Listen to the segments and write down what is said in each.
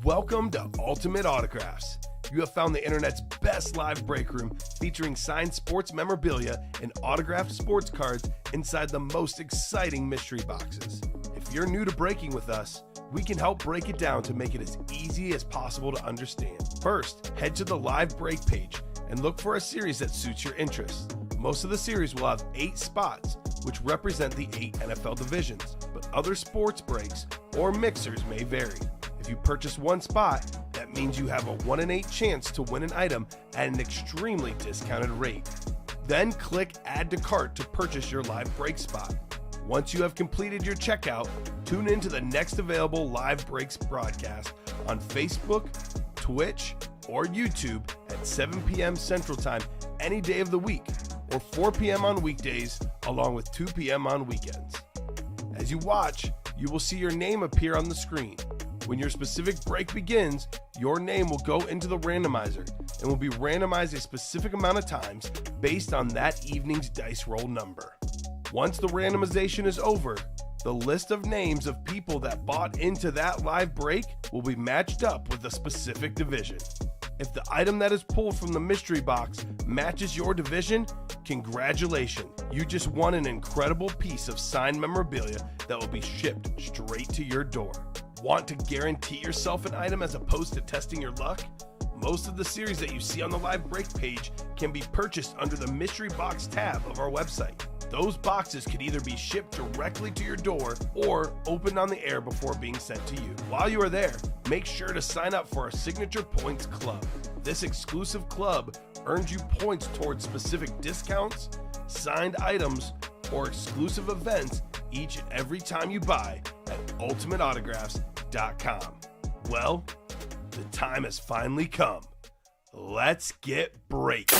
Welcome to Ultimate Autographs. You have found the internet's best live break room featuring signed sports memorabilia and autographed sports cards inside the most exciting mystery boxes. If you're new to breaking with us, we can help break it down to make it as easy as possible to understand. First, head to the live break page and look for a series that suits your interests. Most of the series will have 8 spots, which represent the 8 NFL divisions, but other sports breaks or mixers may vary. If you purchase one spot, that means you have a 1 in 8 chance to win an item at an extremely discounted rate. Then click Add to Cart to purchase your live break spot. Once you have completed your checkout, tune in to the next available live breaks broadcast on Facebook, Twitch, or YouTube at 7 p.m. Central Time any day of the week, or 4 p.m. on weekdays, along with 2 p.m. on weekends. As you watch, you will see your name appear on the screen. When your specific break begins, your name will go into the randomizer and will be randomized a specific amount of times based on that evening's dice roll number. Once the randomization is over, the list of names of people that bought into that live break will be matched up with a specific division. If the item that is pulled from the mystery box matches your division, congratulations, you just won an incredible piece of signed memorabilia that will be shipped straight to your door. Want to guarantee yourself an item as opposed to testing your luck? Most of the series that you see on the live break page can be purchased under the mystery box tab of our website. Those boxes could either be shipped directly to your door or opened on the air before being sent to you. While you are there, make sure to sign up for our Signature Points Club. This exclusive club earns you points towards specific discounts, signed items, or exclusive events each and every time you buy at ultimateautographs.com. Well, the time has finally come. Let's get breaking.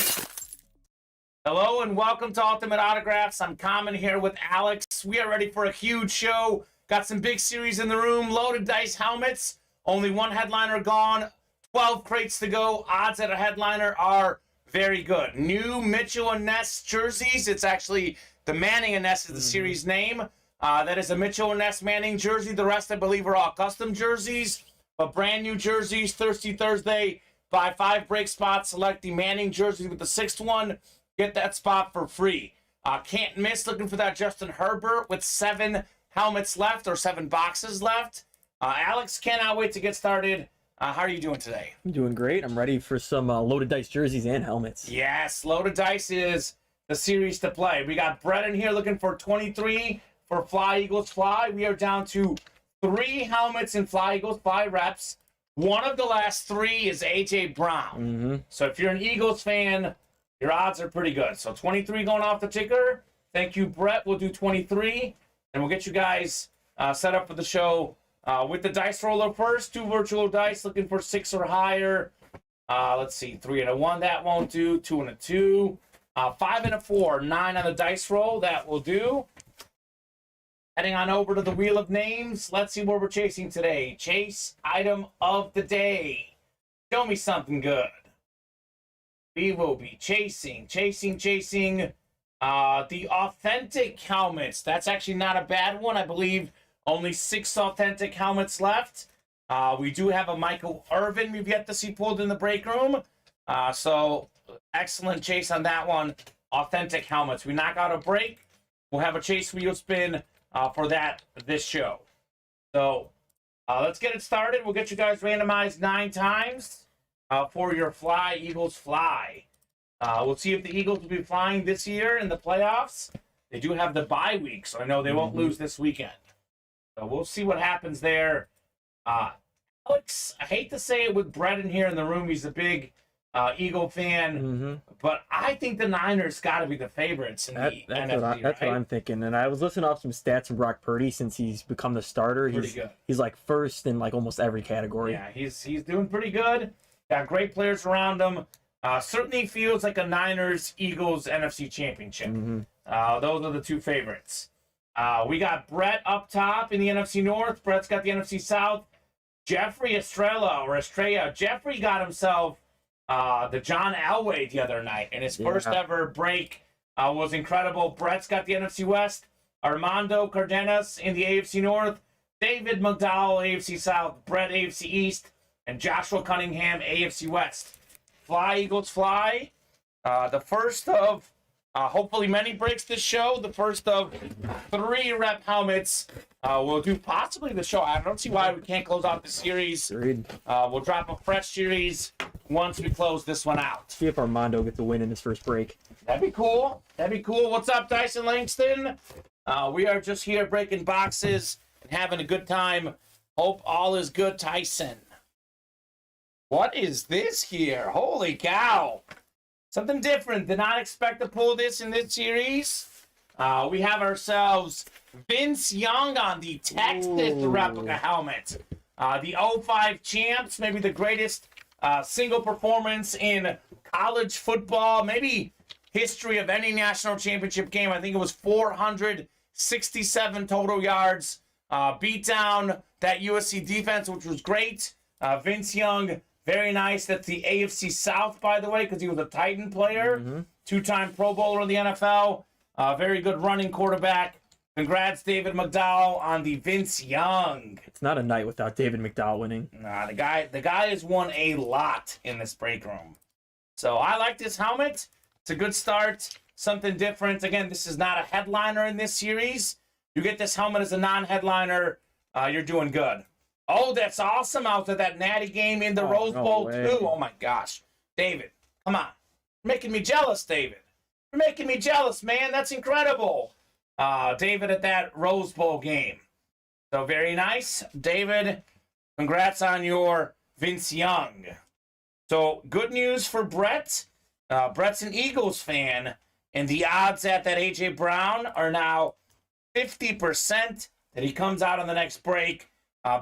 Hello and welcome to Ultimate Autographs. I'm Kamen here with Alex. We are ready for a huge show. Got some big series in the room. Loaded dice helmets. Only one headliner gone. 12 crates to go. Odds at a headliner are very good. New Mitchell and Ness jerseys. It's actually the Manning and Ness is the series name. That is a Mitchell and Ness Manning jersey. The rest, I believe, are all custom jerseys. But brand new jerseys. Thirsty Thursday. Buy 5 break spots. Select the Manning jersey with the 6th one. Get that spot for free. Can't miss looking for that Justin Herbert with 7 helmets left or 7 boxes left. Alex, cannot wait to get started. How are you doing today? I'm doing great. I'm ready for some loaded dice jerseys and helmets. Yes, loaded dice is the series to play. We got Brett in here looking for 23 for Fly Eagles Fly. We are down to 3 helmets in Fly Eagles Fly reps. One of the last 3 is A.J. Brown. So if you're an Eagles fan, your odds are pretty good. So 23 going off the ticker. Thank you, Brett. We'll do 23, and we'll get you guys set up for the show with the dice roller first. 2 virtual dice, looking for 6 or higher. Let's see, 3 and a 1, that won't do. 2 and a 2, 5 and a 4, 9 on the dice roll, that will do. Heading on over to the Wheel of Names. Let's see what we're chasing today. Chase item of the day. Show me something good. We will be chasing the authentic helmets. That's actually not a bad one. I believe only 6 authentic helmets left. We do have a Michael Irvin we've yet to see pulled in the break room. So excellent chase on that one. Authentic helmets. We knock out a break. We'll have a chase wheel spin for this show. So let's get it started. We'll get you guys randomized 9 times. For your Fly Eagles Fly. We'll see if the Eagles will be flying this year in the playoffs. They do have the bye week, so I know they won't lose this weekend. So we'll see what happens there. Alex, I hate to say it with Brett in here in the room. He's a big Eagle fan, but I think the Niners got to be the favorites in the NFC. That's what I'm thinking. And I was listening off some stats from Brock Purdy since he's become the starter. Pretty good. He's like first in like almost every category. Yeah, he's doing pretty good. Got great players around him. Certainly feels like a Niners-Eagles NFC championship. Those are the 2 favorites. We got Brett up top in the NFC North. Brett's got the NFC South. Jeffrey Estrella. Jeffrey got himself the John Elway the other night, and his first ever break was incredible. Brett's got the NFC West. Armando Cardenas in the AFC North. David McDowell, AFC South. Brett, AFC East. and Joshua Cunningham, AFC West. Fly, Eagles, fly. The first of hopefully many breaks this show. The first of 3 rep helmets. We'll do possibly the show. I don't see why we can't close out the series. Agreed. We'll drop a fresh series once we close this one out. See if Armando gets a win in his first break. That'd be cool. That'd be cool. What's up, Dyson Langston? We are just here breaking boxes and having a good time. Hope all is good, Tyson. What is this here? Holy cow. Something different. Did not expect to pull this in this series. We have ourselves Vince Young on the Texas replica helmet. The 05 champs, maybe the greatest single performance in college football, maybe history of any national championship game. I think it was 467 total yards. Beat down that USC defense, which was great. Vince Young, very nice. That's the AFC South, by the way, because he was a Titan player. 2-time Pro Bowler in the NFL. Very good running quarterback. Congrats, David McDowell, on the Vince Young. It's not a night without David McDowell winning. Nah, the guy has won a lot in this break room. So I like this helmet. It's a good start. Something different. Again, this is not a headliner in this series. You get this helmet as a non-headliner, you're doing good. Oh, that's awesome out of that natty game in the Rose Bowl, too. Oh, my gosh. David, come on. You're making me jealous, David. You're making me jealous, man. That's incredible. David at that Rose Bowl game. So very nice. David, congrats on your Vince Young. So good news for Brett. Brett's an Eagles fan, and the odds at that A.J. Brown are now 50% that he comes out on the next break.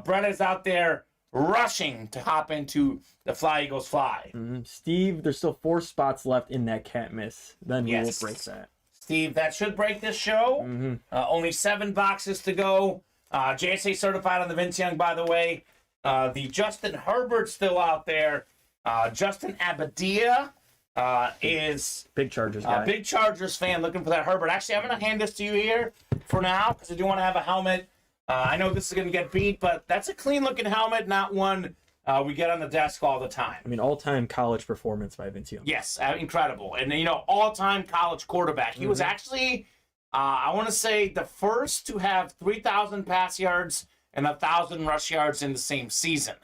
Brett is out there rushing to hop into the Fly Eagles Fly. Steve, there's still 4 spots left in that can't miss. Then we will break that. Steve, that should break this show. Only 7 boxes to go. JSA certified on the Vince Young, by the way. The Justin Herbert's still out there. Justin Abadia is big Chargers guy. Big Chargers fan looking for that Herbert. Actually, I'm going to hand this to you here for now because I do want to have a helmet. I know this is going to get beat, but that's a clean-looking helmet, not one we get on the desk all the time. I mean, all-time college performance by Vince Young. Yes, incredible. And, all-time college quarterback. He was actually, I want to say, the first to have 3,000 pass yards and 1,000 rush yards in the same season.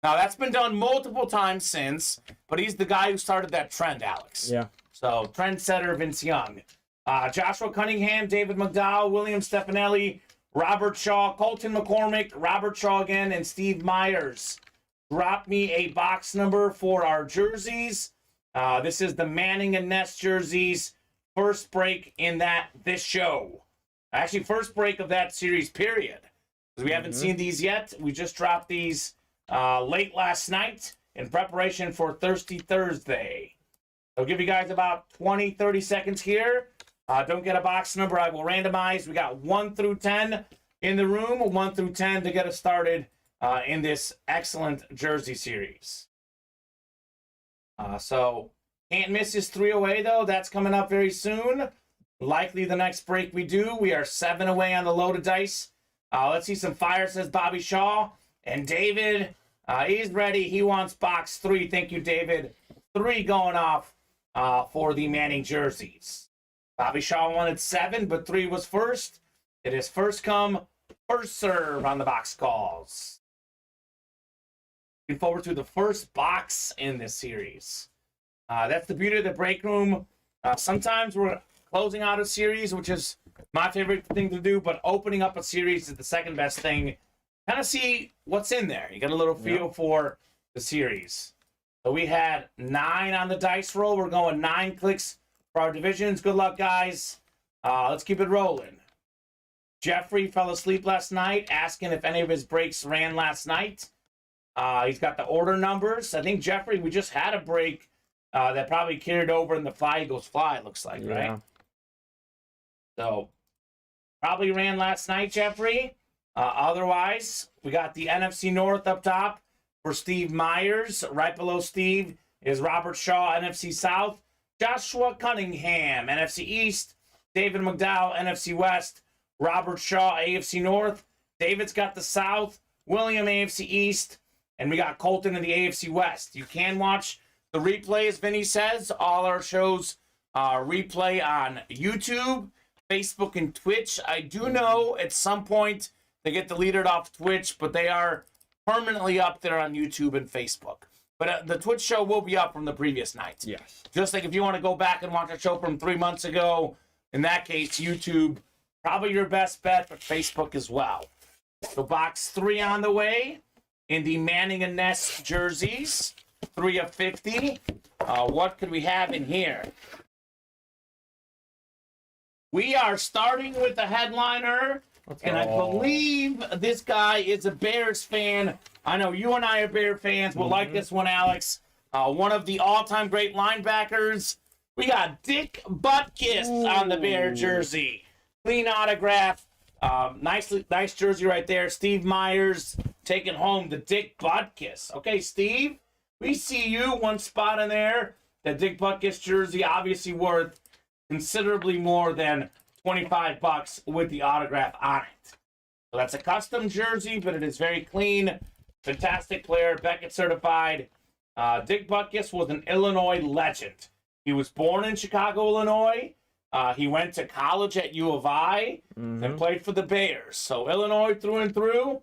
Now, that's been done multiple times since, but he's the guy who started that trend, Alex. Yeah. So, trendsetter Vince Young. Joshua Cunningham, David McDowell, William Stefanelli, Robert Shaw, Colton McCormick, Robert Shaw again, and Steve Myers. Drop me a box number for our jerseys. This is the Manning and Ness jerseys. First break in this show. Actually, first break of that series, period. Because we haven't seen these yet. We just dropped these late last night in preparation for Thirsty Thursday. I'll give you guys about 20, 30 seconds here. Don't get a box number. I will randomize. We got 1 through 10 in the room, 1 through 10 to get us started in this excellent jersey series. So can't miss his 3 away, though. That's coming up very soon. Likely the next break we do. We are 7 away on the loaded dice. Let's see some fire, says Bobby Shaw. And David, he's ready. He wants box 3. Thank you, David. 3 going off for the Manning jerseys. Bobby Shaw wanted 7, but 3 was first. It is first come, first serve on the box calls. Looking forward to the first box in this series. That's the beauty of the break room. Sometimes we're closing out a series, which is my favorite thing to do, but opening up a series is the second best thing. Kind of see what's in there. You get a little feel for the series. So we had 9 on the dice roll. We're going 9 clicks for our divisions. Good luck, guys. Let's keep it rolling. Jeffrey fell asleep last night, asking if any of his breaks ran last night. He's got the order numbers. I think, Jeffrey, we just had a break that probably carried over in the Fly Eagles Fly, it looks like, right? So, probably ran last night, Jeffrey. Otherwise, we got the NFC North up top for Steve Myers. Right below Steve is Robert Shaw, NFC South. Joshua Cunningham, NFC East. David McDowell, NFC West. Robert Shaw, AFC North. David's got the South. William, AFC East. and we got Colton in the AFC West. You can watch the replay, as Vinny says. All our shows replay on YouTube, Facebook, and Twitch. I do know at some point they get deleted off Twitch, but they are permanently up there on YouTube and Facebook. But the Twitch show will be up from the previous night. Yes. Just like if you want to go back and watch a show from 3 months ago, in that case, YouTube, probably your best bet, but Facebook as well. So box 3 on the way in the Manning and Ness jerseys, 3 of 50. What could we have in here? We are starting with the headliner, and I believe this guy is a Bears fan. I know you and I are Bear fans. We'll like this one, Alex. One of the all-time great linebackers. We got Dick Butkus on the Bear jersey. Clean autograph. Nice jersey right there. Steve Myers taking home the Dick Butkus. Okay, Steve, we see you. One spot in there. The Dick Butkus jersey, obviously worth considerably more than $25 with the autograph on it. So that's a custom jersey, but it is very clean. Fantastic player, Beckett certified. Dick Butkus was an Illinois legend. He was born in Chicago, Illinois. He went to college at U of I and played for the Bears. So Illinois through and through.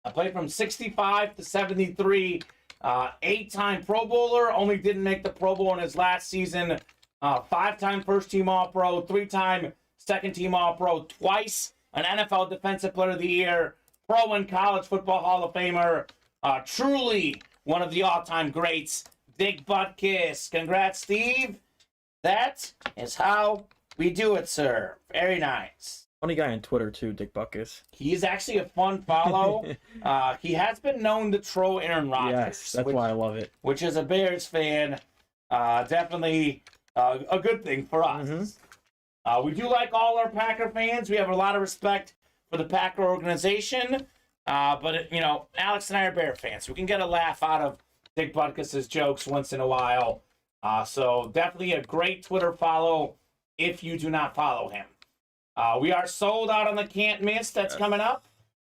I played from 65 to 73. 8-time Pro Bowler. Only didn't make the Pro Bowl in his last season. 5-time first-team All-Pro. 3-time second-team All-Pro. Twice an NFL Defensive Player of the Year. Pro and College Football Hall of Famer. Truly one of the all-time greats. Dick Butkus. Congrats, Steve. That is how we do it, sir. Very nice. Funny guy on Twitter, too, Dick Butkus. He's actually a fun follow. He has been known to troll Aaron Rodgers. Yes, that's why I love it. Which, as a Bears fan, definitely a good thing for us. We do like all our Packer fans. We have a lot of respect for the Packer organization. But, Alex and I are Bear fans. We can get a laugh out of Dick Butkus' jokes once in a while. So definitely a great Twitter follow if you do not follow him. We are sold out on the can't miss. That's coming up.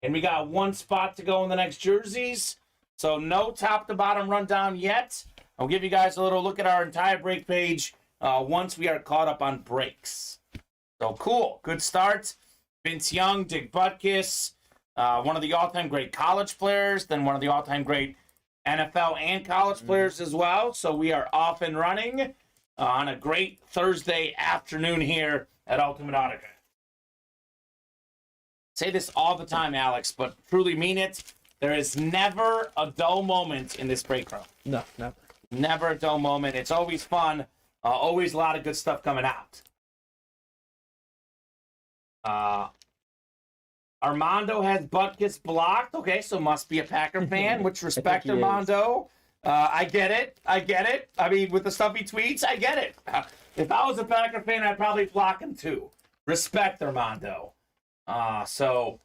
And we got one spot to go in the next jerseys. So no top to bottom rundown yet. I'll give you guys a little look at our entire break page once we are caught up on breaks. So cool. Good start. Vince Young, Dick Butkus, one of the all-time great college players, then one of the all-time great NFL and college players as well. So we are off and running on a great Thursday afternoon here at Ultimate Autograph. Say this all the time, Alex, but truly mean it. There is never a dull moment in this break room. No, never. Never a dull moment. It's always fun. Always a lot of good stuff coming out. Armando has Butkus blocked. Okay, so must be a Packer fan, which respect Armando. I get it. I mean, with the stuff he tweets, I get it. If I was a Packer fan, I'd probably block him too. Respect Armando. So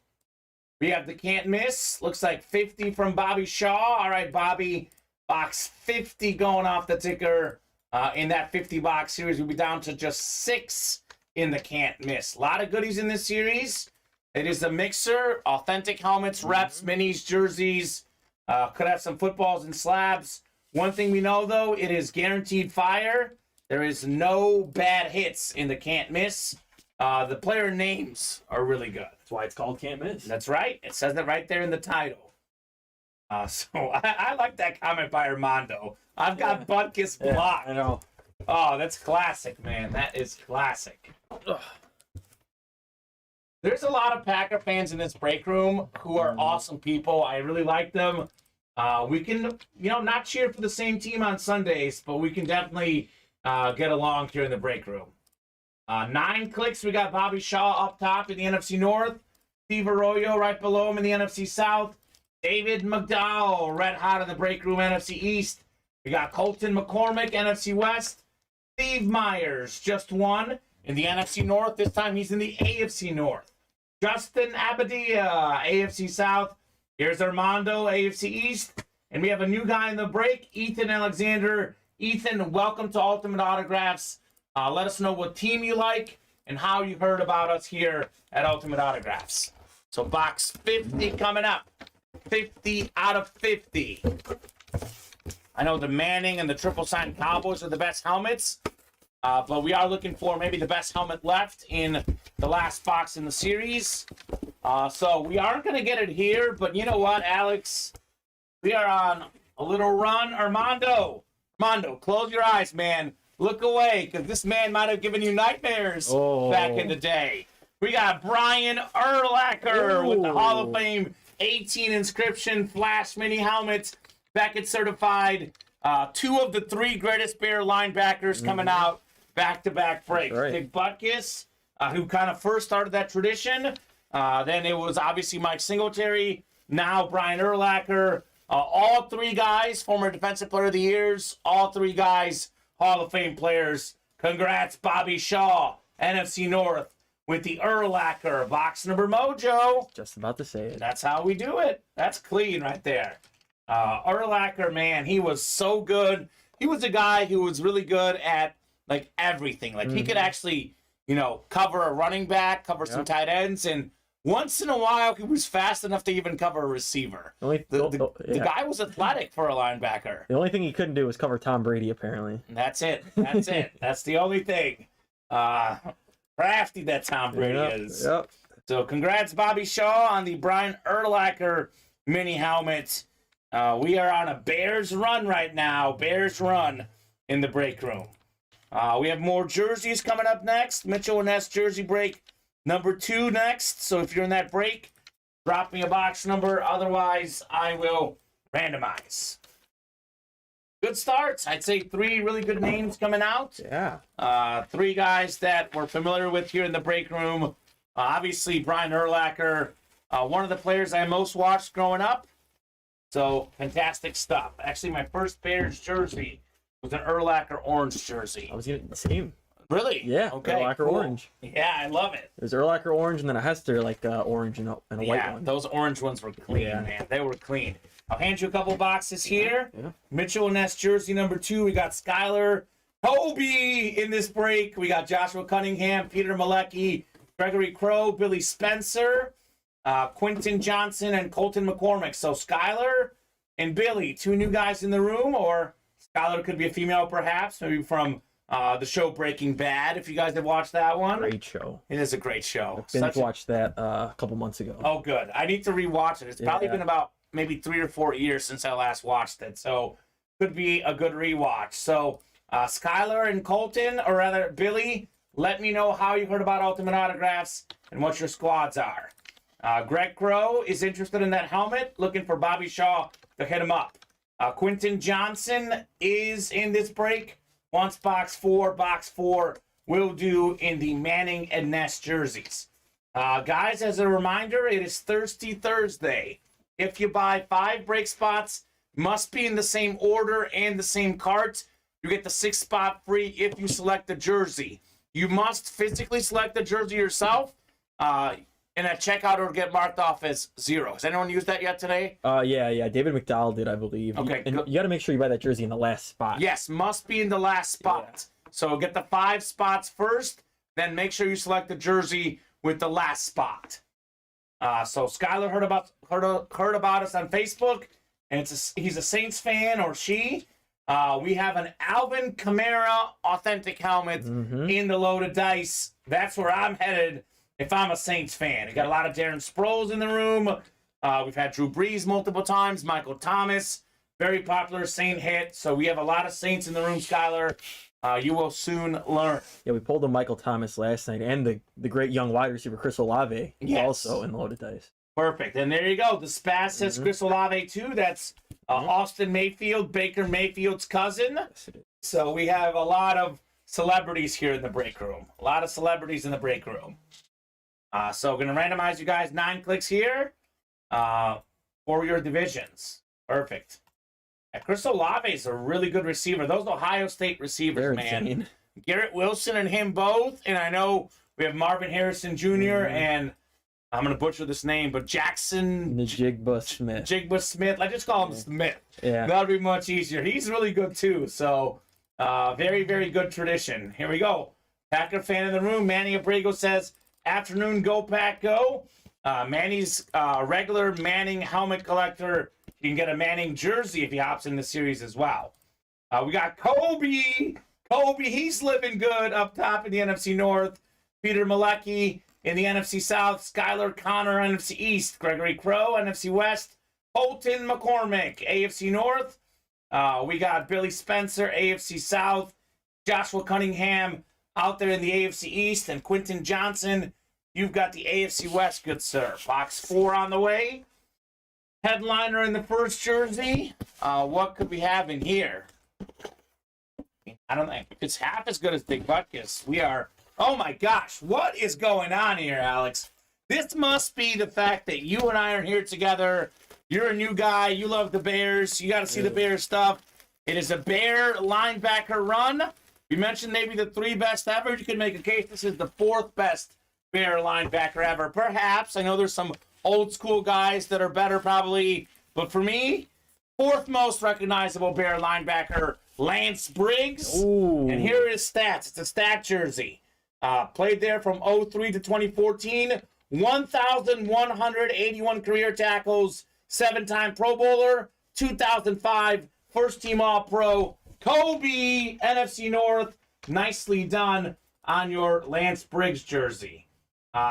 we have the can't miss. Looks like 50 from Bobby Shaw. All right, Bobby. Box 50 going off the ticker. In that 50 box series, we'll be down to just 6 in the can't miss. A lot of goodies in this series. It is a mixer. Authentic helmets, reps, minis, jerseys. Could have some footballs and slabs. One thing we know, though, it is guaranteed fire. There is no bad hits in the can't miss. The player names are really good. That's why it's called can't miss. That's right. It says that right there in the title. So I like that comment by Armando. I've got Butkus blocked. I know. Oh, that's classic, man. That is classic. Ugh. There's a lot of Packer fans in this break room who are awesome people. I really like them. We can, not cheer for the same team on Sundays, but we can definitely get along here in the break room. 9 clicks. We got Bobby Shaw up top in the NFC North. Steve Arroyo right below him in the NFC South. David McDowell, red hot in the break room, NFC East. We got Colton McCormick, NFC West. Steve Myers, just one in the NFC North. This time he's in the AFC North. Justin Abadia, AFC South. Here's Armando, AFC East. And we have a new guy in the break, Ethan Alexander. Ethan, welcome to Ultimate Autographs. Let us know what team you like and how you heard about us here at Ultimate Autographs. So box 50 coming up. 50 out of 50. I know the Manning and the triple sign Cowboys are the best helmets, but we are looking for maybe the best helmet left in the last box in the series. So we aren't going to get it here, but you know what, Alex? We are on a little run. Armando, close your eyes, man. Look away, because this man might have given you nightmares back in the day. We got Brian Urlacher with the Hall of Fame 18 inscription flash mini helmet. Beckett certified. 2 of the 3 greatest Bear linebackers coming out back-to-back breaks. Right. Dick Butkus, who kind of first started that tradition. Then it was obviously Mike Singletary. Now Brian Urlacher. All 3 guys, former Defensive Player of the Years. All 3 guys, Hall of Fame players. Congrats, Bobby Shaw, NFC North, with the Urlacher box number mojo. Just about to say it. That's how we do it. That's clean right there. Urlacher, man, he was so good. He was a guy who was really good at like everything. Like he could actually, cover a running back, cover some tight ends, and once in a while he was fast enough to even cover a receiver. The guy was athletic for a linebacker. The only thing he couldn't do was cover Tom Brady, apparently. And that's it. That's it. That's the only thing. Crafty that Tom Brady is. Yep. So congrats, Bobby Shaw, on the Brian Urlacher mini helmet. We are on a Bears run right now. Bears run in the break room. We have more jerseys coming up next. Mitchell and Ness jersey break number 2 next. So if you're in that break, drop me a box number. Otherwise, I will randomize. Good starts. I'd say 3 really good names coming out. Yeah. 3 guys that we're familiar with here in the break room. Obviously, Brian Urlacher, one of the players I most watched growing up. So, fantastic stuff. Actually, my first Bears jersey was an Urlacher orange jersey. I was getting the same. Really? Yeah. Okay. Urlacher Cool. orange. Yeah, I love it. There's Urlacher orange and then a Hester orange and a white Yeah, one. those orange ones were clean, man. They were clean. I'll hand you a couple boxes here. Yeah. Mitchell and Ness jersey number 2. We got Skylar Toby in this break. We got Joshua Cunningham, Peter Malecki, Gregory Crow, Billy Spencer, Quentin Johnson, and Colton McCormick. So Skylar and Billy, 2 new guys in the room, or Skylar could be a female perhaps, maybe from the show Breaking Bad, if you guys have watched that one. Great show. It is a great show. Binge watched that a couple months ago. Oh, good. I need to rewatch it. It's probably been about maybe 3 or 4 years since I last watched it, so could be a good rewatch. So Skylar and Colton, or rather Billy, let me know how you heard about Ultimate Autographs and what your squads are. Greg Crow is interested in that helmet, looking for Bobby Shaw to hit him up. Quentin Johnson is in this break. Wants box 4. Box 4 will do in the Manning and Ness jerseys. Guys, as a reminder, it is Thirsty Thursday. If you buy 5 break spots, must be in the same order and the same cart. You get the 6th spot free if you select the jersey. You must physically select the jersey yourself. And at checkout, it'll get marked off as 0. Has anyone used that yet today? Yeah. David McDowell did, I believe. Okay, And you got to make sure you buy that jersey in the last spot. Yes, must be in the last spot. Yeah. So get the 5 spots first, then make sure you select the jersey with the last spot. So Skylar heard about us on Facebook, and he's a Saints fan, or she. We have an Alvin Kamara authentic helmet in the loaded dice. That's where I'm headed if I'm a Saints fan. We got a lot of Darren Sproles in the room. We've had Drew Brees multiple times, Michael Thomas, very popular Saint hit. So we have a lot of Saints in the room, Skylar. You will soon learn. Yeah, we pulled a Michael Thomas last night, and the great young wide receiver Chris Olave also in the loaded dice. Perfect. And there you go. The Spaz says Chris Olave too. That's Austin Mayfield, Baker Mayfield's cousin. Yes, it is. So we have a lot of celebrities here in the break room. A lot of celebrities in the break room. So going to randomize you guys 9 clicks here for your divisions. Perfect. And Chris Olave is a really good receiver. Those Ohio State receivers, They're man. insane. Garrett Wilson and him both. And I know we have Marvin Harrison Jr. and I'm going to butcher this name, but Jackson Njigba Smith. Jigba Smith. I just call him Smith. Yeah. That would be much easier. He's really good too. So very, very good tradition. Here we go. Packer fan in the room. Manny Abrego says, afternoon, go Pack, go. Manny's regular Manning helmet collector. You can get a Manning jersey if he hops in the series as well. We got Kobe. Kobe, he's living good up top in the NFC North. Peter Malecki in the NFC South. Skylar Connor, NFC East. Gregory Crow, NFC West. Holton McCormick, AFC North. We got Billy Spencer, AFC South. Joshua Cunningham out there in the AFC East. And Quentin Johnson, you've got the AFC West, good sir. Box 4 on the way. Headliner in the first jersey. What could we have in here? I don't think it's half as good as Big Butkus. We are, oh my gosh, what is going on here, Alex? This must be the fact that you and I are here together. You're a new guy. You love the Bears. You got to see the Bears stuff. It is a Bear linebacker run. We mentioned maybe the 3 best ever. You can make a case this is the 4th best Bear linebacker ever. Perhaps. I know there's some old school guys that are better probably. But for me, 4th most recognizable Bear linebacker, Lance Briggs. Ooh. And here are his stats. It's a stat jersey. Played there from 03 to 2014. 1,181 career tackles. 7-time Pro Bowler. 2005 first team All-Pro. Kobe, NFC North. Nicely done on your Lance Briggs jersey.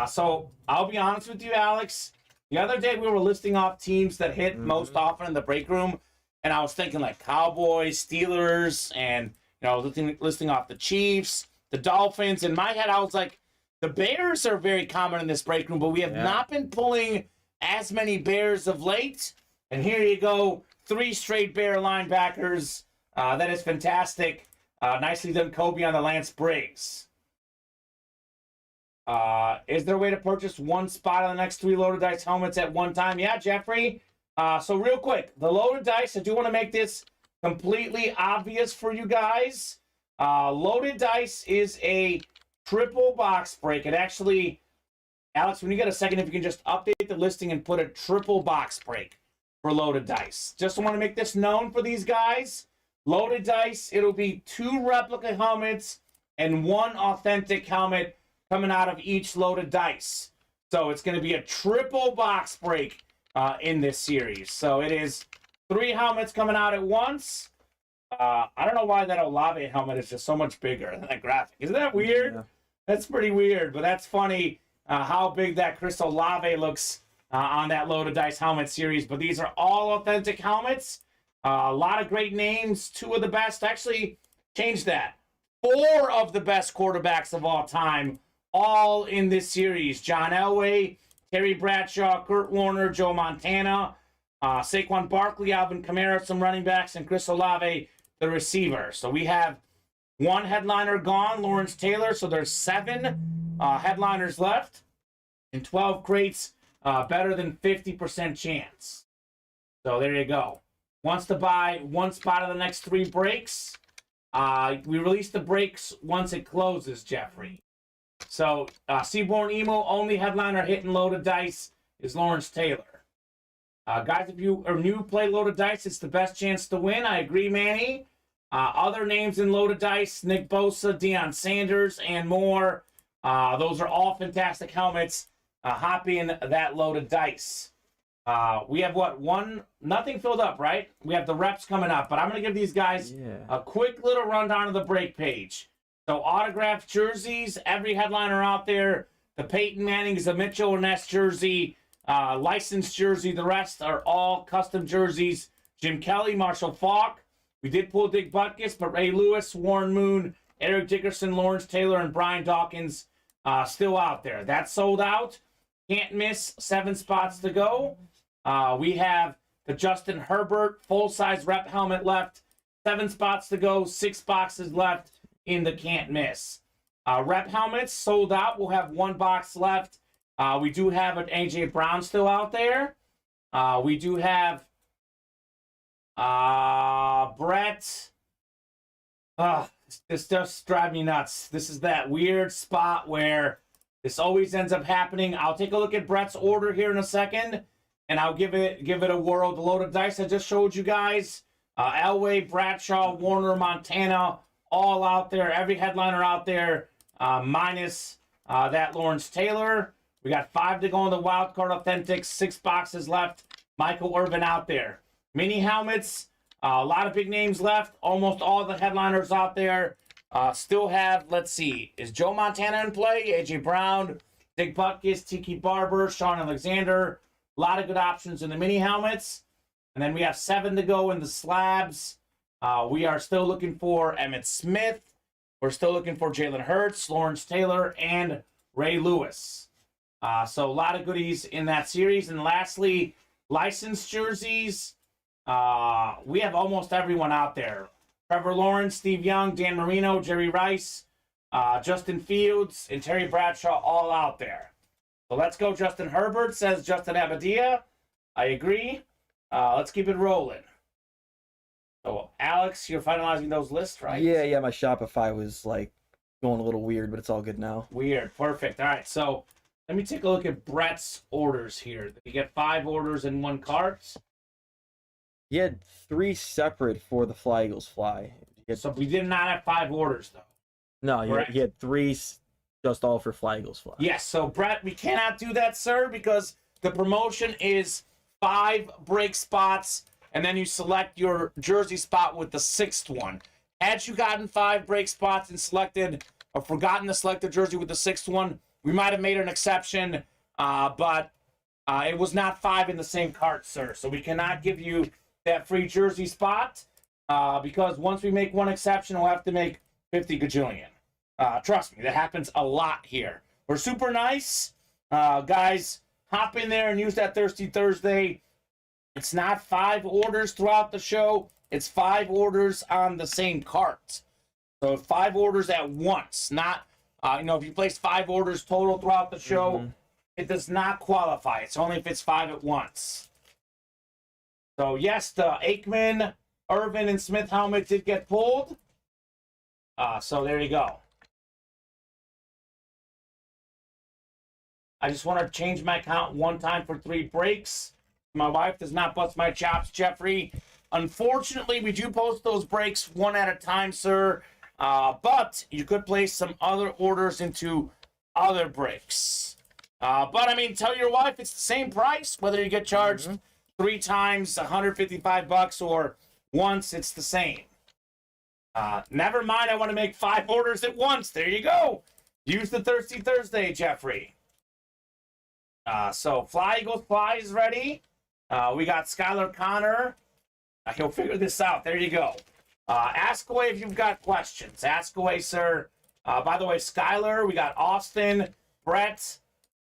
So I'll be honest with you, Alex. The other day we were listing off teams that hit most often in the break room. And I was thinking like Cowboys, Steelers, and listing off the Chiefs, the Dolphins. In my head, I was like, the Bears are very common in this break room, but we have not been pulling as many Bears of late. And here you go, 3 straight Bear linebackers. That is fantastic. Nicely done, Kobe, on the Lance Briggs. Is there a way to purchase one spot on the next 3 loaded dice helmets at one time? Yeah, Jeffrey. So real quick, the loaded dice, I do want to make this completely obvious for you guys. Loaded dice is a triple box break. It actually, Alex, when you get a second, if you can just update the listing and put a triple box break for loaded dice. Just want to make this known for these guys. Loaded dice, it'll be 2 replica helmets and 1 authentic helmet coming out of each loaded dice. So it's going to be a triple box break in this series. So it is 3 helmets coming out at once. I don't know why that Olave helmet is just so much bigger than that graphic. Isn't that weird? Yeah. That's pretty weird, but that's funny how big that Chris Olave looks on that loaded dice helmet series. But these are all authentic helmets. A lot of great names. 2 of the best. Actually, change that. 4 of the best quarterbacks of all time, all in this series. John Elway, Terry Bradshaw, Kurt Warner, Joe Montana, Saquon Barkley, Alvin Kamara, some running backs, and Chris Olave, the receiver. So we have 1 headliner gone, Lawrence Taylor. So there's 7 headliners left, and 12 crates, better than 50% chance. So there you go. Wants to buy 1 spot of the next 3 breaks. We release the breaks once it closes, Jeffrey. So, Seaborn Emo, only headliner hitting loaded dice is Lawrence Taylor. Guys, if you are new, play loaded dice. It's the best chance to win. I agree, Manny. Other names in loaded dice, Nick Bosa, Deion Sanders, and more. Those are all fantastic helmets. Hop in that loaded dice. We have what? Nothing filled up, right? We have the reps coming up, but I'm going to give these guys a quick little rundown of the break page. So autographed jerseys, every headliner out there. The Peyton Manning is a Mitchell and Ness jersey, licensed jersey. The rest are all custom jerseys. Jim Kelly, Marshall Faulk. We did pull Dick Butkus, but Ray Lewis, Warren Moon, Eric Dickerson, Lawrence Taylor, and Brian Dawkins still out there. That's sold out. Can't miss. 7 spots to go. We have the Justin Herbert full-size rep helmet left. 7 spots to go. 6 boxes left in the can't miss. Rep helmets sold out. We'll have 1 box left. We do have an A.J. Brown still out there. We do have Brett. This just drives me nuts. This is that weird spot where this always ends up happening. I'll take a look at Brett's order here in a second, and I'll give it a whirl. The loaded dice I just showed you guys. Elway, Bradshaw, Warner, Montana, all out there. Every headliner out there, minus that Lawrence Taylor. We got 5 to go in the Wild Card Authentics, 6 boxes left. Michael Irvin out there. Mini helmets, a lot of big names left. Almost all the headliners out there. Still have, let's see, is Joe Montana in play? AJ Brown, Dick Butkus, Tiki Barber, Sean Alexander. A lot of good options in the mini helmets. And then we have 7 to go in the slabs. We are still looking for Emmitt Smith. We're still looking for Jalen Hurts, Lawrence Taylor, and Ray Lewis. So a lot of goodies in that series. And lastly, licensed jerseys. We have almost everyone out there. Trevor Lawrence, Steve Young, Dan Marino, Jerry Rice, Justin Fields, and Terry Bradshaw all out there. So let's go. Justin Herbert, says Justin Abadia. I agree. Let's keep it rolling. So, Alex, you're finalizing those lists, right? Yeah, my Shopify was like going a little weird, but it's all good now. Weird. Perfect. All right, so let me take a look at Brett's orders here. Did he get 5 orders in 1 cart? He had 3 separate for the Fly Eagles Fly. So we did not have 5 orders, though. No, he had 3 just all for Fly Eagles Fly. Yes, so Brett, we cannot do that, sir, because the promotion is 5 break spots, and then you select your jersey spot with the 6th one. Had you gotten 5 break spots and selected or forgotten to select the jersey with the 6th one, we might have made an exception, but it was not 5 in the same cart, sir. So we cannot give you that free jersey spot because once we make one exception, we'll have to make 50 gajillion. Trust me, that happens a lot here. We're super nice. Guys, hop in there and use that Thirsty Thursday. It's not 5 orders throughout the show. It's 5 orders on the same cart. So 5 orders at once. Not, if you place 5 orders total throughout the show, it does not qualify. It's only if it's 5 at once. So yes, the Aikman, Irvin, and Smith helmet did get pulled. So there you go. I just want to change my count 1 time for 3 breaks. My wife does not bust my chops, Jeffrey. Unfortunately, we do post those breaks 1 at a time, sir. But you could place some other orders into other breaks. But, I mean, tell your wife it's the same price, whether you get charged 3 times $155 or once, it's the same. Never mind, I want to make 5 orders at once. There you go. Use the Thirsty Thursday, Jeffrey. So Fly Eagles Fly is ready. We got Skylar Connor. He'll figure this out. There you go. Ask away if you've got questions. Ask away, sir. By the way, Skylar, we got Austin, Brett,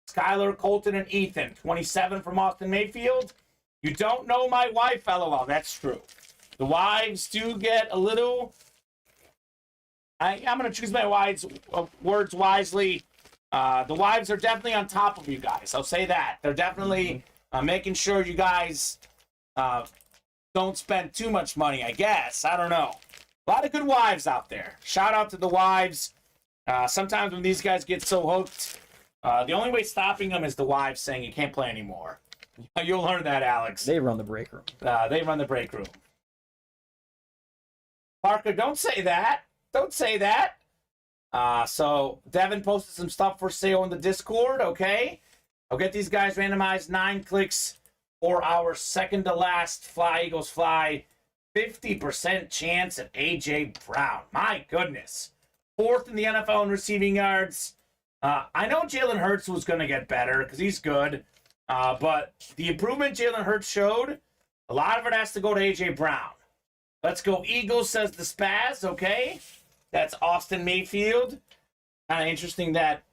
Skylar, Colton, and Ethan. 27 from Austin Mayfield. You don't know my wife, LOL. That's true. The wives do get a little... I'm going to choose my words wisely. The wives are definitely on top of you guys. I'll say that. They're definitely making sure you guys don't spend too much money, I guess. I don't know. A lot of good wives out there. Shout out to the wives. Sometimes when these guys get so hooked, the only way stopping them is the wives saying you can't play anymore. You'll learn that, Alex. They run the break room. They run the break room. Parker, don't say that. Don't say that. So Devin posted some stuff for sale in the Discord, okay? I'll get these guys randomized 9 clicks for our second to last Fly Eagles Fly. 50% chance at A.J. Brown. My goodness. 4th in the NFL in receiving yards. I know Jalen Hurts was going to get better because he's good. But the improvement Jalen Hurts showed, a lot of it has to go to A.J. Brown. Let's go Eagles, says the Spaz, okay? That's Austin Mayfield. Kind of interesting that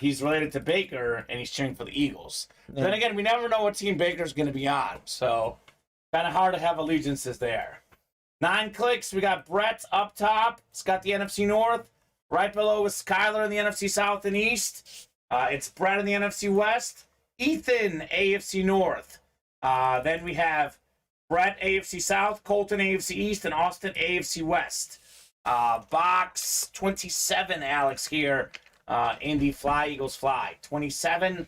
he's related to Baker and he's cheering for the Eagles. Yeah. Then again, we never know what team Baker's going to be on. So kind of hard to have allegiances there. 9 clicks. We got Brett up top. It's got the NFC North. Right below is Skylar in the NFC South and East. It's Brett in the NFC West. Ethan, AFC North. Then we have Brett, AFC South. Colton, AFC East. And Austin, AFC West. Box 27, Alex, here in the Fly Eagles Fly. 27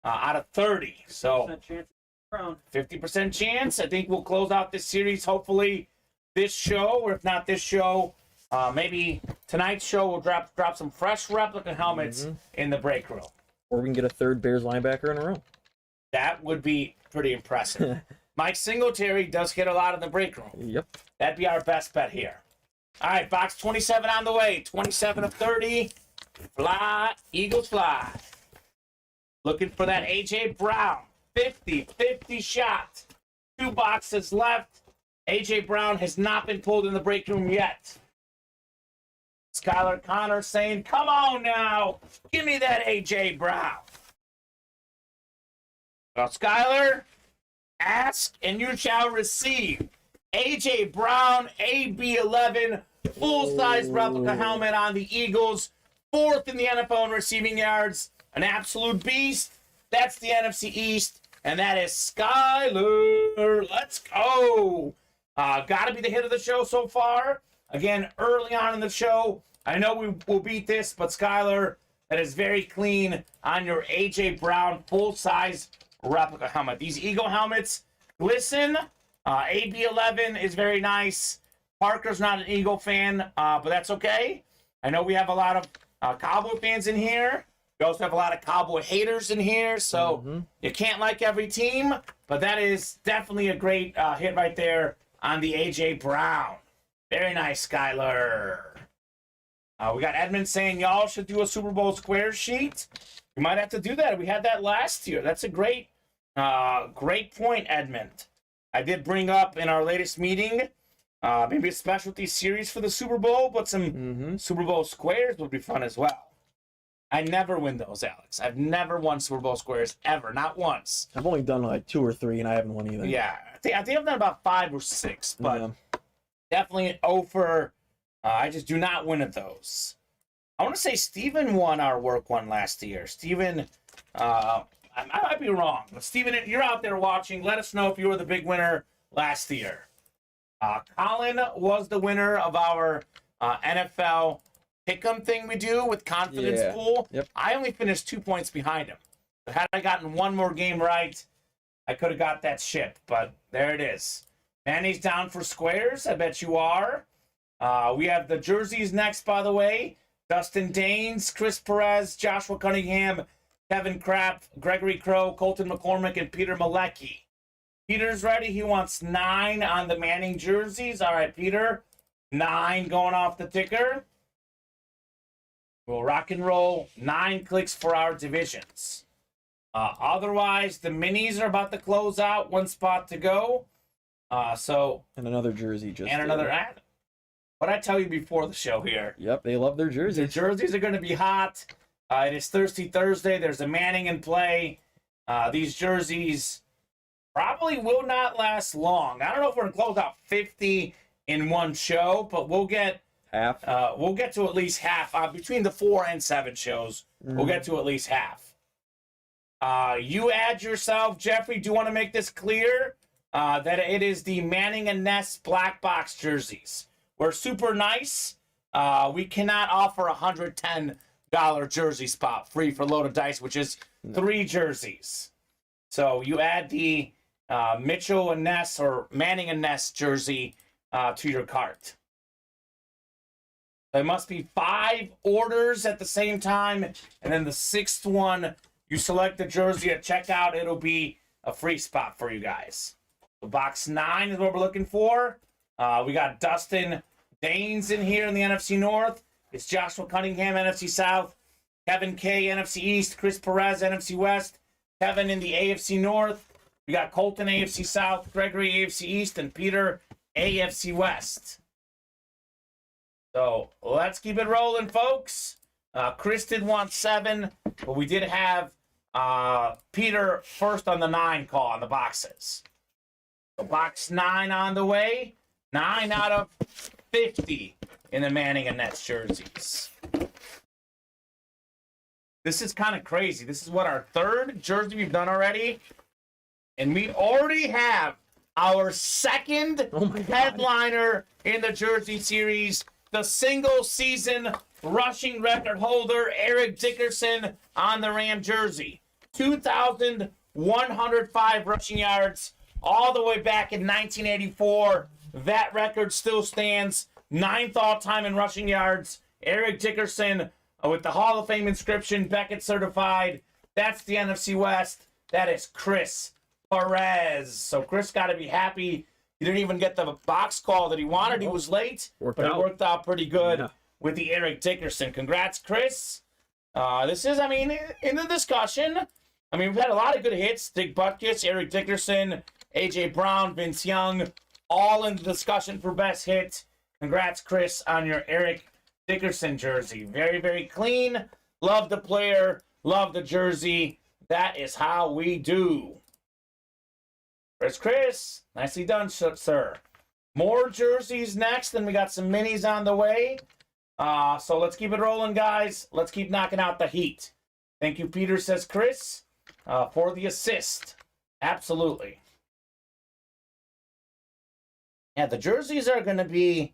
out of 30. So 50% chance. I think we'll close out this series, hopefully this show, or if not this show, maybe tonight's show will drop some fresh replica helmets in the break room. or we can get a third Bears linebacker in a row. That would be pretty impressive. Mike Singletary does hit a lot in the break room. Yep. That'd be our best bet here. All right, box 27 on the way. 27 of 30. Fly, Eagles fly. Looking for that A.J. Brown. 50-50 shot. 2 boxes left. A.J. Brown has not been pulled in the break room yet. Skylar Connor saying, come on now. Give me that A.J. Brown. Well, Skylar, ask and you shall receive. A.J. Brown, AB11, full-size replica helmet on the Eagles. 4th in the NFL in receiving yards. An absolute beast. That's the NFC East. And that is Skylar. Let's go. Got to be the hit of the show so far. Again, early on in the show, I know we will beat this, but Skylar, that is very clean on your A.J. Brown full-size replica helmet. These Eagle helmets glisten. AB11 is very nice. Parker's not an Eagle fan, but that's okay. I know we have a lot of Cowboy fans in here. We also have a lot of Cowboy haters in here, so you can't like every team, but that is definitely a great hit right there on the A.J. Brown. Very nice, Skylar. We got Edmund saying y'all should do a Super Bowl square sheet. We might have to do that. We had that last year. That's a great point, Edmund. I did bring up in our latest meeting maybe a specialty series for the Super Bowl, but some Super Bowl squares would be fun as well. I never win those, Alex. I've never won Super Bowl squares, ever. Not once. I've only done like 2 or 3, and I haven't won either. Yeah. I think I've done about 5 or 6, but definitely an 0 for... I just do not win at those. I want to say Steven won our work one last year. Steven, I might be wrong, but Steven, you're out there watching. Let us know if you were the big winner last year. Colin was the winner of our NFL pick'em thing we do with confidence pool. Yep. I only finished 2 points behind him. But had I gotten one more game right, I could have got that ship. But there it is. Manny's down for squares. I bet you are. We have the jerseys next, by the way. Dustin Daines, Chris Perez, Joshua Cunningham, Kevin Kraft, Gregory Crow, Colton McCormick, and Peter Malecki. Peter's ready. He wants 9 on the Manning jerseys. All right, Peter. 9 going off the ticker. We'll rock and roll. 9 clicks for our divisions. Otherwise, the minis are about to close out. 1 spot to go. And another jersey just. And another ad. What I tell you before the show here. Yep, they love their jerseys. The jerseys are going to be hot. It is Thirsty Thursday. There's a Manning in play. These jerseys probably will not last long. I don't know if we're going to close out 50 in one show, but we'll get half. We'll get to at least half between the 4 and 7 shows. We'll get to at least half. You add yourself, Jeffrey. Do you want to make this clear that it is the Manning and Ness black box jerseys? We're super nice. We cannot offer a $110 jersey spot free for load of dice, which is 3 jerseys. So you add the Mitchell and Ness or Manning and Ness jersey to your cart. There must be 5 orders at the same time, and then the 6th one, you select the jersey at checkout. It'll be a free spot for you guys. So box 9 is what we're looking for. We got Dustin Daines in here in the NFC North. It's Joshua Cunningham, NFC South. Kevin K, NFC East. Chris Perez, NFC West. Kevin in the AFC North. We got Colton, AFC South. Gregory, AFC East. And Peter, AFC West. So let's keep it rolling, folks. Chris did want 7, but we did have Peter first on the 9 call on the boxes. So box 9 on the way. 9 out of 50 in the Manning and Nets jerseys. This is kind of crazy. This is what, our 3rd jersey we've done already. And we already have our 2nd headliner in the jersey series. The single season rushing record holder, Eric Dickerson, on the Ram jersey. 2,105 rushing yards all the way back in 1984. That record still stands. 9th all-time in rushing yards. Eric Dickerson with the Hall of Fame inscription, Beckett certified. That's the NFC West. That is Chris Perez. So Chris got to be happy. He didn't even get the box call that he wanted. He was late, but it worked out pretty good with the Eric Dickerson. Congrats, Chris. This is, in the discussion. We've had a lot of good hits. Dick Butkus, Eric Dickerson, A.J. Brown, Vince Young, all in the discussion for best hit. Congrats, Chris, on your Eric Dickerson jersey. Very, very clean. Love the player. Love the jersey. That is how we do. Chris. Nicely done, sir. More jerseys next, and we got some minis on the way. So let's keep it rolling, guys. Let's keep knocking out the heat. Thank you, Peter, says Chris, for the assist. Absolutely. Yeah, the jerseys are going to be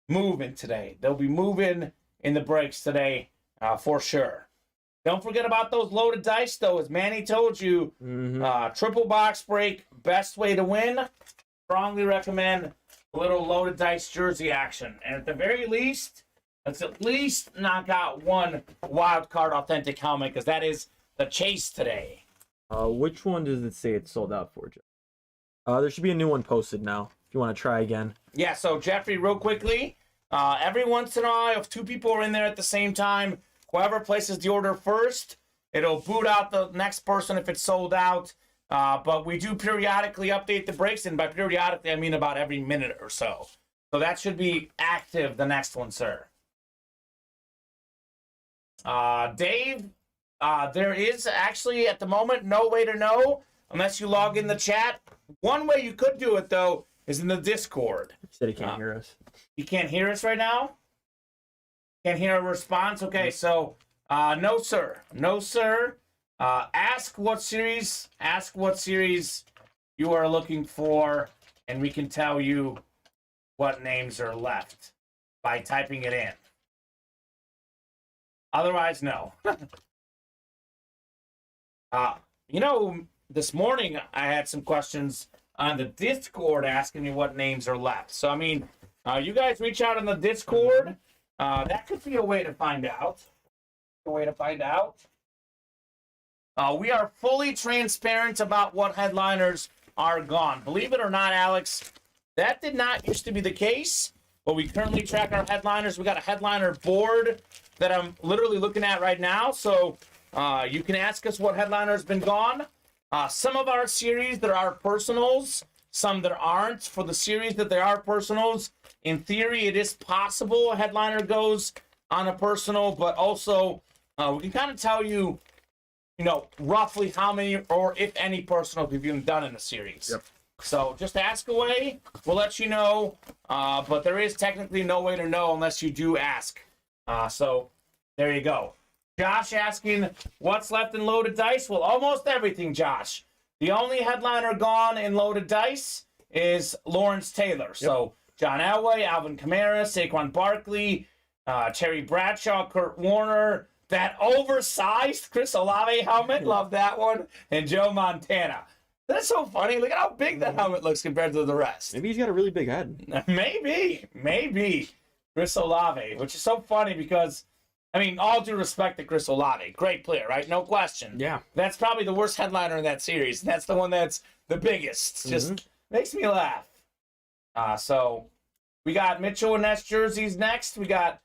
moving today. They'll be moving in the breaks today, for sure. Don't forget about those loaded dice, though. As Manny told you, triple box break, best way to win. Strongly recommend a little loaded dice jersey action. And at the very least, let's at least knock out one wild card authentic helmet, because that is the chase today. Which one does it say it's sold out for, Jeff? There should be a new one posted now, if you want to try again. Yeah, so Jeffrey, real quickly, every once in a while, if two people are in there at the same time, whoever places the order first, it'll boot out the next person if it's sold out. But we do periodically update the breaks, and by periodically, I mean about every minute or so. So that should be active, the next one, sir. Dave, there is actually, at the moment, no way to know unless you log in the chat. One way you could do it, though, is in the Discord. He said he can't hear us. You can't hear us right now? Can't hear a response? Okay, so no, sir. No, sir. Ask what series you are looking for, and we can tell you what names are left by typing it in. Otherwise, no. This morning I had some questions on the Discord asking me what names are left. So, you guys reach out on the Discord. That could be a way to find out. We are fully transparent about what headliners are gone. Believe it or not, Alex, that did not used to be the case, but we currently track our headliners. We got a headliner board that I'm literally looking at right now, so you can ask us what headliner's been gone. Some of our series, there are personals, some that aren't. For the series that there are personals, in theory, it is possible a headliner goes on a personal, but also we can kind of tell you, roughly how many or if any personals we've even done in the series. Yep. So just ask away. We'll let you know. But there is technically no way to know unless you do ask. So there you go. Josh asking what's left in loaded dice. Well, almost everything, Josh. The only headliner gone in loaded dice is Lawrence Taylor. Yep. So John Elway, Alvin Kamara, Saquon Barkley, Terry Bradshaw, Kurt Warner, that oversized Chris Olave helmet, love that one, and Joe Montana. That's so funny. Look at how big that helmet looks compared to the rest. Maybe he's got a really big head. Maybe. Chris Olave, which is so funny because, all due respect to Chris Olave, great player, right? No question. Yeah. That's probably the worst headliner in that series. That's the one that's the biggest. Just makes me laugh. So we got Mitchell and Ness jerseys next. We got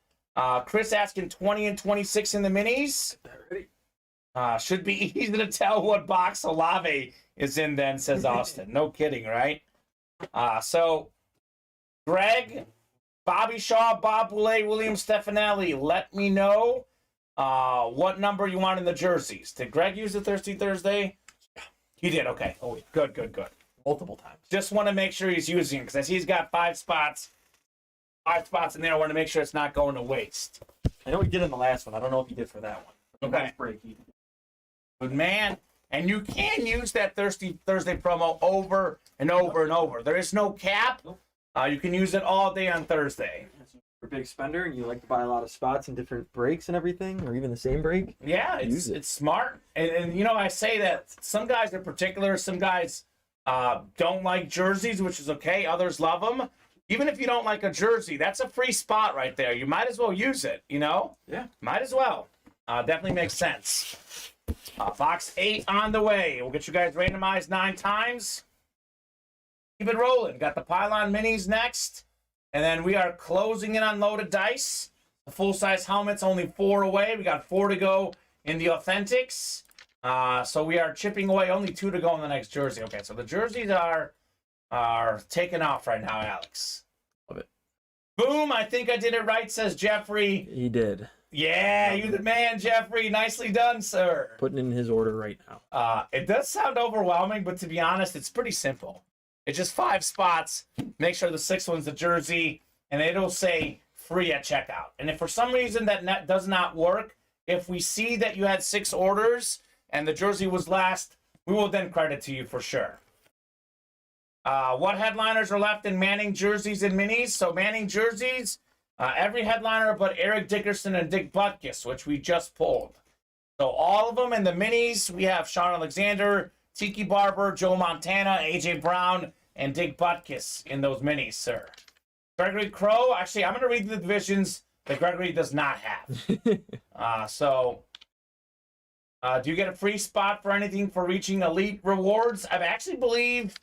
Chris asking 20 and 26 in the minis. Should be easy to tell what box Olave is in then, says Austin. No kidding, right? So Greg, Bobby Shaw, Bob Boulay, William Stefanelli, let me know what number you want in the jerseys. Did Greg use the Thirsty Thursday? He did, okay. Oh, good. Multiple times. Just want to make sure he's using it, because I see he's got 5 spots in there. I want to make sure it's not going to waste. I know he did in the last one. I don't know if he did for that one. Okay. But man, and you can use that Thirsty Thursday promo over and over and over. There is no cap. You can use it all day on Thursday. If you're a big spender and you like to buy a lot of spots in different breaks and everything, or even the same break. Yeah, it's smart. And I say that some guys are particular. Some guys don't like jerseys, which is okay. Others love them. Even if you don't like a jersey, that's a free spot right there. You might as well use it, Yeah. Might as well. Definitely makes sense. Box 8 on the way. We'll get you guys randomized 9 times. Keep it rolling. Got the Pylon Minis next. And then we are closing in on loaded dice. The full-size helmet's only 4 away. We got 4 to go in the Authentics. So we are chipping away. Only 2 to go in the next jersey. Okay, so the jerseys are taking off right now, Alex. Love it. Boom, I think I did it right, says Jeffrey. He did. Yeah, you the man, Jeffrey. Nicely done, sir. Putting in his order right now. It does sound overwhelming, but to be honest, it's pretty simple. It's just 5 spots. Make sure the 6th one's the jersey, and it'll say free at checkout. And if for some reason that does not work, if we see that you had 6 orders and the jersey was last, we will then credit to you for sure. What headliners are left in Manning jerseys and minis? So Manning jerseys, every headliner but Eric Dickerson and Dick Butkus, which we just pulled. So all of them in the minis, we have Sean Alexander, Tiki Barber, Joe Montana, AJ Brown, and Dick Butkus in those minis, sir. Gregory Crow, actually, I'm going to read the divisions that Gregory does not have. Do you get a free spot for anything for reaching elite rewards? I actually believe...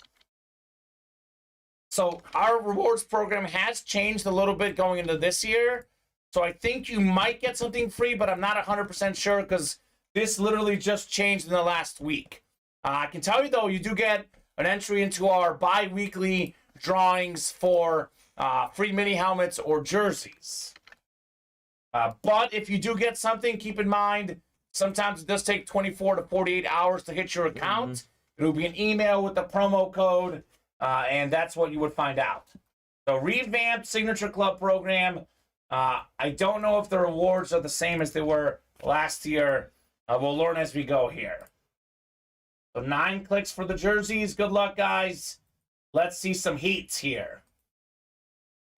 So our rewards program has changed a little bit going into this year. So I think you might get something free, but I'm not 100% sure because this literally just changed in the last week. I can tell you, though, you do get an entry into our bi-weekly drawings for free mini helmets or jerseys. But if you do get something, keep in mind, sometimes it does take 24 to 48 hours to hit your account. Mm-hmm. It'll be an email with the promo code. And that's what you would find out. So revamped Signature Club program. I don't know if the rewards are the same as they were last year. We'll learn as we go here. So 9 clicks for the jerseys. Good luck, guys. Let's see some heats here.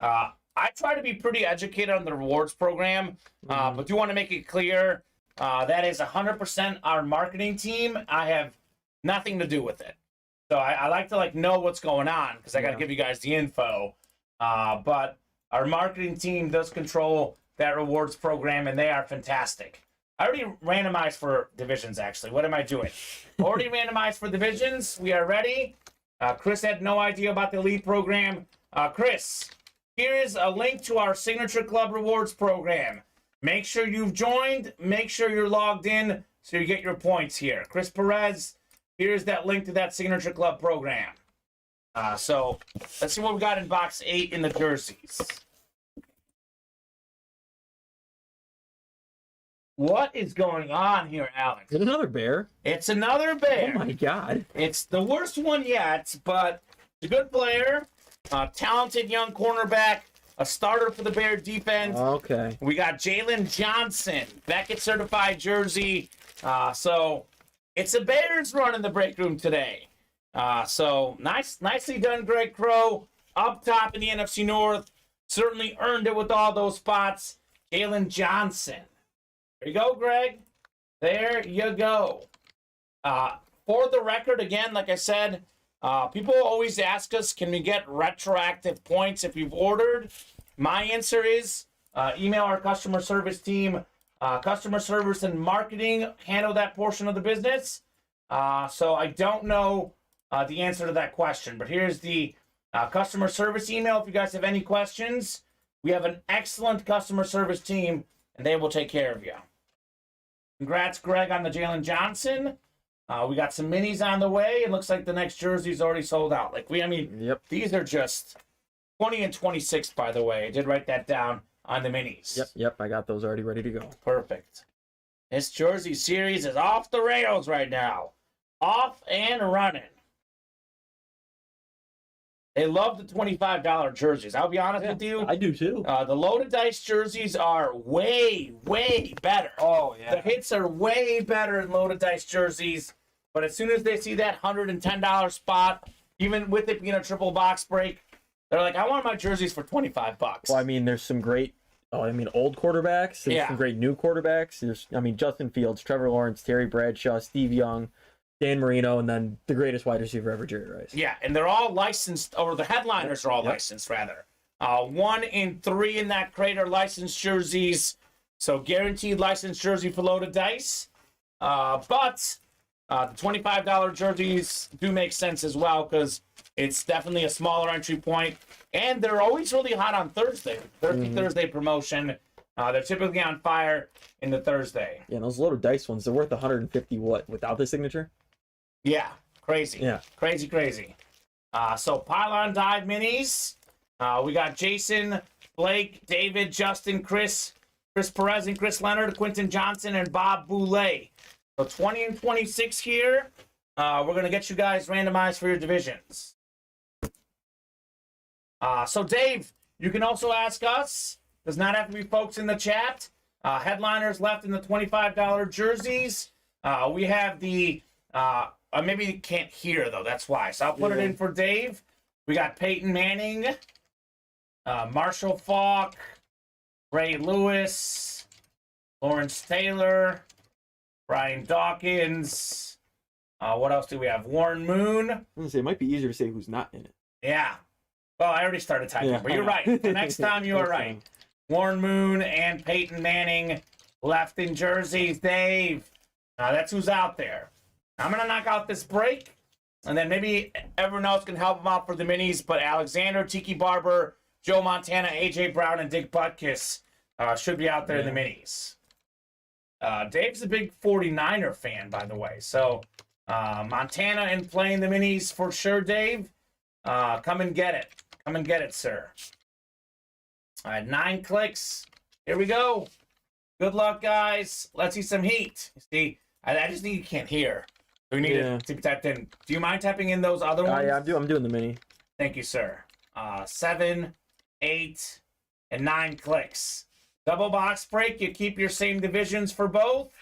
I try to be pretty educated on the rewards program, but do want to make it clear that is 100% our marketing team. I have nothing to do with it. So I like to know what's going on because I got to give you guys the info. But our marketing team does control that rewards program, and they are fantastic. I already randomized for divisions, actually. What am I doing? Already randomized for divisions. We are ready. Chris had no idea about the elite program. Chris, here is a link to our Signature Club rewards program. Make sure you've joined. Make sure you're logged in so you get your points here. Chris Perez. Here's that link to that Signature Club program. So let's see what we got in box 8 in the jerseys. What is going on here, Alex? Is it another bear? It's another bear. Oh my God. It's the worst one yet, but a good player, talented young cornerback, a starter for the Bear defense. Okay. We got Jalen Johnson, Beckett certified jersey. So it's a Bears run in the break room today. So nicely done, Greg Crow. Up top in the NFC North. Certainly earned it with all those spots. Jalen Johnson. There you go, Greg. There you go. For the record, again, like I said, people always ask us, can we get retroactive points if you've ordered? My answer is email our customer service team. Customer service and marketing handle that portion of the business. So I don't know the answer to that question, but here's the customer service email if you guys have any questions. We have an excellent customer service team, and they will take care of you. Congrats, Greg, on the Jalen Johnson. We got some minis on the way. It looks like the next jersey's already sold out. Yep. These are just 20 and 26, by the way. I did write that down on the minis. Yep. I got those already ready to go. Perfect. This jersey series is off the rails right now. Off and running. They love the $25 jerseys. I'll be honest with you. I do too. The loaded dice jerseys are way, way better. Oh, yeah. The hits are way better than loaded dice jerseys. But as soon as they see that $110 spot, even with it being a triple box break, they're like, I want my jerseys for $25. Well, I mean, there's some great, old quarterbacks. There's some great new quarterbacks. There's, Justin Fields, Trevor Lawrence, Terry Bradshaw, Steve Young, Dan Marino, and then the greatest wide receiver ever, Jerry Rice. Yeah, and they're all licensed, or the headliners are all licensed, rather. 1 in 3 in that crate are licensed jerseys. So guaranteed licensed jersey for loaded dice. But the $25 jerseys do make sense as well because it's definitely a smaller entry point, and they're always really hot on Thursday. Thursday promotion. They're typically on fire in the Thursday. Yeah, and those little dice ones, they're worth 150 what without the signature? Yeah, crazy. Yeah. Crazy. So Pylon Dive minis. We got Jason, Blake, David, Justin, Chris Perez and Chris Leonard, Quentin Johnson, and Bob Boulay. So 20 and 26 here. We're going to get you guys randomized for your divisions. So Dave, you can also ask us. Does not have to be folks in the chat. Headliners left in the $25 jerseys. We have the, maybe you can't hear though, that's why. So I'll put it in for Dave. We got Peyton Manning, Marshall Faulk, Ray Lewis, Lawrence Taylor, Brian Dawkins. What else do we have? Warren Moon. I was gonna say, it might be easier to say who's not in it. Yeah. Well, I already started typing, but you're right. The next time you are right. Warren Moon and Peyton Manning left in jerseys. Dave, that's who's out there. I'm going to knock out this break, and then maybe everyone else can help him out for the minis, but Alexander, Tiki Barber, Joe Montana, AJ Brown, and Dick Butkus should be out there in the minis. Dave's a big 49er fan, by the way. So Montana and playing the minis for sure, Dave. Come and get it. Come and get it, sir. All right, 9 clicks. Here we go. Good luck, guys. Let's see some heat. See, I just think you can't hear. We need it to be typed in. Do you mind typing in those other ones? Yeah, I'm doing the mini. Thank you, sir. 7, 8, and 9 clicks. Double box break. You keep your same divisions for both.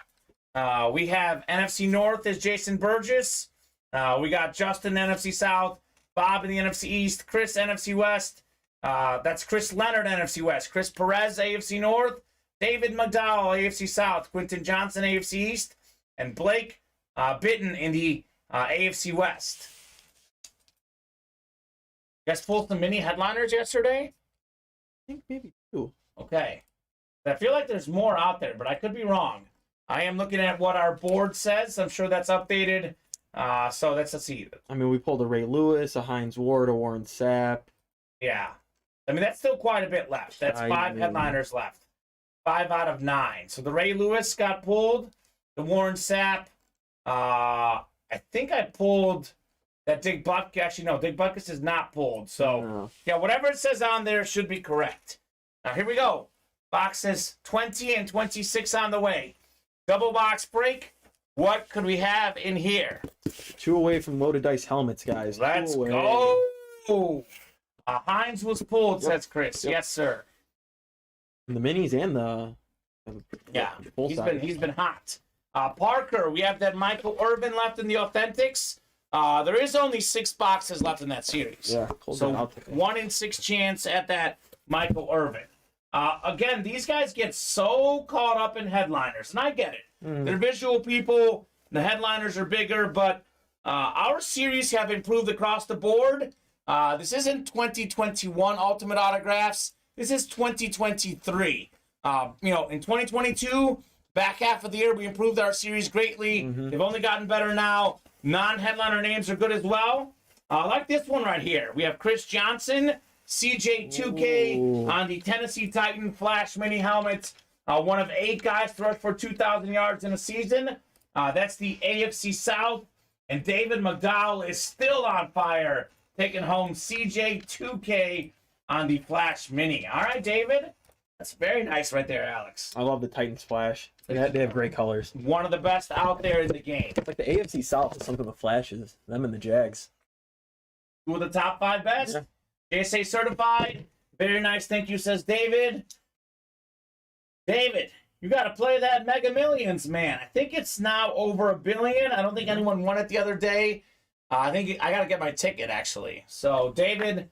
We have NFC North is Jason Burgess. We got Justin, NFC South. Bob in the NFC East. Chris, NFC West. That's Chris Leonard, NFC West. Chris Perez, AFC North. David McDowell, AFC South. Quentin Johnson, AFC East. And Blake Bitten in the AFC West. You guys pulled some mini headliners yesterday? I think maybe 2. Okay. I feel like there's more out there, but I could be wrong. I am looking at what our board says. I'm sure that's updated. So let's see. I mean, we pulled a Ray Lewis, a Hines Ward, a Warren Sapp. Yeah. I mean, that's still quite a bit left. That's 5 headliners left. 5 out of 9. So the Ray Lewis got pulled. The Warren Sapp. I think I pulled that Dick Butkus. Actually, no, Dick Butkus is not pulled. So, yeah, whatever it says on there should be correct. Now, here we go. Boxes 20 and 26 on the way. Double box break. What could we have in here? 2 away from loaded dice helmets, guys. Let's go. Hines was pulled, says Chris. Yes, sir. And the minis and the he's been hot. Parker, we have that Michael Irvin left in the Authentics. There is only 6 boxes left in that series. Yeah, so 1 in 6 chance at that Michael Irvin. Again, these guys get so caught up in headliners, and I get it. They're visual people. The headliners are bigger, but our series have improved across the board. This isn't 2021 Ultimate Autographs. This is 2023. In 2022, back half of the year, we improved our series greatly. They've only gotten better now. Non-headliner names are good as well. Like this one right here. We have Chris Johnson, CJ2K on the Tennessee Titan Flash Mini helmet. One of 8 guys to rush for 2,000 yards in a season. That's the AFC South. And David McDowell is still on fire, taking home CJ2K on the Flash Mini. All right, David. That's very nice right there, Alex. I love the Titans Flash. They have great colors. One of the best out there in the game. It's like the AFC South is something with Flashes. Them and the Jags. 2 of the top 5 best. JSA certified. Very nice. Thank you, says David. David, you got to play that Mega Millions, man. I think it's now over $1 billion. I don't think anyone won it the other day. I think I got to get my ticket, actually. So, David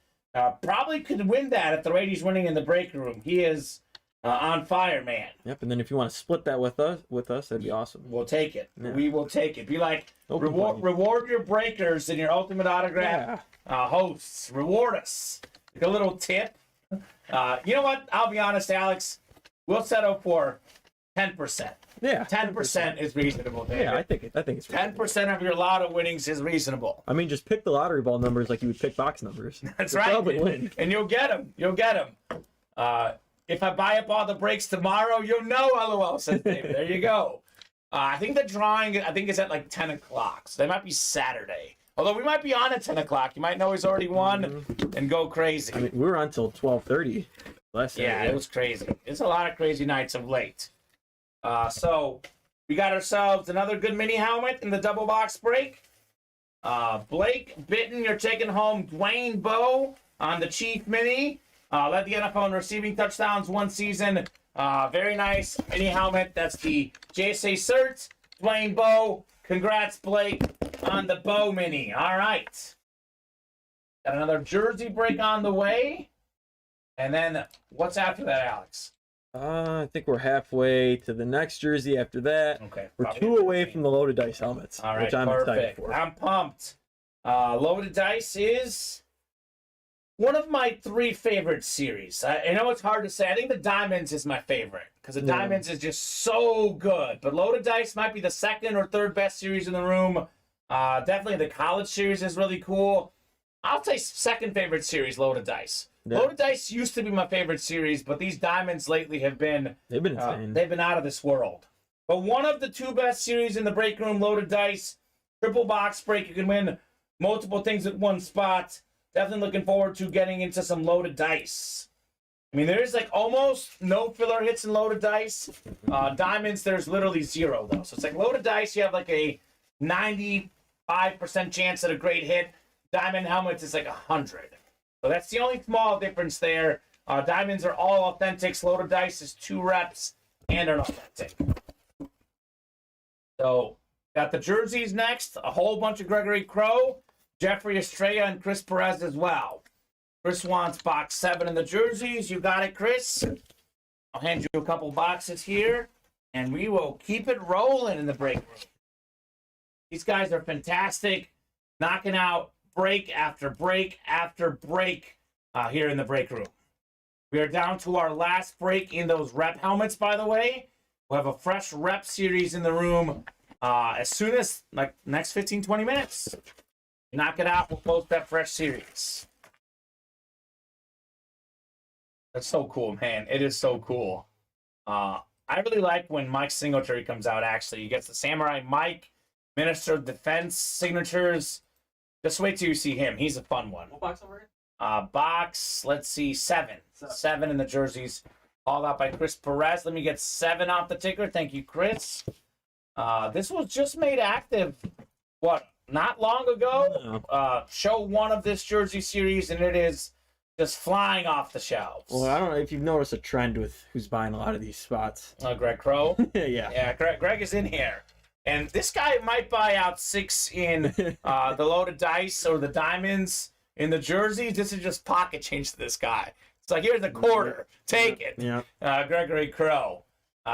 probably could win that if the Raiders winning in the break room. He is on fire, man. Yep, and then if you want to split that with us, that'd be awesome. We'll take it. Yeah. We will take it. Be like, reward your breakers and your Ultimate Autograph hosts. Reward us. Like a little tip. You know what? I'll be honest, Alex. We'll settle for 10%. Yeah. 10% is reasonable, David. Yeah, I think it's reasonable. 10% of your lotto winnings is reasonable. I mean, just pick the lottery ball numbers like you would pick box numbers. That's You'll right. probably win. And you'll get them. You'll get them. If I buy up all the breaks tomorrow, you'll know, LOL, says David. There you go. I think the drawing, is at like 10 o'clock. So that might be Saturday. Although we might be on at 10 o'clock. You might know he's already won and go crazy. I mean, we were on till 12:30 last Saturday. Yeah, it was crazy. It's a lot of crazy nights of late. So we got ourselves another good mini helmet in the double box break. Blake Bitten, you're taking home Dwayne Bowe on the Chief Mini. Led the NFL in receiving touchdowns one season. Very nice mini helmet. That's the JSA cert. Dwayne Bowe. Congrats, Blake, on the Bowe Mini. All right. Got another jersey break on the way. And then what's after that, Alex? I think we're halfway to the next jersey after that. Okay. We're 2 away from the loaded dice helmets, All right, which I'm excited for. I'm pumped. Loaded Dice is one of my 3 favorite series. I know it's hard to say. I think the Diamonds is my favorite because the Diamonds is just so good. But Loaded Dice might be the 2nd or 3rd best series in the room. Definitely the college series is really cool. I'll say 2nd favorite series, Loaded Dice. Yeah. Loaded Dice used to be my favorite series, but these Diamonds lately have been... They've been insane. They've been out of this world. But one of the 2 best series in the break room, Loaded Dice, triple box break. You can win multiple things at one spot. Definitely looking forward to getting into some Loaded Dice. I mean, there's like almost no filler hits in Loaded Dice. Diamonds, there's literally 0, though. So it's like Loaded Dice, you have like a 95% chance at a great hit. Diamond helmets is like 100. So that's the only small difference there. Diamonds are all authentics. Loaded Dice is 2 reps and an authentic. So got the jerseys next. A whole bunch of Gregory Crow, Jeffrey Estrella, and Chris Perez as well. Chris wants box 7 in the jerseys. You got it, Chris. I'll hand you a couple boxes here, and we will keep it rolling in the break room. These guys are fantastic, knocking out break after break after break here in the break room. We are down to our last break in those rep helmets, by the way. We'll have a fresh rep series in the room as soon as, like, next 15, 20 minutes. Knock it out, we'll post that fresh series. That's so cool, man. It is so cool. I really like when Mike Singletary comes out, actually. He gets the Samurai Mike, Minister of Defense signatures. Just wait till you see him. He's a fun one. What box number? Box, let's see, 7. 7 in the jerseys. Called out by Chris Perez. Let me get 7 off the ticker. Thank you, Chris. This was just made active, not long ago? Show 1 of this jersey series, and it is just flying off the shelves. Well, I don't know if you've noticed a trend with who's buying a lot of these spots. Greg Crow? Yeah. Yeah, Greg is in here. And this guy might buy out 6 in the Loaded Dice or the Diamonds in the jerseys. This is just pocket change to this guy. It's like, here's a quarter. Take it. Yeah. Gregory Crow.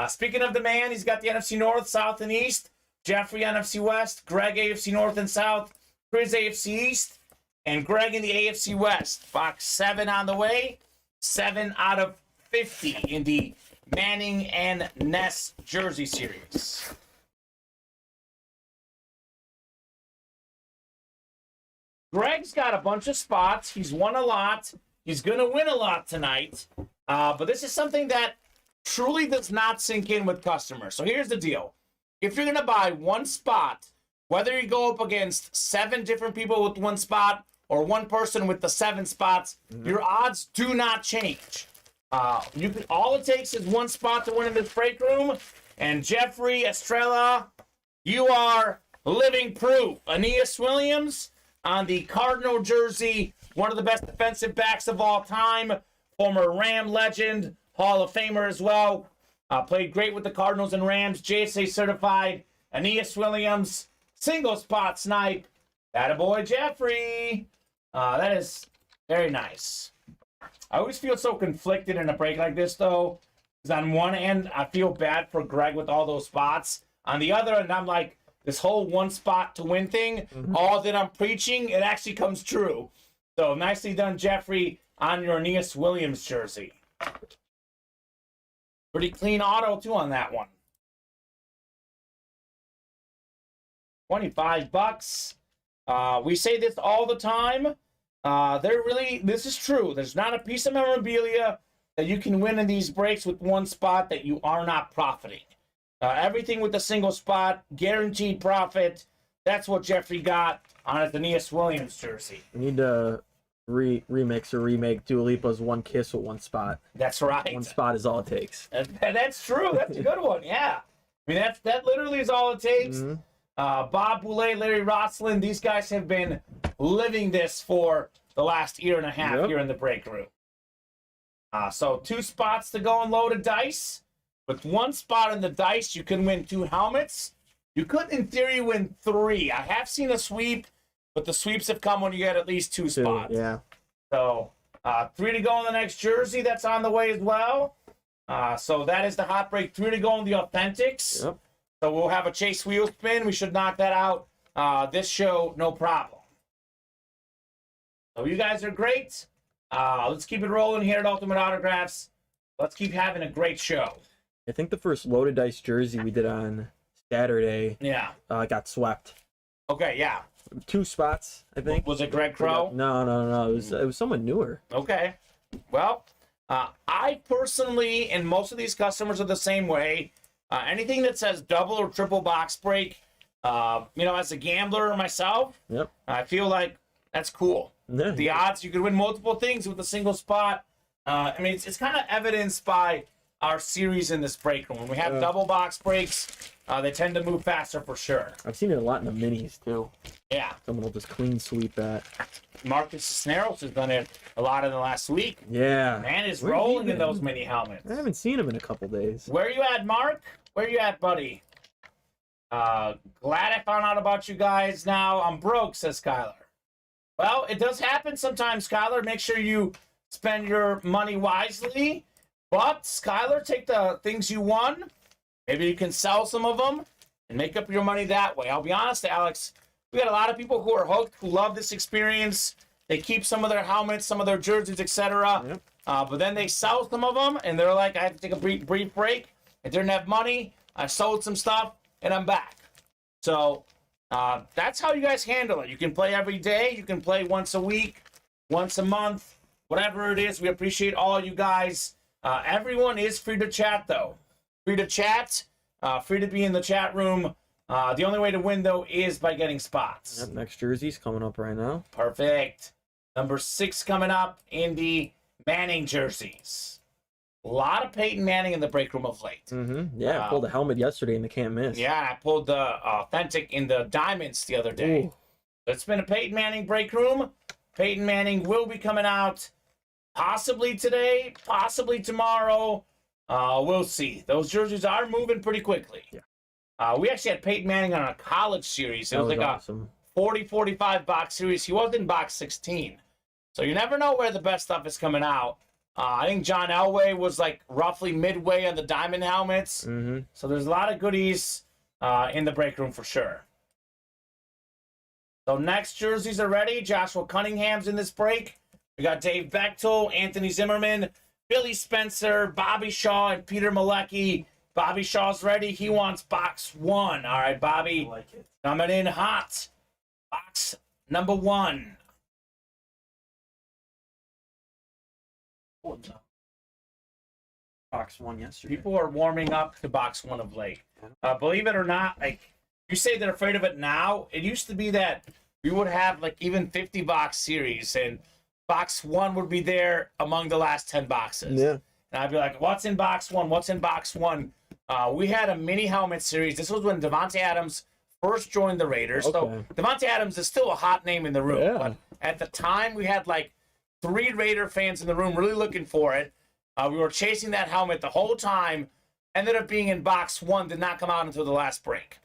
Speaking of the man, he's got the NFC North, South, and East. Jeffrey, NFC West. Greg, AFC North and South. Chris, AFC East. And Greg in the AFC West. Box 7 on the way. 7 out of 50 in the Manning and Ness jersey series. Greg's got a bunch of spots. He's won a lot. He's going to win a lot tonight. But this is something that truly does not sink in with customers. So here's the deal. If you're going to buy 1 spot, whether you go up against 7 different people with 1 spot or 1 person with the 7 spots, your odds do not change. All it takes is 1 spot to win in this break room. And Jeffrey Estrella, you are living proof. Aeneas Williams on the Cardinal jersey, one of the best defensive backs of all time, former Ram legend, Hall of Famer as well. Played great with the Cardinals and Rams, JSA certified. Aeneas Williams, single spot snipe. Attaboy Jeffrey. That is very nice. I always feel so conflicted in a break like this, though, because on one end, I feel bad for Greg with all those spots. On the other end, I'm like, this whole 1 spot to win thing, all that I'm preaching, it actually comes true. So nicely done, Jeffrey, on your Aeneas Williams jersey. Pretty clean auto, too, on that one. $25. We say this all the time. This is true. There's not a piece of memorabilia that you can win in these breaks with one spot that you are not profiting. Everything with a single spot, guaranteed profit. That's what Jeffrey got on a Denius Williams jersey. We need to remix or remake Dua Lipa's One Kiss with one spot. That's right. One spot is all it takes. That's true. That's a good one. Yeah. I mean, that literally is all it takes. Mm-hmm. Bob Boulay, Larry Rosslin, these guys have been living this for the last year and a half here in the break room. So 2 spots to go and load a dice. With 1 spot in the dice, you can win 2 helmets. You could, in theory, win 3. I have seen a sweep, but the sweeps have come when you get at least 2 spots. Yeah. So 3 to go in the next jersey. That's on the way as well. So that is the hot break. 3 to go in the authentics. Yep. So we'll have a chase wheel spin. We should knock that out this show, no problem. So you guys are great. Let's keep it rolling here at Ultimate Autographs. Let's keep having a great show. I think the first loaded dice jersey we did on Saturday got swept. Okay, yeah. 2 spots, I think. Was it Greg Crow? No. It was someone newer. Okay. Well, I personally, and most of these customers are the same way, anything that says double or triple box break, as a gambler myself, I feel like that's cool. Yeah. The odds, you could win multiple things with a single spot. It's kind of evidenced by our series in this break room. When we have double box breaks, they tend to move faster for sure. I've seen it a lot in the minis, too. Yeah. Someone will just clean sweep that. Marcus Cisneros has done it a lot in the last week. Yeah. Man is rolling in those mini helmets. I haven't seen him in a couple days. Where you at, Mark? Where you at, buddy? Glad I found out about you guys now. I'm broke, says Skylar. Well, it does happen sometimes, Skylar. Make sure you spend your money wisely. But, Skylar, take the things you won. Maybe you can sell some of them and make up your money that way. I'll be honest, Alex. We got a lot of people who are hooked, who love this experience. They keep some of their helmets, some of their jerseys, etc. Yep. But then they sell some of them, and they're like, I had to take a brief break. I didn't have money. I sold some stuff, and I'm back. So that's how you guys handle it. You can play every day. You can play once a week, once a month, whatever it is. We appreciate all you guys. Everyone is free to chat, though. Free to chat, free to be in the chat room. The only way to win, though, is by getting spots. Yep, next jersey's coming up right now. Perfect. Number 6 coming up in the Manning jerseys. A lot of Peyton Manning in the break room of late. Mm-hmm. Yeah, I pulled a helmet yesterday and the can't miss. Yeah, I pulled the authentic in the diamonds the other day. Ooh. It's been a Peyton Manning break room. Peyton Manning will be coming out possibly today, possibly tomorrow. We'll see. Those jerseys are moving pretty quickly. Yeah. We actually had Peyton Manning on a college series. It was like awesome. a 40-45 box series. He was in box 16. So you never know where the best stuff is coming out. I think John Elway was like roughly midway on the diamond helmets. Mm-hmm. So there's a lot of goodies in the break room for sure. So next jerseys are ready. Joshua Cunningham's in this break. We got Dave Bechtel, Anthony Zimmerman, Billy Spencer, Bobby Shaw, and Peter Malecki. Bobby Shaw's ready. He wants box 1. All right, Bobby. I like it. Coming in hot. Box number 1. Box 1 yesterday. People are warming up to box 1 of late. Believe it or not, like you say they're afraid of it now. It used to be that we would have like even 50 box series, and box 1 would be there among the last 10 boxes. Yeah. And I'd be like, what's in box 1? What's in box 1? We had a mini helmet series. This was when Devontae Adams first joined the Raiders. Okay. So Devontae Adams is still a hot name in the room. Yeah. But at the time, we had like 3 Raider fans in the room really looking for it. We were chasing that helmet the whole time. Ended up being in box 1. Did not come out until the last break.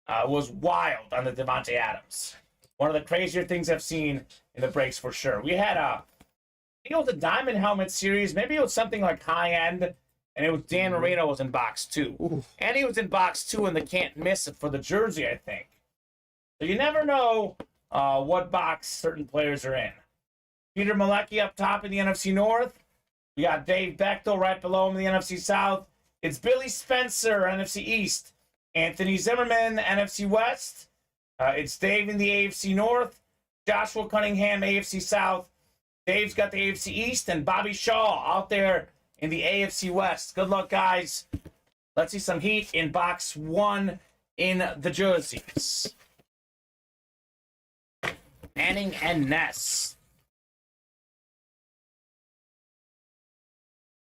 It was wild on the Devontae Adams. One of the crazier things I've seen in the breaks for sure. We had I think it was a diamond helmet series. Maybe it was something like high end. And it was Dan Marino was in box 2. Ooh. And he was in box 2 in the can't miss it for the jersey, I think. So you never know what box certain players are in. Peter Malecki up top in the NFC North. We got Dave Bechtel right below him in the NFC South. It's Billy Spencer, NFC East. Anthony Zimmerman, NFC West. It's Dave in the AFC North, Joshua Cunningham, AFC South. Dave's got the AFC East, and Bobby Shaw out there in the AFC West. Good luck, guys. Let's see some heat in box 1 in the jerseys. Manning and Ness.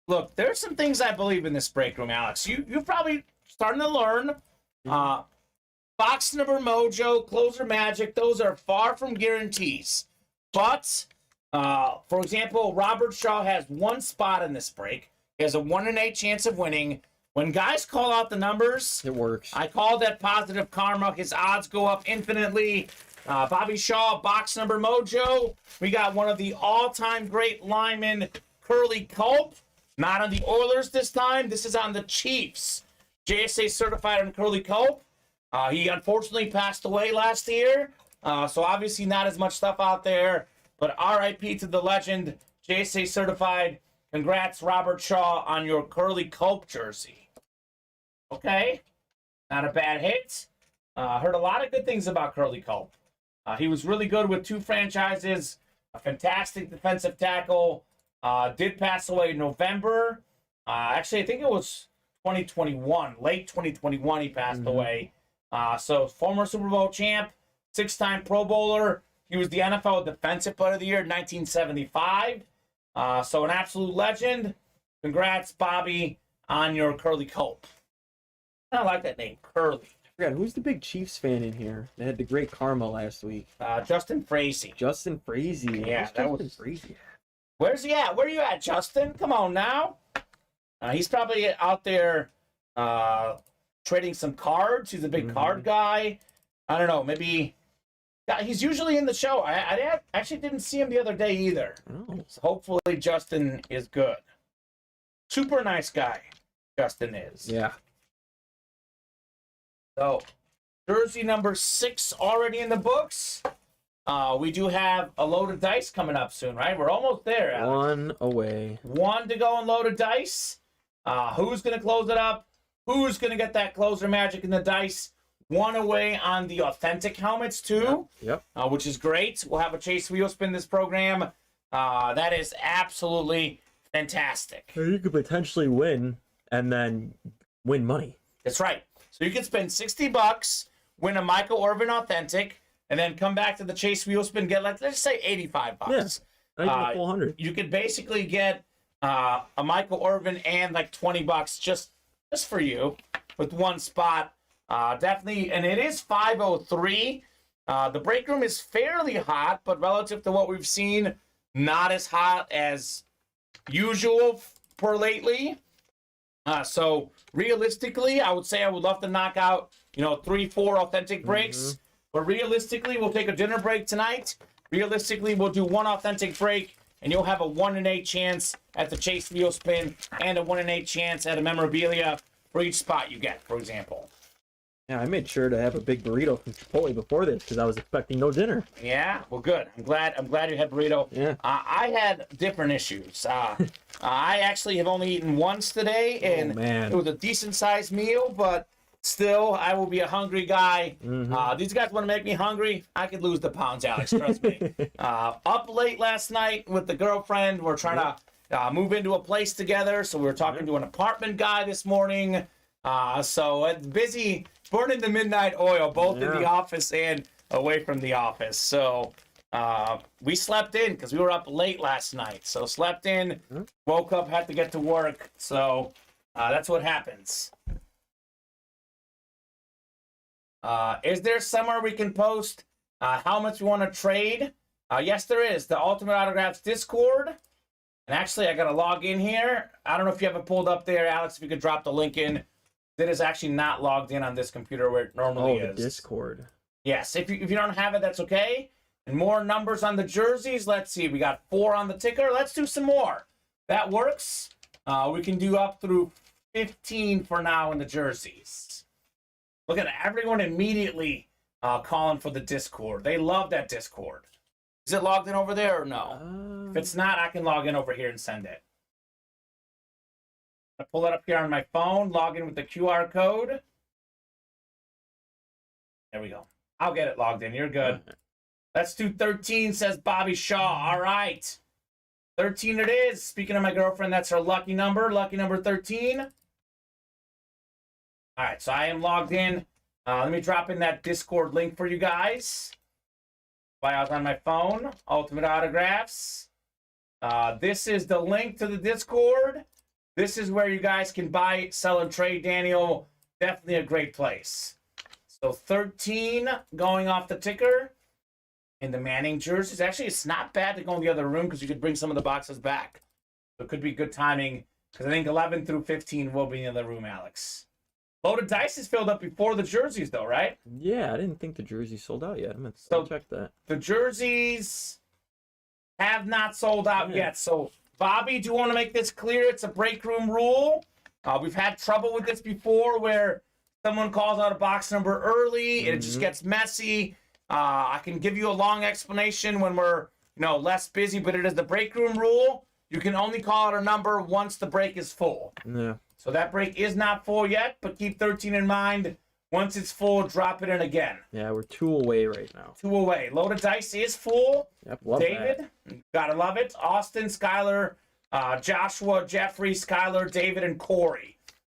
Look, there's some things I believe in this break room, Alex. You're probably starting to learn. Box number mojo, closer magic, those are far from guarantees. But, for example, Robert Shaw has 1 spot in this break. He has a 1 in 8 chance of winning. When guys call out the numbers, it works. I call that positive karma. His odds go up infinitely. Bobby Shaw, box number mojo. We got one of the all-time great linemen, Curly Culp. Not on the Oilers this time. This is on the Chiefs. JSA certified on Curly Culp. He unfortunately passed away last year. So obviously not as much stuff out there. But RIP to the legend. JSA certified. Congrats, Robert Shaw, on your Curly Culp jersey. Okay. Not a bad hit. Heard a lot of good things about Curly Culp. He was really good with 2 franchises. A fantastic defensive tackle. Did pass away in November. Actually, I think it was 2021. Late 2021 he passed away. So former Super Bowl champ, 6-time Pro Bowler. He was the NFL Defensive Player of the Year in 1975. So an absolute legend. Congrats, Bobby, on your Curly Culp. I like that name, Curly. I forgot, who's the big Chiefs fan in here? They had the great karma last week. Justin Frazee. Justin Frazee. Yeah, that was Frazee. Where's he at? Where are you at, Justin? Come on now. He's probably out there trading some cards. He's a big card guy. I don't know. Maybe he's usually in the show. I actually didn't see him the other day either. Oh. So hopefully Justin is good. Super nice guy, Justin is. Yeah. So, jersey number 6 already in the books. We do have a load of dice coming up soon, right? We're almost there, Alex. 1 away. 1 to go and load of dice. Who's going to close it up? Who's going to get that closer magic in the dice? 1 away on the authentic helmets, too. Yep. Which is great. We'll have a Chase Wheel spin this program. That is absolutely fantastic. You could potentially win and then win money. That's right. So you could spend $60, win a Michael Irvin authentic, and then come back to the Chase Wheel Spin, get like, let's say $85. Yeah, not even a full 100. You could basically get a Michael Irvin and like $20 just for you with 1 spot. Definitely, and it is 5:03. The break room is fairly hot, but relative to what we've seen, not as hot as usual for lately. So realistically, I would say I would love to knock out, 3-4 authentic breaks. But realistically, we'll take a dinner break tonight. Realistically, we'll do 1 authentic break, and you'll have a 1 in 8 chance at the Chase Wheel Spin and a 1 in 8 chance at a Memorabilia for each spot you get, for example. Yeah, I made sure to have a big burrito from Chipotle before this because I was expecting no dinner. Yeah, well, good. I'm glad you had burrito. Yeah. I had different issues. I actually have only eaten once today, and it was a decent-sized meal, but still, I will be a hungry guy. These guys want to make me hungry. I could lose the pounds, Alex. Trust me. Up late last night with the girlfriend. We're trying to move into a place together, so we were talking to an apartment guy this morning. So it's busy burning the midnight oil, both in the office and away from the office. So we slept in because we were up late last night. So slept in, woke up, had to get to work. So that's what happens. Is there somewhere we can post how much we want to trade? Yes, there is. The Ultimate Autographs Discord. And actually, I got to log in here. I don't know if you have it pulled up there, Alex, if you could drop the link in. That is actually not logged in on this computer where it normally is. Oh, the Discord. Yes, if you don't have it, that's okay. And more numbers on the jerseys. Let's see. We got 4 on the ticker. Let's do some more. That works. We can do up through 15 for now in the jerseys. Look at everyone immediately calling for the Discord. They love that Discord. Is it logged in over there or no? If it's not, I can log in over here and send it. I pull it up here on my phone, log in with the QR code. There we go. I'll get it logged in. You're good. Let's do 13, says Bobby Shaw. All right. 13 it is. Speaking of my girlfriend, that's her lucky number. Lucky number 13. All right, so I am logged in. Let me drop in that Discord link for you guys. While I was on my phone. Ultimate Autographs. This is the link to the Discord. This is where you guys can buy, sell, and trade, Daniel. Definitely a great place. So 13 going off the ticker. In the Manning jerseys. Actually, it's not bad to go in the other room because you could bring some of the boxes back. So it could be good timing because I think 11 through 15 will be in the other room, Alex. Loaded dice is filled up before the jerseys, though, right? Yeah, I didn't think the jerseys sold out yet. I'm going to check that. The jerseys have not sold out yet. So, Bobby, do you want to make this clear? It's a break room rule. We've had trouble with this before where someone calls out a box number early and it just gets messy. I can give you a long explanation when we're, less busy, but it is the break room rule. You can only call out a number once the break is full. Yeah. So that break is not full yet, but keep 13 in mind. Once it's full, drop it in again. Yeah, we're 2 away right now. 2 away. Loaded dice is full. Yep, love David, gotta love it. Austin, Skylar, Joshua, Jeffrey, Skylar, David, and Corey.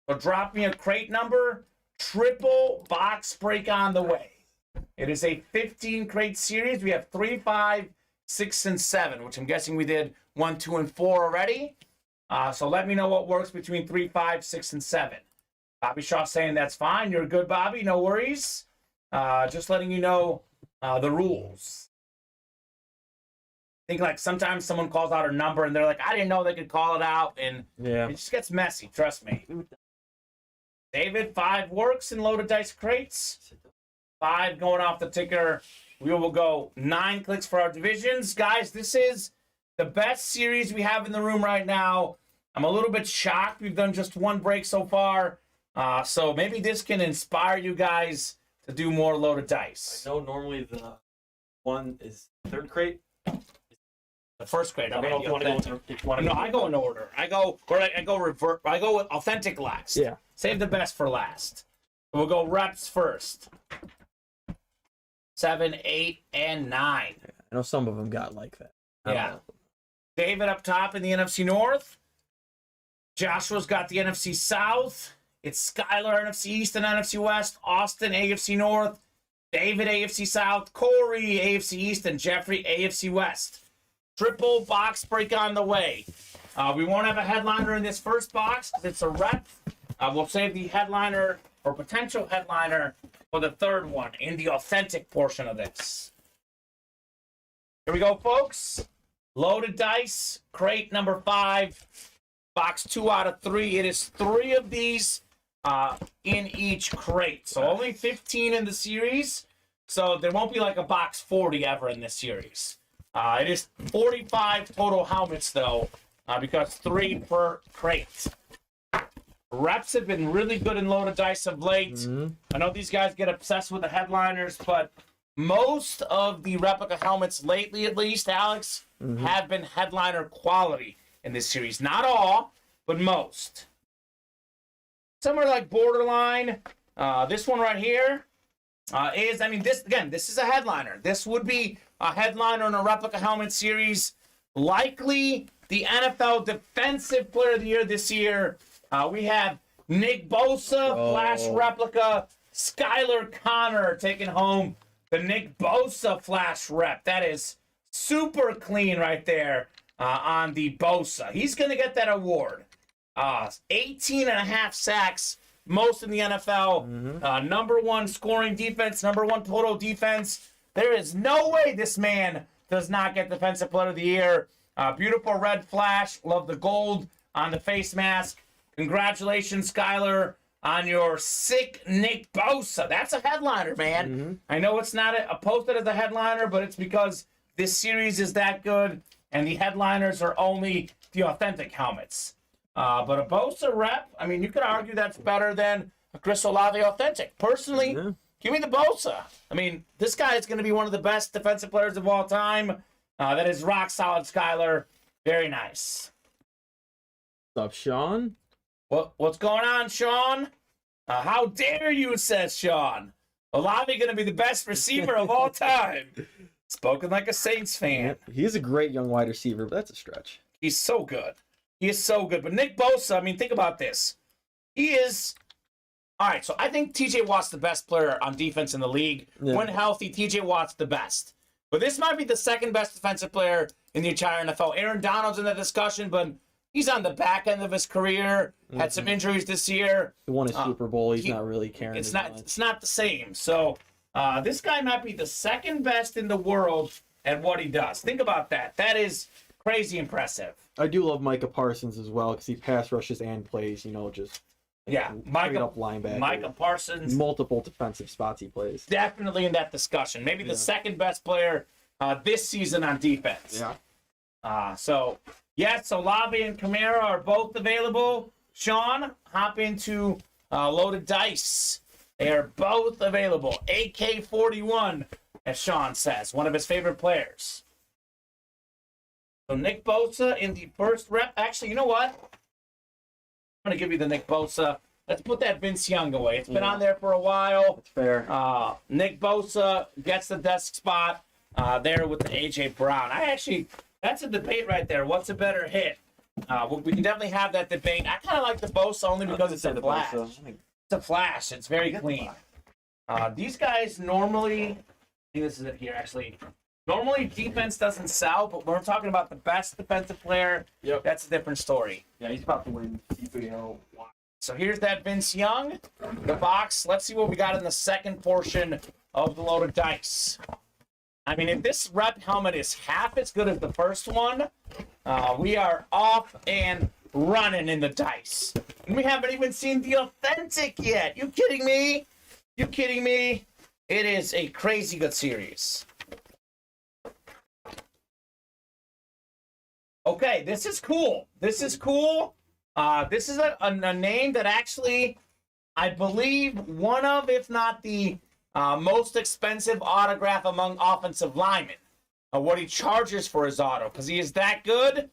So drop me a crate number. Triple box break on the way. It is a 15 crate series. We have 3, 5, 6, and 7, which I'm guessing we did 1, 2, and 4 already. So let me know what works between 3, 5, 6, and 7. Bobby Shaw saying that's fine. You're good, Bobby. No worries. Just letting you know the rules. I think like sometimes someone calls out a number and they're like, I didn't know they could call it out, and it just gets messy. Trust me. David, 5 works in loaded dice crates. 5 going off the ticker. We will go 9 clicks for our divisions. Guys, this is the best series we have in the room right now. I'm a little bit shocked. We've done just 1 break so far. So maybe this can inspire you guys to do more loaded dice. I know normally the one is 3rd crate. The 1st crate. I don't know if you want to go in No, I go in order. I go with authentic last. Yeah. Save the best for last. We'll go reps first. 7, 8, and 9. I know some of them got like that. Yeah. David up top in the NFC North. Joshua's got the NFC South. It's Skylar, NFC East and NFC West. Austin, AFC North. David, AFC South. Corey, AFC East. And Jeffrey, AFC West. Triple box break on the way. We won't have a headliner in this first box because it's a rep. We'll save the headliner or potential headliner for the 3rd one in the authentic portion of this. Here we go, folks. Loaded dice, crate number 5, box 2 out of 3. It is 3 of these in each crate. So only 15 in the series. So there won't be like a box 40 ever in this series. It is 45 total helmets, though, because 3 per crate. Reps have been really good in loaded dice of late. I know these guys get obsessed with the headliners, but most of the replica helmets lately, at least, Alex, have been headliner quality in this series. Not all, but most. Somewhere like borderline. This one right here is, this is a headliner. This would be a headliner in a replica helmet series. Likely the NFL Defensive Player of the Year this year. We have Nick Bosa, Flash replica. Skylar Connor taking home the Nick Bosa Flash rep. That is super clean right there on the Bosa. He's going to get that award. 18 and a half sacks, most in the NFL. Number 1 scoring defense, number 1 total defense. There is no way this man does not get Defensive Player of the Year. Beautiful red flash. Love the gold on the face mask. Congratulations, Skylar, on your sick Nick Bosa. That's a headliner, man. I know it's not posted as a headliner, but it's because this series is that good, and the headliners are only the authentic helmets. But a Bosa rep, you could argue that's better than a Chris Olave authentic. Personally, give me the Bosa. This guy is going to be one of the best defensive players of all time. That is rock solid, Skylar. Very nice. What's up, Sean? What's going on, Sean? How dare you, says Sean. Olave going to be the best receiver of all time. Spoken like a Saints fan. He's a great young wide receiver, but that's a stretch. He's so good. He is so good. But Nick Bosa, I mean, think about this. He is... All right, so I think T.J. Watt's the best player on defense in the league. Yeah. When healthy, T.J. Watt's the best. But this might be the second best defensive player in the entire NFL. Aaron Donald's in the discussion, but he's on the back end of his career. Had some injuries this year. He won a Super Bowl. He's not really caring. It's not the same. So this guy might be the second best in the world at what he does. Think about that. That is crazy impressive. I do love Micah Parsons as well because he pass rushes and plays, just Micah linebacker. Micah Parsons. Multiple defensive spots he plays. Definitely in that discussion. Maybe the second best player this season on defense. Yeah. So Olave and Kamara are both available. Sean, hop into Loaded Dice. They are both available. AK-41, as Sean says, one of his favorite players. So Nick Bosa in the first rep. Actually, you know what? I'm going to give you the Nick Bosa. Let's put that Vince Young away. It's been on there for a while. That's fair. Nick Bosa gets the desk spot there with the A.J. Brown. That's a debate right there. What's a better hit? We can definitely have that debate. I kind of like the Bosa only because it's a flash. It's a flash. It's very clean. These guys normally, I think this is it here actually. Normally defense doesn't sell, but when we're talking about the best defensive player, that's a different story. Yeah, he's about to win CPO. So here's that Vince Young, the box. Let's see what we got in the second portion of the Loaded Dice. I mean, if this rep helmet is half as good as the first one, we are off and running in the dice. And we haven't even seen the authentic yet. You kidding me? You kidding me? It is a crazy good series. Okay, this is cool. This is cool. This is a name that actually, I believe, one of, if not the most expensive autograph among offensive linemen. What he charges for his auto, because he is that good.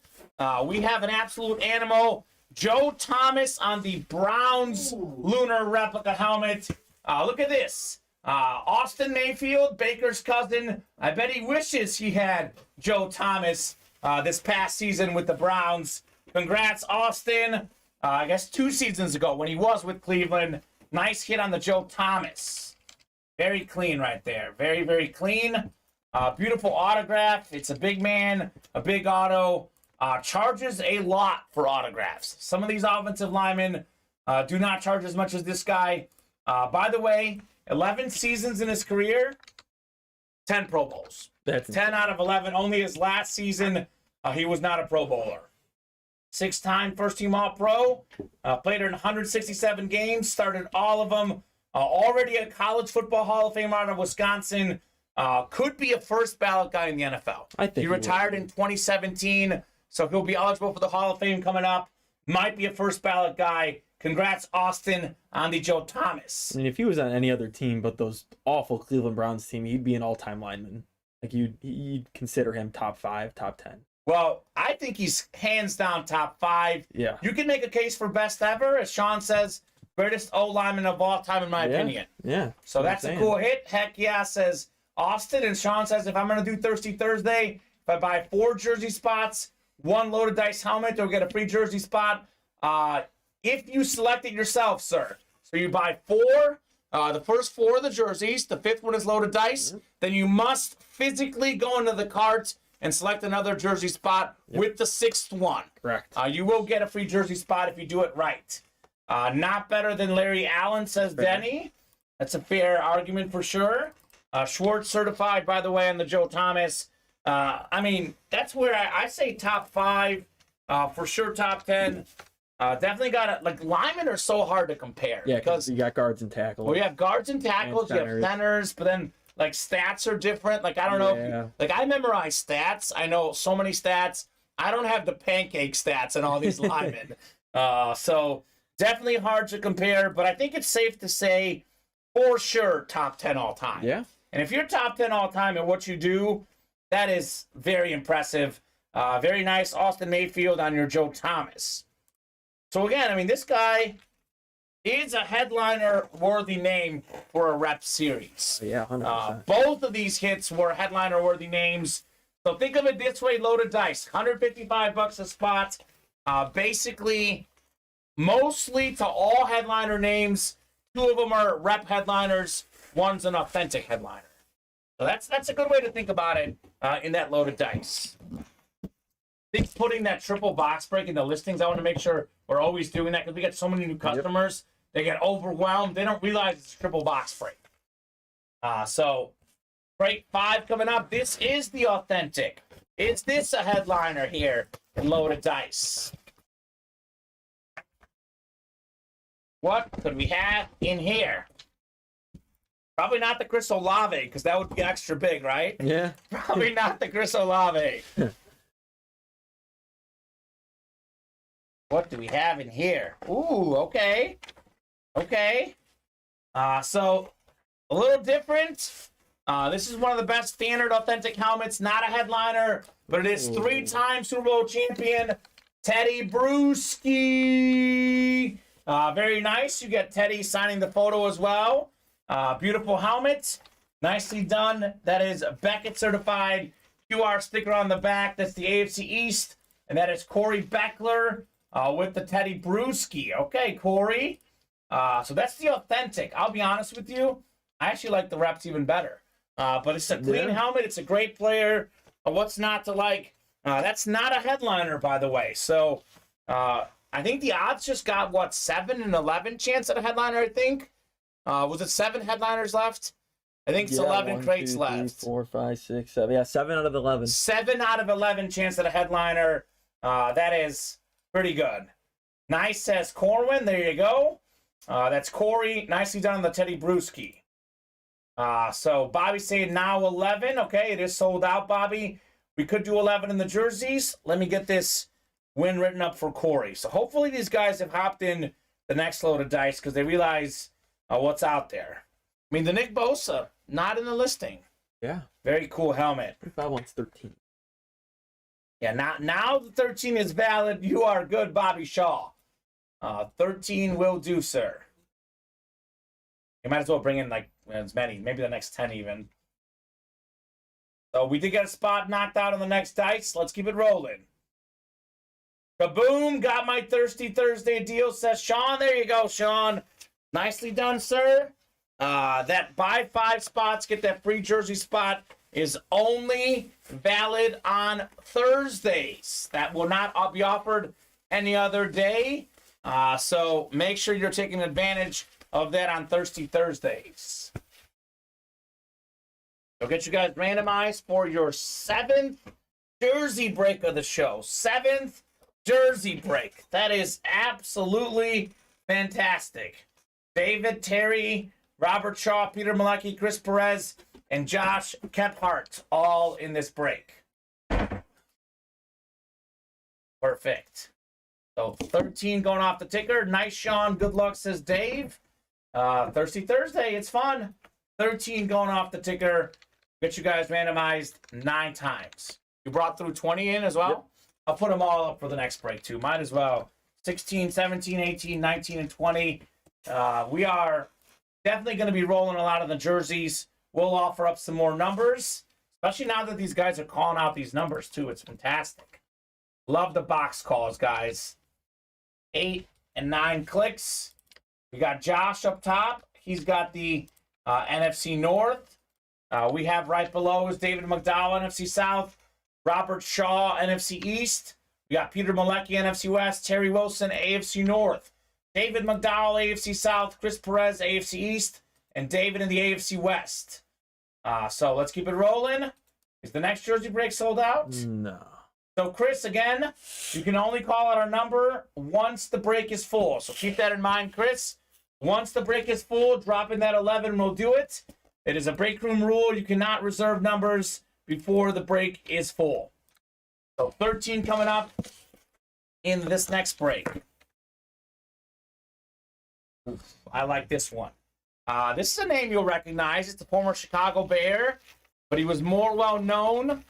We have an absolute animal. Joe Thomas on the Browns lunar replica helmet. Look at this. Austin Mayfield, Baker's cousin. I bet he wishes he had Joe Thomas this past season with the Browns. Congrats, Austin. I guess 2 seasons ago when he was with Cleveland. Nice hit on the Joe Thomas. Very clean right there. Very, very clean. Beautiful autograph. It's a big man, a big auto. Charges a lot for autographs. Some of these offensive linemen do not charge as much as this guy. By the way, 11 seasons in his career, 10 Pro Bowls. That's 10 out of 11. Only his last season, he was not a Pro Bowler. 6-time first-team All-Pro. Played in 167 games. Started all of them. Already a college football Hall of Famer out of Wisconsin. Could be a first ballot guy in the NFL. I think he retired in 2017, so he'll be eligible for the Hall of Fame coming up. Might be a first ballot guy. Congrats, Austin, on the Joe Thomas. I mean, if he was on any other team but those awful Cleveland Browns team, he'd be an all-time lineman. Like you'd consider him top 5, top 10. Well, I think he's hands down top 5. Yeah. You can make a case for best ever, as Sean says, greatest O-lineman of all time, in my opinion. Yeah. So that's a cool hit. Heck yeah, says Austin. And Sean says, if I'm going to do Thirsty Thursday, if I buy 4 jersey spots, 1 Loaded Dice helmet, or get a free jersey spot, if you select it yourself, sir. So you buy 4, the first 4 of the jerseys, the 5th one is Loaded Dice, then you must physically go into the cart and select another jersey spot with the 6th one. Correct. You will get a free jersey spot if you do it right. Not better than Larry Allen, says Denny. That's a fair argument for sure. Schwartz certified, by the way, on the Joe Thomas. I mean, that's where I say top 5, for sure top 10. Definitely got it. Like, linemen are so hard to compare. Yeah, because you got guards and tackles. Well, you have guards and tackles, you have centers, but then, like, stats are different. Like, I don't know. Like, I memorize stats. I know so many stats. I don't have the pancake stats and all these linemen. So, definitely hard to compare, but I think it's safe to say, for sure, top 10 all time. Yeah. And if you're top 10 all time at what you do, that is very impressive. Very nice, Austin Mayfield on your Joe Thomas. So again, I mean, this guy is a headliner-worthy name for a rep series. Yeah, 100%. Both of these hits were headliner-worthy names. So think of it this way, loaded dice, $155 a spot. Basically, mostly to all headliner names. 2 of them are rep headliners. One's an authentic headliner. So that's a good way to think about it in that loaded dice. I think putting that triple box break in the listings, I want to make sure we're always doing that because we get so many new customers. Yep. They get overwhelmed. They don't realize it's a triple box break. So break 5 coming up. This is the authentic. Is this a headliner here in loaded dice? What could we have in here? Probably not the Chris Olave, because that would be extra big, right? Yeah. Probably not the Chris Olave. What do we have in here? Ooh, okay. Okay. So, a little different. This is one of the best standard authentic helmets. Not a headliner, but it is 3-time Super Bowl champion, Teddy Bruschi. Very nice. You get Teddy signing the photo as well. Beautiful helmet. Nicely done. That is Beckett certified. QR sticker on the back. That's the AFC East. And that is Corey Beckler with the Teddy Bruschi. Okay, Corey. So that's the authentic. I'll be honest with you. I actually like the reps even better. But it's a clean helmet. It's a great player. What's not to like? That's not a headliner, by the way. So I think the odds just got, what, 7 and 11 chance at a headliner, I think? Was it 7 headliners left? I think it's 11 crates 2, 3, left. 4, 5, 6, 7. Yeah, 7 out of 11. 7 out of 11 chance at a headliner. That is pretty good. Nice, says Corwin. There you go. That's Corey. Nicely done on the Teddy Bruschi. So Bobby's saying now 11. Okay, it is sold out, Bobby. We could do 11 in the jerseys. Let me get this win written up for Corey. So hopefully these guys have hopped in the next load of dice because they realize what's out there. I mean, the Nick Bosa, not in the listing. Yeah. Very cool helmet. 35 wants 13. Yeah, now the 13 is valid. You are good, Bobby Shaw. 13 will do, sir. You might as well bring in like as many, maybe the next 10 even. So we did get a spot knocked out on the next dice. Let's keep it rolling. Kaboom! Got my Thirsty Thursday deal, says Sean. There you go, Sean. Nicely done, sir. That buy 5 spots, get that free jersey spot is only valid on Thursdays. That will not be offered any other day. So make sure you're taking advantage of that on Thirsty Thursdays. I'll get you guys randomized for your 7th jersey break of the show. 7th jersey break. That is absolutely fantastic. David, Terry, Robert Shaw, Peter Malecki, Chris Perez, and Josh Kephart all in this break. Perfect. So 13 going off the ticker. Nice, Sean. Good luck, says Dave. Thirsty Thursday. It's fun. 13 going off the ticker. Get you guys randomized 9 times. You brought through 20 in as well? Yep. I'll put them all up for the next break, too. Might as well. 16, 17, 18, 19, and 20. We are definitely going to be rolling a lot of the jerseys. We'll offer up some more numbers, especially now that these guys are calling out these numbers, too. It's fantastic. Love the box calls, guys. 8 and 9 clicks. We got Josh up top. He's got the NFC North. We have right below is David McDowell, NFC South. Robert Shaw, NFC East. We got Peter Malecki, NFC West. Terry Wilson, AFC North. David McDowell, AFC South. Chris Perez, AFC East. And David in the AFC West. So let's keep it rolling. Is the next jersey break sold out? No. So, Chris, again, you can only call out our number once the break is full. So keep that in mind, Chris. Once the break is full, drop in that 11 will do it. It is a break room rule. You cannot reserve numbers before the break is full. So 13 coming up in this next break. Oof, I like this one. This is a name you'll recognize. It's the former Chicago Bear, but he was more well known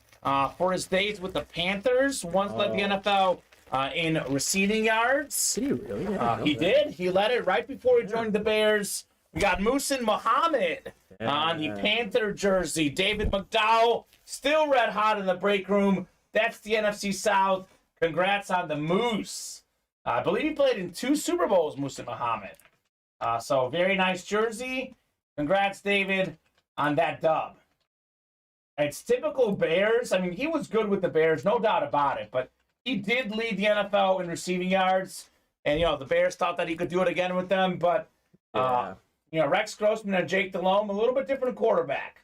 for his days with the Panthers. Once led the NFL in receiving yards. Did he really? He did. He led it right before he joined the Bears. We got Musin Muhammad on the Panther jersey. David McDowell still red hot in the break room. That's the NFC South. Congrats on the Moose. I believe he played in 2 Super Bowls, Musin Muhammad. So very nice jersey. Congrats, David, on that dub. It's typical Bears. I mean, he was good with the Bears, no doubt about it. But he did lead the NFL in receiving yards. And, the Bears thought that he could do it again with them. But, Rex Grossman and Jake Delhomme, a little bit different quarterback.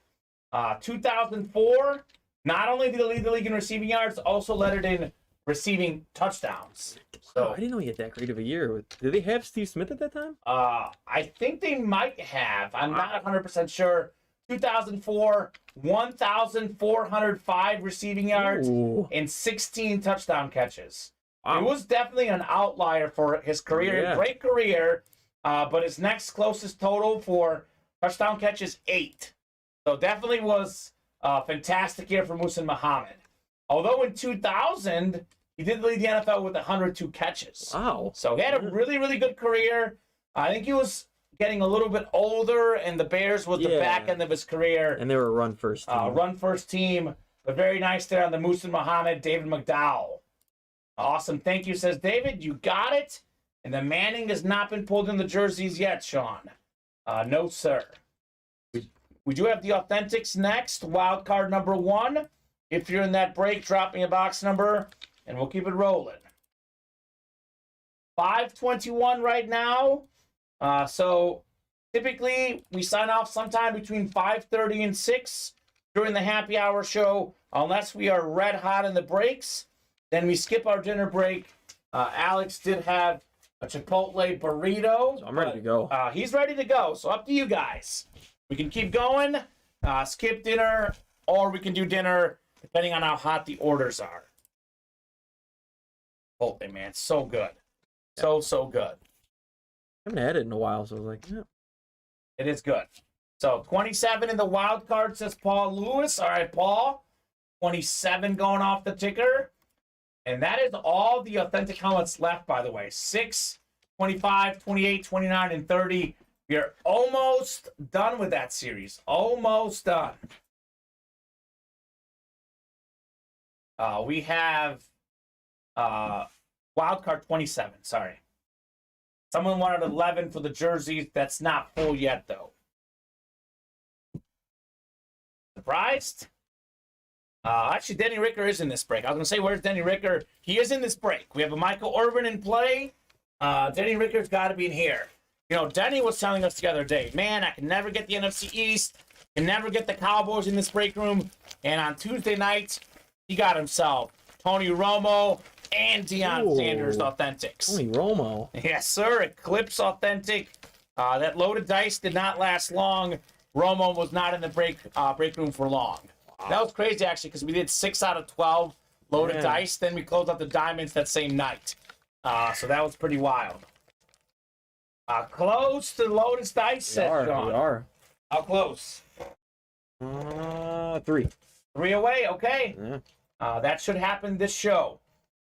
2004, not only did he lead the league in receiving yards, also led it in receiving touchdowns. So I didn't know he had that great of a year. Did they have Steve Smith at that time? I think they might have. I'm not 100% sure. 2004, 1,405 receiving yards and 16 touchdown catches. Wow. It was definitely an outlier for his career. Yeah. Great career, but his next closest total for touchdown catches, 8. So definitely was a fantastic year for Musin Muhammad. Although in 2000, he did lead the NFL with 102 catches. Wow. So he had a really, really good career. I think he was getting a little bit older, and the Bears was the back end of his career. And they were a run-first team. Run-first team. But very nice there on the Musin Muhammad, David McDowell. Awesome. Thank you, says David. You got it. And the Manning has not been pulled in the jerseys yet, Sean. No, sir. We do have the Authentics next. Wild card number 1. If you're in that break, drop me a box number, and we'll keep it rolling. 5:21 right now. So typically we sign off sometime between 5:30 and 6 during the happy hour show, unless we are red hot in the breaks. Then we skip our dinner break. Alex did have a Chipotle burrito. So I'm ready to go. He's ready to go. So up to you guys. We can keep going, skip dinner, or we can do dinner, depending on how hot the orders are. Chipotle, man, so good. So good. I haven't had it in a while, so I was like, yeah. It is good. So 27 in the wild card, says Paul Lewis. All right, Paul. 27 going off the ticker. And that is all the authentic helmets left, by the way. 6, 25, 28, 29, and 30. We are almost done with that series. Almost done. We have wild card 27, sorry. Someone wanted 11 for the jerseys. That's not full yet, though. Surprised? Actually, Denny Ricker is in this break. I was going to say, where's Denny Ricker? He is in this break. We have a Michael Irvin in play. Denny Ricker's got to be in here. Denny was telling us the other day, man, I can never get the NFC East. Can never get the Cowboys in this break room. And on Tuesday night, he got himself Tony Romo and Deion Sanders Authentics. Tony Romo. Yes, sir. Eclipse Authentic. That loaded dice did not last long. Romo was not in the break room for long. Wow. That was crazy, actually, because we did 6 out of 12 loaded dice. Then we closed out the diamonds that same night. So that was pretty wild. Close to the loaded dice set, Sean. We are. How close? 3. 3 away, okay. Yeah. That should happen this show.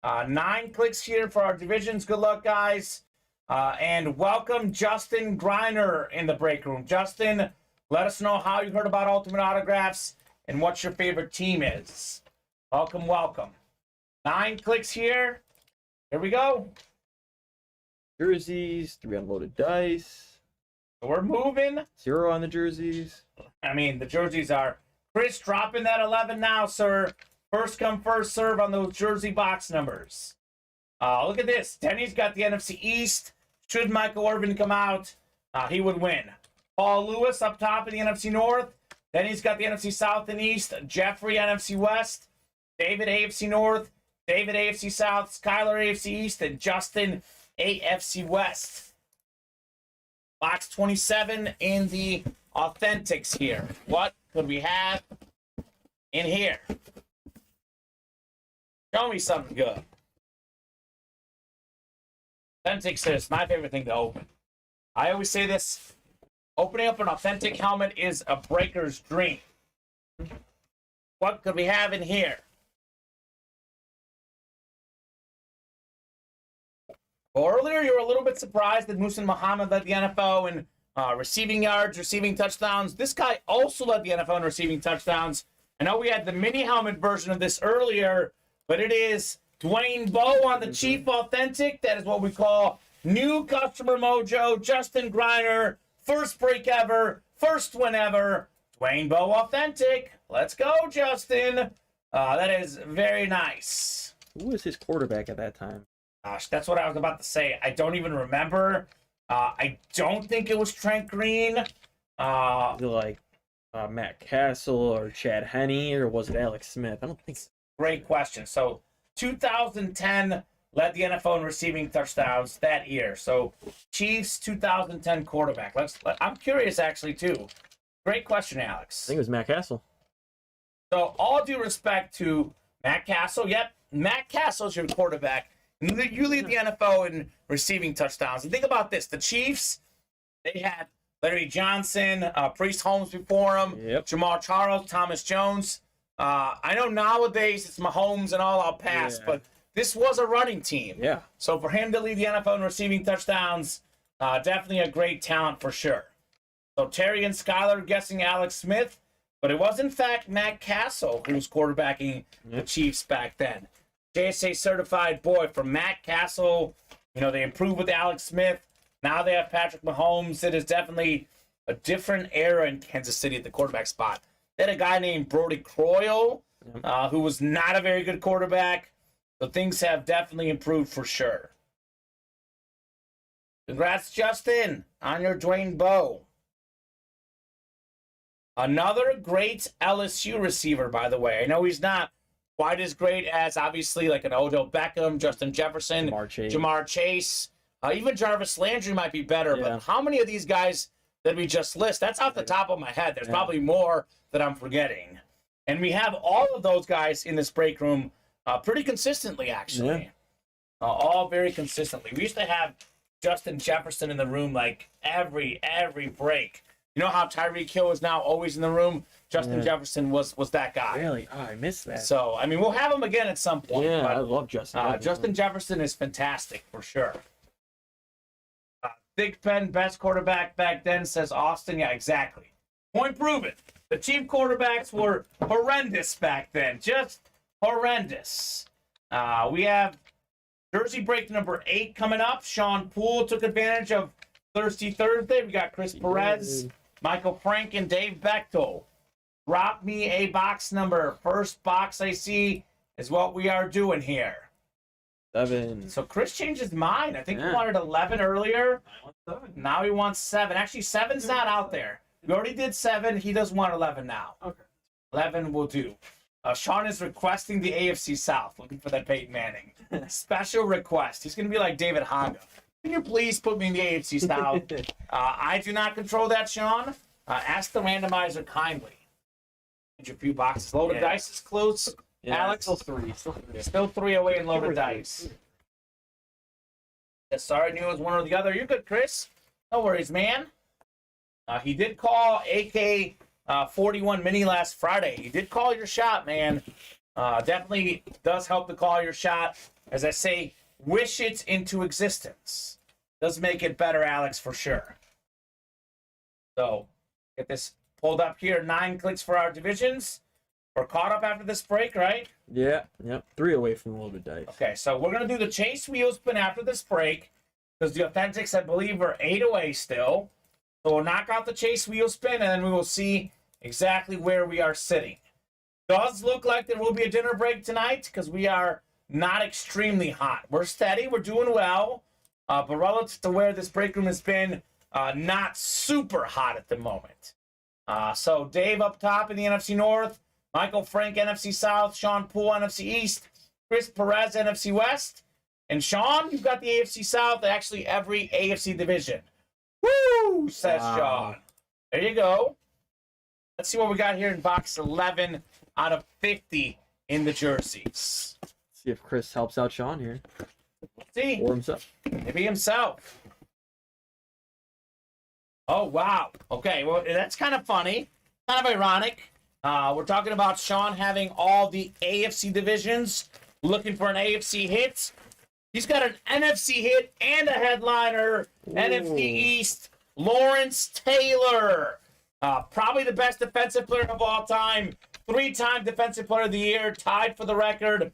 9 clicks here for our divisions. Good luck, guys. And welcome Justin Griner in the break room. Justin, let us know how you heard about Ultimate Autographs and what your favorite team is. Welcome, welcome. 9 clicks here. Here we go. Jerseys, 3 unloaded dice. So we're moving. 0 on the jerseys. I mean, the jerseys are... Chris, dropping that 11 now, sir. First come, first serve on those jersey box numbers. Look at this. Denny's got the NFC East. Should Michael Irvin come out, he would win. Paul Lewis up top in the NFC North. Denny's got the NFC South and East. Jeffrey, NFC West. David, AFC North. David, AFC South. Skylar, AFC East. And Justin, AFC West. Box 27 in the Authentics here. What could we have in here? Show me something good. Authentics is my favorite thing to open. I always say this. Opening up an authentic helmet is a breaker's dream. What could we have in here? Well, earlier you were a little bit surprised that Muhsin Muhammad led the NFL in receiving yards, receiving touchdowns. This guy also led the NFL in receiving touchdowns. I know we had the mini helmet version of this earlier, but it is Dwayne Bowe on the Chief Authentic. That is what we call new customer mojo. Justin Griner, first break ever, first win ever. Dwayne Bowe Authentic. Let's go, Justin. That is very nice. Who was his quarterback at that time? Gosh, that's what I was about to say. I don't even remember. I don't think it was Trent Green. Was it like Matt Castle or Chad Henne, or was it Alex Smith? I don't think so. Great question. So 2010 led the NFL in receiving touchdowns that year. So Chiefs 2010 quarterback. I'm curious actually too. Great question, Alex. I think it was Matt Castle. So all due respect to Matt Castle. Yep, Matt Castle's your quarterback. You lead the NFL in receiving touchdowns. And think about this. The Chiefs, they had Larry Johnson, Priest Holmes before him, Jamal Charles, Thomas Jones. I know nowadays it's Mahomes and all out pass, but this was a running team. Yeah. So for him to lead the NFL in receiving touchdowns, definitely a great talent for sure. So Terry and Skylar guessing Alex Smith, but it was in fact Matt Castle who was quarterbacking the Chiefs back then. JSA certified boy from Matt Castle. You know, they improved with Alex Smith. Now they have Patrick Mahomes. It is definitely a different era in Kansas City at the quarterback spot. They had a guy named Brody Croyle, who was not a very good quarterback. So things have definitely improved for sure. Congrats, Justin, on your Dwayne Bowe. Another great LSU receiver, by the way. I know he's not quite as great as, obviously, like an Odell Beckham, Justin Jefferson, Jamar Chase. Even Jarvis Landry might be better. But how many of these guys that we just list? That's off the top of my head. There's probably more that I'm forgetting. And we have all of those guys in this break room pretty consistently, actually. All very consistently. We used to have Justin Jefferson in the room like every break. You know how Tyreek Hill is now always in the room? Justin Jefferson was that guy. Really? Oh, I missed that. So, I mean, we'll have him again at some point. Yeah, but, I love Justin. Justin Jefferson is fantastic, for sure. Big Pen, best quarterback back then, says Austin. Yeah, exactly. Point proven. The Chief quarterbacks were horrendous back then. Just horrendous. We have Jersey break number 8 coming up. Sean Poole took advantage of Thirsty Thursday. We got Chris Perez, Michael Frank, and Dave Bechtel. Drop me a box number. First box I see is what we are doing here. 7. So Chris changed his mind. I think he wanted 11 earlier. Now he wants 7. Actually, 7's not out there. We already did 7. He does want 11 now. Okay. 11 will do. Sean is requesting the AFC South, looking for that Peyton Manning. Special request. He's going to be like David Haga. Can you please put me in the AFC South? I do not control that, Sean. Ask the randomizer kindly. Change a few boxes. Loaded dice is close. Alex? Still 3. Still 3 away in loaded dice. Yeah, sorry, I knew it was one or the other. You're good, Chris. No worries, man. He did call AK 41 Mini last Friday. He did call your shot, man. Definitely does help to call your shot. As I say, wish it into existence. Does make it better, Alex, for sure. So, get this pulled up here. 9 clicks for our divisions. We're caught up after this break, right? Yeah, yep. 3 away from the loaded dice. Okay, so we're going to do the chase wheel spin after this break because the Authentics, I believe, are 8 away still. So we'll knock out the chase wheel spin, and then we will see exactly where we are sitting. Does look like there will be a dinner break tonight because we are not extremely hot. We're steady. We're doing well. But relative to where this break room has been, not super hot at the moment. So Dave up top in the NFC North, Michael Frank, NFC South, Sean Poole, NFC East, Chris Perez, NFC West, and Sean, you've got the AFC South, actually every AFC division. Woo, says Sean. There you go. Let's see what we got here in box 11 out of 50 in the jerseys. See if Chris helps out Sean here. Let's see. Or himself. Maybe himself. Oh, wow. Okay, well, that's kind of funny. Kind of ironic. We're talking about Sean having all the AFC divisions, looking for an AFC hit. He's got an NFC hit and a headliner. Ooh. NFC East, Lawrence Taylor. Probably the best defensive player of all time. 3-time Defensive Player of the Year, tied for the record.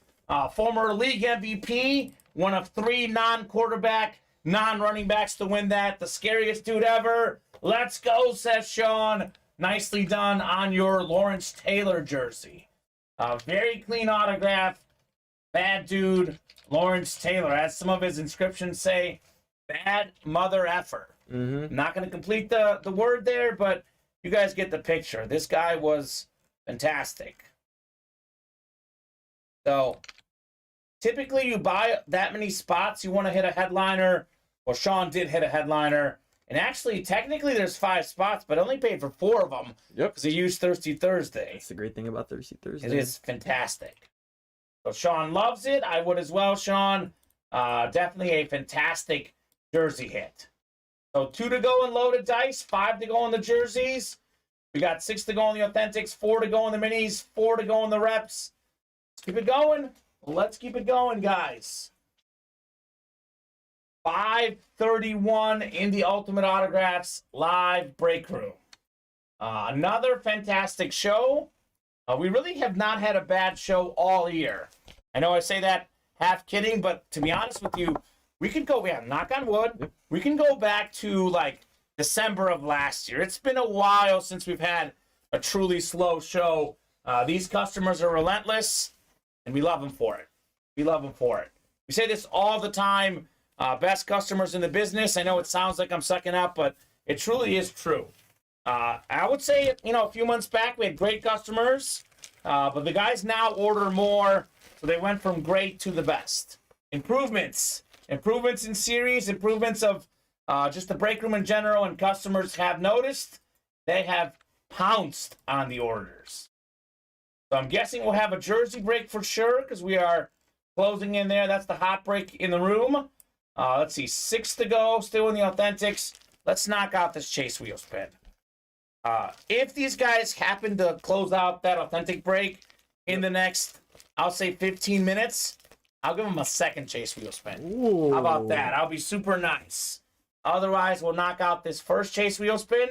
Former league MVP, one of 3 non-quarterback, non-running backs to win that. The scariest dude ever. Let's go, says Sean. Nicely done on your Lawrence Taylor jersey. Very clean autograph. Bad dude, Lawrence Taylor. As some of his inscriptions say, bad mother effer. Mm-hmm. Not going to complete the word there, but you guys get the picture. This guy was fantastic. So, typically you buy that many spots, you want to hit a headliner. Well, Sean did hit a headliner. And actually, technically, there's 5 spots, but only paid for 4 of them. Yep. Because he used Thirsty Thursday. That's the great thing about Thirsty Thursday. It is fantastic. So Sean loves it. I would as well, Sean. Definitely a fantastic jersey hit. So 2 to go in loaded dice, 5 to go in the jerseys. We got 6 to go in the authentics, 4 to go in the minis, 4 to go in the reps. Let's keep it going. Let's keep it going, guys. 5:31 in the Ultimate Autographs live break room. Another fantastic show. We really have not had a bad show all year. I know I say that half kidding, but to be honest with you, we could go, knock on wood, we can go back to like December of last year. It's been a while since we've had a truly slow show. These customers are relentless, and we love them for it. We love them for it. We say this all the time. Best customers in the business. I know it sounds like I'm sucking up, but it truly is true. I would say, a few months back we had great customers, but the guys now order more, so they went from great to the best. Improvements in series, improvements of just the break room in general, and customers have noticed. They have pounced on the orders. So I'm guessing we'll have a jersey break for sure, because we are closing in there. That's the hot break in the room. Let's see, 6 to go, still in the authentics. Let's knock out this chase wheel spin. If these guys happen to close out that authentic break in the next, I'll say 15 minutes, I'll give them a second chase wheel spin. Ooh. How about that? I'll be super nice. Otherwise, we'll knock out this first chase wheel spin.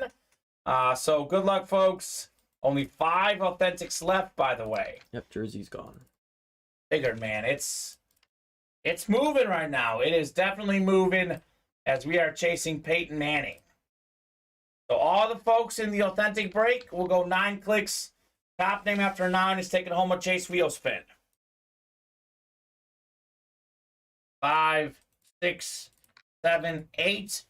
So good luck, folks. Only 5 authentics left, by the way. Yep, jersey's gone. Figured, man. It's moving right now. It is definitely moving as we are chasing Peyton Manning. So all the folks in the authentic break will go 9 clicks. Top name after 9 is taking home a chase wheel spin. 5, 6, 7, 8.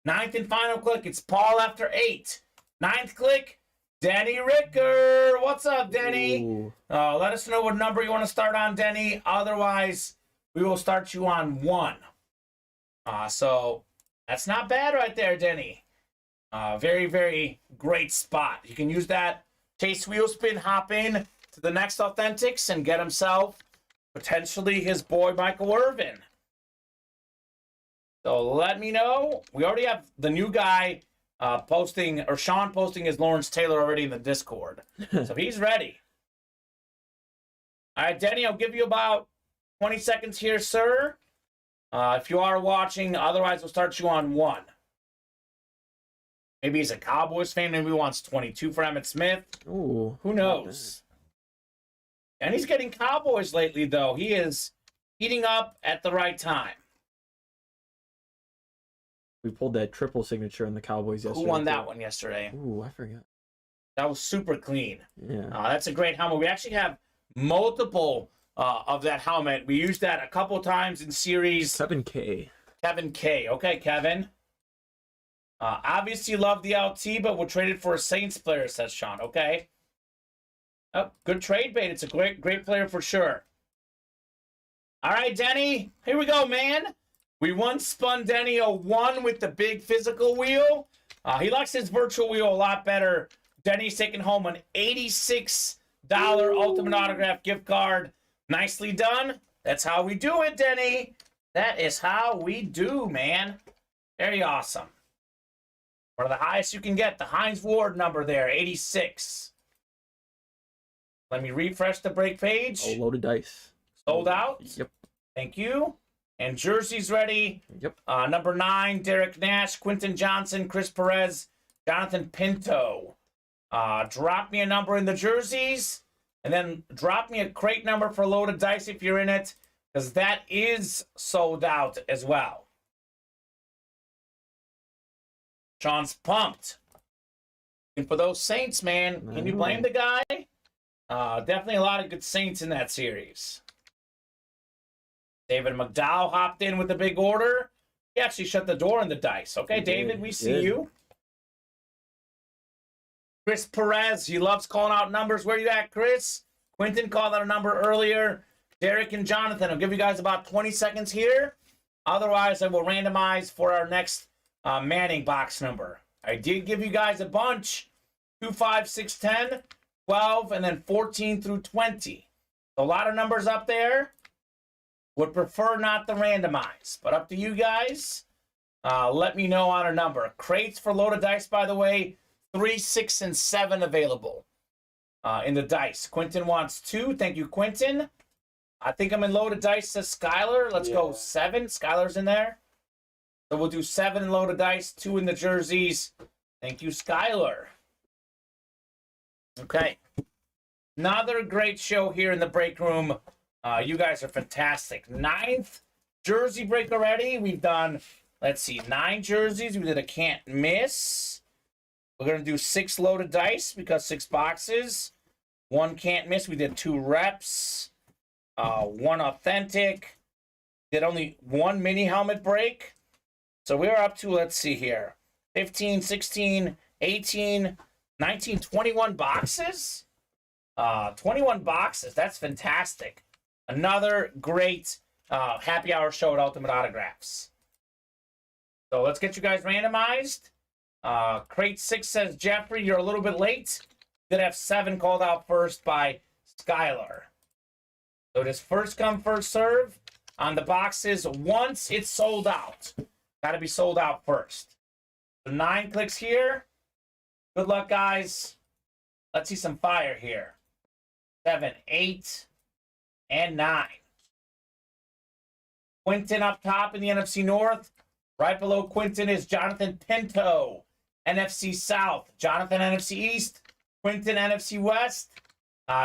9th and final click. It's Paul after 8. 9th click. Denny Ricker. What's up, Denny? Let us know what number you want to start on, Denny. Otherwise, we will start you on 1. So that's not bad right there, Denny. Very, very great spot. You can use that chase wheel spin, hop in to the next authentics, and get himself potentially his boy Michael Irvin. So let me know. We already have the new guy posting, or Sean posting his Lawrence Taylor already in the Discord. So he's ready. All right, Denny, I'll give you about 20 seconds here, sir. If you are watching, otherwise we'll start you on 1. Maybe he's a Cowboys fan. Maybe he wants 22 for Emmitt Smith. Ooh, who knows? And he's getting Cowboys lately, though. He is heating up at the right time. We pulled that triple signature on the Cowboys yesterday. Who won that one yesterday? Ooh, I forgot. That was super clean. Yeah. That's a great helmet. We actually have multiple of that helmet. We used that a couple times in series. Kevin K. Kevin K. Okay, Kevin. Obviously love the LT, but we'll trade it for a Saints player, says Sean. Okay. Oh, good trade bait. It's a great player for sure. All right, Denny. Here we go, man. We once spun Denny a 1 with the big physical wheel. He likes his virtual wheel a lot better. Denny's taking home an $86 Ultimate Autograph gift card. Nicely done. That's how we do it, Denny. That is how we do, man. Very awesome. One of the highest you can get. The Hines Ward number there, 86. Let me refresh the break page. Oh, loaded dice. Sold out? Yep. Thank you. And jerseys ready. Yep. Number 9, Derek Nash, Quentin Johnson, Chris Perez, Jonathan Pinto. Drop me a number in the jerseys, and then drop me a crate number for loaded dice if you're in it, because that is sold out as well. Sean's pumped. And for those Saints, man, can you blame the guy? Definitely a lot of good Saints in that series. David McDowell hopped in with the big order. He actually shut the door on the dice. Okay, David, we see you. Chris Perez, he loves calling out numbers. Where you at, Chris? Quentin called out a number earlier. Derek and Jonathan, I'll give you guys about 20 seconds here. Otherwise, I will randomize for our next Manning box number. I did give you guys a bunch. 2, 5, 6, 10, 12, and then 14 through 20. A lot of numbers up there. Would prefer not to randomize, but up to you guys. Let me know on a number. Crates for loaded dice, by the way, 3, 6, and 7 available in the dice. Quentin wants 2. Thank you, Quentin. I think I'm in loaded dice, says Skylar. Let's go 7. Skylar's in there. So we'll do 7 in loaded dice, 2 in the jerseys. Thank you, Skylar. Okay. Another great show here in the break room. You guys are fantastic. 9th jersey break already. We've done, let's see, 9 jerseys. We did a can't miss. We're going to do 6 loaded dice because 6 boxes. 1 can't miss. We did 2 reps. 1 authentic. Did only 1 mini helmet break. So we're up to, let's see here, 15, 16, 18, 19, 21 boxes. 21 boxes. That's fantastic. Another great happy hour show at Ultimate Autographs. So let's get you guys randomized. Crate 6 says, Jeffrey, you're a little bit late. Did have 7 called out first by Skylar. So it is first come, first serve on the boxes once it's sold out. Got to be sold out first. So 9 clicks here. Good luck, guys. Let's see some fire here. 7, 8, and 9. Quentin up top in the NFC North. Right below Quentin is Jonathan Pinto, NFC South. Jonathan, NFC East. Quentin, NFC West.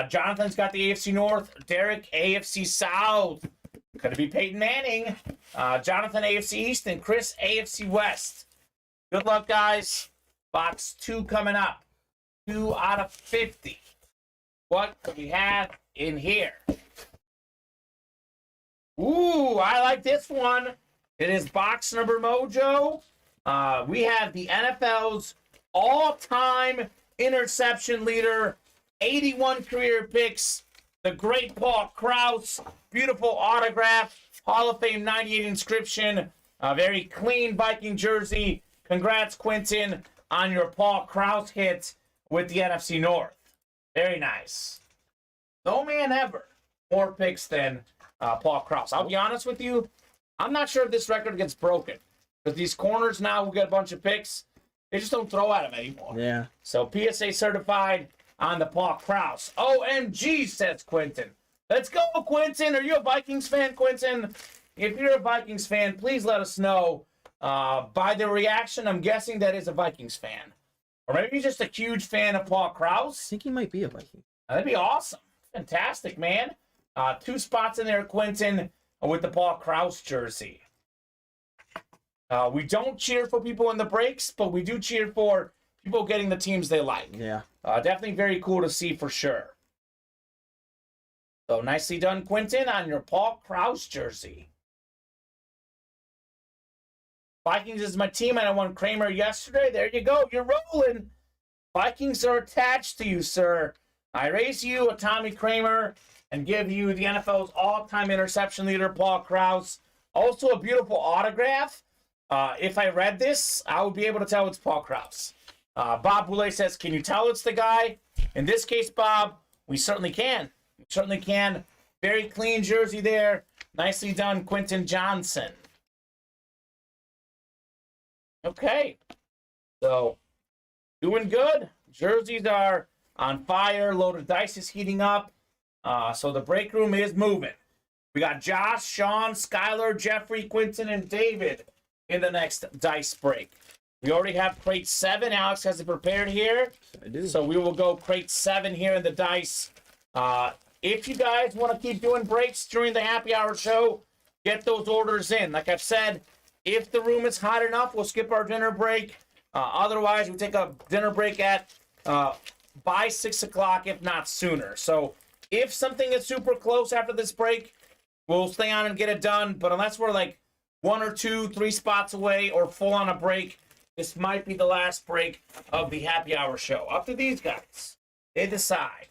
Jonathan's got the AFC North. Derek, AFC South. Could it be Peyton Manning? Jonathan, AFC East. And Chris, AFC West. Good luck, guys. Box 2 coming up. 2 out of 50. What could we have in here? Ooh, I like this one. It is box number mojo. We have the NFL's all-time interception leader, 81 career picks, the great Paul Krause, beautiful autograph, Hall of Fame 98 inscription, a very clean Viking jersey. Congrats, Quentin, on your Paul Krause hit with the NFC North. Very nice. No man ever more picks than Paul Krause. I'll be honest with you, I'm not sure if this record gets broken. Because these corners now will get a bunch of picks. They just don't throw at him anymore. Yeah. So PSA certified on the Paul Krause. OMG, says Quentin. Let's go, Quentin. Are you a Vikings fan, Quentin? If you're a Vikings fan, please let us know. By the reaction, I'm guessing that is a Vikings fan. Or maybe just a huge fan of Paul Krause. I think he might be a Viking. That'd be awesome. Fantastic, man. 2 spots in there, Quentin, with the Paul Krause jersey. We don't cheer for people in the breaks, but we do cheer for people getting the teams they like. Yeah. Definitely very cool to see for sure. So nicely done, Quentin, on your Paul Krause jersey. Vikings is my team, and I won Kramer yesterday. There you go. You're rolling. Vikings are attached to you, sir. I raise you a Tommy Kramer and give you the NFL's all-time interception leader, Paul Krause. Also a beautiful autograph. If I read this, I would be able to tell it's Paul Krause. Bob Boulay says, can you tell it's the guy? In this case, Bob, we certainly can. We certainly can. Very clean jersey there. Nicely done, Quentin Johnson. Okay. So, doing good. Jerseys are on fire. Loaded dice is heating up. So the break room is moving. We got Josh, Sean, Skylar, Jeffrey, Quinton, and David in the next dice break. We already have crate 7. Alex has it prepared here. I do. So we will go crate 7 here in the dice. If you guys want to keep doing breaks during the happy hour show, get those orders in. Like I've said, if the room is hot enough, we'll skip our dinner break. Otherwise, we take a dinner break at by 6 o'clock, if not sooner. So if something is super close after this break, we'll stay on and get it done. But unless we're like 1 or 2, 3 spots away or full on a break, this might be the last break of the happy hour show. Up to these guys. They decide.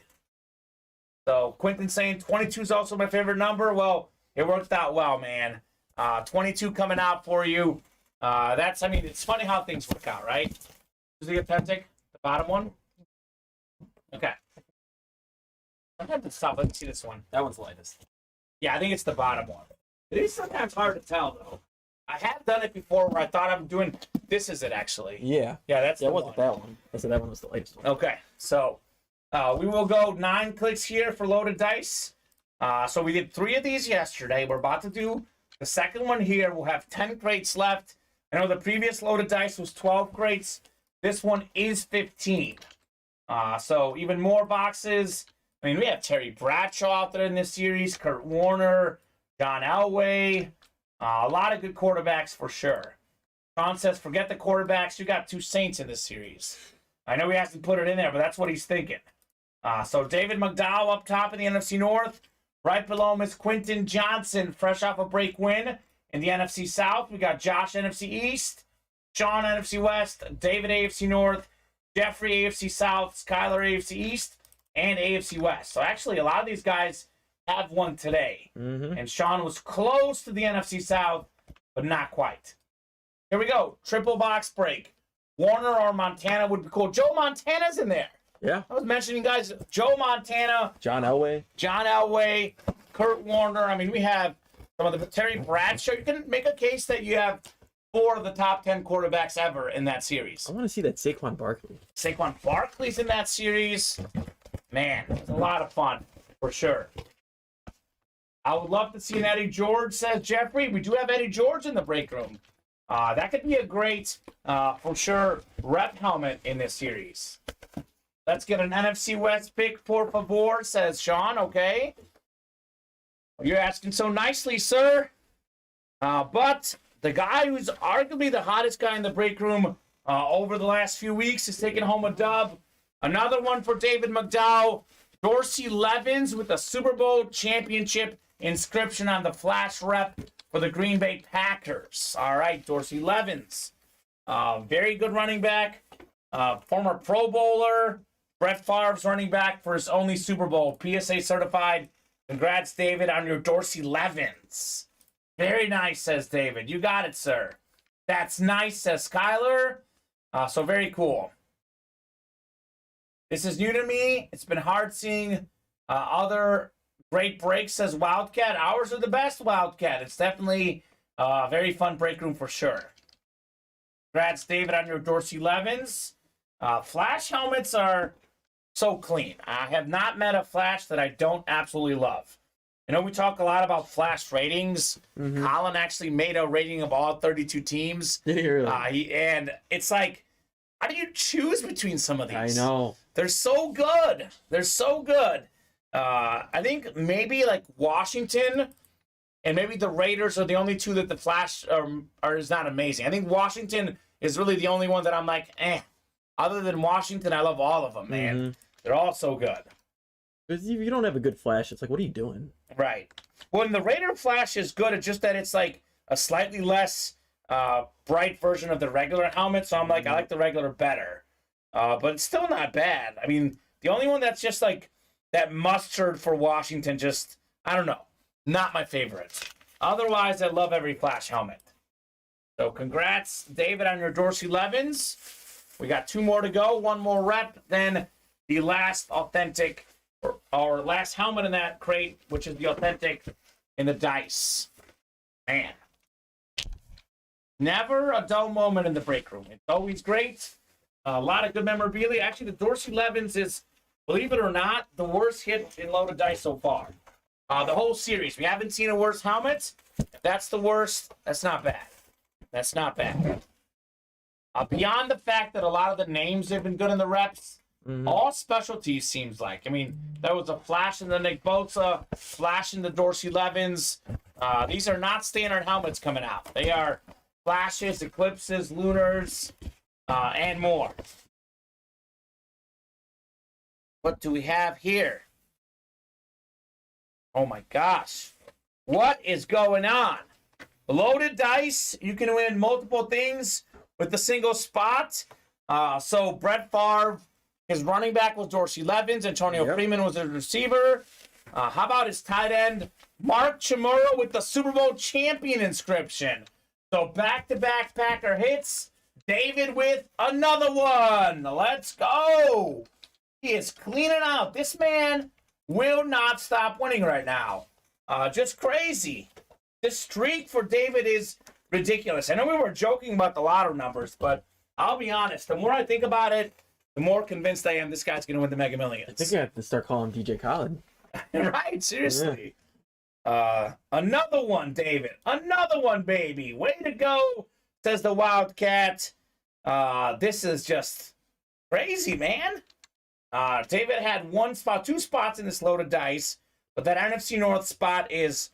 So Quentin's saying 22 is also my favorite number. Well, it worked out well, man. 22 coming out for you. It's funny how things work out, right? Is the authentic? The bottom one? Okay. I have to stop. Let me see this one. That one's the lightest. Yeah, I think it's the bottom one. It is sometimes hard to tell, though. I have done it before where I thought I'm doing... This is it, actually. Yeah. Yeah, that's That the wasn't one. that one. I said that one was the lightest one. Okay, so we will go 9 clicks here for loaded dice. So we did 3 of these yesterday. We're about to do the second one here. We'll have 10 crates left. I know the previous loaded dice was 12 crates. This one is 15. So even more boxes. I mean, we have Terry Bradshaw out there in this series, Kurt Warner, John Elway. A lot of good quarterbacks for sure. Sean says, forget the quarterbacks. You got 2 Saints in this series. I know he hasn't put it in there, but that's what he's thinking. So David McDowell up top in the NFC North. Right below him is Quentin Johnson, fresh off a break win in the NFC South. We got Josh, NFC East. Sean, NFC West. David, AFC North. Jeffrey, AFC South. Skylar, AFC East. And AFC West. So actually, a lot of these guys have won today. Mm-hmm. And Sean was close to the NFC South, but not quite. Here we go. Triple box break. Warner or Montana would be cool. Joe Montana's in there. Yeah. I was mentioning, guys, Joe Montana, John Elway, Kurt Warner. I mean, we have some of the Terry Bradshaw. You can make a case that you have 4 of the top 10 quarterbacks ever in that series. I want to see that Saquon Barkley. Saquon Barkley's in that series. Man, it's a lot of fun, for sure. I would love to see an Eddie George, says Jeffrey. We do have Eddie George in the break room. That could be a great, for sure, rep helmet in this series. Let's get an NFC West pick, por favor, says Sean. Okay. You're asking so nicely, sir. But the guy who's arguably the hottest guy in the break room over the last few weeks is taking home a dub. Another one for David McDowell. Dorsey Levens with a Super Bowl championship inscription on the flash rep for the Green Bay Packers. All right, Dorsey Levens. Very good running back. Former Pro Bowler. Brett Favre's running back for his only Super Bowl. PSA certified. Congrats, David, on your Dorsey Levens. Very nice, says David. You got it, sir. That's nice, says Skylar. So very cool. This is new to me. It's been hard seeing other great breaks, says Wildcat. Ours are the best, Wildcat. It's definitely a very fun break room for sure. Congrats, David, on your Dorsey Levens. Flash helmets are so clean. I have not met a Flash that I don't absolutely love. I know we talk a lot about Flash ratings. Mm-hmm. Colin actually made a rating of all 32 teams. Did you really? And it's like, how do you choose between some of these? I know. They're so good. They're so good. I think maybe like Washington and maybe the Raiders are the only 2 that the Flash is not amazing. I think Washington is really the only one that I'm like, eh. Other than Washington, I love all of them, man. Mm-hmm. They're all so good. Because if you don't have a good Flash, it's like, what are you doing? Right. Well, and the Raider Flash is good. It's just that it's like a slightly less bright version of the regular helmet. So I'm like, I like the regular better. But it's still not bad. I mean, the only one that's just like that mustard for Washington, just, I don't know. Not my favorite. Otherwise, I love every Flash helmet. So congrats, David, on your Dorsey Levens. We got 2 more to go. 1 more rep. Then the last authentic, or last helmet in that crate, which is the authentic in the dice. Man. Never a dull moment in the break room. It's always great. A lot of good memorabilia. Actually, the Dorsey Levens is, believe it or not, the worst hit in loaded dice so far. The whole series. We haven't seen a worse helmet. If that's the worst, that's not bad. That's not bad. Beyond the fact that a lot of the names have been good in the reps, all specialties seems like. I mean, there was a flash in the Nick Bosa, flash in the Dorsey Levins. These are not standard helmets coming out. They are flashes, eclipses, lunars, and more. What do we have here? Oh my gosh. What is going on? Loaded dice. You can win multiple things with the single spot. So Brett Favre, his running back was Dorsey Levins. Antonio Freeman was his receiver. How about his tight end? Mark Chimura with the Super Bowl champion inscription. So back-to-back Packer hits. David with another one. Let's go. He is cleaning out. This man will not stop winning right now. Just crazy. This streak for David is ridiculous. I know we were joking about the lotto numbers, but I'll be honest. The more I think about it, the more convinced I am this guy's going to win the Mega Millions. I think I have to start calling DJ Khaled. Right? Seriously. Yeah. Another one, David. Another one, baby. Way to go, says the Wildcat. This is just crazy, man. David had two spots in this loaded dice, but that NFC North spot is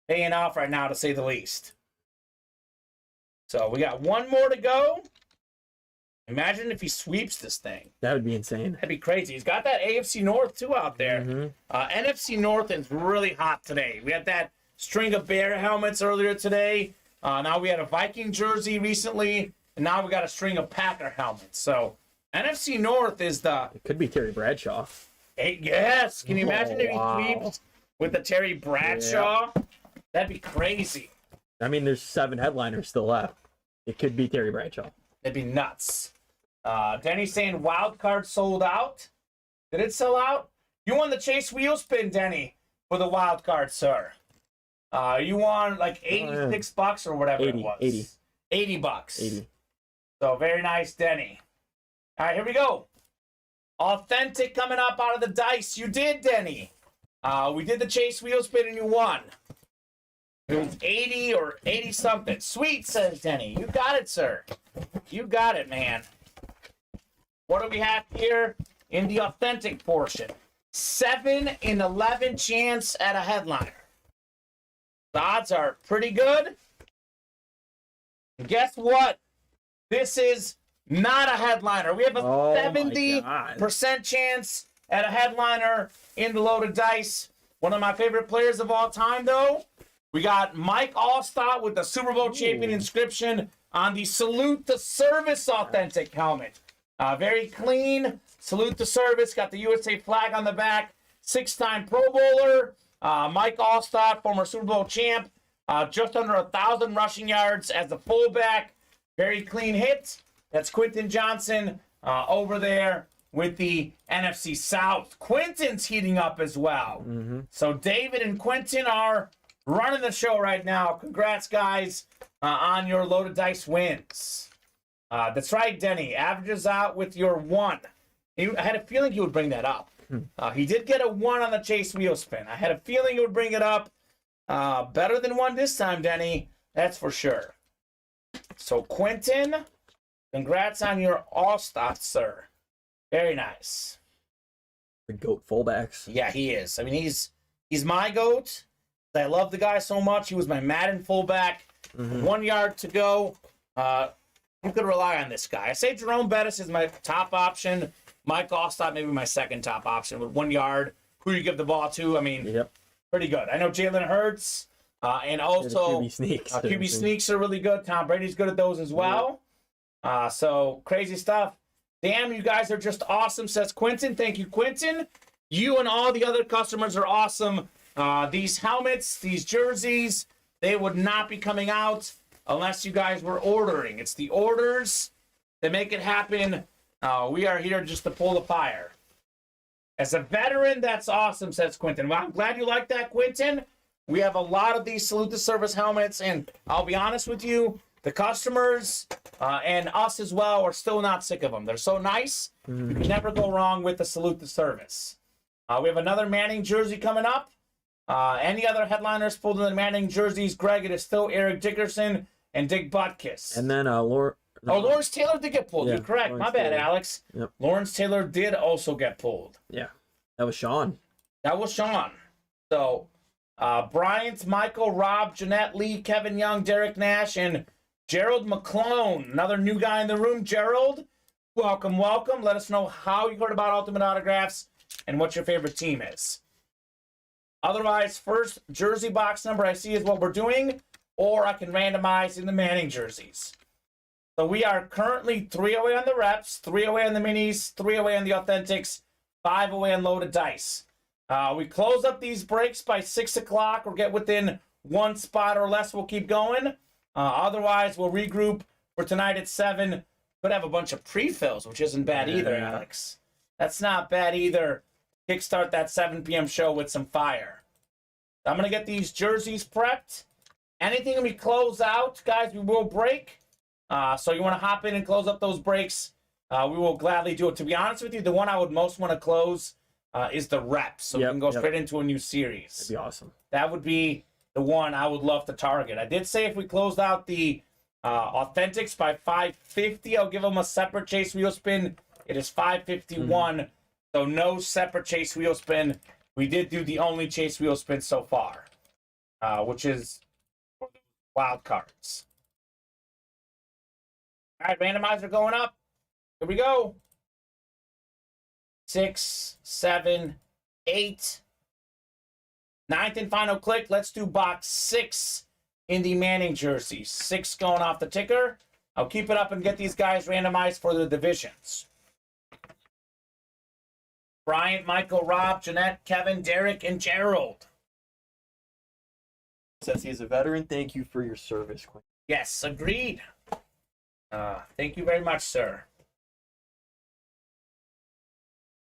paying off right now, to say the least. So we got one more to go. Imagine if he sweeps this thing. That would be insane. That'd be crazy. He's got that AFC North, too, out there. NFC North is really hot today. We had that string of Bear helmets earlier today. Now we had a Viking jersey recently, and now we got a string of Packer helmets. So NFC North is the... It could be Terry Bradshaw. Yes. Can you imagine if he sweeps with the Terry Bradshaw? Yeah. That'd be crazy. I mean, there's 7 headliners still left. It could be Terry Bradshaw. That'd be nuts. Denny's saying wild card sold out. Did it sell out? You won the Chase wheel spin, Denny, for the wild card, sir. You won like $86 or whatever 80, it was. 80. $80. 80. So very nice, Denny. All right, here we go. Authentic coming up out of the dice. You did, Denny. We did the Chase wheel spin and you won. It was 80 or 80 something. Sweet, says Denny. You got it, sir. You got it, man. What do we have here in the authentic portion? 7 in 11 chance at a headliner. The odds are pretty good. And guess what? This is not a headliner. We have a 70% chance at a headliner in the loaded dice. One of my favorite players of all time, though. We got Mike Allstott with the Super Bowl champion inscription on the Salute the Service authentic helmet. Very clean. Salute the Service. Got the USA flag on the back. 6-time Pro Bowler. Mike Allstott, former Super Bowl champ. Just under 1,000 rushing yards as a fullback. Very clean hit. That's Quentin Johnson over there with the NFC South. Quentin's heating up as well. So David and Quentin are running the show right now. Congrats, guys, on your loaded dice wins. That's right, Denny. Averages out with your 1. I had a feeling he would bring that up. He did get a 1 on the Chase wheel spin. I had a feeling he would bring it up. Better than 1 this time, Denny. That's for sure. So, Quentin, congrats on your All-Star, sir. Very nice. The GOAT fullbacks. Yeah, he is. I mean, he's my GOAT. I love the guy so much. He was my Madden fullback. 1 yard to go. You could rely on this guy. I say Jerome Bettis is my top option. Mike Allstott maybe my second top option with 1 yard. Who you give the ball to? I mean, pretty good. I know Jalen Hurts and also QB sneaks. QB sneaks are really good. Tom Brady's good at those as well. So crazy stuff. Damn, you guys are just awesome, says Quentin. Thank you, Quentin. You and all the other customers are awesome. These helmets, these jerseys, they would not be coming out unless you guys were ordering. It's the orders that make it happen. We are here just to pull the fire. As a veteran, that's awesome, says Quentin. Well, I'm glad you like that, Quentin. We have a lot of these Salute the Service helmets, and I'll be honest with you, the customers and us as well are still not sick of them. They're so nice. You can never go wrong with the Salute the Service. We have another Manning jersey coming up. Any other headliners pulled in the Manning jerseys? Greg, it is still Eric Dickerson and Dick Butkus. And then Lawrence Taylor did get pulled. Yeah, You're correct. Lawrence My bad, Taylor. Alex. Yep. Lawrence Taylor did also get pulled. Yeah, that was Sean. That was Sean. So, Bryant, Michael, Rob, Jeanette Lee, Kevin Young, Derek Nash, and Gerald McClone. Another new guy in the room. Gerald, welcome, welcome. Let us know how you heard about Ultimate Autographs and what your favorite team is. Otherwise, first jersey box number I see is what we're doing, or I can randomize in the Manning jerseys. So we are currently 3 away on the reps, 3 away on the minis, 3 away on the authentics, 5 away on loaded dice. We close up these breaks by 6 o'clock or get within 1 spot or less. We'll keep going. Otherwise, we'll regroup for tonight at 7. Could have a bunch of pre-fills, which isn't bad either, Alex. That's not bad either. Kickstart that 7 p.m. show with some fire. I'm going to get these jerseys prepped. Anything we close out, guys, we will break. So you want to hop in and close up those breaks, we will gladly do it. To be honest with you, the one I would most want to close is the reps. So we can go straight into a new series. That'd be awesome. That would be the one I would love to target. I did say if we closed out the authentics by 550, I'll give them a separate chase wheel spin. It is 551. So no separate chase wheel spin. We did do the only chase wheel spin so far, which is wild cards. All right, randomizer going up. Here we go. 6, 7, 8. 9th and final click. Let's do box 6 in the Manning jersey. 6 going off the ticker. I'll keep it up and get these guys randomized for the divisions. Bryant, Michael, Rob, Jeanette, Kevin, Derek, and Gerald. Says he's a veteran. Thank you for your service, Quinn. Yes, agreed. Thank you very much, sir.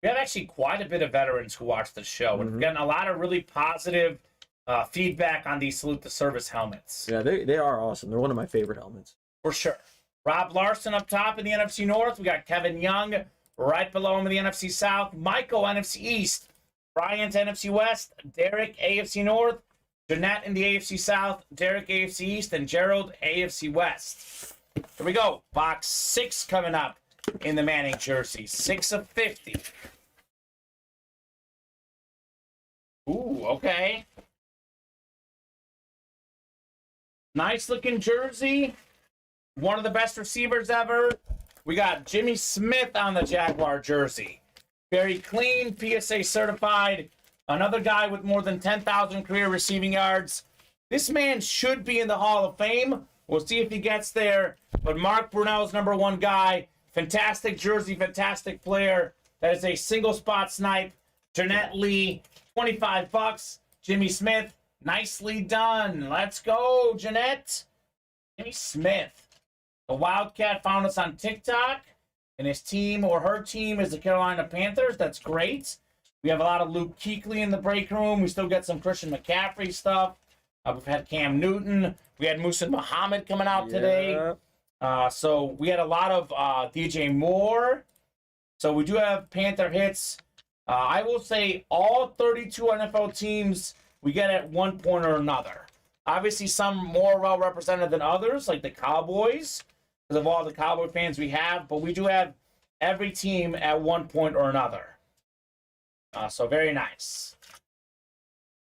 We have actually quite a bit of veterans who watch the show. We've gotten a lot of really positive feedback on these Salute the Service helmets. Yeah, they are awesome. They're one of my favorite helmets. For sure. Rob Larson up top in the NFC North. We got Kevin Young right below him in the NFC South. Michael, NFC East. Bryant, NFC West. Derek, AFC North. Jeanette in the AFC South. Derek, AFC East. And Gerald, AFC West. Here we go. Box 6 coming up in the Manning jersey. 6 of 50. Ooh, okay. Nice looking jersey. One of the best receivers ever. We got Jimmy Smith on the Jaguar jersey. Very clean, PSA certified. Another guy with more than 10,000 career receiving yards. This man should be in the Hall of Fame. We'll see if he gets there. But Mark Brunell's #1 guy. Fantastic jersey, fantastic player. That is a single spot snipe. Jeanette Lee, $25. Jimmy Smith, nicely done. Let's go, Jeanette. Jimmy Smith. The Wildcat found us on TikTok, and his team or her team is the Carolina Panthers. That's great. We have a lot of Luke Kuechly in the break room. We still get some Christian McCaffrey stuff. We've had Cam Newton. We had Musa Muhammad coming out today. So we had a lot of DJ Moore. So we do have Panther hits. I will say all 32 NFL teams we get at one point or another. Obviously, some more well represented than others, like the Cowboys, because of all the Cowboy fans we have. But we do have every team at one point or another. So very nice.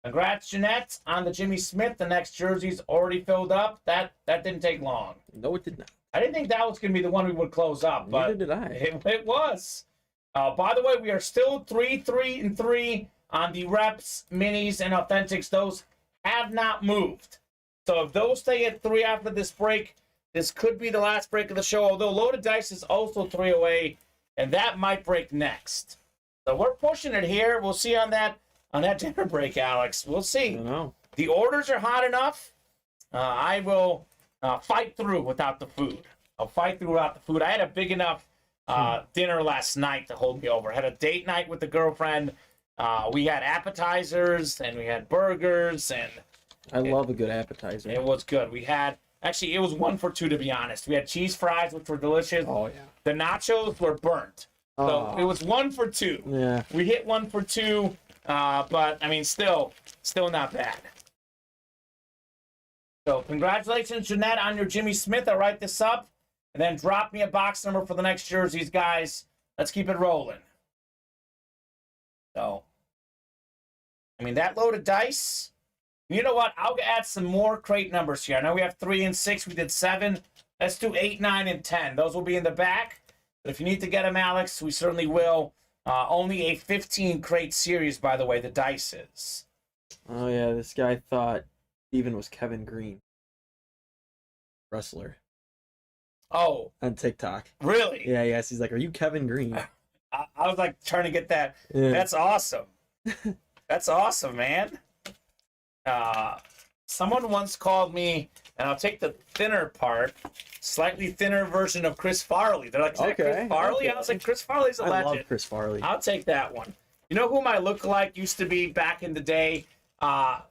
Congrats, Jeanette, on the Jimmy Smith. The next jersey's already filled up. That didn't take long. No, it did not. I didn't think that was going to be the one we would close up, but neither did I. It was. By the way, we are still 3-3-3 on the reps, minis, and authentics. Those have not moved. So if those stay at 3 after this break, this could be the last break of the show. Although Loaded Dice is also 3 away, and that might break next. So we're pushing it here. We'll see on that dinner break, Alex. We'll see. I don't know. The orders are hot enough. I will fight through without the food. I'll fight through without the food. I had a big enough dinner last night to hold me over. I had a date night with the girlfriend. We had appetizers and we had burgers, and I love a good appetizer. it was good. We had actually it was 1 for 2 to be honest. We had cheese fries, which were delicious. Oh yeah. The nachos were burnt, so it was 1 for 2. Yeah. We hit 1 for 2. But I mean, still not bad. So congratulations, Jeanette, on your Jimmy Smith. I'll write this up and then drop me a box number for the next jerseys, guys. Let's keep it rolling. So, I mean, that load of dice. You know what? I'll add some more crate numbers here. I know we have 3 and 6. We did 7. Let's do 8, 9, and 10. Those will be in the back. But if you need to get them, Alex, we certainly will. Only a 15 crate series, by the way, the dice is. Oh, yeah. This guy thought Steven was Kevin Green. Wrestler. Oh. On TikTok. Really? Yeah, yes. He's like, are you Kevin Green? I was like trying to get that. Yeah. That's awesome. That's awesome, man. Someone once called me, and I'll take the thinner part, slightly thinner version of Chris Farley. They're like, is that Chris Farley? I was like, Chris Farley's a legend. I love Chris Farley. I'll take that one. You know who my lookalike used to be back in the day?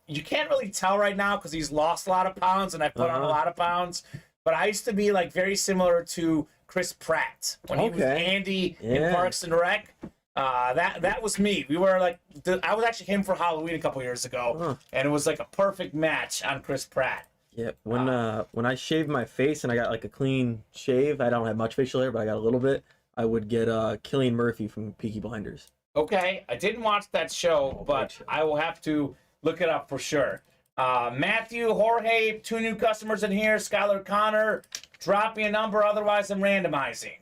You can't really tell right now because he's lost a lot of pounds, and I put on a lot of pounds. But I used to be like very similar to Chris Pratt when he was Andy in Parks and Rec. That was me. We were like, I was actually him for Halloween a couple years ago, and it was like a perfect match on Chris Pratt. Yeah, when I shaved my face and I got like a clean shave, I don't have much facial hair, but I got a little bit. I would get Cillian Murphy from Peaky Blinders. Okay, I didn't watch that show, but I will have to look it up for sure. Matthew, Jorge, 2 new customers in here. Skylar Connor, drop me a number, otherwise I'm randomizing.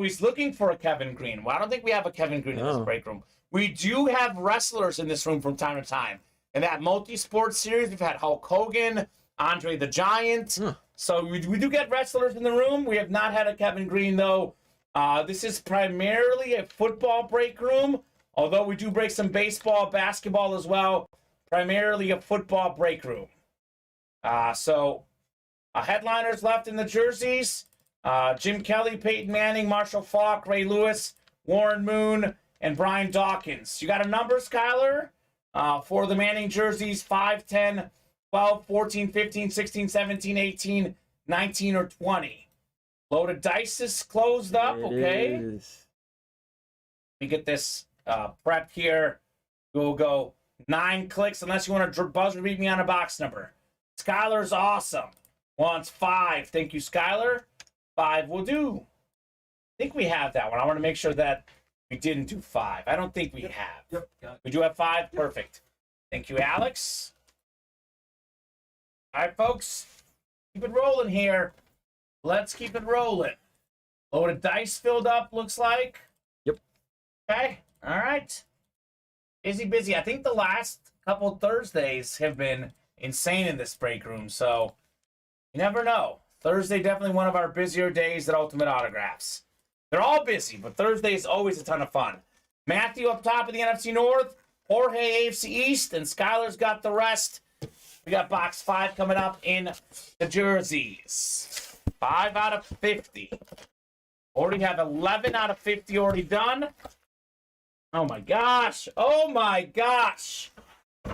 He's looking for a Kevin Green. Well, I don't think we have a Kevin Green in this break room. We do have wrestlers in this room from time to time. In that multi-sport series, we've had Hulk Hogan, Andre the Giant. So we do get wrestlers in the room. We have not had a Kevin Green, though. This is primarily a football break room, although we do break some baseball, basketball as well. Primarily a football break room. Headliners left in the jerseys. Jim Kelly, Peyton Manning, Marshall Faulk, Ray Lewis, Warren Moon, and Brian Dawkins. You got a number, Skylar? For the Manning jerseys, 5, 10, 12, 14, 15, 16, 17, 18, 19, or 20. Load of dice is closed up, okay? Let me get this prepped here. We'll go 9 clicks unless you want to buzzer beat me on a box number. Skylar's awesome. Wants 5. Thank you, Skylar. 5 will do. I think we have that one. I want to make sure that we didn't do 5. I don't think we have. Yep. We do have 5. Perfect. Thank you, Alex. All right, folks. Keep it rolling here. Let's keep it rolling. Load of dice filled up, looks like. Yep. Okay. All right. Busy. I think the last couple Thursdays have been insane in this break room, so you never know. Thursday, definitely one of our busier days at Ultimate Autographs. They're all busy, but Thursday is always a ton of fun. Matthew up top of the NFC North, Jorge AFC East, and Skylar's got the rest. We got box 5 coming up in the jerseys. 5 out of 50. Already have 11 out of 50 already done. Oh my gosh. Oh my gosh.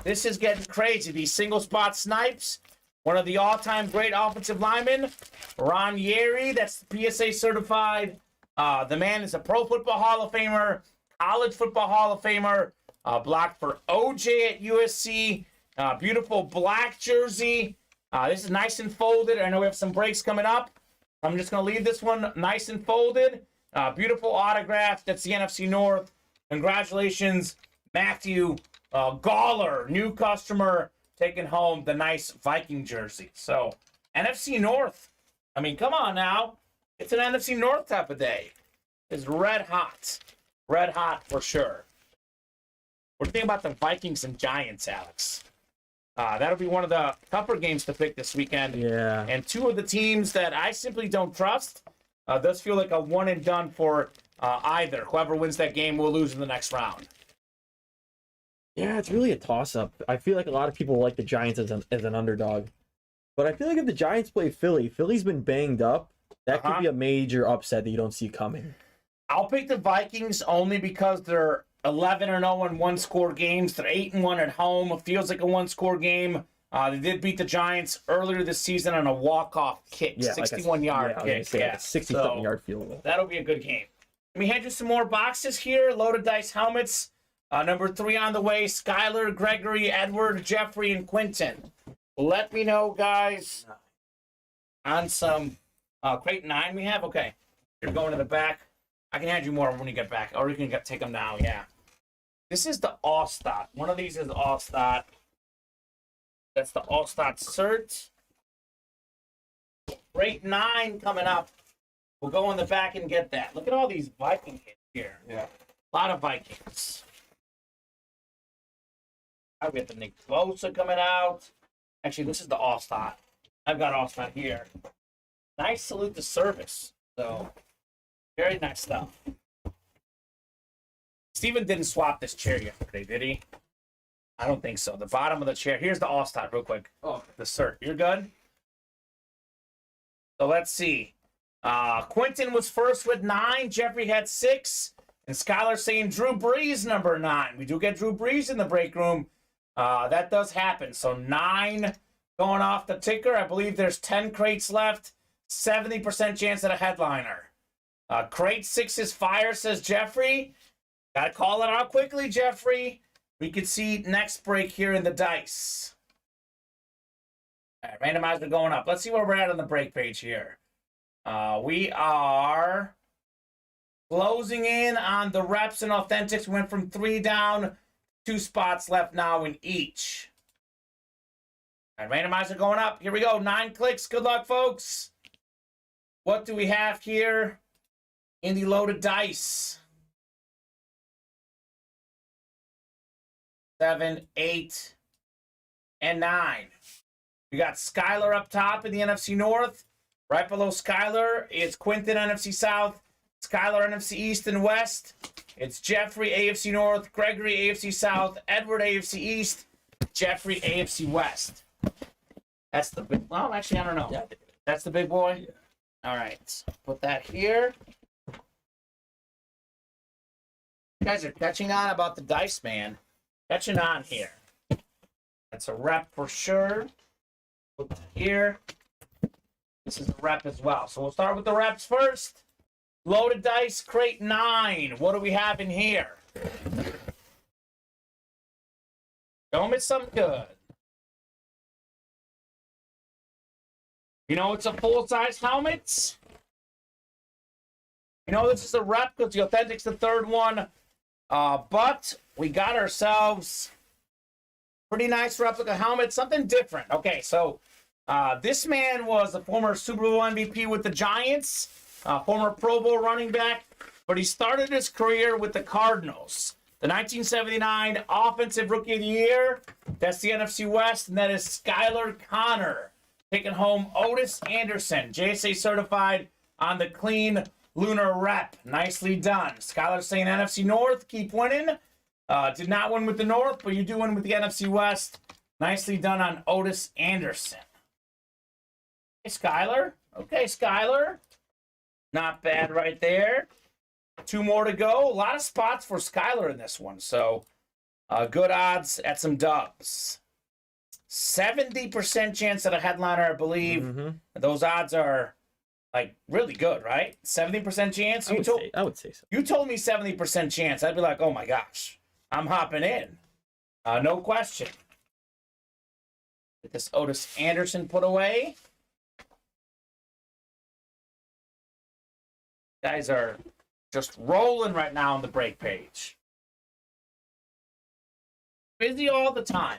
This is getting crazy. These single spot snipes. One of the all-time great offensive linemen, Ron Yeri, that's PSA certified. The man is a Pro Football Hall of Famer, College Football Hall of Famer, blocked for OJ at USC. Beautiful black jersey. This is nice and folded. I know we have some breaks coming up. I'm just going to leave this one nice and folded. Beautiful autograph. That's the NFC North. Congratulations, Matthew Gawler, new customer, taking home the nice Viking jersey. So, NFC North. I mean, come on now. It's an NFC North type of day. It's red hot. Red hot for sure. What do you think about the Vikings and Giants, Alex? That'll be one of the tougher games to pick this weekend. Yeah. And 2 of the teams that I simply don't trust. Does feel like a one and done for either. Whoever wins that game will lose in the next round. Yeah, it's really a toss-up. I feel like a lot of people like the Giants as an underdog. But I feel like if the Giants play Philly, Philly's been banged up. That could be a major upset that you don't see coming. I'll pick the Vikings only because they're 11-0 in one-score games. They're 8-1 at home. It feels like a one-score game. They did beat the Giants earlier this season on a walk-off kick, 61-yard kick. Like a 60-something yard field goal. That'll be a good game. Let me hand you some more boxes here. Loaded dice helmets. Number 3 on the way. Skylar, Gregory, Edward, Jeffrey, and Quentin. Let me know, guys, on some crate 9 we have. Okay. You're going to the back. I can hand you more when you get back. Or you can take them now, yeah. This is the Allstott. One of these is Allstott. That's the Allstott cert. Crate 9 coming up. We'll go in the back and get that. Look at all these Viking hits here. Yeah. A lot of Vikings. I've got the Nick Bosa coming out. Actually, this is the Allstott. I've got Allstott here. Nice salute to service. So, very nice stuff. Steven didn't swap this chair yesterday, did he? I don't think so. The bottom of the chair. Here's the Allstott real quick. Oh, the cert. You're good? So let's see. Quentin was first with 9. Jeffrey had 6. And Skylar saying Drew Brees number 9. We do get Drew Brees in the break room. That does happen. So 9 going off the ticker. I believe there's 10 crates left. 70% chance at a headliner. Crate 6 is fire, says Jeffrey. Gotta call it out quickly, Jeffrey. We can see next break here in the dice. All right, randomizer going up. Let's see where we're at on the break page here. We are closing in on the reps and authentics. Went from 3 down, 2 spots left now in each. All right, randomizer going up. Here we go. 9 clicks. Good luck, folks. What do we have here in the loaded dice? 7, 8, and 9. We got Skylar up top in the NFC North. Right below Skylar, it's Quentin, NFC South. Skylar, NFC East and West. It's Jeffrey, AFC North. Gregory, AFC South. Edward, AFC East. Jeffrey, AFC West. That's the big... Well, actually, I don't know. Yeah. That's the big boy? Yeah. All right. So put that here. You guys are catching on about the dice, man. Catching on here. That's a rep for sure. Put that here. This is a rep as well. So we'll start with the reps first. Loaded dice, crate 9. What do we have in here? Show me something good. You know it's a full-size helmet. You know this is a rep because the Authentic's the 3rd one. But we got ourselves pretty nice replica helmet, something different. Okay, so this man was a former Super Bowl MVP with the Giants, former Pro Bowl running back, but he started his career with the Cardinals. The 1979 Offensive Rookie of the Year, that's the NFC West, and that is Skylar Connor, taking home Otis Anderson, JSA certified on the clean lunar rep. Nicely done. Skylar saying NFC North, keep winning. Did not win with the North, but you do win with the NFC West. Nicely done on Otis Anderson. Hey, Skylar. Okay, Skylar. Not bad right there. 2 more to go. A lot of spots for Skylar in this one, so good odds at some dubs. 70% chance at a headliner, I believe. Mm-hmm. Those odds are like really good, right? 70% chance. I would say so. You told me 70% chance. I'd be like, oh my gosh, I'm hopping in. No question. Get this Otis Anderson put away. Guys are just rolling right now on the break page. Busy all the time.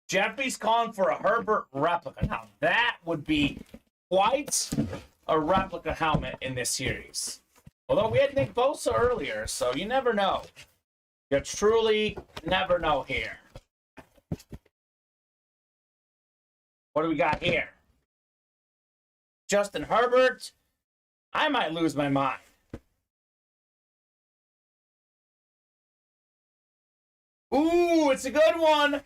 Jeffrey's calling for a Herbert replica. Now, that would be quite a replica helmet in this series. Although we had Nick Bosa earlier, so you never know. You truly never know here. What do we got here? Justin Herbert. I might lose my mind. Ooh, it's a good one.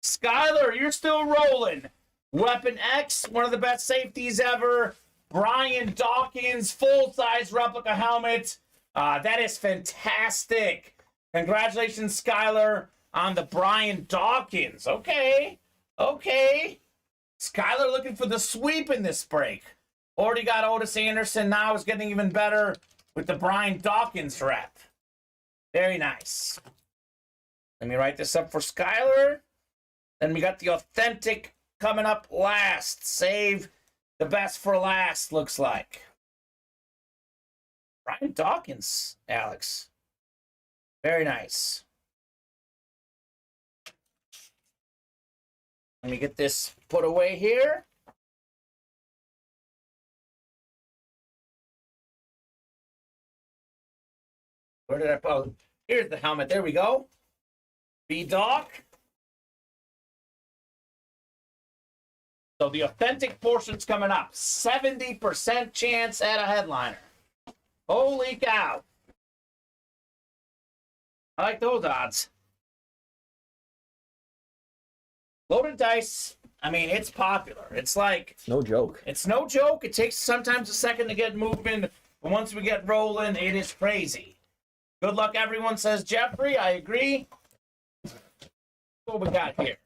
Skylar, you're still rolling. Weapon X, one of the best safeties ever. Brian Dawkins, full-size replica helmet. That is fantastic. Congratulations, Skylar, on the Brian Dawkins. Okay. Skylar looking for the sweep in this break. Already got Otis Anderson. Now is getting even better with the Brian Dawkins rep. Very nice. Let me write this up for Skylar. Then we got the authentic coming up last. Save the best for last, looks like. Brian Dawkins, Alex. Very nice. Let me get this put away here. Where did I put? Oh, here's the helmet. There we go. B-Doc. So the authentic portion's coming up. 70% chance at a headliner. Holy cow. I like those odds. Loaded dice, I mean, it's popular. It's like... No joke. It's no joke. It takes sometimes a second to get moving. But once we get rolling, it is crazy. Good luck, everyone, says Jeffrey. I agree. What we got here?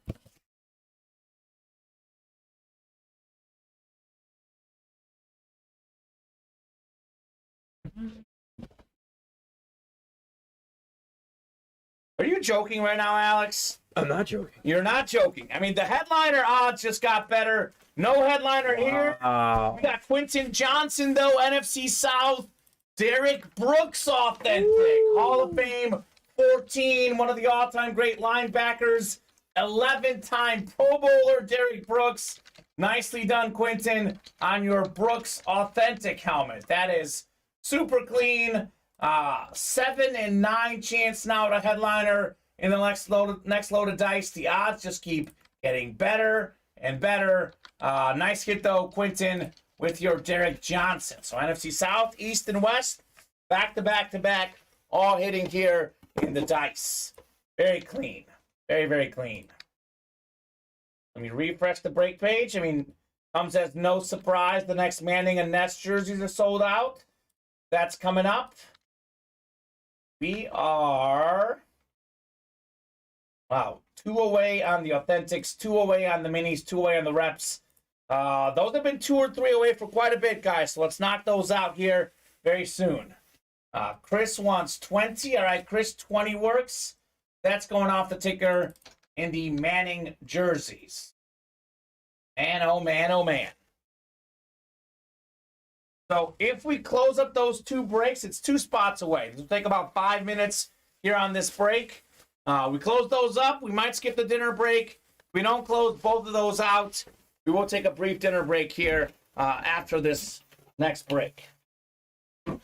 Are you joking right now, Alex? I'm not joking. You're not joking. I mean, the headliner odds just got better. No headliner here. Wow. We got Quentin Johnson, though, NFC South. Derek Brooks, authentic. Ooh. Hall of Fame, 14. One of the all-time great linebackers. 11-time Pro Bowler, Derek Brooks. Nicely done, Quentin, on your Brooks authentic helmet. That is super clean. 7 and 9 chance now at a headliner in the next load of dice. The odds just keep getting better and better. Nice hit, though, Quentin, with your Derek Johnson. So NFC South, East, and West, back to back to back, all hitting here in the dice. Very clean. Very, very clean. Let me refresh the break page. I mean, comes as no surprise. The next Manning and Ness jerseys are sold out. That's coming up. We are, wow, 2 away on the authentics, 2 away on the minis, 2 away on the reps. Those have been 2 or 3 away for quite a bit, guys. So let's knock those out here very soon. Chris wants 20. All right, Chris, 20 works. That's going off the ticker in the Manning jerseys. Man, oh man, oh man. So if we close up those 2 breaks, it's 2 spots away. It'll take about 5 minutes here on this break. We close those up. We might skip the dinner break. If we don't close both of those out, we will take a brief dinner break here after this next break. I'm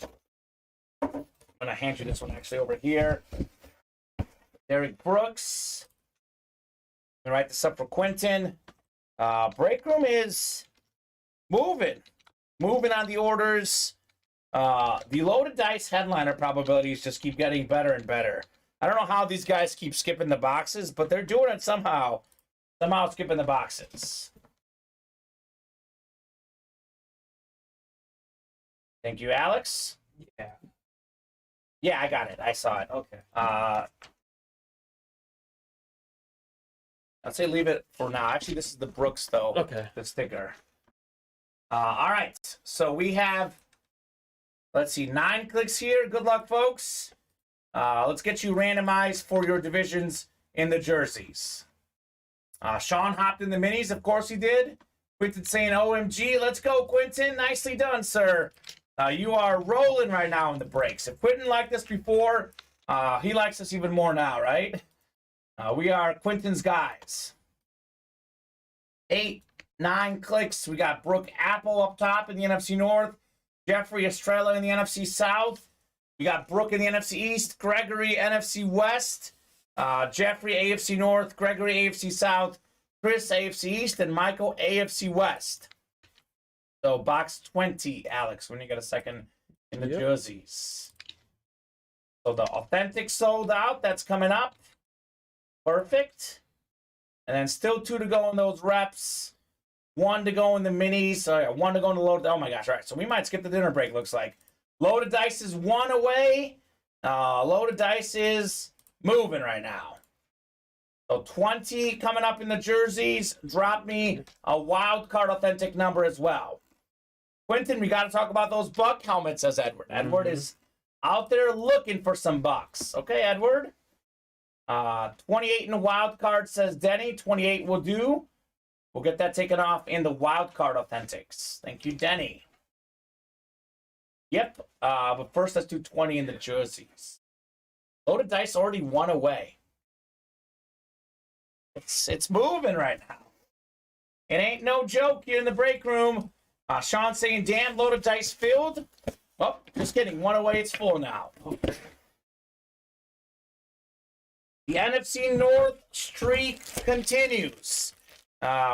going to hand you this one actually over here. Derek Brooks. I'm going to write this up for Quentin. Break room is moving. Moving on the orders. The loaded dice headliner probabilities just keep getting better and better. I don't know how these guys keep skipping the boxes, but they're doing it somehow. Somehow skipping the boxes. Thank you, Alex. Yeah. Yeah, I got it. I saw it. Okay. I'd say leave it for now. Actually, this is the Brooks, though. Okay. The sticker. All right. So we have, let's see, 9 clicks here. Good luck, folks. Let's get you randomized for your divisions in the jerseys. Sean hopped in the minis. Of course he did. Quentin saying, OMG. Let's go, Quentin. Nicely done, sir. You are rolling right now in the breaks. If Quentin liked us before, he likes us even more now, right? We are Quentin's guys. 8, 9 clicks. We got Brooke Apple up top in the NFC North. Jeffrey Estrella in the NFC South. We got Brooke in the NFC East. Gregory, NFC West. Jeffrey, AFC North. Gregory, AFC South. Chris, AFC East. And Michael, AFC West. So, box 20, Alex, when you get a second in the jerseys. So, the authentic sold out. That's coming up. Perfect. And then still 2 to go in those reps. 1 to go in the minis. Sorry, 1 to go in the loaded. Oh, my gosh. All right, so we might skip the dinner break, looks like. Loaded dice is 1 away. Loaded dice is moving right now. So 20 coming up in the jerseys. Drop me a wild card authentic number as well. Quentin, we got to talk about those Buck helmets, says Edward. Edward is out there looking for some Bucks. Okay, Edward. 28 in the wild card, says Denny. 28 will do. We'll get that taken off in the wild card authentics. Thank you, Denny. Yep. But first, let's do 20 in the jerseys. Loaded dice already one away. It's moving right now. It ain't no joke here in the break room. Sean saying, damn, loaded dice filled. Oh, just kidding. One away, it's full now. The NFC North streak continues.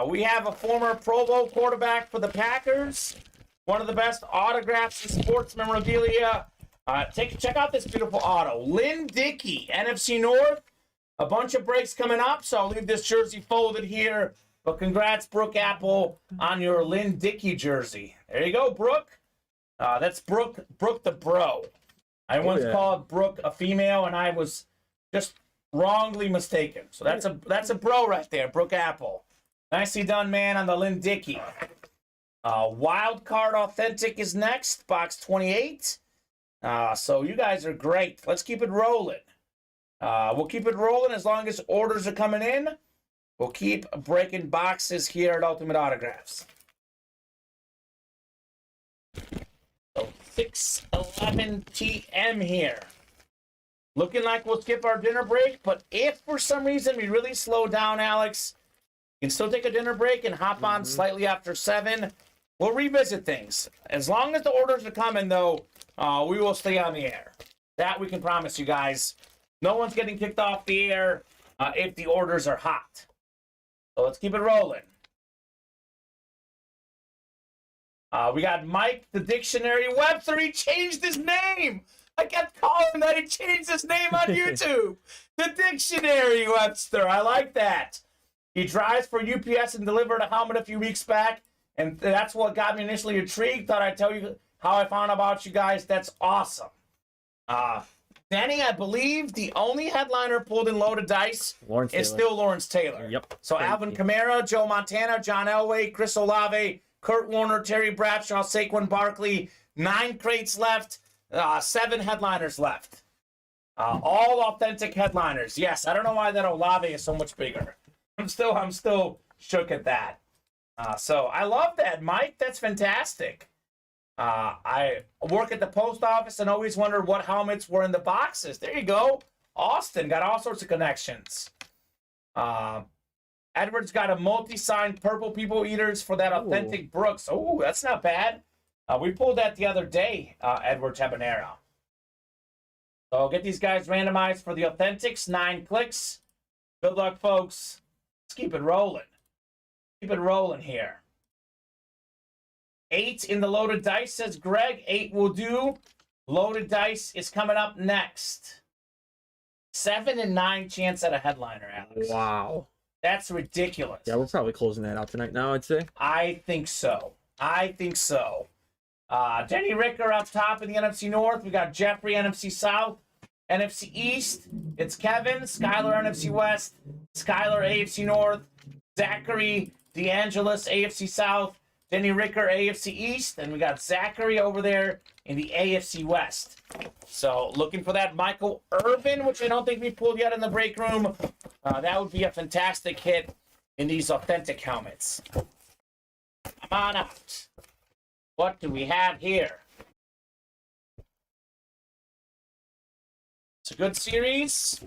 We have a former Pro Bowl quarterback for the Packers. One of the best autographs in sports memorabilia. Check out this beautiful auto. Lynn Dickey, NFC North. A bunch of breaks coming up, so I'll leave this jersey folded here. But congrats, Brooke Apple, on your Lynn Dickey jersey. There you go, Brooke. That's Brooke the bro. I once called Brooke a female, and I was just wrongly mistaken. So that's a bro right there, Brooke Apple. Nicely done, man, on the Lynn Dickey. Wild Card Authentic is next, box 28. So you guys are great. Let's keep it rolling. We'll keep it rolling as long as orders are coming in. We'll keep breaking boxes here at Ultimate Autographs. So 6:11 p.m. here. Looking like we'll skip our dinner break, but if for some reason we really slow down, Alex, you can still take a dinner break and hop on slightly after 7. We'll revisit things. As long as the orders are coming, though, we will stay on the air. That we can promise you guys. No one's getting kicked off the air if the orders are hot. So let's keep it rolling. We got Mike, the Dictionary Webster. He changed his name. I kept calling that. He changed his name on YouTube. The Dictionary Webster. I like that. He drives for UPS and delivered a helmet a few weeks back. And that's what got me initially intrigued. Thought I'd tell you how I found out about you guys. That's awesome. Danny, I believe the only headliner pulled in loaded dice is still Lawrence Taylor. Yep. So Alvin Kamara, Joe Montana, John Elway, Chris Olave, Kurt Warner, Terry Bradshaw, Saquon Barkley. 9 crates left. 7 headliners left. All authentic headliners. Yes, I don't know why that Olave is so much bigger. I'm still shook at that. So I love that, Mike. That's fantastic. I work at the post office and always wondered what helmets were in the boxes. There you go. Austin got all sorts of connections. Edwards got a multi-signed purple people eaters for that authentic Brooks. Oh, that's not bad. We pulled that the other day, Edwards Habanero. So I'll get these guys randomized for the authentics. 9 clicks. Good luck, folks. Let's keep it rolling. Keep it rolling here. 8 in the loaded dice, says Greg. 8 will do. Loaded dice is coming up next. 7 and 9 chance at a headliner, Alex. Wow. That's ridiculous. Yeah, we're probably closing that out tonight now, I'd say. I think so. Jenny Ricker up top in the NFC North. We got Jeffrey, NFC South. NFC East, it's Kevin. Skylar, NFC West. Skylar, AFC North. Zachary, DeAngelis, AFC South. Jenny Ricker, AFC East. And we got Zachary over there in the AFC West. So looking for that Michael Irvin, which I don't think we pulled yet in the break room. That would be a fantastic hit in these authentic helmets. Come on out. What do we have here? It's a good series.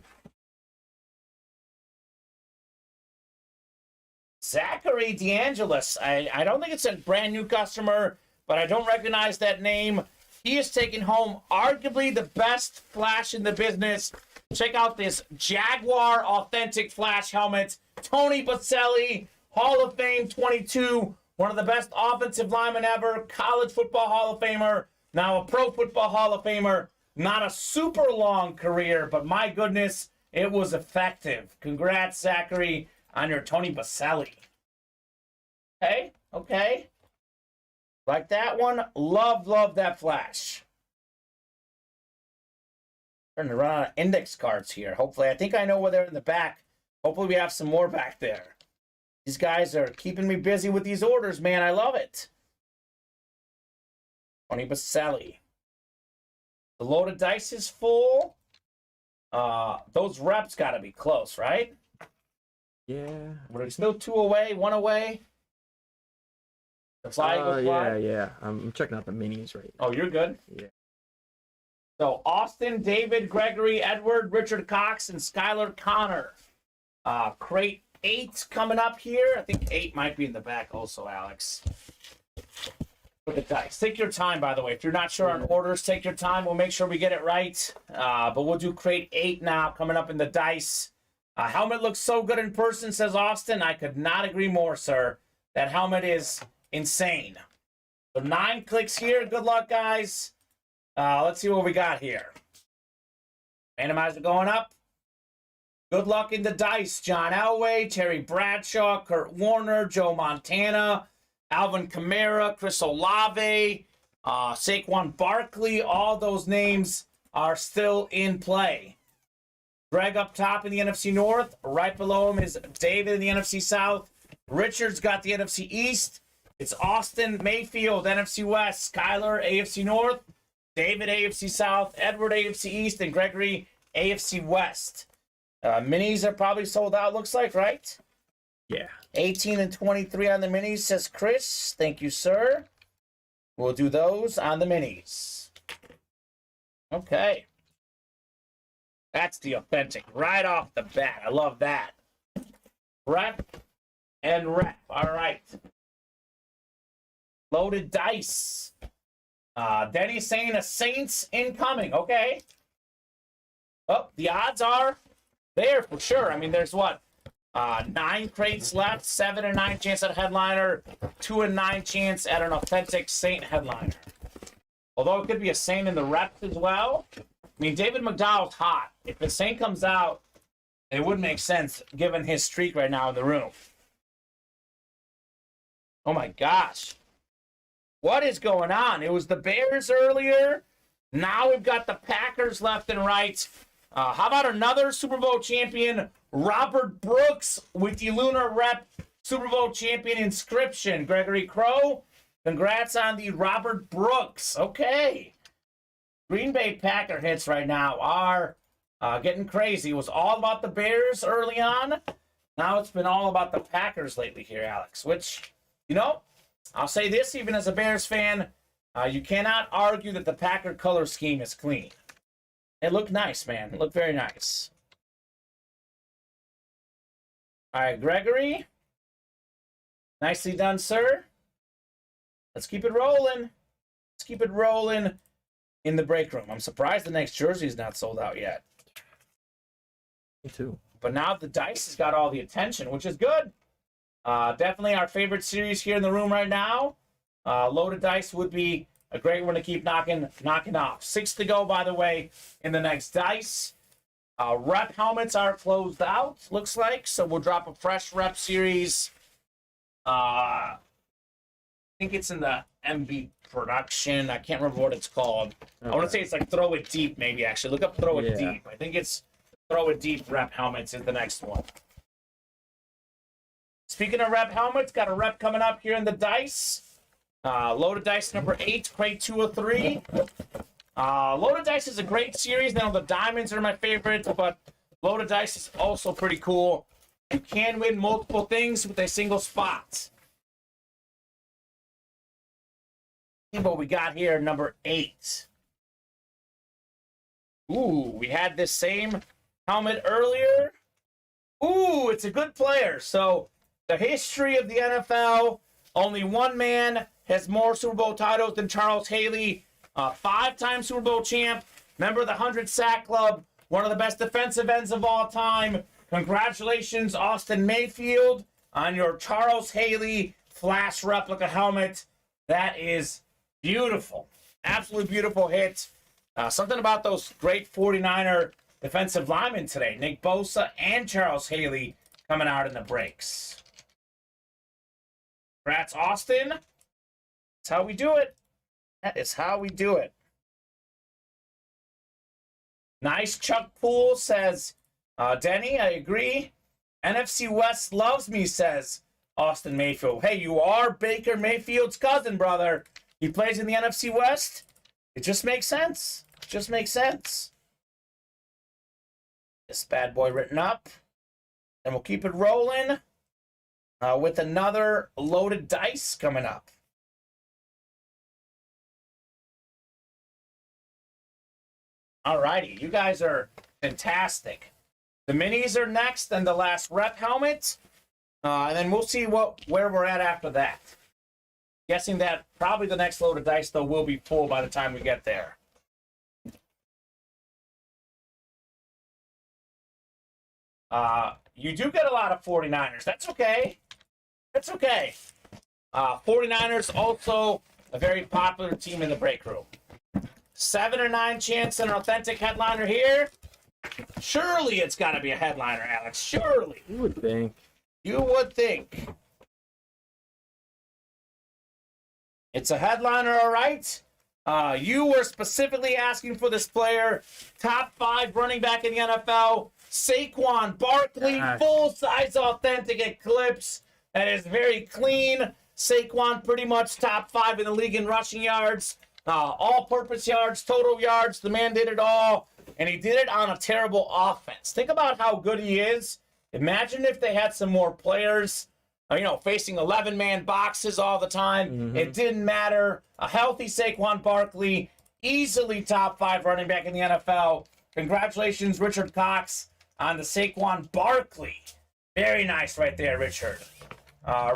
Zachary DeAngelis. I don't think it's a brand new customer, but I don't recognize that name. He is taking home arguably the best flash in the business. Check out this Jaguar authentic flash helmet. Tony Baselli, Hall of Fame 22. One of the best offensive linemen ever. College football Hall of Famer. Now a pro football Hall of Famer. Not a super long career, but my goodness, it was effective. Congrats, Zachary, on your Tony Baselli. Okay. Like that one. Love that flash. Starting to run out of index cards here. Hopefully, I think I know where they're in the back. Hopefully, we have some more back there. These guys are keeping me busy with these orders, man. I love it. Tony Baselli. The loaded dice is full. Those reps got to be close, right? Yeah. We're still 2 away, 1 away. The fly goes fly. Yeah. I'm checking out the minis right now. Oh, you're good? Yeah. So, Austin, David, Gregory, Edward, Richard Cox, and Skylar Connor. Crate 8 coming up here. I think 8 might be in the back also, Alex. For the dice. Take your time, by the way. If you're not sure on orders, take your time. We'll make sure we get it right. But we'll do crate 8 now, coming up in the dice. Helmet looks so good in person, says Austin. I could not agree more, sir. That helmet is insane. So 9 clicks here. Good luck, guys. Let's see what we got here. Randomizer going up. Good luck in the dice. John Elway, Terry Bradshaw, Kurt Warner, Joe Montana, Alvin Kamara, Chris Olave, Saquon Barkley. All those names are still in play. Greg up top in the NFC North. Right below him is David in the NFC South. Richard's got the NFC East. It's Austin Mayfield, NFC West. Skylar, AFC North. David, AFC South. Edward, AFC East. And Gregory, AFC West. Minis are probably sold out, looks like, right? Yeah. 18 and 23 on the minis, says Chris. Thank you, sir. We'll do those on the minis. Okay. That's the authentic right off the bat. I love that. Rep and rep. All right. Loaded dice. Denny's saying a Saints incoming. Okay. Oh, the odds are there for sure. I mean, there's what? 9 crates left, 7 and 9 chance at a headliner, 2 and 9 chance at an authentic Saint headliner. Although it could be a Saint in the reps as well. I mean, David McDowell's hot. If the Saint comes out, it would make sense given his streak right now in the room. Oh my gosh. What is going on? It was the Bears earlier. Now we've got the Packers left and right. How about another Super Bowl champion, Robert Brooks, with the Lunar Rep Super Bowl champion inscription. Gregory Crow, congrats on the Robert Brooks. Okay. Green Bay Packer hits right now are getting crazy. It was all about the Bears early on. Now it's been all about the Packers lately here, Alex, which, you know, I'll say this even as a Bears fan, you cannot argue that the Packer color scheme is clean. It looked nice, man. It looked very nice. All right, Gregory. Nicely done, sir. Let's keep it rolling. Let's keep it rolling in the break room. I'm surprised the next jersey is not sold out yet. Me too. But now the dice has got all the attention, which is good. Definitely our favorite series here in the room right now. Loaded dice would be a great one to keep knocking off. 6 to go, by the way, in the next dice. Rep helmets are closed out, looks like. So we'll drop a fresh rep series. I think it's in the MB production. I can't remember what it's called. Okay. I want to say it's like Throw It Deep, maybe, actually. Look up Throw It Deep. I think it's Throw It Deep rep helmets is the next one. Speaking of rep helmets, got a rep coming up here in the dice. Loaded dice number 8, crate 203. Loaded dice is a great series. Now the diamonds are my favorites, but loaded dice is also pretty cool. You can win multiple things with a single spot. See what we got here, number 8. Ooh, we had this same helmet earlier. Ooh, it's a good player. So the history of the NFL, only one man has more Super Bowl titles than Charles Haley. 5-time Super Bowl champ, member of the 100 Sack Club, one of the best defensive ends of all time. Congratulations, Austin Mayfield, on your Charles Haley Flash replica helmet. That is beautiful. Absolutely beautiful hit. Something about those great 49er defensive linemen today. Nick Bosa and Charles Haley coming out in the breaks. Congrats, Austin. That's how we do it. That is how we do it. Nice Chuck Poole, says Denny. I agree. NFC West loves me, says Austin Mayfield. Hey, you are Baker Mayfield's cousin, brother. He plays in the NFC West. It just makes sense. It just makes sense. This bad boy written up. And we'll keep it rolling with another loaded dice coming up. Alrighty, you guys are fantastic. The minis are next, and the last rep helmet. And then we'll see where we're at after that. Guessing that probably the next load of dice, though, will be full by the time we get there. You do get a lot of 49ers. That's okay. That's okay. 49ers also a very popular team in the break room. 7 or 9 chance an authentic headliner here. Surely it's got to be a headliner, Alex. Surely. You would think. You would think. It's a headliner, all right. You were specifically asking for this player. Top 5 running back in the NFL. Saquon Barkley, full-size authentic Eclipse. That is very clean. Saquon pretty much top 5 in the league in rushing yards. All-purpose yards, total yards. The man did it all. And he did it on a terrible offense. Think about how good he is. Imagine if they had some more players, facing 11-man boxes all the time. Mm-hmm. It didn't matter. A healthy Saquon Barkley, easily top 5 running back in the NFL. Congratulations, Richard Cox, on the Saquon Barkley. Very nice right there, Richard.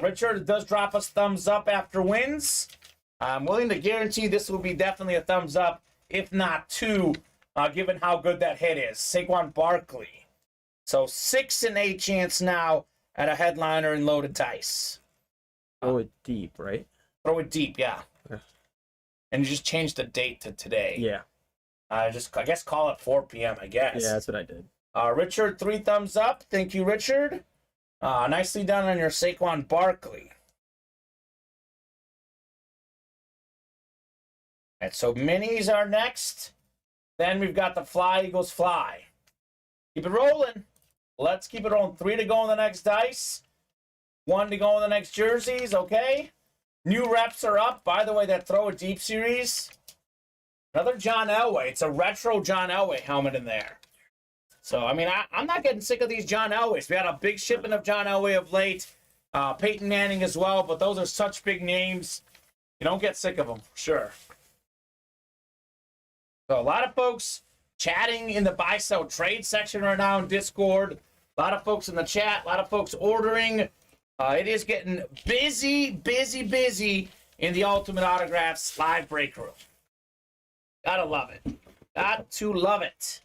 Richard does drop us thumbs up after wins. I'm willing to guarantee this will be definitely a thumbs up, if not 2, given how good that hit is. Saquon Barkley. So 6 and 8 chance now at a headliner and loaded dice. Throw it deep, right? Throw it deep, yeah. Okay. And you just change the date to today. Yeah. I guess call it 4 p.m., I guess. Yeah, that's what I did. Richard, 3 thumbs up. Thank you, Richard. Nicely done on your Saquon Barkley. And so minis are next. Then we've got the Fly Eagles Fly. Keep it rolling. Let's keep it rolling. 3 to go on the next dice. 1 to go on the next jerseys, okay? New reps are up. By the way, that Throw It Deep series. Another John Elway. It's a retro John Elway helmet in there. So, I'm not getting sick of these John Elways. We had a big shipment of John Elway of late. Peyton Manning as well, but those are such big names. You don't get sick of them, for sure. So, a lot of folks chatting in the buy-sell trade section right now in Discord. A lot of folks in the chat. A lot of folks ordering. It is getting busy in the Ultimate Autographs live break room. Gotta love it. Got to love it.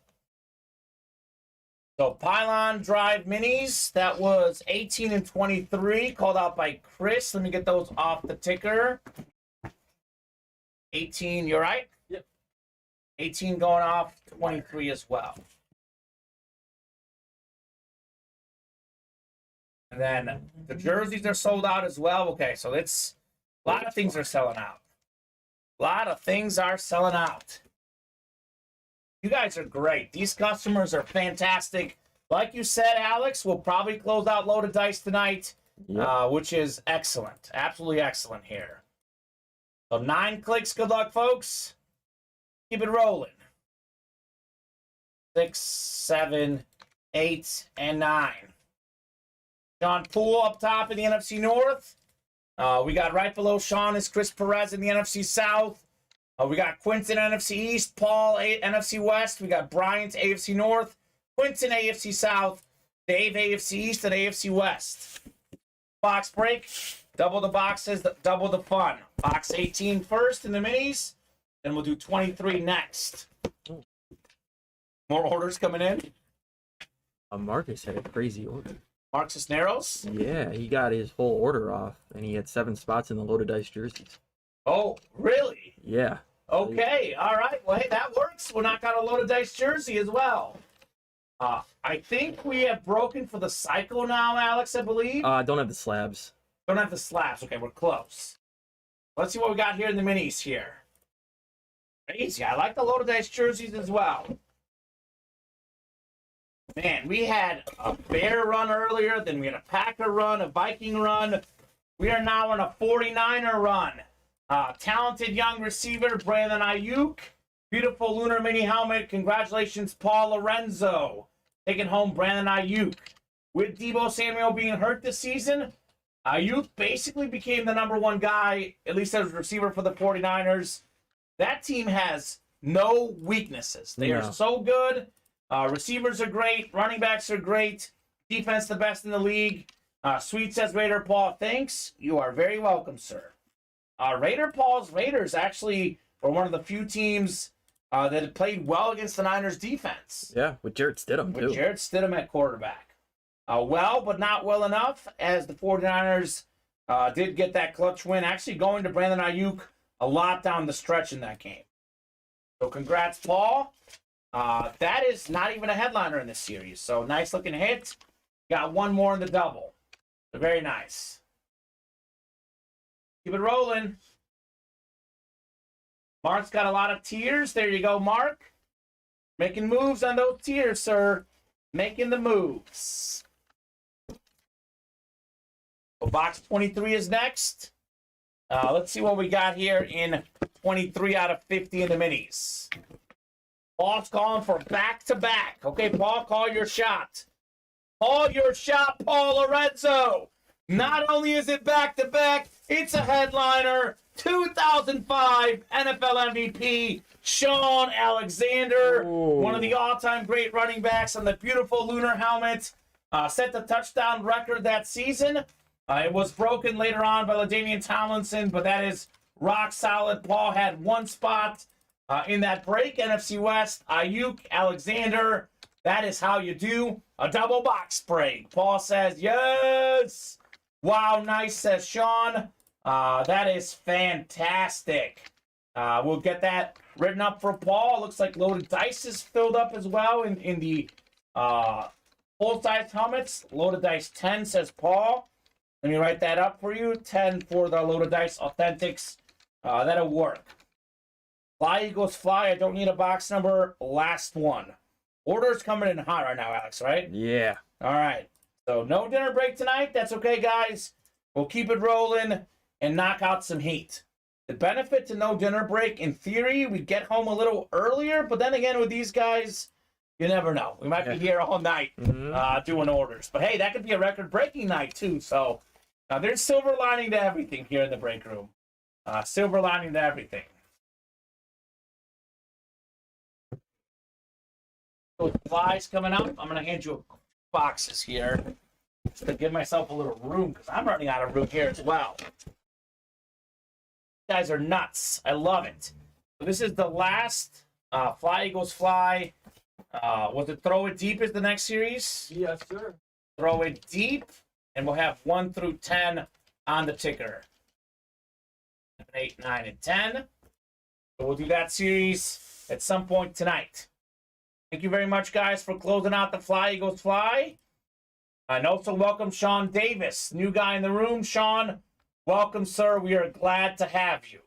So, Pylon Drive Minis, that was 18 and 23, called out by Chris. Let me get those off the ticker. 18, you're right? Yep. 18 going off, 23 as well. And then the jerseys are sold out as well. Okay, so it's a lot of things are selling out. A lot of things are selling out. You guys are great. These customers are fantastic. Like you said, Alex, we'll probably close out loaded dice tonight, which is excellent. Absolutely excellent here. So 9 clicks. Good luck, folks. Keep it rolling. 6, 7, 8, and 9. Sean Poole up top in the NFC North. We got right below Sean is Chris Perez in the NFC South. We got Quinton, NFC East, Paul, NFC West. We got Bryant, AFC North, Quinton, AFC South, Dave, AFC East, and AFC West. Box break, double the boxes, double the fun. Box 18 first in the minis, then we'll do 23 next. More orders coming in. Marcus had a crazy order. Mark Cisneros? Yeah, he got his whole order off, and he had 7 spots in the loaded dice jerseys. Oh, really? Yeah. Okay, all right. Well, hey, that works. We'll knock out a loaded dice jersey as well. I think we have broken for the cycle now, Alex, I believe. Don't have the slabs. Don't have the slabs. Okay, we're close. Let's see what we got here in the minis here. Crazy. I like the loaded dice jerseys as well. Man, we had a Bear run earlier, then we had a Packer run, a Viking run. We are now on a 49er run. Talented young receiver, Brandon Ayuk. Beautiful Lunar Mini helmet. Congratulations, Paul Lorenzo. Taking home Brandon Ayuk. With Deebo Samuel being hurt this season, Ayuk basically became the #1 guy, at least as a receiver for the 49ers. That team has no weaknesses. They are so good. Receivers are great. Running backs are great. Defense the best in the league. Sweet says Raider Paul, thanks. You are very welcome, sir. Raider Paul's Raiders actually were one of the few teams that had played well against the Niners defense. Yeah, with Jarrett Stidham, too. With Jarrett Stidham at quarterback. Well, but not well enough, as the 49ers did get that clutch win, actually going to Brandon Ayuk a lot down the stretch in that game. So congrats, Paul. That is not even a headliner in this series. So nice looking hit. Got one more in the double. So very nice. Keep it rolling. Mark's got a lot of tiers. There you go, Mark. Making moves on those tiers, sir. Making the moves. So box 23 is next. Let's see what we got here in 23 out of 50 in the minis. Paul's calling for back-to-back. Okay, Paul, call your shot. Call your shot, Paul Lorenzo. Not only is it back-to-back, it's a headliner. 2005 NFL MVP, Sean Alexander. Ooh. One of the all-time great running backs on the beautiful lunar helmet. Set the touchdown record that season. It was broken later on by LaDainian Tomlinson, but that is rock solid. Paul had one spot in that break. NFC West, Ayuk, Alexander. That is how you do a double box break. Paul says, yes. Wow, nice, says Sean. That is fantastic. We'll get that written up for Paul. Looks like Loaded Dice is filled up as well in the full-size helmets. Loaded Dice 10, says Paul. Let me write that up for you. 10 for the Loaded Dice Authentics. That'll work. Fly Eagles Fly. I don't need a box number. Last one. Orders coming in hot right now, Alex, right? Yeah. All right. So no dinner break tonight. That's okay, guys. We'll keep it rolling and knock out some heat. The benefit to no dinner break, in theory, we get home a little earlier. But then again, with these guys, you never know. We might be here all night doing orders. But hey, that could be a record-breaking night, too. So there's silver lining to everything here in the break room. Silver lining to everything. Those flies coming up. I'm going to hand you boxes here just to give myself a little room because I'm running out of room here as well. You guys are nuts. I love it. So this is the last Fly Eagles Fly. Was it Throw It Deep is the next series? Yes, sir. Throw It Deep, and we'll have 1 through 10 on the ticker. 8, 9, and 10. So we'll do that series at some point tonight. Thank you very much, guys, for closing out the Fly Eagles Fly. And also welcome Sean Davis, new guy in the room. Sean, welcome, sir. We are glad to have you.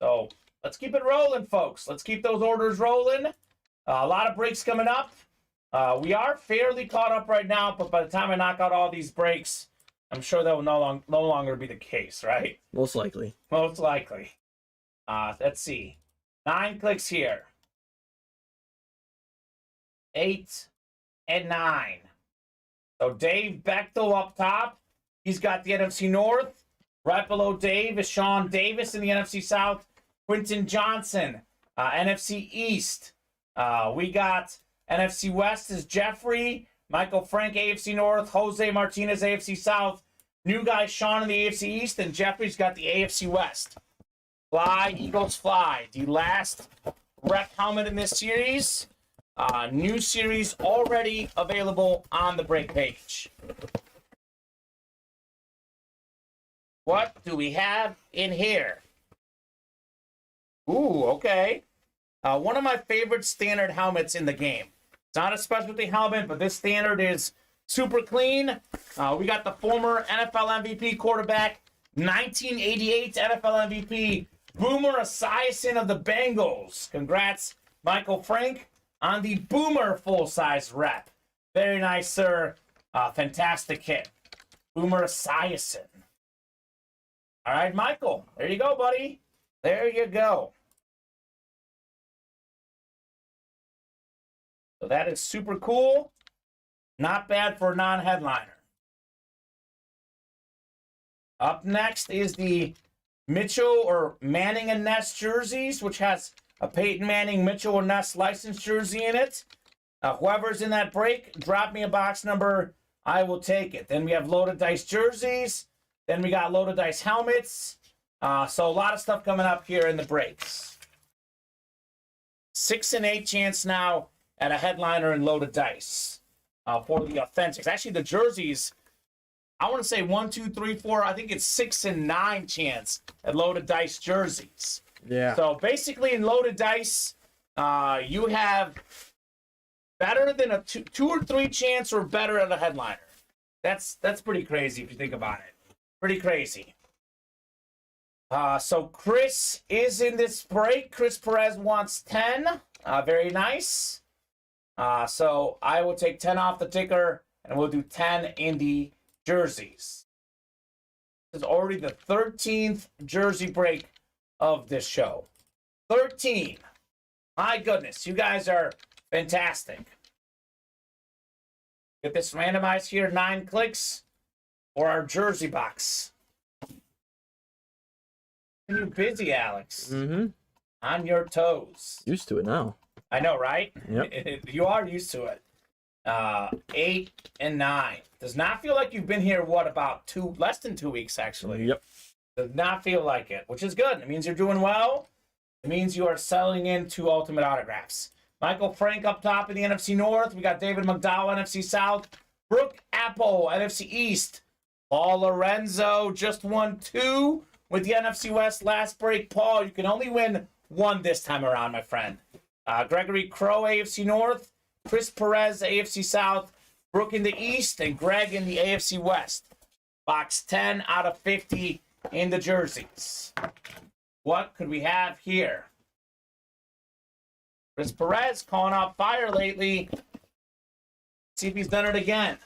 So let's keep it rolling, folks. Let's keep those orders rolling. A lot of breaks coming up. We are fairly caught up right now, but by the time I knock out all these breaks, I'm sure that will no longer be the case, right? Most likely. Most likely. Let's see. 9 clicks here. 8 and 9. So Dave Bechtel up top. He's got the NFC North. Right below Dave is Sean Davis in the NFC South. Quentin Johnson, NFC East. We got NFC West is Jeffrey. Michael Frank, AFC North. Jose Martinez, AFC South. New guy Sean in the AFC East. And Jeffrey's got the AFC West. Fly, Eagles Fly. The last rep helmet in this series. New series already available on the break page. What do we have in here? Ooh, okay. One of my favorite standard helmets in the game. It's not a specialty helmet, but this standard is super clean. We got the former NFL MVP quarterback, 1988 NFL MVP, Boomer Esiason of the Bengals. Congrats, Michael Frank, on the Boomer full-size rep. Very nice, sir. Fantastic hit. Boomer Esiason. All right, Michael. There you go, buddy. There you go. So that is super cool. Not bad for a non-headliner. Up next is the Mitchell or Manning and Ness jerseys, which has a Peyton Manning, Mitchell and Ness licensed jersey in it. Whoever's in that break, drop me a box number. I will take it. Then we have loaded dice jerseys. Then we got loaded dice helmets. So a lot of stuff coming up here in the breaks. 6 and 8 chance now at a headliner and loaded dice for the authentics. Actually, the jerseys, I want to say 1, 2, 3, 4. I think it's 6 and 9 chance at loaded dice jerseys. Yeah. So basically, in loaded dice, you have better than a 2 or 3 chance or better at a headliner. That's pretty crazy if you think about it. Pretty crazy. So Chris is in this break. Chris Perez wants 10. Very nice. So I will take 10 off the ticker, and we'll do 10 in the jerseys. This is already the 13th jersey break of this show. 13. My goodness, you guys are fantastic. Get this randomized here, 9 clicks, or our jersey box. You're busy, Alex. Mm-hmm. On your toes. Used to it now. I know, right? Yep. You are used to it. 8 and 9. Does not feel like you've been here, what, about less than 2 weeks, actually. Yep. Does not feel like it, which is good. It means you're doing well. It means you are settling into Ultimate Autographs. Michael Frank up top in the NFC North. We got David McDowell, NFC South. Brooke Apple, NFC East. Paul Lorenzo just won 2 with the NFC West last break. Paul, you can only win 1 this time around, my friend. Gregory Crow, AFC North. Chris Perez, AFC South. Brooke in the East. And Greg in the AFC West. Box 10 out of 50 in the jerseys. What could we have here? Chris Perez calling out fire lately. See if he's done it again.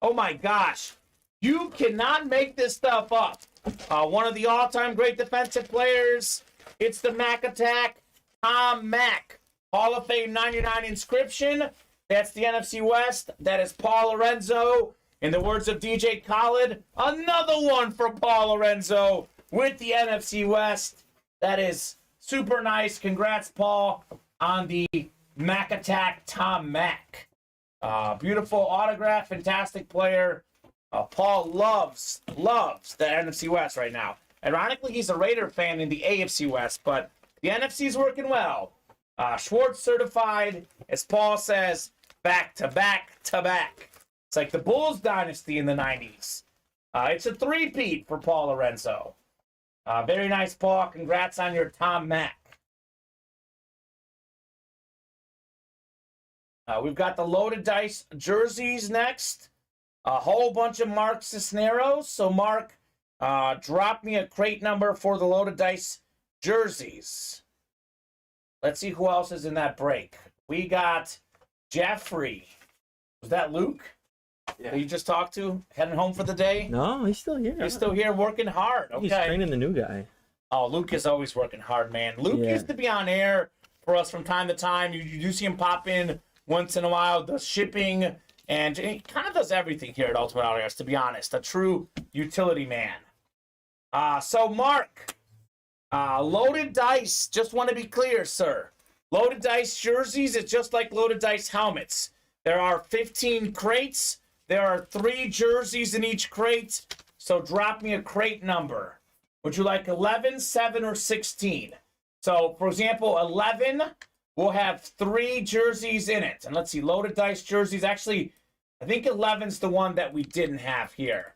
Oh my gosh. You cannot make this stuff up. One of the all-time great defensive players. It's the Mac Attack, Tom Mack. Hall of Fame 99 inscription. That's the NFC West. That is Paul Lorenzo. In the words of DJ Khaled, another one for Paul Lorenzo with the NFC West. That is super nice. Congrats, Paul, on the Mac Attack, Tom Mack. Beautiful autograph, fantastic player. Paul loves the NFC West right now. Ironically, he's a Raider fan in the AFC West, but the NFC's working well. Schwartz certified, as Paul says, back to back to back. It's like the Bulls dynasty in the 90s. It's a three-peat for Paul Lorenzo. Very nice, Paul. Congrats on your Tom Mack. We've got the loaded dice jerseys next. A whole bunch of Mark Cisneros. So, Mark, drop me a crate number for the loaded dice jerseys. Let's see who else is in that break. We got Jeffrey. Was that Luke? Yeah. That you just talked to? Heading home for the day? No, he's still here. He's still here working hard. Okay. He's training the new guy. Oh, Luke is always working hard, man. Luke used to be on air for us from time to time. You do see him pop in once in a while, does shipping, and he kind of does everything here at Ultimate Autographs, to be honest. A true utility man. So, Mark, loaded dice. Just want to be clear, sir. Loaded dice jerseys is just like loaded dice helmets. There are 15 crates. There are 3 jerseys in each crate. So drop me a crate number. Would you like 11, 7, or 16? So, for example, 11 will have 3 jerseys in it. And let's see, loaded dice jerseys. Actually, I think 11's the one that we didn't have here.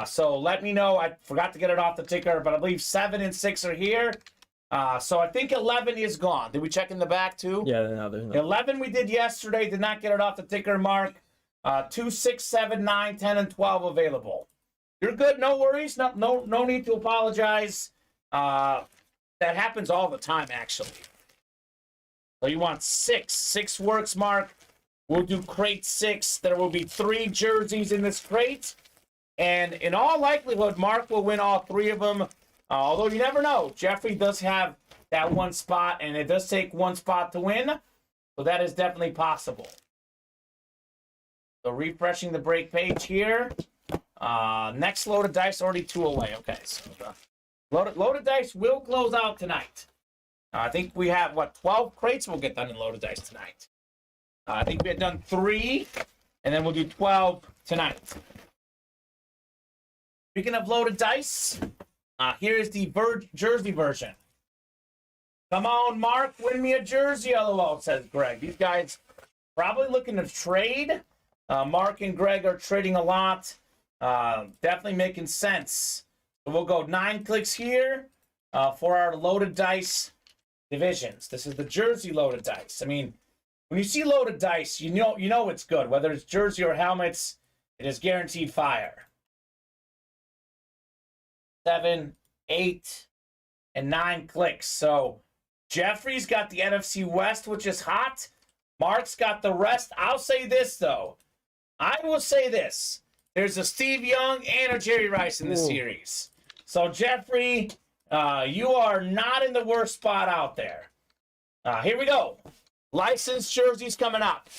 So let me know. I forgot to get it off the ticker, but I believe 7 and 6 are here. So I think 11 is gone. Did we check in the back too? Yeah, no, there's no. 11 we did yesterday. Did not get it off the ticker, Mark. 2, 6, 7, 9, 10, and 12 available. You're good. No worries. No need to apologize. That happens all the time, actually. So you want 6. 6 works, Mark. We'll do crate 6. There will be 3 jerseys in this crate. And in all likelihood, Mark will win all 3 of them. Although you never know. Jeffrey does have that 1 spot, and it does take 1 spot to win. So that is definitely possible. So refreshing the break page here. Next loaded dice, already 2 away. Okay, so the loaded dice will close out tonight. I think we have, 12 crates will get done in loaded dice tonight. I think we had done 3, and then we'll do 12 tonight. Speaking of loaded dice, here is the jersey version. Come on, Mark, win me a jersey, LOL, says Greg. These guys probably looking to trade. Mark and Greg are trading a lot. Definitely making sense. So we'll go 9 clicks here for our loaded dice divisions. This is the jersey loaded dice. I mean, when you see loaded dice, you know it's good. Whether it's jersey or helmets, it is guaranteed fire. 7, 8, and 9 clicks. So Jeffrey's got the NFC West, which is hot. Mark's got the rest. I'll say this, though. I will say this. There's a Steve Young and a Jerry Rice in this series. So, Jeffrey, you are not in the worst spot out there. Here we go. Licensed jerseys coming up.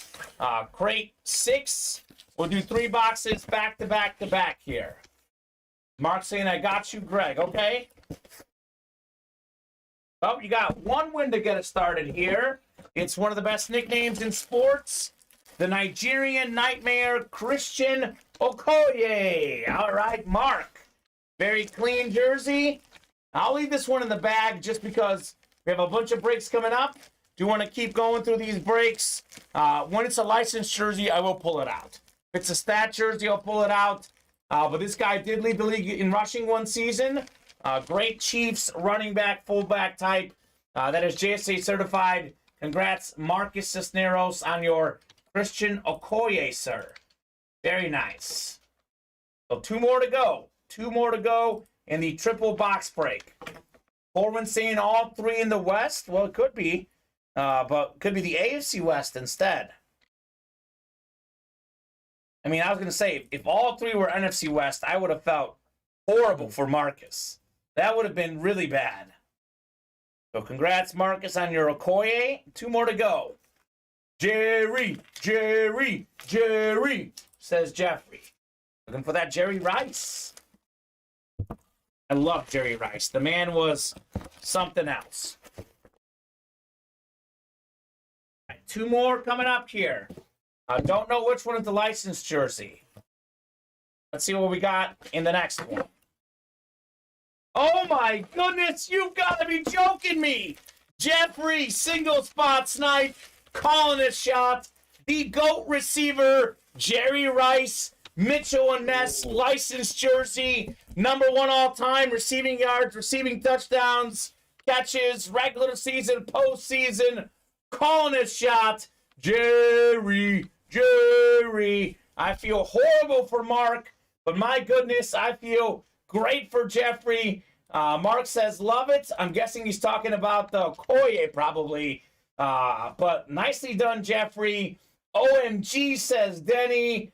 Crate 6. We'll do 3 boxes back to back to back here. Mark saying, I got you, Greg. Okay. Well, you got 1 win to get it started here. It's one of the best nicknames in sports. The Nigerian Nightmare, Christian Okoye. All right, Mark. Very clean jersey. I'll leave this one in the bag just because we have a bunch of breaks coming up. Do you want to keep going through these breaks? When it's a licensed jersey, I will pull it out. If it's a stat jersey, I'll pull it out. But this guy did lead the league in rushing 1 season. Great Chiefs running back, fullback type. That is JSA certified. Congrats, Marcus Cisneros, on your Christian Okoye, sir. Very nice. So 2 more to go. 2 more to go in the triple box break. Corwin saying all 3 in the West. Well, it could be. But could be the AFC West instead. I mean, I was going to say, if all 3 were NFC West, I would have felt horrible for Marcus. That would have been really bad. So congrats, Marcus, on your Okoye. 2 more to go. Jerry, says Jeffrey. Looking for that Jerry Rice. I love Jerry Rice. The man was something else. Right, 2 more coming up here. I don't know which one is the licensed jersey. Let's see what we got in the next one. Oh my goodness, you've got to be joking me. Jeffrey, single spot snipe, calling a shot. The GOAT receiver, Jerry Rice, Mitchell and Ness, licensed jersey, number 1 all time, receiving yards, receiving touchdowns, catches, regular season, postseason, calling a shot. Jerry. I feel horrible for Mark, but my goodness, I feel great for Jeffrey. Mark says, love it. I'm guessing he's talking about the Okoye probably. But nicely done, Jeffrey. OMG, says Denny.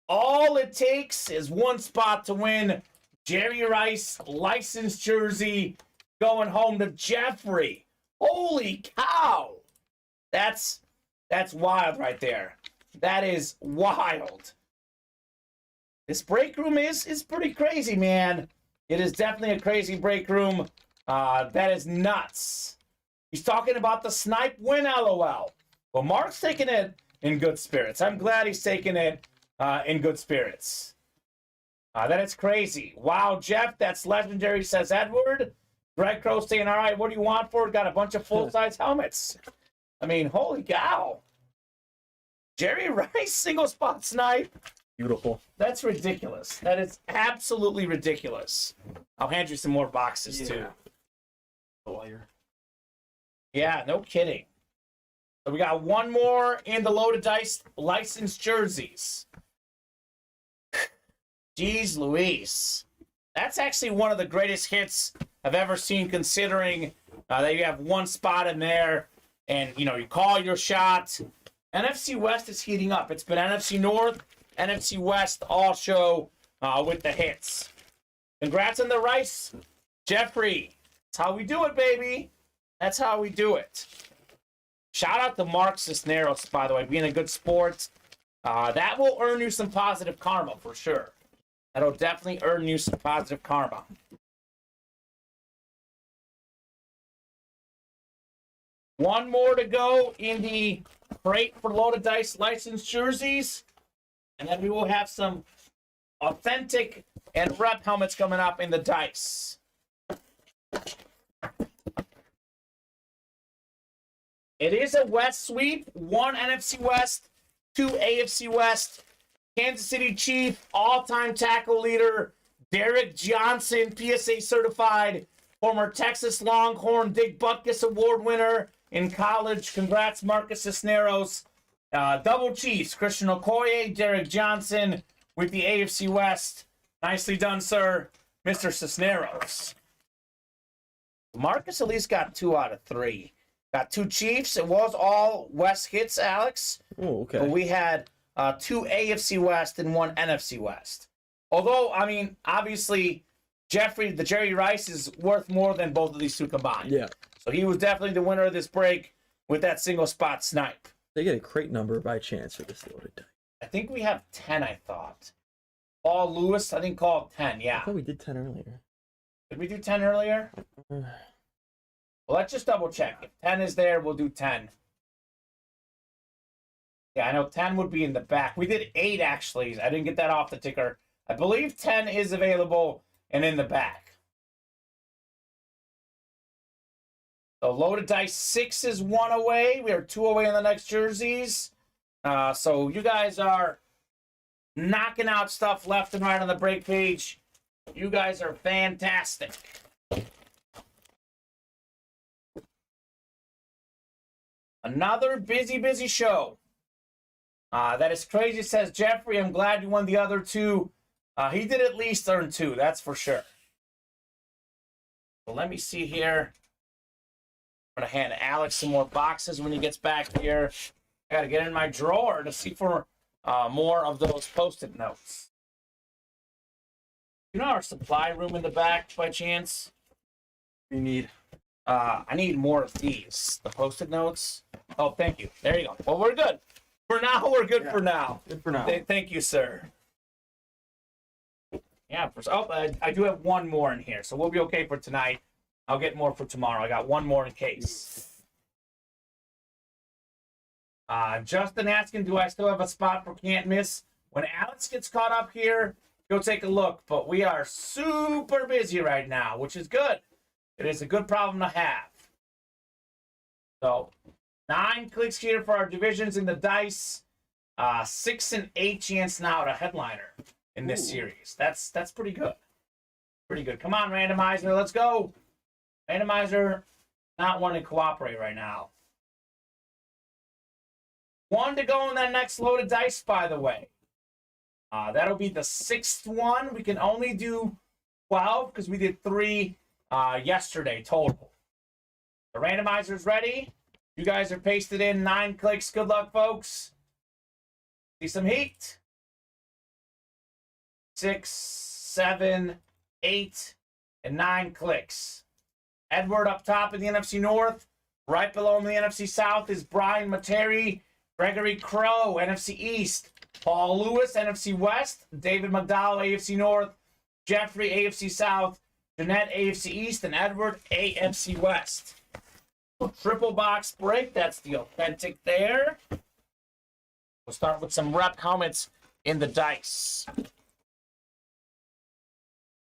All it takes is 1 spot to win. Jerry Rice, licensed jersey, going home to Jeffrey. Holy cow. That's wild right there. That is wild. This break room is pretty crazy, man. It is definitely a crazy break room. That is nuts. He's talking about the snipe win, LOL. Well, Mark's taking it in good spirits. I'm glad he's taking it in good spirits. That is crazy. Wow, Jeff, that's legendary, says Edward. Greg Crow saying, all right, what do you want for it? Got a bunch of full-size helmets. I mean, holy cow. Jerry Rice, single spot snipe. Beautiful. That's ridiculous. That is absolutely ridiculous. I'll hand you some more boxes, too. Yeah, no kidding. So we got 1 more in the loaded dice licensed jerseys. Jeez Louise. That's actually one of the greatest hits I've ever seen, considering that you have 1 spot in there and, you call your shot. NFC West is heating up. It's been NFC North, NFC West all show with the hits. Congrats on the rice, Jeffrey. That's how we do it, baby. That's how we do it. Shout out to Mark Cisneros, by the way, being a good sport. That will earn you some positive karma for sure. That'll definitely earn you some positive karma. One more to go in the crate for Loaded Dice licensed jerseys. And then we will have some authentic and rep helmets coming up in the dice. It is a West sweep. 1 NFC West, 2 AFC West. Kansas City Chief, all-time tackle leader, Derek Johnson, PSA certified, former Texas Longhorn Dick Butkus Award winner in college. Congrats, Marcus Cisneros. Double Chiefs, Christian Okoye, Derek Johnson with the AFC West. Nicely done, sir, Mr. Cisneros. Marcus at least got 2 out of 3. Got 2 Chiefs. It was all West hits, Alex. Oh, okay. But we had 2 AFC West and 1 NFC West. Although, I mean, obviously, the Jerry Rice is worth more than both of these 2 combined. Yeah. So he was definitely the winner of this break with that single spot snipe. They get a crate number by chance for this loaded die. I think we have 10, I thought. Paul Lewis, I think, called 10, yeah. I thought we did 10 earlier. Did we do 10 earlier? Well, let's just double check. If 10 is there, we'll do 10. Yeah, I know 10 would be in the back. We did 8, actually. I didn't get that off the ticker. I believe 10 is available and in the back. So Loaded Dice 6 is 1 away. We are 2 away in the next jerseys. So you guys are knocking out stuff left and right on the break page. You guys are fantastic. Another busy show. That is crazy, says Jeffrey. I'm glad you won the other 2. He did at least earn 2, that's for sure. Well, let me see here. I'm going to hand Alex some more boxes when he gets back here. I got to get in my drawer to see for more of those Post-it notes. You know our supply room in the back, by chance? You need. I need more of these. The Post-it notes. Oh, thank you. There you go. Well, we're good. For now, we're good for now. Good for now. Thank you, sir. Yeah, I do have 1 more in here, so we'll be okay for tonight. I'll get more for tomorrow. I got 1 more in case. Justin asking, do I still have a spot for Can't Miss? When Alex gets caught up here, go take a look. But we are super busy right now, which is good. It is a good problem to have. So, 9 clicks here for our divisions in the dice. 6 and 8 chance now to headliner in this series. That's pretty good. Pretty good. Come on, randomizer. Let's go. Randomizer not wanting to cooperate right now. 1 to go in that next loaded dice, by the way. That'll be the 6th one. We can only do 12 because we did 3 yesterday total. The randomizer's ready. You guys are pasted in. 9 clicks. Good luck, folks. See some heat. 6, 7, 8, and 9 clicks. Edward up top in the NFC North. Right below him in the NFC South is Brian Materi, Gregory Crow, NFC East. Paul Lewis, NFC West. David McDowell, AFC North. Jeffrey, AFC South. Jeanette, AFC East. And Edward, AFC West. Triple box break. That's the authentic there. We'll start with some rep helmets in the dice.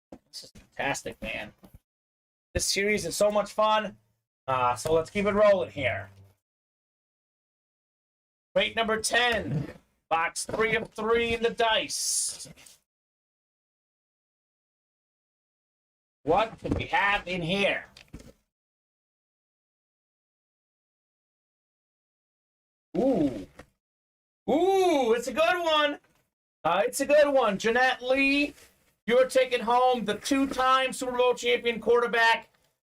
This is fantastic, man. This series is so much fun. So let's keep it rolling here. Crate number 10. Box 3 of 3 in the dice. What do we have in here? Ooh. Ooh, it's a good one. It's a good one. Jeanette Lee, you're taking home the 2-time Super Bowl champion quarterback.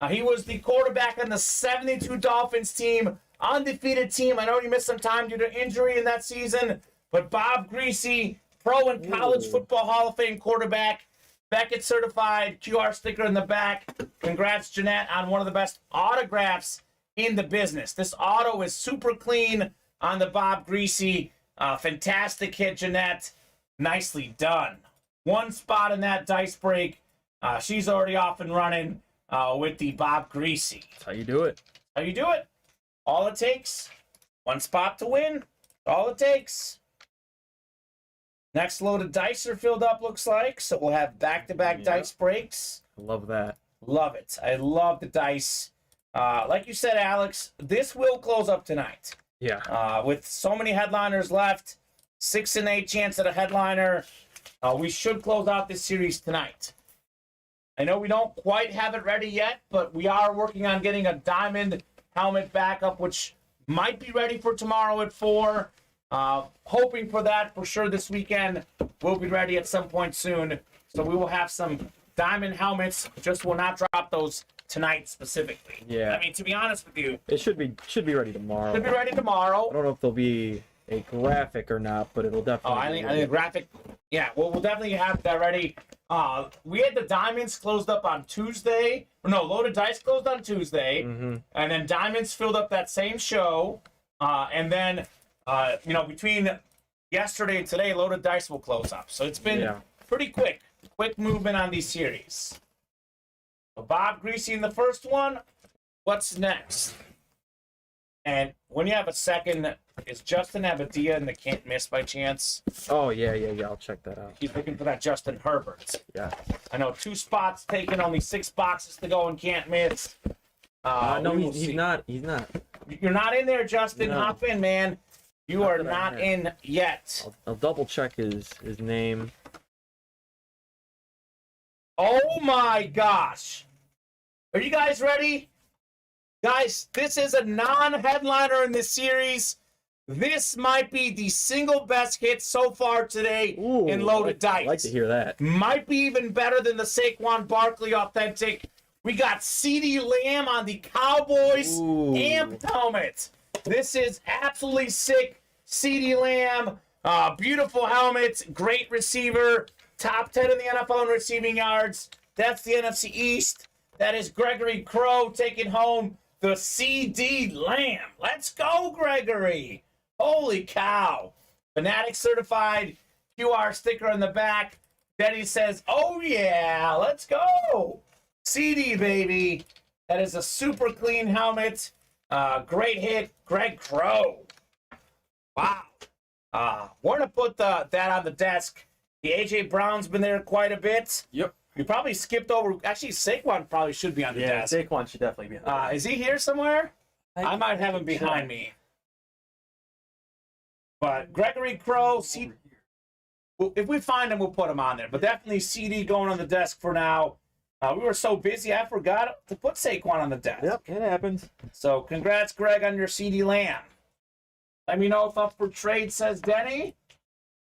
He was the quarterback on the 72 Dolphins team, undefeated team. I know he missed some time due to injury in that season, but Bob Greasy Pro and College Ooh. Football Hall of Fame quarterback, Beckett certified, QR sticker in the back. Congrats, Jeanette, on one of the best autographs in the business. This auto is super clean on the Bob Greasy. Fantastic hit, Jeanette. Nicely done. One spot in that dice break. She's already off and running with the Bob Greasy. That's how you do it. How you do it? All it takes, one spot to win. All it takes. Next load of dice are filled up, looks like. So we'll have back-to-back dice breaks. I love that. Love it. I love the dice. Like you said, Alex, this will close up tonight. Yeah. With so many headliners left, 6 and 8 chance at a headliner. We should close out this series tonight. I know we don't quite have it ready yet, but we are working on getting a diamond helmet backup, which might be ready for tomorrow at 4. Hoping for that for sure this weekend. We'll be ready at some point soon. So we will have some diamond helmets. Just will not drop those tonight specifically. Yeah. I mean, to be honest with you, It should be ready tomorrow. should be ready tomorrow. I don't know if there'll be a graphic or not, but it'll Oh, definitely. I think the graphic. Yeah, well, we'll definitely have that ready. We had the diamonds closed up on Tuesday. No, loaded dice closed on Tuesday, and then diamonds filled up that same show, and then between yesterday and today, loaded dice will close up. So it's been pretty quick movement on these series. So Bob Greasy in the first one. What's next? And when you have a second, is Justin Abadia in the can't miss by chance? Oh yeah. I'll check that out. He's looking for that Justin Herbert. Yeah. I know 2 spots taken, only 6 boxes to go and can't miss. No, we will he's see. not. He's not. You're not in there, Justin. No. Hop in, man. You are that I'm not in yet. I'll double check his name. Oh my gosh. Are you guys ready? Guys, this is a non-headliner in this series. This might be the single best hit so far today in loaded dice. I'd like to hear that. Might be even better than the Saquon Barkley authentic. We got CeeDee Lamb on the Cowboys amped helmet. This is absolutely sick. CeeDee Lamb, beautiful helmet, great receiver, top 10 in the NFL in receiving yards. That's the NFC East. That is Gregory Crow taking home the CD Lamb. Let's go, Gregory. Holy cow. Fanatic certified, QR sticker on the back. Benny says, oh yeah, let's go. CD, baby. That is a super clean helmet. Great hit, Greg Crow. Wow. We're going to put that on the desk. The A.J. Brown's been there quite a bit. Yep. We probably skipped over. Actually, Saquon probably should be on the desk. Saquon should definitely be on. Is he here somewhere? I might have him behind me. But Gregory Crow, if we find him, we'll put him on there. But definitely CD going on the desk for now. We were so busy, I forgot to put Saquon on the desk. Yep, it happens. So congrats, Greg, on your CD Lamb. Let me know if up for trade, says Denny.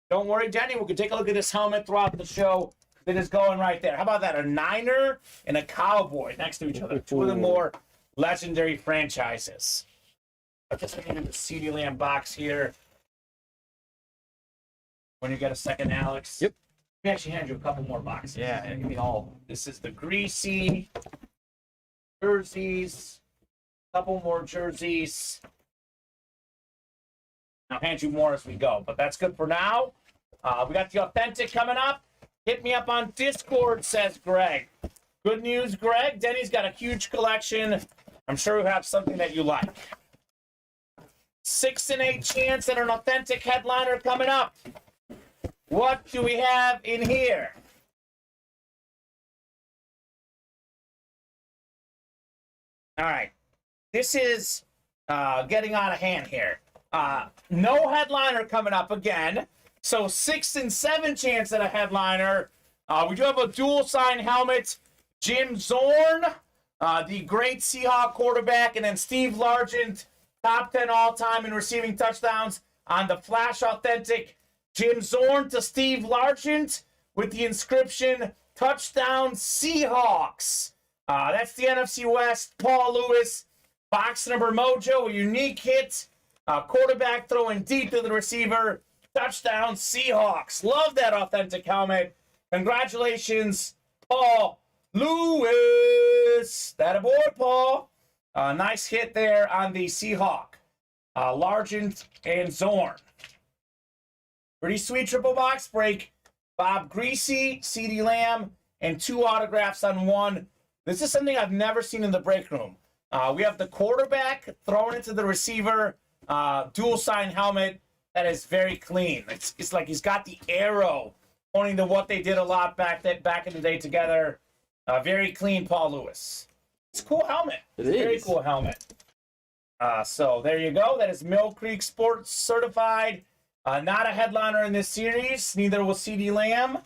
Don't worry, Denny. We can take a look at this helmet throughout the show. It is going right there. How about that? A Niner and a Cowboy next to each other. 2 of the more legendary franchises. I'll just get in the CD Lamb box here. When you get a second, Alex. Yep. We actually hand you a couple more boxes. Yeah. Give me all. This is the Greasy jerseys. Couple more jerseys. I'll hand you more as we go, but that's good for now. We got the authentic coming up. Hit me up on Discord, says Greg. Good news, Greg. Denny's got a huge collection. I'm sure you have something that you like. 6 and 8 chance at an authentic headliner coming up. What do we have in here? All right. This is getting out of hand here. No headliner coming up again. So 6 and 7 chance at a headliner. We do have a dual sign helmet. Jim Zorn, the great Seahawk quarterback, and then Steve Largent, top 10 all-time in receiving touchdowns on the Flash Authentic. Jim Zorn to Steve Largent with the inscription, Touchdown Seahawks. That's the NFC West. Paul Lewis, box number mojo, a unique hit. Quarterback throwing deep to the receiver. Touchdown, Seahawks. Love that authentic helmet. Congratulations, Paul Lewis. That aboard, Paul. Nice hit there on the Seahawk. Largent and Zorn. Pretty sweet triple box break. Bob Greasy, CeeDee Lamb, and 2 autographs on 1. This is something I've never seen in the break room. We have the quarterback thrown into the receiver, dual sign helmet that is very clean. It's like he's got the arrow pointing to what they did a lot back in the day together. Very clean, Paul Lewis. It's a cool helmet. It is. Very cool helmet. So there you go. That is Mill Creek Sports certified. Not a headliner in this series. Neither was CeeDee Lamb.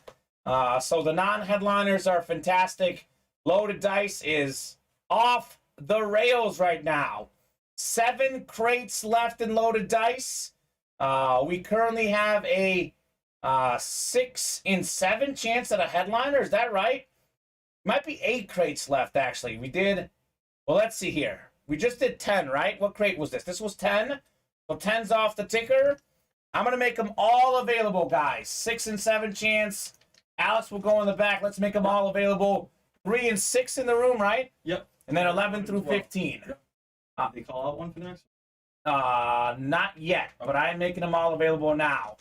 So the non-headliners are fantastic. Loaded Dice is off the rails right now. 7 crates left in Loaded Dice. We currently have a 6 in 7 chance at a headliner. Is that right? Might be 8 crates left, actually. We did... Well, let's see here. We just did 10, right? What crate was this? This was 10. So 10's off the ticker. I'm going to make them all available, guys. 6 and 7 chance. Alex will go in the back. Let's make them all available. 3 and 6 in the room, right? Yep. And then 11 through 15. Yep. They call out one for next? Not yet, but I'm making them all available now.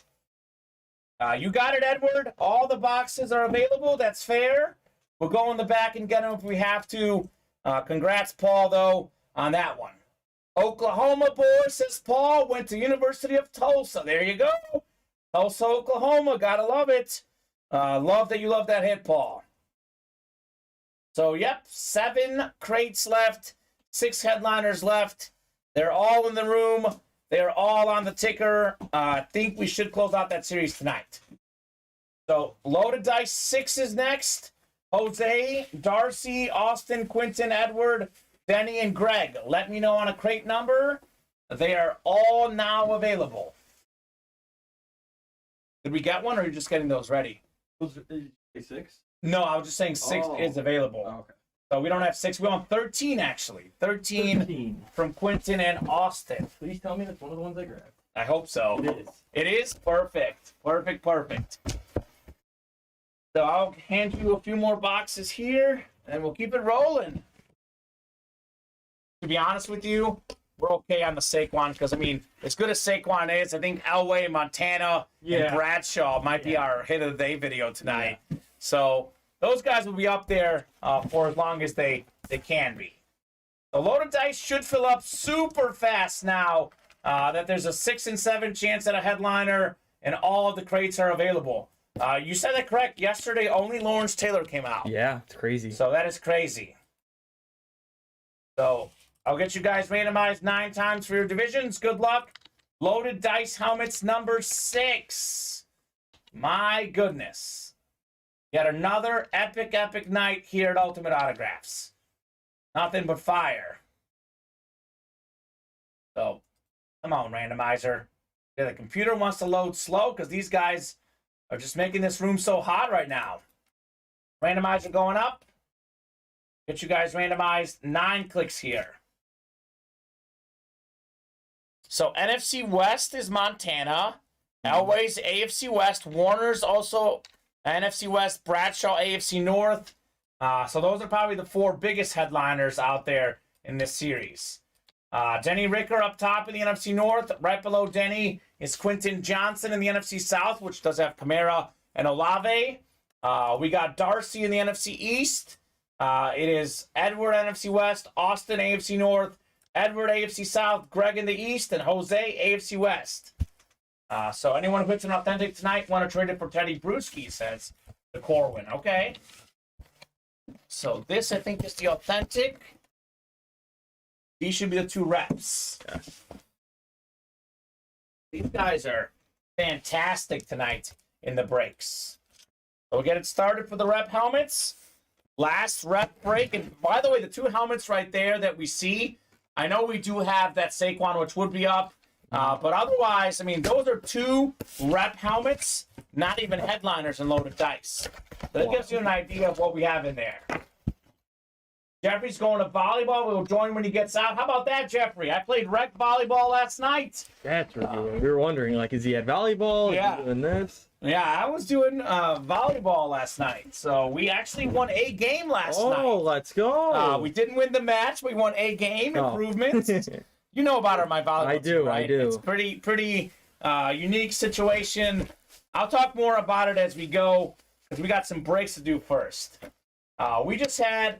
You got it, Edward. All the boxes are available. That's fair. We'll go in the back and get them if we have to. Congrats, Paul, though, on that one. Oklahoma boy, says Paul, went to University of Tulsa. There you go. Tulsa, Oklahoma. Gotta love it. Love that you love that hit, Paul. So, yep, 7 crates left, 6 headliners left. They're all in the room. They're all on the ticker. I think we should close out that series tonight. So, Loaded Dice 6 is next. Jose, Darcy, Austin, Quentin, Edward, Denny, and Greg. Let me know on a crate number. They are all now available. Did we get one, or are you just getting those ready? 6? No, I was just saying 6 is available. Oh, okay. So we don't have 6. We want 13, actually. 13 from Quentin and Austin. Please tell me that's one of the ones I grabbed. I hope so. It is. It is? Perfect. Perfect. So I'll hand you a few more boxes here, and we'll keep it rolling. To be honest with you, we're okay on the Saquon, because, I mean, as good as Saquon is, I think Elway, Montana, and Bradshaw might be our hit of the day video tonight. Yeah. So those guys will be up there for as long as they can be. The Loaded Dice should fill up super fast now that there's a 6 and 7 chance at a headliner, and all of the crates are available. You said that correct. Yesterday, only Lawrence Taylor came out. Yeah, it's crazy. So that is crazy. So I'll get you guys randomized 9 times for your divisions. Good luck. Loaded Dice helmets number 6. My goodness. Yet another epic night here at Ultimate Autographs. Nothing but fire. So, come on, randomizer. Yeah, the computer wants to load slow because these guys are just making this room so hot right now. Randomizer going up. Get you guys randomized 9 clicks here. So NFC West is Montana. Elway's AFC West. Warner's also NFC West. Bradshaw AFC North. So those are probably the 4 biggest headliners out there in this series. Denny Ricker up top in the NFC North. Right below Denny is Quentin Johnson in the NFC South, which does have Kamara and Olave. We got Darcy in the NFC East. It is Edward NFC West, Austin AFC North, Edward AFC South, Greg in the East, and Jose AFC West. So anyone who hits an authentic tonight want to trade it for Teddy Bruschi, says the Corwin. Okay. So this, I think, is the authentic. These should be the 2 reps. Yes. These guys are fantastic tonight in the breaks. So we'll get it started for the rep helmets. Last rep break. And by the way, the 2 helmets right there that we see, I know we do have that Saquon, which would be up. But otherwise, I mean, those are 2 rep helmets, not even headliners in Loaded Dice. So that gives you an idea of what we have in there. Jeffrey's going to volleyball. We'll join when he gets out. How about that, Jeffrey? I played rec volleyball last night. That's what we were wondering. Like, is he at volleyball? Yeah. Is he doing this? Yeah, I was doing volleyball last night. So we actually won a game last night. Oh, let's go. We didn't win the match. We won a game. Oh. Improvements. You know about my volleyball I do, team, right? I do. It's pretty unique situation. I'll talk more about it as we go because we got some breaks to do first. We just had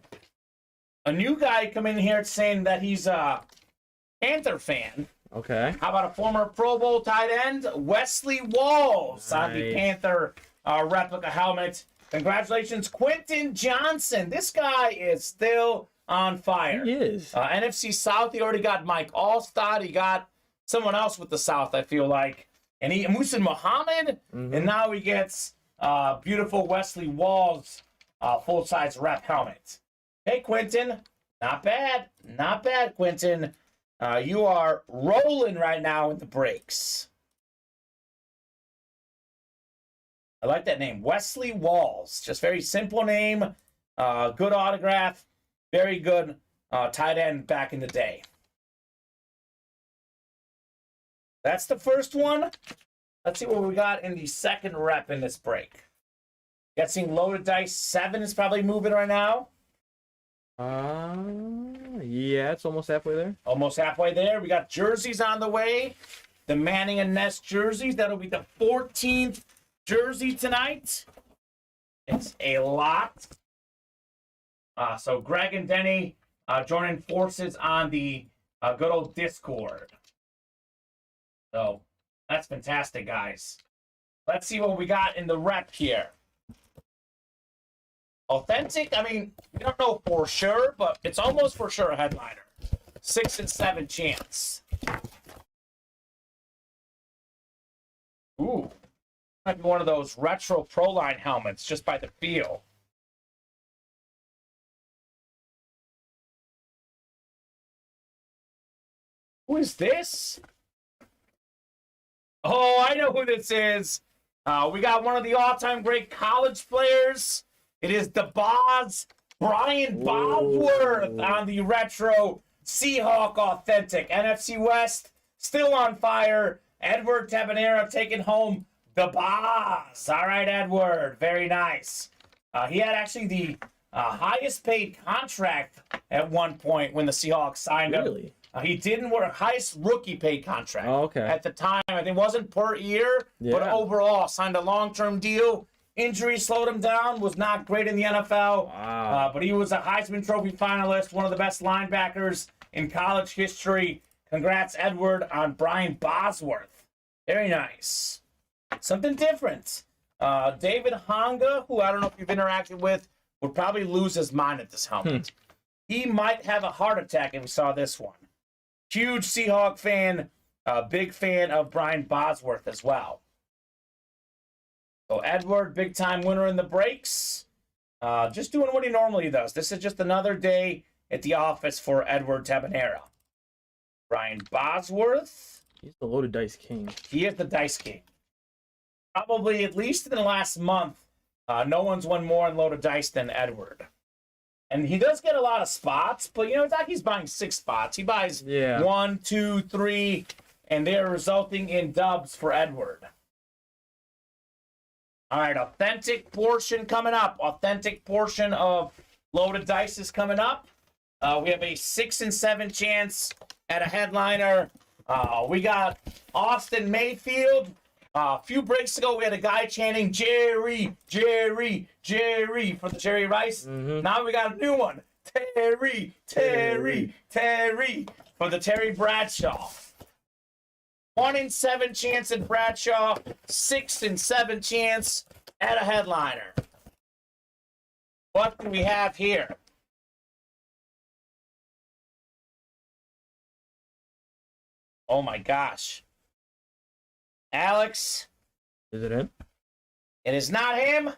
a new guy come in here saying that he's a Panther fan. Okay. How about a former Pro Bowl tight end, Wesley Walls, on the Nice. Panther replica helmet. Congratulations, Quentin Johnson. This guy is still on fire. He is. NFC South, he already got Mike Allstott. He got someone else with the South, I feel like. And Musin Muhammad. And now he gets beautiful Wesley Walls full-size rep helmet. Hey, Quentin. Not bad. Not bad, Quentin. You are rolling right now in the breaks. I like that name, Wesley Walls. Just very simple name. Good autograph. Very good tight end back in the day. That's the first one. Let's see what we got in the second rep in this break. Guessing loaded dice 7 is probably moving right now. Yeah, it's almost halfway there. Almost halfway there. We got jerseys on the way. The Manning and Ness jerseys. That'll be the 14th jersey tonight. It's a lot. So Greg and Denny joining forces on the good old Discord. So that's fantastic, guys. Let's see what we got in the rep here. Authentic, I mean, we don't know for sure, but it's almost for sure a headliner. 6 and 7 chance. Ooh. Might be one of those retro Pro Line helmets just by the feel. Who is this? Oh, I know who this is. We got one of the all-time great college players. It is the Boz, Brian Bosworth on the retro Seahawk Authentic. NFC West still on fire. Edward Tabanera taking home the Boz. All right, Edward. Very nice. He had actually the highest paid contract at one point when the Seahawks signed him. Really? He didn't work highest rookie paid contract at the time. I think it wasn't per year, but overall signed a long-term deal. Injury slowed him down. Was not great in the NFL. Wow. But he was a Heisman Trophy finalist, one of the best linebackers in college history. Congrats, Edward, on Brian Bosworth. Very nice. Something different. David Honga, who I don't know if you've interacted with, would probably lose his mind at this helmet. He might have a heart attack if we saw this one. Huge Seahawk fan, big fan of Brian Bosworth as well. So Edward, big time winner in the breaks. Just doing what he normally does. This is just another day at the office for Edward Tabanera. Brian Bosworth. He's the loaded dice king. He is the dice king. Probably, at least in the last month, no one's won more in loaded dice than Edward. And he does get a lot of spots, but, you know, it's not like he's buying 6 spots. He buys 1, 2, 3, and they're resulting in dubs for Edward. All right, authentic portion coming up. Authentic portion of loaded dice is coming up. We have a 6 and 7 chance at a headliner. We got Austin Mayfield. A few breaks ago, we had a guy chanting Jerry, Jerry, Jerry for the Jerry Rice. Now we got a new one. Terry, Terry, Terry for the Terry Bradshaw. 1 in 7 chance at Bradshaw. 6 and 7 chance at a headliner. What do we have here? Oh my gosh. Alex. Is it him? It is not him.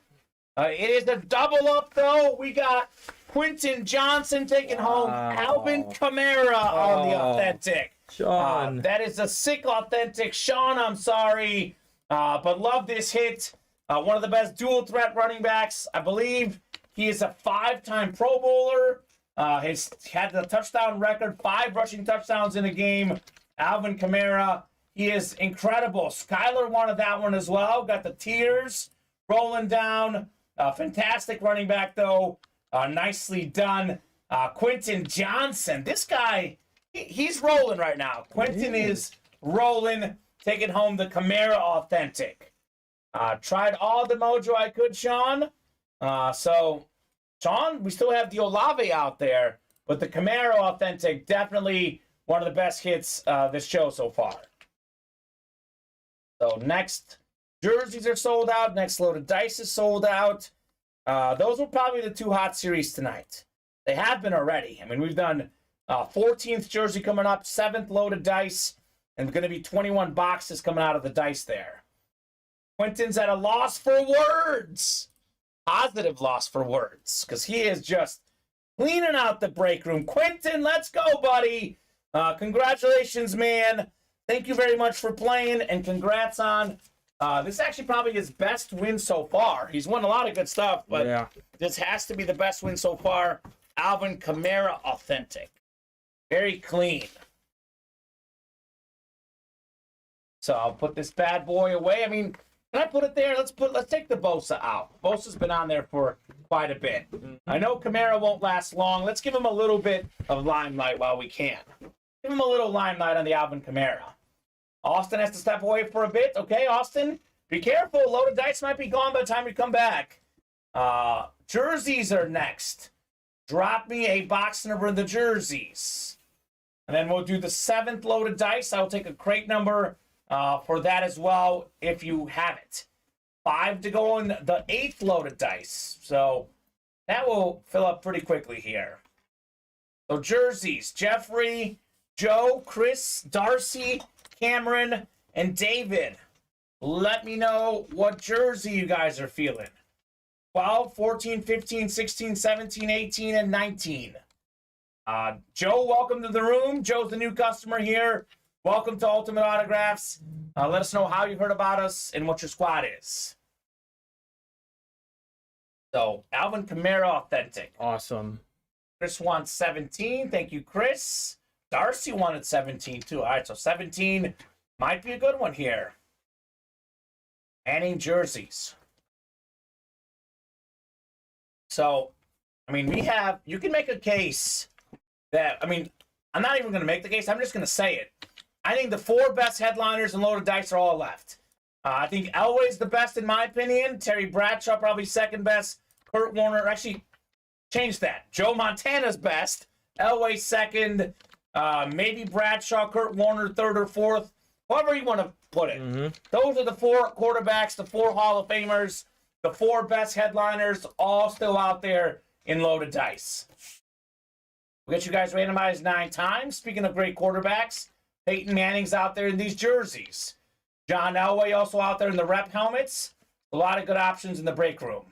It is the double up, though. We got Quentin Johnson taking home Alvin Kamara on the authentic. Sean. That is a sick authentic. Sean, I'm sorry. But love this hit. One of the best dual threat running backs. I believe he is a 5-time Pro Bowler. He's had the touchdown record, 5 rushing touchdowns in a game. Alvin Kamara, he is incredible. Skyler wanted that one as well. Got the tears rolling down. Fantastic running back, though. Nicely done. Quentin Johnson, this guy, he's rolling right now. Quentin is rolling, taking home the Kamara Authentic. Tried all the mojo I could, Sean. So, Sean, we still have the Olave out there, but the Camaro Authentic, definitely one of the best hits this show so far. So next, jerseys are sold out. Next load of dice is sold out. Those were probably the 2 hot series tonight. They have been already. I mean, we've done 14th jersey coming up, 7th load of dice, and going to be 21 boxes coming out of the dice there. Quentin's at a loss for words. Positive loss for words, because he is just cleaning out the break room. Quentin, let's go, buddy. Congratulations, man. Thank you very much for playing, and congrats on this is actually probably his best win so far. He's won a lot of good stuff, but this has to be the best win so far. Alvin Kamara Authentic. Very clean. So I'll put this bad boy away. I mean, can I put it there? Let's take the Bosa out. Bosa's been on there for quite a bit. I know Kamara won't last long. Let's give him a little bit of limelight while we can. Give him a little limelight on the Alvin Kamara. Austin has to step away for a bit. Okay, Austin, be careful. Load of dice might be gone by the time you come back. Jerseys are next. Drop me a box number of the jerseys. And then we'll do the 7th load of dice. I'll take a crate number for that as well, if you have it. 5 to go in the 8th load of dice. So that will fill up pretty quickly here. So jerseys, Jeffrey, Joe, Chris, Darcy, Cameron, and David. Let me know what jersey you guys are feeling. 12, 14, 15, 16, 17, 18, and 19. Joe, welcome to the room. Joe's the new customer here. Welcome to Ultimate Autographs. Let us know how you heard about us and what your squad is. So, Alvin Kamara Authentic. Awesome. Chris wants 17. Thank you, Chris. Darcy wanted 17, too. All right, so 17 might be a good one here. Manning jerseys. So, I mean, you can make a case that, I mean, I'm not even going to make the case. I'm just going to say it. I think the 4 best headliners and loaded dice are all left. I think Elway's the best in my opinion. Terry Bradshaw probably 2nd best. Kurt Warner, actually, change that. Joe Montana's best. Elway 2nd. Maybe Bradshaw, Kurt Warner 3rd or 4th. However you want to put it. Those are the 4 quarterbacks, the 4 Hall of Famers, the 4 best headliners, all still out there in loaded dice. We'll get you guys randomized 9 times. Speaking of great quarterbacks, Peyton Manning's out there in these jerseys. John Elway also out there in the rep helmets. A lot of good options in the break room.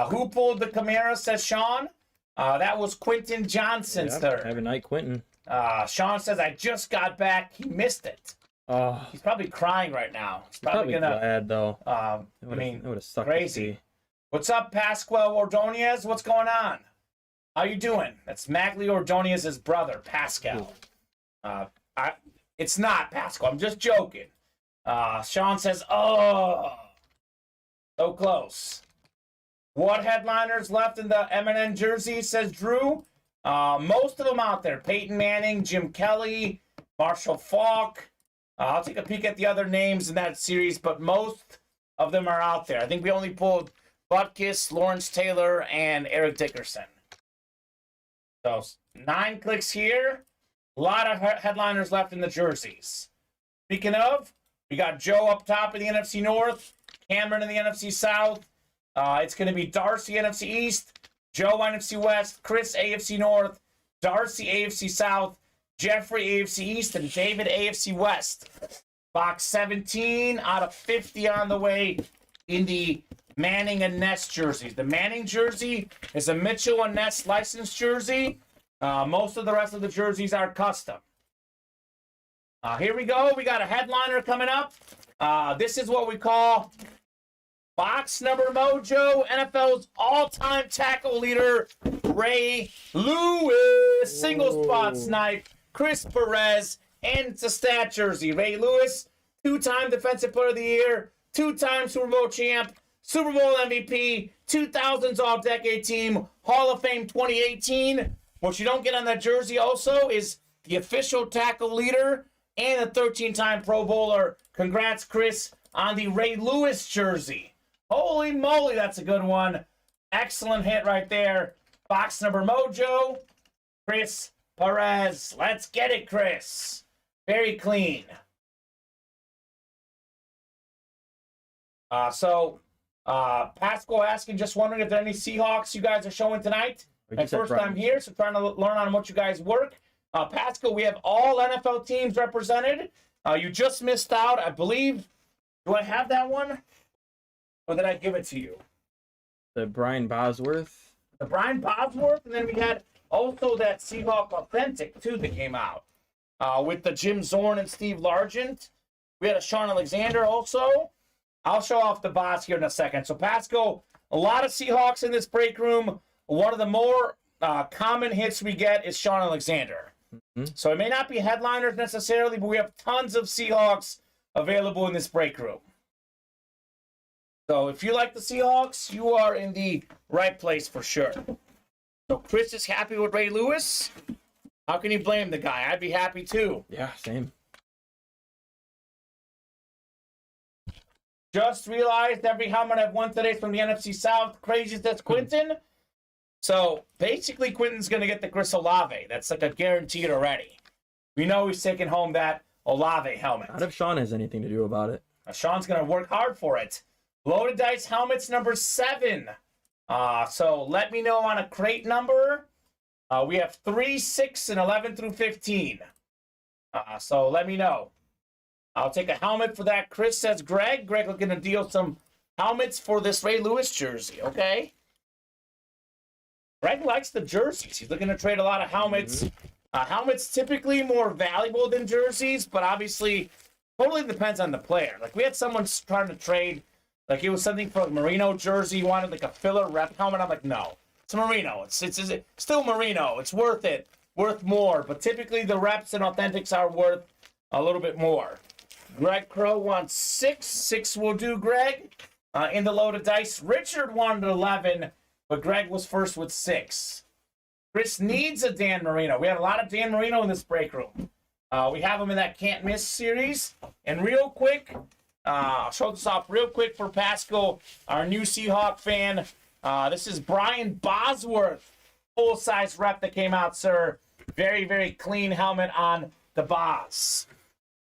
Who pulled the Kamara, says Sean? That was Quentin Johnson's third. Have a night, Quentin. Sean says, I just got back. He missed it. He's probably crying right now. He's probably gonna, glad, though. I mean, it would have sucked crazy. What's up, Pascual Ordonez? What's going on? How you doing? That's Magli Ordonez's brother, Pascal. It's not Pascal. I'm just joking. Sean says, oh, so close. What headliners left in the M&N jersey, says Drew? Most of them out there. Peyton Manning, Jim Kelly, Marshall Faulk. I'll take a peek at the other names in that series, but most of them are out there. I think we only pulled Butkus, Lawrence Taylor, and Eric Dickerson. So 9 clicks here. A lot of headliners left in the jerseys. Speaking of, we got Joe up top in the NFC North, Cameron in the NFC South. It's going to be Darcy NFC East, Joe NFC West, Chris AFC North, Darcy AFC South, Jeffrey AFC East, and David AFC West. Box 17 out of 50 on the way in the Manning and Ness jerseys. The Manning jersey is a Mitchell and Ness licensed jersey. Most of the rest of the jerseys are custom. Here we go. We got a headliner coming up. This is what we call Box number mojo, NFL's all-time tackle leader, Ray Lewis. Single spot snipe, Chris Perez, and it's a stat jersey. Ray Lewis, two-time Defensive Player of the Year, two-time Super Bowl champ, Super Bowl MVP, 2000s All-Decade Team, Hall of Fame 2018. What you don't get on that jersey also is the official tackle leader and a 13-time Pro Bowler. Congrats, Chris, on the Ray Lewis jersey. Holy moly, that's a good one. Excellent hit right there. Box number mojo, Chris Perez. Let's get it, Chris. Very clean. Pascal asking, just wondering if there are any Seahawks you guys are showing tonight. My first time here, so trying to learn on what you guys work. Pascal, we have all NFL teams represented. You just missed out, I believe. Do I have that one? Or did I give it to you? The Brian Bosworth. The Brian Bosworth, and then we had also that Seahawk Authentic, too, that came out. With the Jim Zorn and Steve Largent. We had a Sean Alexander also. I'll show off the box here in a second. So, Pascal, a lot of Seahawks in this break room. One of the more common hits we get is Sean Alexander. Mm-hmm. So it may not be headliners necessarily, but we have tons of Seahawks available in this break room. So if you like the Seahawks, you are in the right place for sure. So Chris is happy with Ray Lewis. How can you blame the guy? I'd be happy too. Yeah, same. Just realized every helmet I've won today is from the NFC South. Crazy, that's Quentin. So basically, Quentin's going to get the Chris Olave. That's like a guaranteed already. We know he's taking home that Olave helmet. Not if Sean has anything to do about it. Sean's going to work hard for it. Loaded Dice helmets number 7. So let me know on a crate number. We have 3, 6, and 11 through 15. So let me know. I'll take a helmet for that. Chris says Greg. Greg looking to deal some helmets for this Ray Lewis jersey, okay? Greg likes the jerseys. He's looking to trade a lot of helmets. Mm-hmm. Helmets typically more valuable than jerseys, but obviously totally depends on the player. Like we had someone trying to trade, like it was something for a Merino jersey. He wanted like a filler rep helmet. I'm like, no, it's Merino. It's still Merino. It's worth it, worth more. But typically the reps and authentics are worth a little bit more. Greg Crow wants 6. 6 will do, Greg. In the loaded dice, Richard wanted 11. But Greg was first with 6. Chris needs a Dan Marino. We had a lot of Dan Marino in this break room. We have him in that Can't Miss series. And real quick, I'll show this off real quick for Pascal, our new Seahawk fan. This is Brian Bosworth, full-size rep that came out, sir. Very, very clean helmet on the Bos.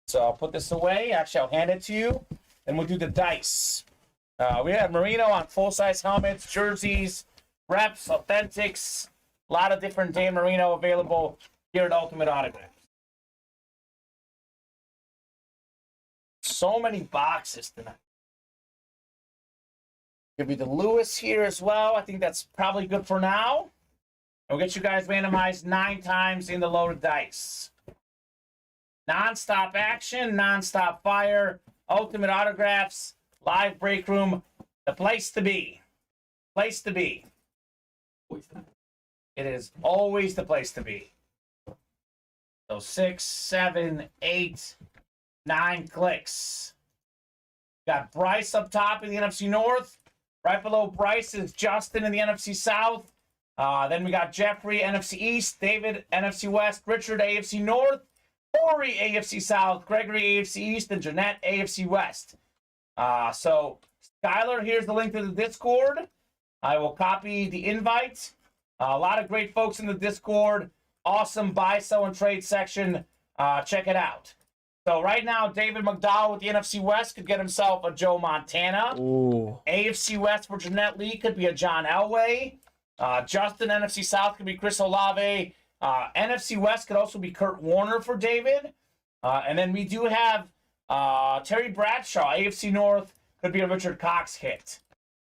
So I'll put this away. Actually, I'll hand it to you. And we'll do the dice. We have Merino on full-size helmets, jerseys, reps, authentics, a lot of different Dan Marino available here at Ultimate Autograph. So many boxes tonight. Give me the Lewis here as well. I think that's probably good for now. We'll get you guys randomized 9 times in the loaded dice. Non-stop action, non-stop fire, Ultimate Autographs. Live break room, the place to be. Place to be. It is always the place to be. So 6, 7, 8, 9 clicks. Got Bryce up top in the NFC North. Right below Bryce is Justin in the NFC South. Then we got Jeffrey, NFC East. David, NFC West. Richard, AFC North. Corey, AFC South. Gregory, AFC East. And Jeanette, AFC West. So, Skylar, here's the link to the Discord. I will copy the invite. A lot of great folks in the Discord. Awesome buy, sell, and trade section. Check it out. So, right now, David McDowell with the NFC West could get himself a Joe Montana. Ooh. AFC West for Jeanette Lee could be a John Elway. Justin, NFC South could be Chris Olave. NFC West could also be Kurt Warner for David. And then we do have Terry Bradshaw, AFC North, could be a Richard Cox hit.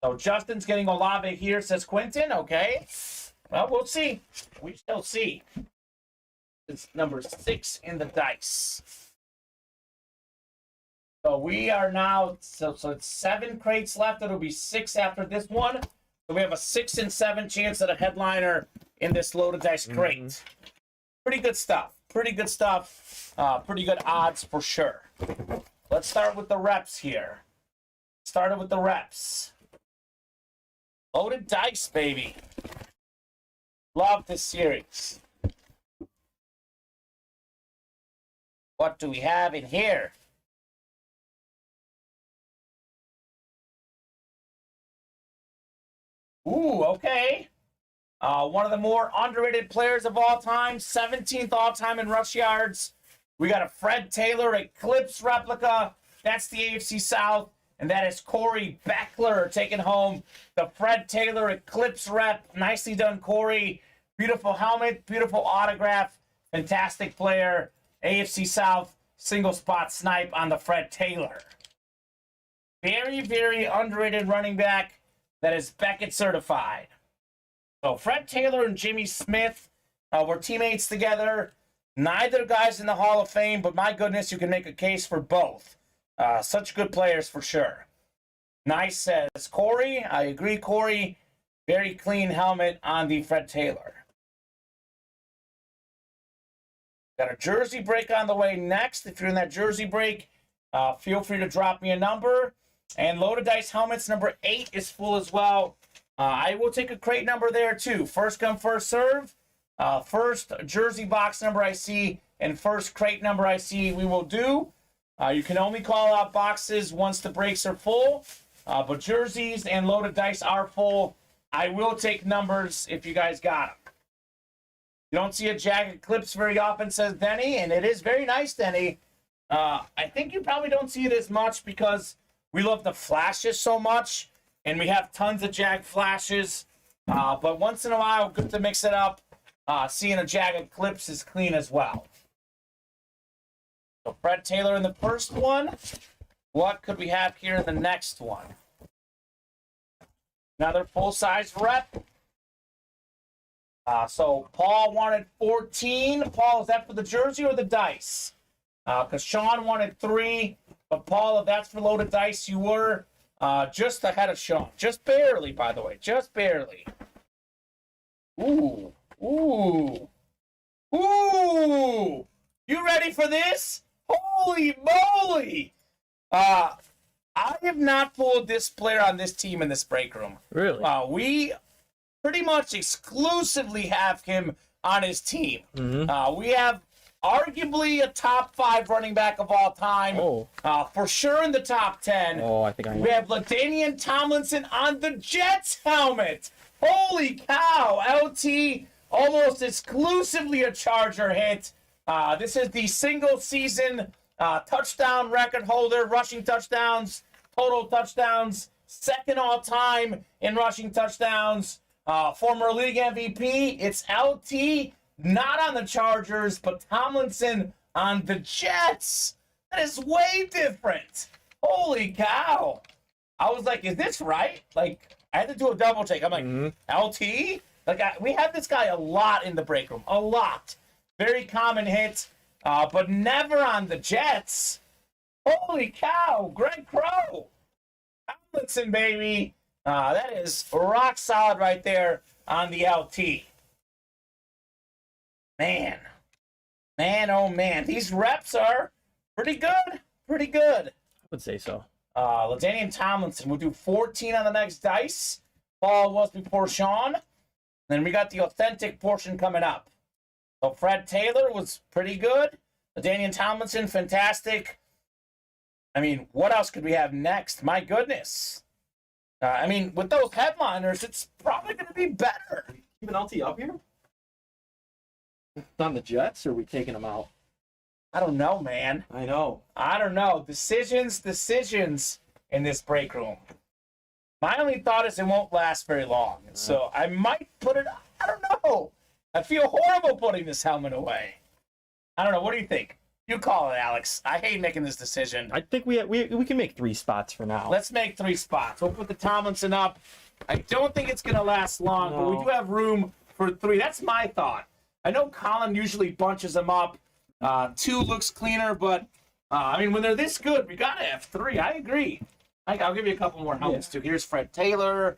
So Justin's getting Olave here, says Quentin. Okay. Well, we'll see. We shall see. It's number 6 in the dice. So we are now, so it's 7 crates left. It'll be 6 after this one. So we have a 6 and 7 chance at a headliner in this loaded dice crate. Pretty good stuff. Pretty good stuff. Pretty good odds for sure. Let's start with the reps here. Started with the reps. Loaded dice, baby. Love this series. What do we have in here? Ooh, okay. One of the more underrated players of all time, 17th all-time in rush yards. We got a Fred Taylor Eclipse replica. That's the AFC South. And that is Corey Beckler taking home the Fred Taylor Eclipse rep. Nicely done, Corey. Beautiful helmet, beautiful autograph. Fantastic player. AFC South, single spot snipe on the Fred Taylor. Very, very underrated running back that is Beckett certified. So Fred Taylor and Jimmy Smith were teammates together. Neither guys in the Hall of Fame, but my goodness, you can make a case for both. Such good players for sure. Nice says Corey. I agree, Corey. Very clean helmet on the Fred Taylor. Got a jersey break on the way next. If you're in that jersey break, feel free to drop me a number. And loaded dice helmets number 8 is full as well. I will take a crate number there too. First come, first serve. First jersey box number I see and first crate number I see we will do. You can only call out boxes once the breaks are full. But jerseys and loaded dice are full. I will take numbers if you guys got them. You don't see a jagged Eclipse very often, says Denny, and it is very nice, Denny. I think you probably don't see it as much because we love the flashes so much, and we have tons of jagged flashes. But once in a while, good to mix it up. Seeing a jagged Eclipse is clean as well. So Fred Taylor in the first one. What could we have here in the next one? Another full-size rep. So Paul wanted 14. Paul, is that for the jersey or the dice? Because Sean wanted 3. But Paul, if that's for loaded dice, you were just ahead of Sean. Just barely, by the way. Just barely. Ooh. Ooh. Ooh. You ready for this? Holy moly. I have not pulled this player on this team in this break room. Really? We pretty much exclusively have him on his team. Mm-hmm. We have arguably a top 5 running back of all time. Oh. For sure in the top 10. Oh, I think I know. We have LaDainian Tomlinson on the Jets helmet. Holy cow. LT almost exclusively a Charger hit. This is the single season touchdown record holder, rushing touchdowns, total touchdowns, second all time in rushing touchdowns. Former league MVP. It's LT, not on the Chargers, but Tomlinson on the Jets. That is way different. Holy cow. I was like, is this right? Like, I had to do a double take. I'm like, LT? Like, we have this guy a lot in the break room. A lot. Very common hit, but never on the Jets. Holy cow. Greg Crow. Tomlinson, baby. That is rock solid right there on the LT. Man. Man, oh man. These reps are pretty good. Pretty good. I would say so. LaDainian Tomlinson. We'll do 14 on the next dice. Paul was before Sean. Then we got the authentic portion coming up. So Fred Taylor was pretty good. LaDainian Tomlinson, fantastic. I mean, what else could we have next? My goodness. I mean, with those headliners, it's probably going to be better. Keep an LT up here? On the Jets, or are we taking them out? I don't know, man. I know. I don't know. Decisions in this break room. My only thought is it won't last very long. So I might put it, I don't know. I feel horrible putting this helmet away. I don't know. What do you think? You call it, Alex. I hate making this decision. I think we can make 3 spots for now. Let's make 3 spots. We'll put the Tomlinson up. I don't think it's going to last long, but we do have room for 3. That's my thought. I know Colin usually bunches them up. 2 looks cleaner, but I mean, when they're this good, we gotta have 3. I agree. I'll give you a couple more helmets too. Here's Fred Taylor.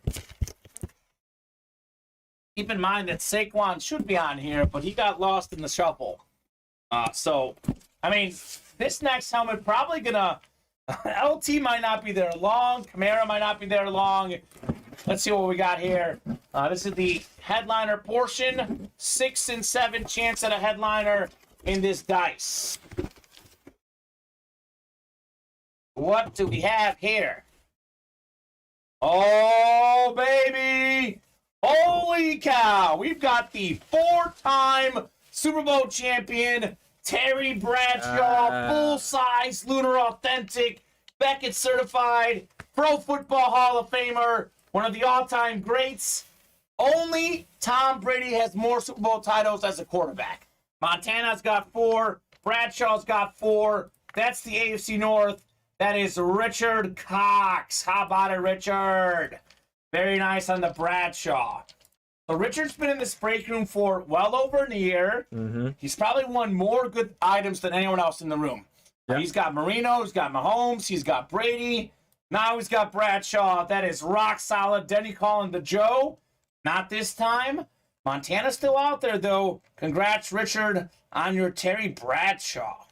Keep in mind that Saquon should be on here, but he got lost in the shuffle. So, I mean, this next helmet probably gonna... LT might not be there long. Kamara might not be there long. Let's see what we got here. This is the headliner portion. 6 and 7 chance at a headliner in this dice. What do we have here? Oh, baby! Holy cow! We've got the 4-time Super Bowl champion, Terry Bradshaw, full-size Lunar Authentic, Beckett certified, Pro Football Hall of Famer, one of the all-time greats. Only Tom Brady has more Super Bowl titles as a quarterback. Montana's got 4. Bradshaw's got 4. That's the AFC North. That is Richard Cox. How about it, Richard? Very nice on the Bradshaw. So Richard's been in this break room for well over a year. Mm-hmm. He's probably won more good items than anyone else in the room. Yep. He's got Marino, he's got Mahomes, he's got Brady. Now he's got Bradshaw. That is rock solid. Denny calling the Joe. Not this time. Montana's still out there, though. Congrats, Richard, on your Terry Bradshaw.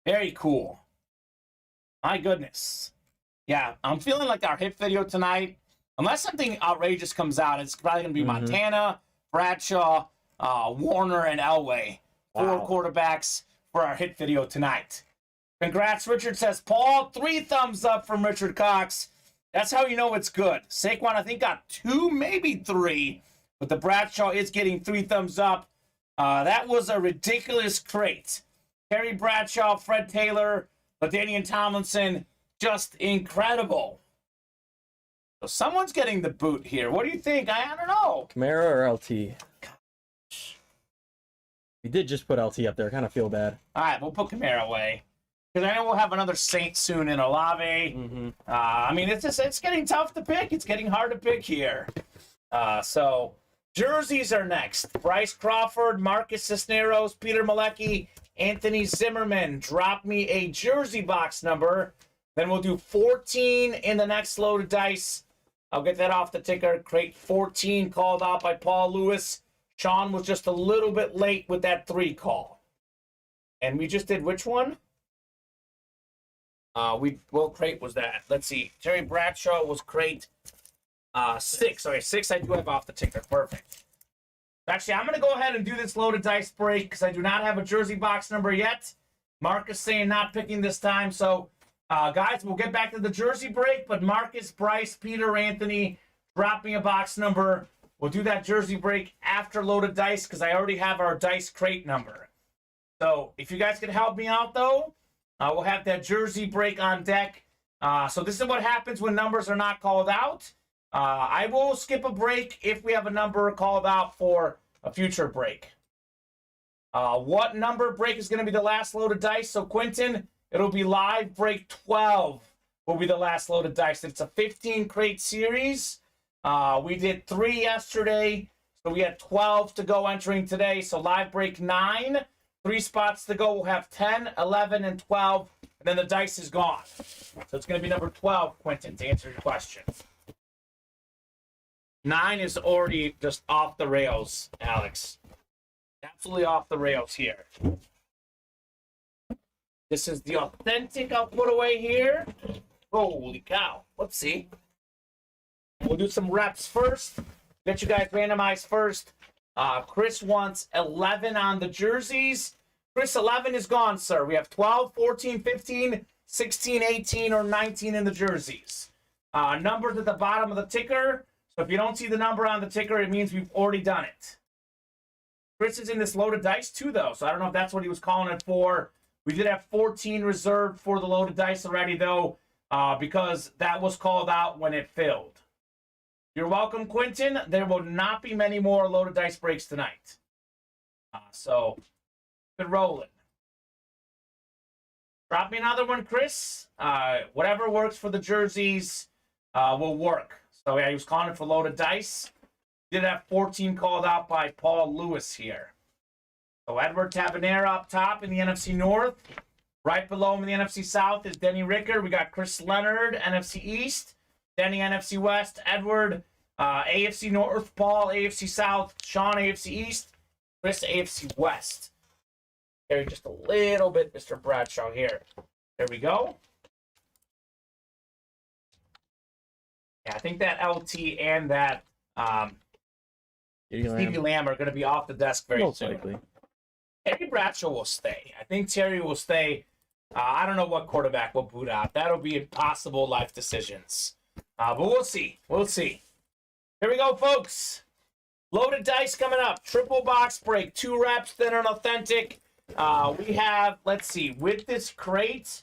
Very cool. My goodness. Yeah, I'm feeling like our hit video tonight, unless something outrageous comes out, it's probably going to be Montana, Bradshaw, Warner, and Elway. 4 quarterbacks for our hit video tonight. Congrats, Richard, says Paul. 3 thumbs up from Richard Cox. That's how you know it's good. Saquon, I think, got 2, maybe 3, but the Bradshaw is getting 3 thumbs up. That was a ridiculous crate. Terry Bradshaw, Fred Taylor, LaDainian Tomlinson, just incredible. So someone's getting the boot here. What do you think? I don't know. Kamara or LT? We did just put LT up there. I kind of feel bad. All right, we'll put Kamara away. Because I know we'll have another Saint soon in Olave. Mm-hmm. I mean, it's getting tough to pick. It's getting hard to pick here. So jerseys are next. Bryce Crawford, Marcus Cisneros, Peter Malecki, Anthony Zimmerman. Drop me a jersey box number. Then we'll do 14 in the next load of dice. I'll get that off the ticker. Crate 14 called out by Paul Lewis. Sean was just a little bit late with that 3 call. And we just did which one? What crate was that? Let's see. Terry Bradshaw was crate 6. Okay, 6 I do have off the ticker. Perfect. Actually, I'm going to go ahead and do this loaded dice break because I do not have a jersey box number yet. Marcus saying not picking this time. So, guys, we'll get back to the jersey break. But Marcus, Bryce, Peter, Anthony, drop me a box number. We'll do that jersey break after loaded dice because I already have our dice crate number. So, if you guys can help me out, though, we'll have that jersey break on deck. So this is what happens when numbers are not called out. I will skip a break if we have a number called out for a future break. What number break is going to be the last load of dice? So Quentin, it'll be live break 12 will be the last load of dice. It's a 15 crate series. We did 3 yesterday, so we had 12 to go entering today. So live break 9. 3 spots to go. We'll have 10, 11, and 12, and then the dice is gone. So it's going to be number 12, Quentin, to answer your question. 9 is already just off the rails, Alex. Absolutely off the rails here. This is the authentic I'll put away here. Holy cow. Let's see. We'll do some reps first. Get you guys randomized first. Chris wants 11 on the jerseys. Chris, 11 is gone, sir. We have 12, 14, 15, 16, 18, or 19 in the jerseys. Numbers at the bottom of the ticker. So if you don't see the number on the ticker, it means we've already done it. Chris is in this loaded dice too, though, so I don't know if that's what he was calling it for. We did have 14 reserved for the loaded dice already, though, because that was called out when it filled. You're welcome, Quentin. There will not be many more loaded dice breaks tonight. So, good rolling. Drop me another one, Chris. Whatever works for the jerseys will work. So, yeah, he was calling it for loaded dice. Did have 14 called out by Paul Lewis here. So, Edward Tabanera up top in the NFC North. Right below him in the NFC South is Denny Ricker. We got Chris Leonard, NFC East. Denny, NFC West. Edward, AFC North. Paul, AFC South. Sean, AFC East. Chris, AFC West. Carry just a little bit, Mr. Bradshaw here. There we go. Yeah, I think that LT and that Stevie Lamb are going to be off the desk very soon. Likely. Terry Bradshaw will stay. I think Terry will stay. I don't know what quarterback will boot out. That'll be impossible life decisions. But we'll see. We'll see. Here we go, folks. Loaded dice coming up. Triple box break. 2 reps, then an authentic. We have, let's see, with this crate,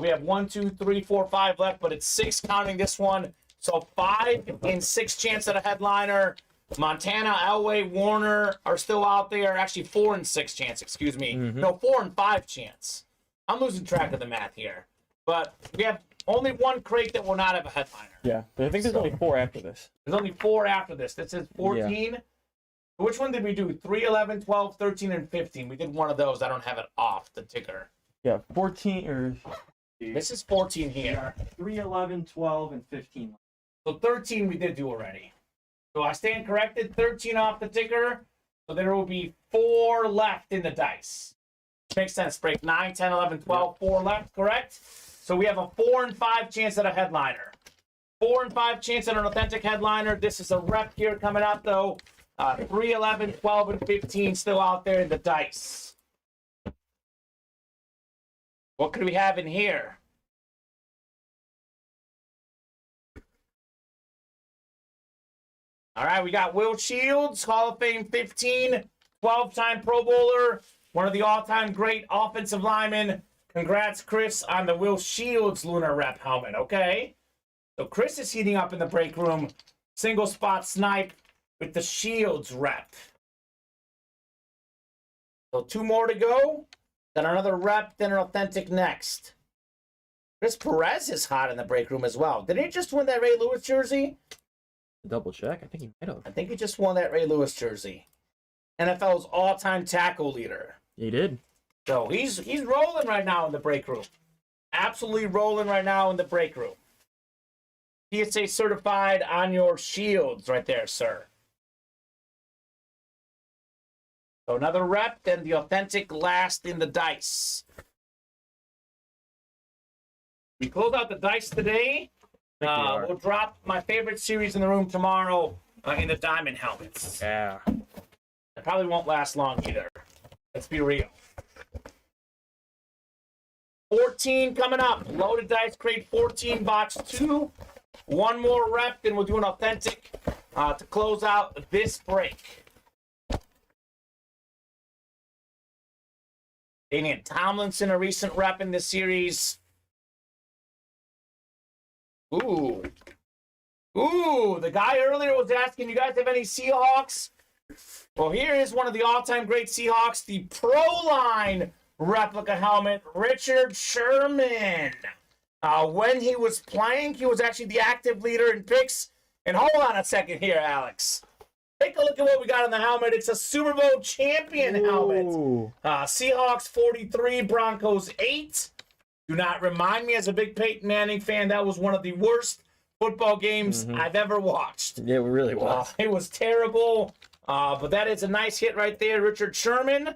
we have 1, 2, 3, 4, 5 left, but it's 6 counting this one. So 5 and 6 chance at a headliner. Montana, Elway, Warner are still out there. Actually, 4 and 6 chance, excuse me. No, 4 and 5 chance. I'm losing track of the math here. But we have only 1 crate that will not have a headliner. Yeah, but I think there's only 4 after this. There's only 4 after this. This is 14. Yeah. Which one did we do? 3, 11, 12, 13, and 15. We did one of those. I don't have it off the ticker. Yeah, 14 or... This is 14 here. 3, 11, 12, and 15. So 13 we did do already. So I stand corrected. 13 off the ticker. So there will be 4 left in the dice. Makes sense. Break 9, 10, 11, 12. 4 left, correct? So we have a 4 and 5 chance at a headliner. 4 and 5 chance at an authentic headliner. This is a rep here coming up, though. 3, 11, 12, and 15 still out there in the dice. What could we have in here? All right, we got Will Shields, Hall of Fame 15, 12-time Pro Bowler, one of the all-time great offensive linemen. Congrats, Chris, on the Will Shields Lunar Rep helmet, okay? So Chris is heating up in the break room. Single spot snipe with the Shields rep. So 2 more to go. Then another rep, then an authentic next. Chris Perez is hot in the break room as well. Didn't he just win that Ray Lewis jersey? Double check. I think he might have. I think he just won that Ray Lewis jersey. NFL's all-time tackle leader. He did. So he's rolling right now in the break room. Absolutely rolling right now in the break room. PSA certified on your Shields right there, sir. So another rep, then the authentic last in the dice. We close out the dice today. We'll drop my favorite series in the room tomorrow in the diamond helmets. Yeah. It probably won't last long either. Let's be real. 14 coming up. Loaded dice crate 14 box 2. 1 more rep, then we'll do an authentic to close out this break. Daniel Tomlinson, a recent rep in this series. Ooh, the guy earlier was asking, you guys have any Seahawks? Well, here is one of the all-time great Seahawks, the Pro Line replica helmet, Richard Sherman. When he was playing, he was actually the active leader in picks. And hold on a second here, Alex. Take a look at what we got on the helmet. It's a Super Bowl champion helmet. Seahawks 43, Broncos 8. Do not remind me, as a big Peyton Manning fan, that was one of the worst football games I've ever watched. Yeah, it really was. It was terrible. But that is a nice hit right there. Richard Sherman,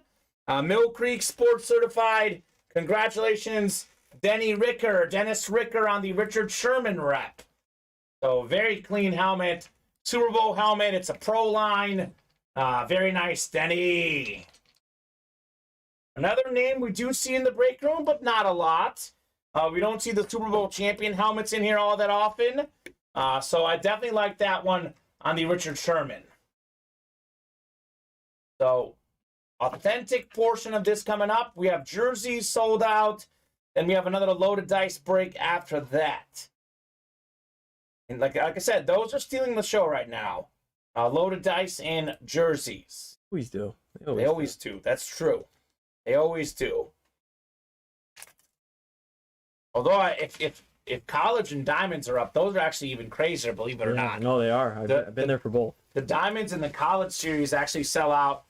Mill Creek Sports Certified. Congratulations, Dennis Ricker on the Richard Sherman rep. So very clean helmet. Super Bowl helmet. It's a Pro Line. Very nice, Denny. Another name we do see in the break room, but not a lot. We don't see the Super Bowl champion helmets in here all that often. So I definitely like that one on the Richard Sherman. So authentic portion of this coming up. We have jerseys sold out. Then we have another loaded dice break after that. And like I said, those are stealing the show right now. Loaded dice and jerseys. Always do. They always do. That's true. They always do. Although if college and diamonds are up, those are actually even crazier, believe it or not. No, they are. I've been there for both. The diamonds and the college series actually sell out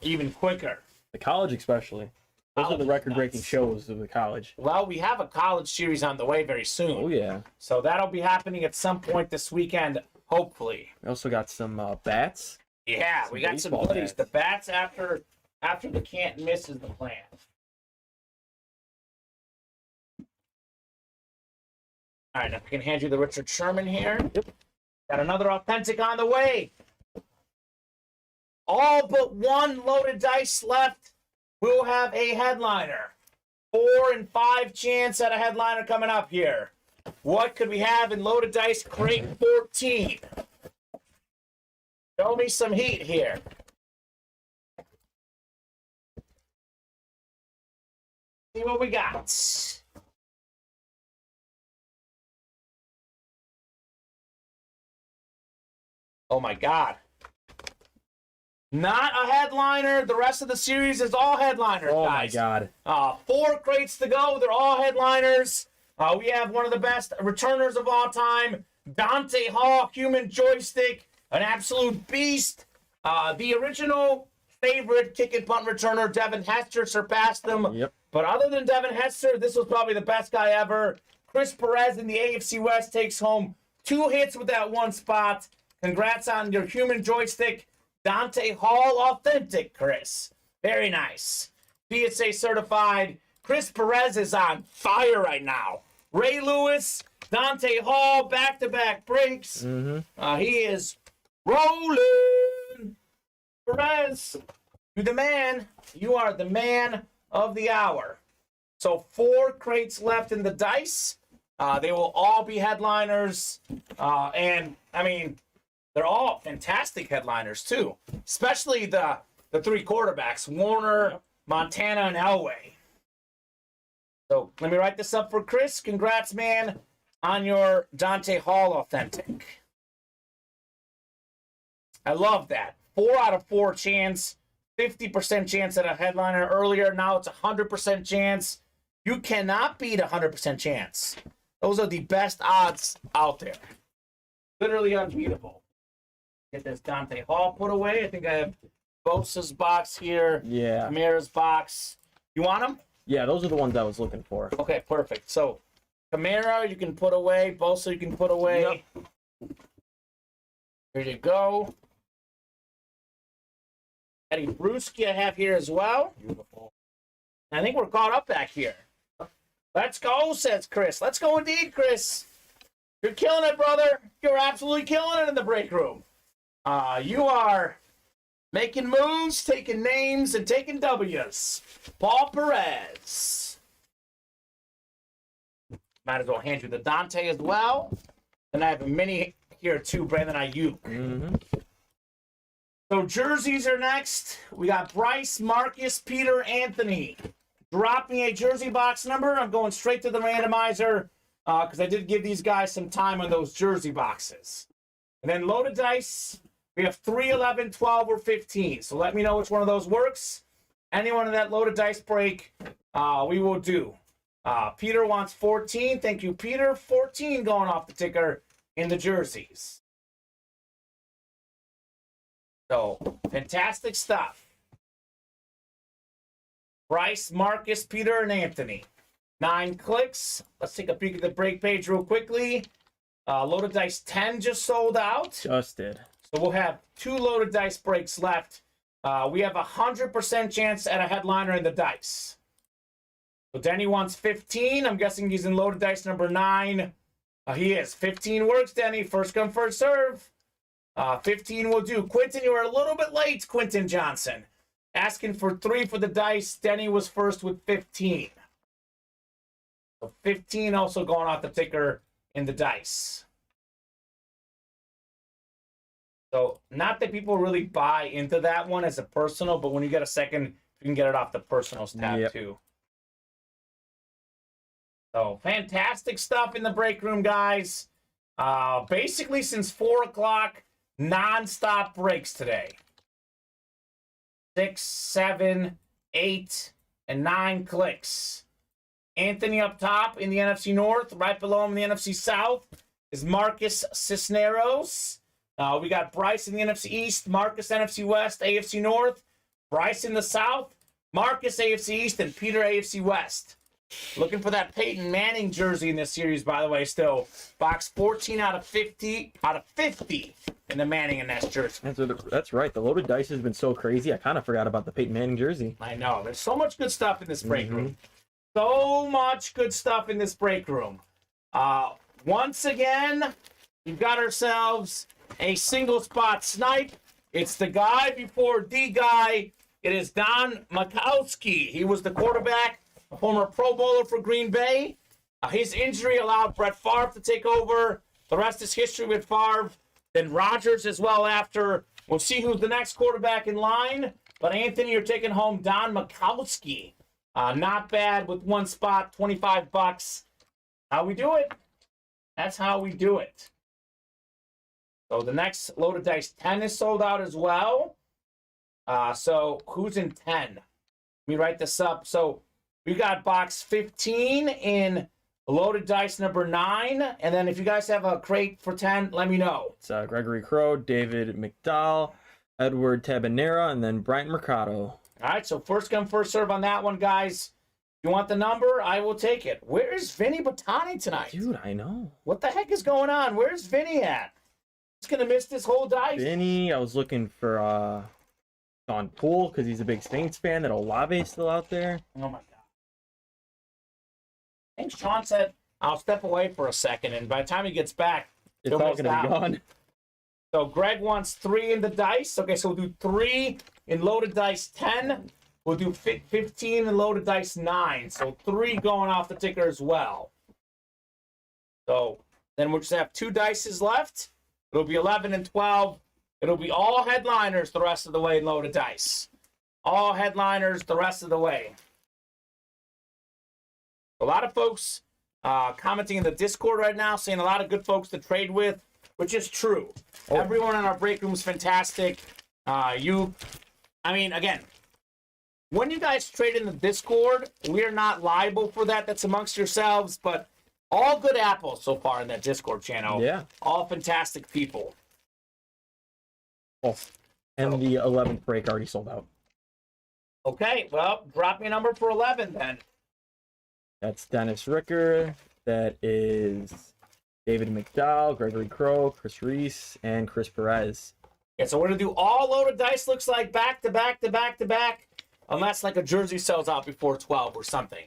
even quicker. The college especially. Those are the record-breaking shows of the college. Well, we have a college series on the way very soon. Oh, yeah. So that'll be happening at some point this weekend, hopefully. We also got some bats. Yeah, Some we got some baseball goodies. bats. The bats after the can't miss is the plan. All right, now I can hand you the Richard Sherman here. Yep. Got another authentic on the way. All but one loaded dice left. We'll have a headliner. 4 and 5 chance at a headliner coming up here. What could we have in loaded dice crate 14? Show me some heat here. See what we got. Oh my God. Not a headliner. The rest of the series is all headliners, Oh, guys. my God. 4 crates to go. They're all headliners. We have one of the best returners of all time, Dante Hall, human joystick, an absolute beast. The original favorite kick and punt returner, Devin Hester, surpassed them. Yep. But other than Devin Hester, this was probably the best guy ever. Chris Perez in the AFC West takes home 2 hits with that 1 spot. Congrats on your human joystick. Dante Hall authentic, Chris. Very nice. PSA certified. Chris Perez is on fire right now. Ray Lewis, Dante Hall, back-to-back breaks. Mm-hmm. He is rolling. Perez, you're the man. You are the man of the hour. So 4 crates left in the dice. They will all be headliners. And, I mean, they're all fantastic headliners, too. Especially the 3 quarterbacks, Warner, Montana, and Elway. So let me write this up for Chris. Congrats, man, on your Dante Hall authentic. I love that. 4 out of 4 chance. 50% chance at a headliner earlier. Now it's 100% chance. You cannot beat 100% chance. Those are the best odds out there. Literally unbeatable. Get this Dante Hall put away. I think I have Bosa's box here. Yeah. Kamara's box. You want them? Yeah, those are the ones I was looking for. Okay, perfect. So, Kamara, you can put away. Bosa, you can put away. Yep. Here you go. Eddie Bruschi I have here as well. Beautiful. I think we're caught up back here. Let's go, says Chris. Let's go indeed, Chris. You're killing it, brother. You're absolutely killing it in the break room. You are making moves, taking names, and taking W's. Paul Perez. Might as well hand you the Dante as well. And I have a mini here too, Brandon Ayuk. Mm-hmm. So jerseys are next. We got Bryce, Marcus, Peter, Anthony. Drop me a jersey box number. I'm going straight to the randomizer because I did give these guys some time on those jersey boxes. And then loaded dice. We have 3, 11, 12, or 15. So let me know which one of those works. Anyone in that loaded dice break, we will do. Peter wants 14. Thank you, Peter. 14 going off the ticker in the jerseys. So, fantastic stuff. Bryce, Marcus, Peter, and Anthony. 9 clicks. Let's take a peek at the break page real quickly. Loaded dice 10 just sold out. Just did. So we'll have 2 loaded dice breaks left. We have 100% chance at a headliner in the dice. So Denny wants 15. I'm guessing he's in loaded dice number 9. He is. 15 works, Denny. First come, first serve. 15 will do. Quentin, you were a little bit late, Quentin Johnson. Asking for 3 for the dice. Denny was first with 15. So 15 also going off the ticker in the dice. So not that people really buy into that one as a personal, but when you get a second, you can get it off the personals tab too. So fantastic stuff in the break room, guys. Basically since 4 o'clock, non-stop breaks today. 6, 7, 8, and 9 clicks. Anthony up top in the NFC North. Right below him in the NFC South is Marcus Cisneros. We got Bryce in the NFC East, Marcus NFC West, AFC North. Bryce in the South, Marcus, AFC East, and Peter, AFC West. Looking for that Peyton Manning jersey in this series, by the way, still. Box 14 out of 50 in the Manning and Ness jersey. That's right. The loaded dice has been so crazy. I kind of forgot about the Peyton Manning jersey. I know. There's so much good stuff in this break room. So much good stuff in this break room. Once again, we've got ourselves a single spot snipe. It's the guy before the guy. It is Don Majkowski. He was the quarterback, a former Pro Bowler for Green Bay. His injury allowed Brett Favre to take over. The rest is history with Favre. Then Rodgers as well after. We'll see who's the next quarterback in line. But Anthony, you're taking home Don Majkowski. Not bad with one spot, $25. How we do it? That's how we do it. So the next loaded dice 10 is sold out as well. So who's in 10? Let me write this up. So we got box 15 in loaded dice number 9. And then if you guys have a crate for 10, let me know. It's Gregory Crow, David McDowell, Edward Tabanera, and then Bryant Mercado. All right, so first come, first serve on that one, guys. You want the number? I will take it. Where is Vinny Bottani tonight? Dude, I know. What the heck is going on? Where's Vinny at? He's going to miss this whole dice. Vinny, I was looking for Sean Poole because he's a big Saints fan. That Olave's still out there. Oh, my God. I think Sean said, I'll step away for a second, and by the time he gets back, It's all going to be gone. So Greg wants 3 in the dice. Okay, so we'll do 3 in loaded dice 10. We'll do 15 in loaded dice 9. So 3 going off the ticker as well. So then we'll just have 2 dices left. It'll be 11 and 12. It'll be all headliners the rest of the way in loaded dice. All headliners the rest of the way. A lot of folks commenting in the Discord right now, saying a lot of good folks to trade with, which is true. Oh. Everyone in our break room is fantastic. Again, when you guys trade in the Discord, we are not liable for that. That's amongst yourselves, but all good apples so far in that Discord channel. Yeah. All fantastic people. Oh, and the 11th break already sold out. Okay, well, drop me a number for 11 then. That's Dennis Ricker. That is David McDowell, Gregory Crow, Chris Reese, and Chris Perez. Yeah, so we're going to do all loaded dice, looks like back to back to back to back, unless like a jersey sells out before 12 or something.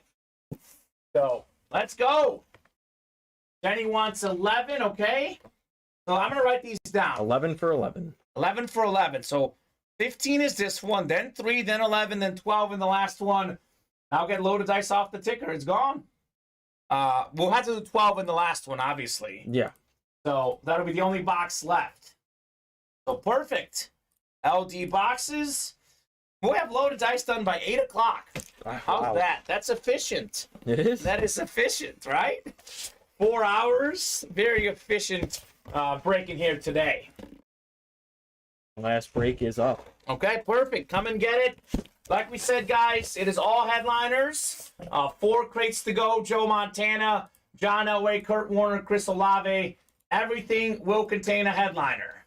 So let's go. Jenny wants 11, okay? So I'm going to write these down. 11 for 11. 11 for 11. So 15 is this one, then 3, then 11, then 12 in the last one. I'll get loaded dice off the ticker. It's gone. We'll have to do 12 in the last one, obviously. Yeah. So that'll be the only box left. So perfect. LD boxes. We'll have loaded dice done by 8 o'clock. How's that? That's efficient. It is. That is efficient, right? 4 hours. Very efficient break in here today. Last break is up. Okay, perfect. Come and get it. Like we said, guys, it is all headliners. 4 crates to go. Joe Montana, John Elway, Kurt Warner, Chris Olave. Everything will contain a headliner.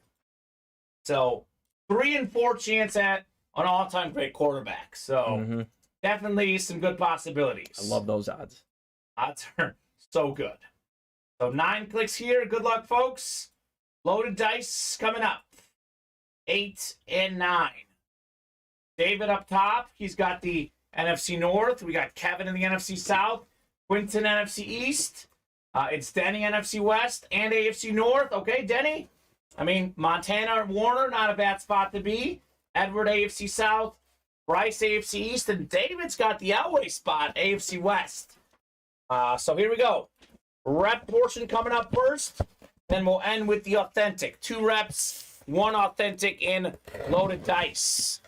So 3 and 4 chance at an all-time great quarterback. So definitely some good possibilities. I love those odds. Odds are so good. So 9 clicks here. Good luck, folks. Loaded dice coming up. 8 and 9. David up top. He's got the NFC North. We got Kevin in the NFC South. Quinton, NFC East. It's Denny, NFC West, and AFC North. Okay, Denny. Montana, Warner, not a bad spot to be. Edward, AFC South. Bryce, AFC East. And David's got the Elway spot, AFC West. So here we go. Rep portion coming up first. Then we'll end with the authentic. 2 reps, 1 authentic in loaded dice.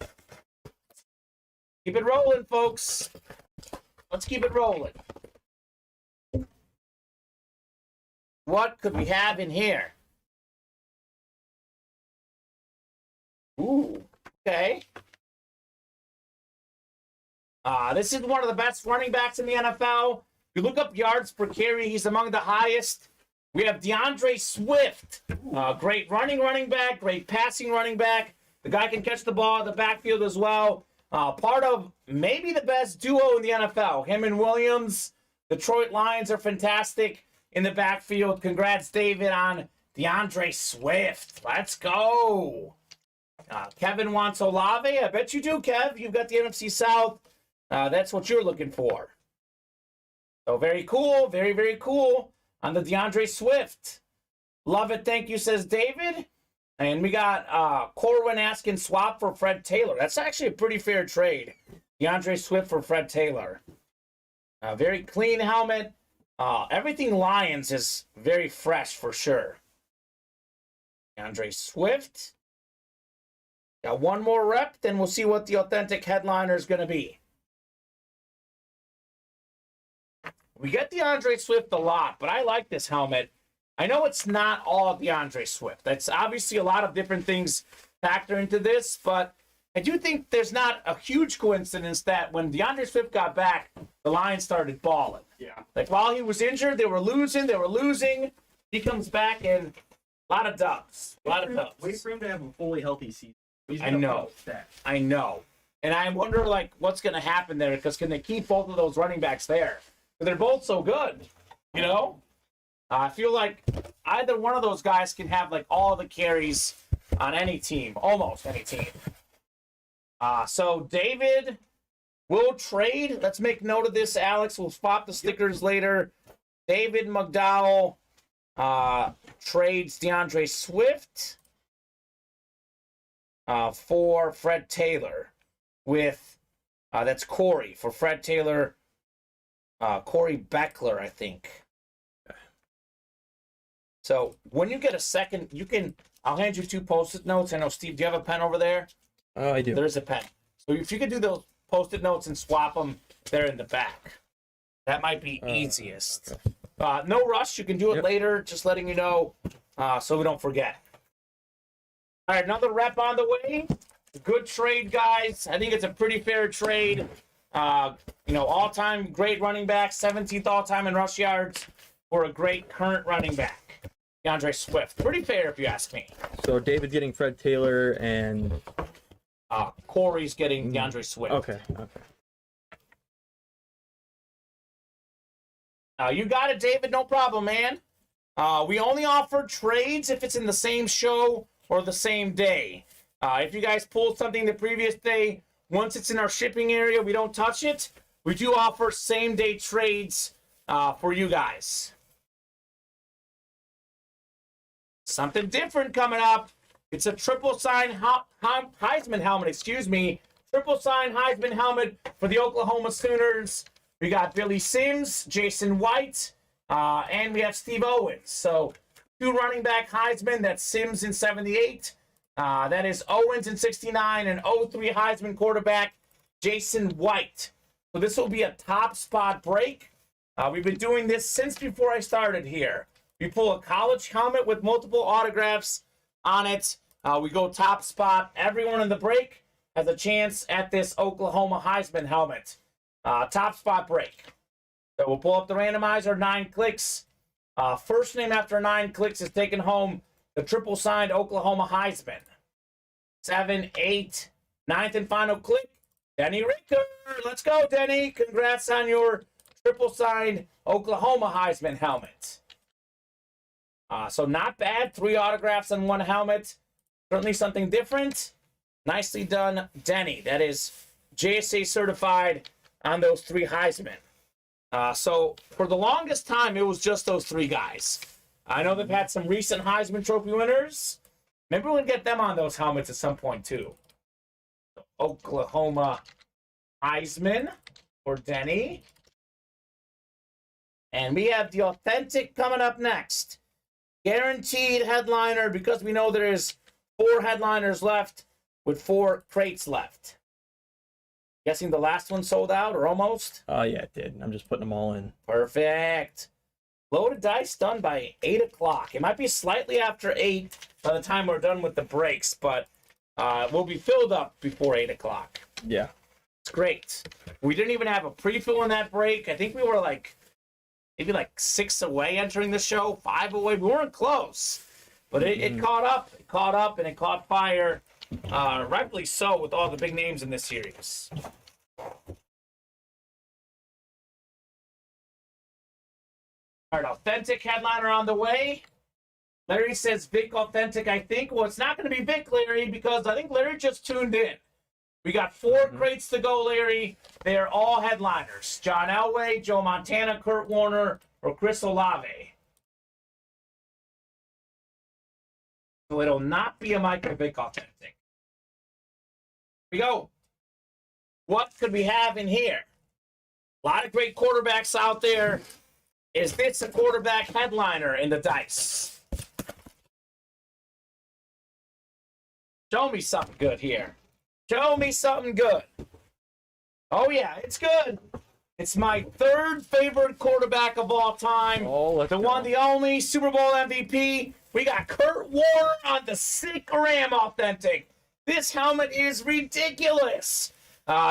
Keep it rolling, folks. Let's keep it rolling. What could we have in here? Ooh, okay. This is one of the best running backs in the NFL. If you look up yards per carry, he's among the highest. We have DeAndre Swift. Great running back, great passing running back. The guy can catch the ball in the backfield as well. Part of maybe the best duo in the NFL. Him and Williams. Detroit Lions are fantastic in the backfield. Congrats, David, on DeAndre Swift. Let's go. Kevin wants Olave. I bet you do, Kev. You've got the NFC South. That's what you're looking for. So very cool. Very, very cool on the DeAndre Swift. Love it. Thank you, says David. And we got Corwin asking swap for Fred Taylor. That's actually a pretty fair trade. DeAndre Swift for Fred Taylor. Very clean helmet. Everything Lions is very fresh for sure. DeAndre Swift. Got one more rep, then we'll see what the authentic headliner is going to be. We get DeAndre Swift a lot, but I like this helmet. I know it's not all DeAndre Swift. That's obviously a lot of different things factor into this, but I do think there's not a huge coincidence that when DeAndre Swift got back, the Lions started balling. Yeah. Like while he was injured, they were losing. He comes back and a lot of dubs. Wait for him to have a fully healthy season. I know. And I wonder, like, what's going to happen there, because can they keep both of those running backs there? They're both so good, you know? I feel like either one of those guys can have, like, all the carries on any team, almost any team. So David will trade. Let's make note of this, Alex. We'll swap the stickers later. David McDowell trades DeAndre Swift for Fred Taylor with, that's Corey, for Fred Taylor, Corey Beckler, I think. So when you get a second, I'll hand you 2 Post-it notes. I know, Steve, do you have a pen over there? Oh, I do. There's a pen. So if you could do those Post-it notes and swap them, they're in the back. That might be easiest. Okay. No rush. You can do it later, just letting you know so we don't forget. All right, another rep on the way. Good trade, guys. I think it's a pretty fair trade. All-time great running back, 17th all-time in rush yards for a great current running back, DeAndre Swift. Pretty fair, if you ask me. So David's getting Fred Taylor and Corey's getting DeAndre Swift. Okay. You got it, David. No problem, man. We only offer trades if it's in the same show or the same day. If you guys pulled something the previous day, once it's in our shipping area, we don't touch it. We do offer same-day trades for you guys. Something different coming up. It's a triple sign Heisman helmet, Triple sign Heisman helmet for the Oklahoma Sooners. We got Billy Sims, Jason White, and we have Steve Owens. So 2 running back Heisman. That's Sims in 78. That is Owens in 69, and 03 Heisman quarterback Jason White. So this will be a top spot break. We've been doing this since before I started here. We pull a college helmet with multiple autographs on it. We go top spot. Everyone in the break has a chance at this Oklahoma Heisman helmet. Top spot break. So we'll pull up the randomizer, 9 clicks. First name after 9 clicks is taking home the triple signed Oklahoma Heisman. 7, 8, 9th and final click. Denny Ricker. Let's go, Denny. Congrats on your triple signed Oklahoma Heisman helmet. So not bad. 3 autographs on 1 helmet. Certainly something different. Nicely done, Denny. That is JSA certified on those 3 Heisman. So for the longest time, it was just those 3 guys. I know they've had some recent Heisman Trophy winners. Maybe we'll get them on those helmets at some point, too. Oklahoma Heisman for Denny. And we have the authentic coming up next. Guaranteed headliner, because we know there is 4 headliners left with 4 crates left. Guessing the last one sold out or almost? Yeah, it did. I'm just putting them all in. Perfect. Loaded dice done by 8 o'clock. It might be slightly after 8 by the time we're done with the breaks, but we'll be filled up before 8 o'clock. Yeah. It's great. We didn't even have a pre-fill in that break. I think we were maybe 6 away entering the show, 5 away. We weren't close, but it caught up. It caught up and it caught fire. Rightfully so with all the big names in this series. All right, Authentic headliner on the way. Larry says Vic Authentic, I think. Well, it's not going to be Vic, Larry, because I think Larry just tuned in. We got 4 crates to go, Larry. They are all headliners. John Elway, Joe Montana, Kurt Warner, or Chris Olave. So it'll not be a Michael Vick Authentic. Here we go. What could we have in here? A lot of great quarterbacks out there. Is this a quarterback headliner in the dice? Show me something good here. Show me something good. Oh, yeah, it's good. It's my 3rd favorite quarterback of all time. Oh, the one, the only Super Bowl MVP. We got Kurt Warner on the sick Ram Authentic. This helmet is ridiculous.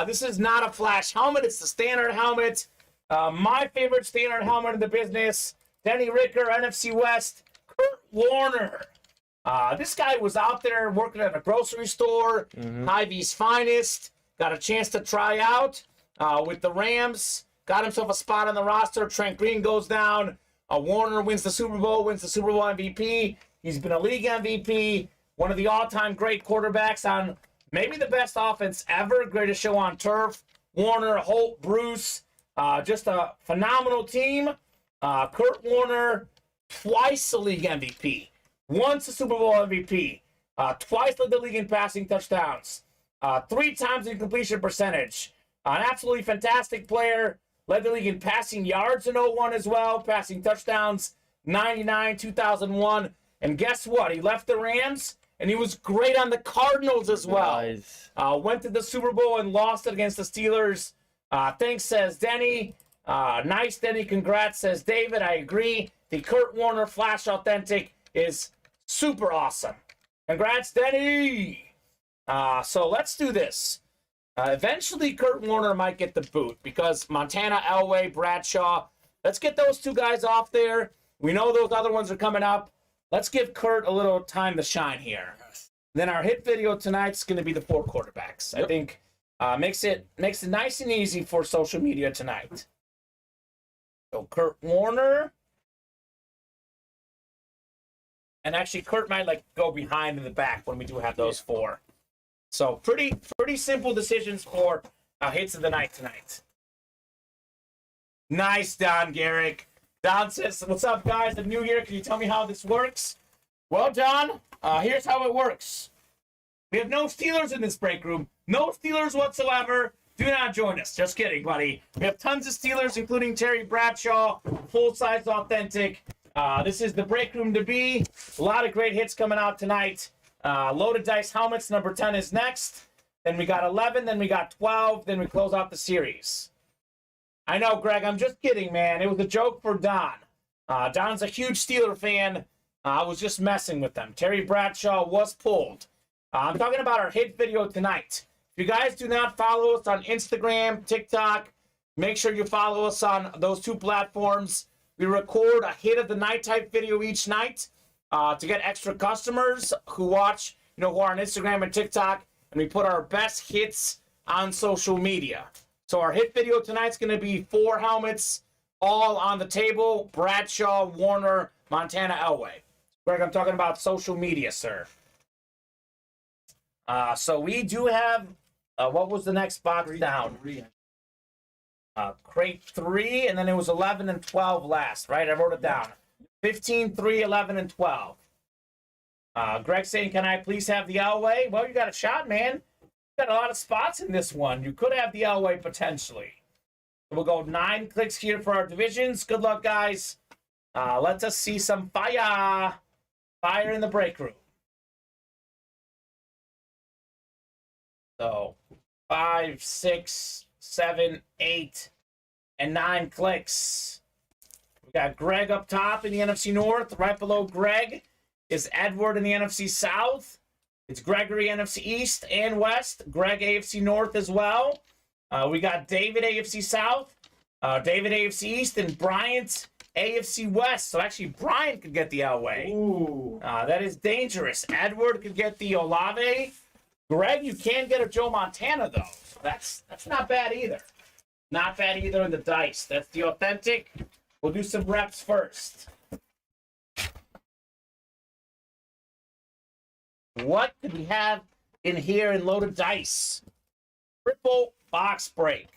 This is not a flash helmet. It's the standard helmet. My favorite standard helmet in the business. Denny Ricker, NFC West. Kurt Warner. This guy was out there working at a grocery store. Hy-Vee's finest. Got a chance to try out with the Rams. Got himself a spot on the roster. Trent Green goes down. Warner wins the Super Bowl, wins the Super Bowl MVP. He's been a league MVP. One of the all-time great quarterbacks on maybe the best offense ever. Greatest show on turf. Warner, Holt, Bruce. Just a phenomenal team. Kurt Warner, twice the league MVP. Once the Super Bowl MVP. Twice led the league in passing touchdowns. 3 times in completion percentage. An absolutely fantastic player. Led the league in passing yards in 01 as well. Passing touchdowns, 99, 2001. And guess what? He left the Rams, and he was great on the Cardinals as well. Nice. Went to the Super Bowl and lost it against the Steelers. Thanks, says Denny. Nice, Denny. Congrats, says David. I agree. The Kurt Warner Flash Authentic is super awesome. Congrats, Denny. So let's do this. Eventually, Kurt Warner might get the boot because Montana, Elway, Bradshaw. Let's get those 2 guys off there. We know those other ones are coming up. Let's give Kurt a little time to shine here. Then our hit video tonight's going to be the 4 quarterbacks. I think makes it nice and easy for social media tonight. So Kurt Warner. And actually, Kurt might go behind in the back when we do have those 4. So pretty simple decisions for hits of the night tonight. Nice, Don Garrick. Don says, "What's up, guys? I'm new here. Can you tell me how this works?" Well, Don, here's how it works. We have no Steelers in this break room. No Steelers whatsoever. Do not join us. Just kidding, buddy. We have tons of Steelers, including Terry Bradshaw, full-size authentic. This is the break room to be. A lot of great hits coming out tonight. Loaded Dice Helmets, number 10 is next. Then we got 11, then we got 12, then we close out the series. I know, Greg, I'm just kidding, man. It was a joke for Don. Don's a huge Steeler fan. I was just messing with them. Terry Bradshaw was pulled. I'm talking about our hit video tonight. If you guys do not follow us on Instagram, TikTok, make sure you follow us on those 2 platforms. We record a hit of the night type video each night. To get extra customers who watch, who are on Instagram and TikTok, and we put our best hits on social media. So our hit video tonight's going to be 4 helmets, all on the table. Bradshaw, Warner, Montana, Elway. Greg, I'm talking about social media, sir. So we do have, what was the next box down? Crate 3, and then it was 11 and 12 last, right? I wrote it down. 15, 3, 11, and 12. Greg saying, can I please have the Elway? Well, you got a shot, man. You got a lot of spots in this one. You could have the Elway potentially. We'll go 9 clicks here for our divisions. Good luck, guys. Let us see some fire. Fire in the break room. So 5, 6, 7, 8, and 9 clicks. We got Greg up top in the NFC North. Right below Greg is Edward in the NFC South. It's Gregory NFC East and West. Greg AFC North as well. We got David AFC South, David AFC East, and Bryant AFC West. So actually, Bryant could get the Elway. Ooh. That is dangerous. Edward could get the Olave. Greg, you can get a Joe Montana, though. That's not bad either. Not bad either in the dice. That's the authentic. We'll do some reps first. What do we have in here in loaded dice? Triple box break.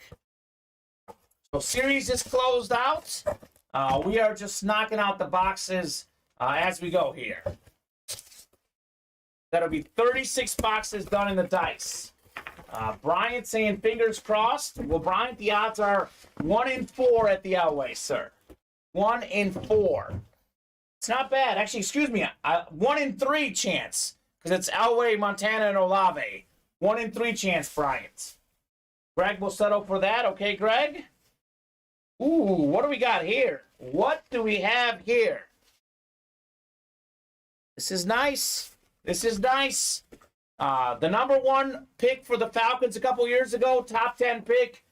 So series is closed out. We are just knocking out the boxes as we go here. That'll be 36 boxes done in the dice. Bryant saying fingers crossed. Well, Bryant, the odds are 1 in 4 at the Elway, sir. 1 in 4. It's not bad. Actually, excuse me, 1 in 3 chance. Because it's Elway, Montana, and Olave. 1 in 3 chance, Bryant. Greg will settle for that. Okay, Greg? Ooh, what do we got here? What do we have here? This is nice. This is nice. The number 1 pick for the Falcons a couple years ago, top 10 pick,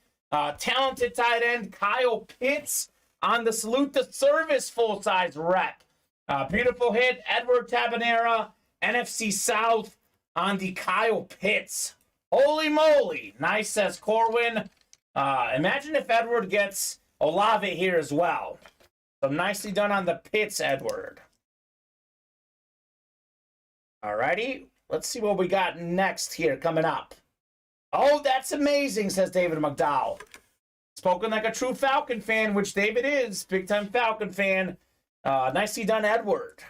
talented tight end Kyle Pitts on the Salute the Service full-size rep. Beautiful hit, Edward Tabanera, NFC South on the Kyle Pitts. Holy moly. Nice, says Corwin. Imagine if Edward gets Olave here as well. So nicely done on the Pitts, Edward. Alrighty. Let's see what we got next here coming up. Oh, that's amazing, says David McDowell. Spoken like a true Falcon fan, which David is. Big-time Falcon fan. Nicely done, Edward.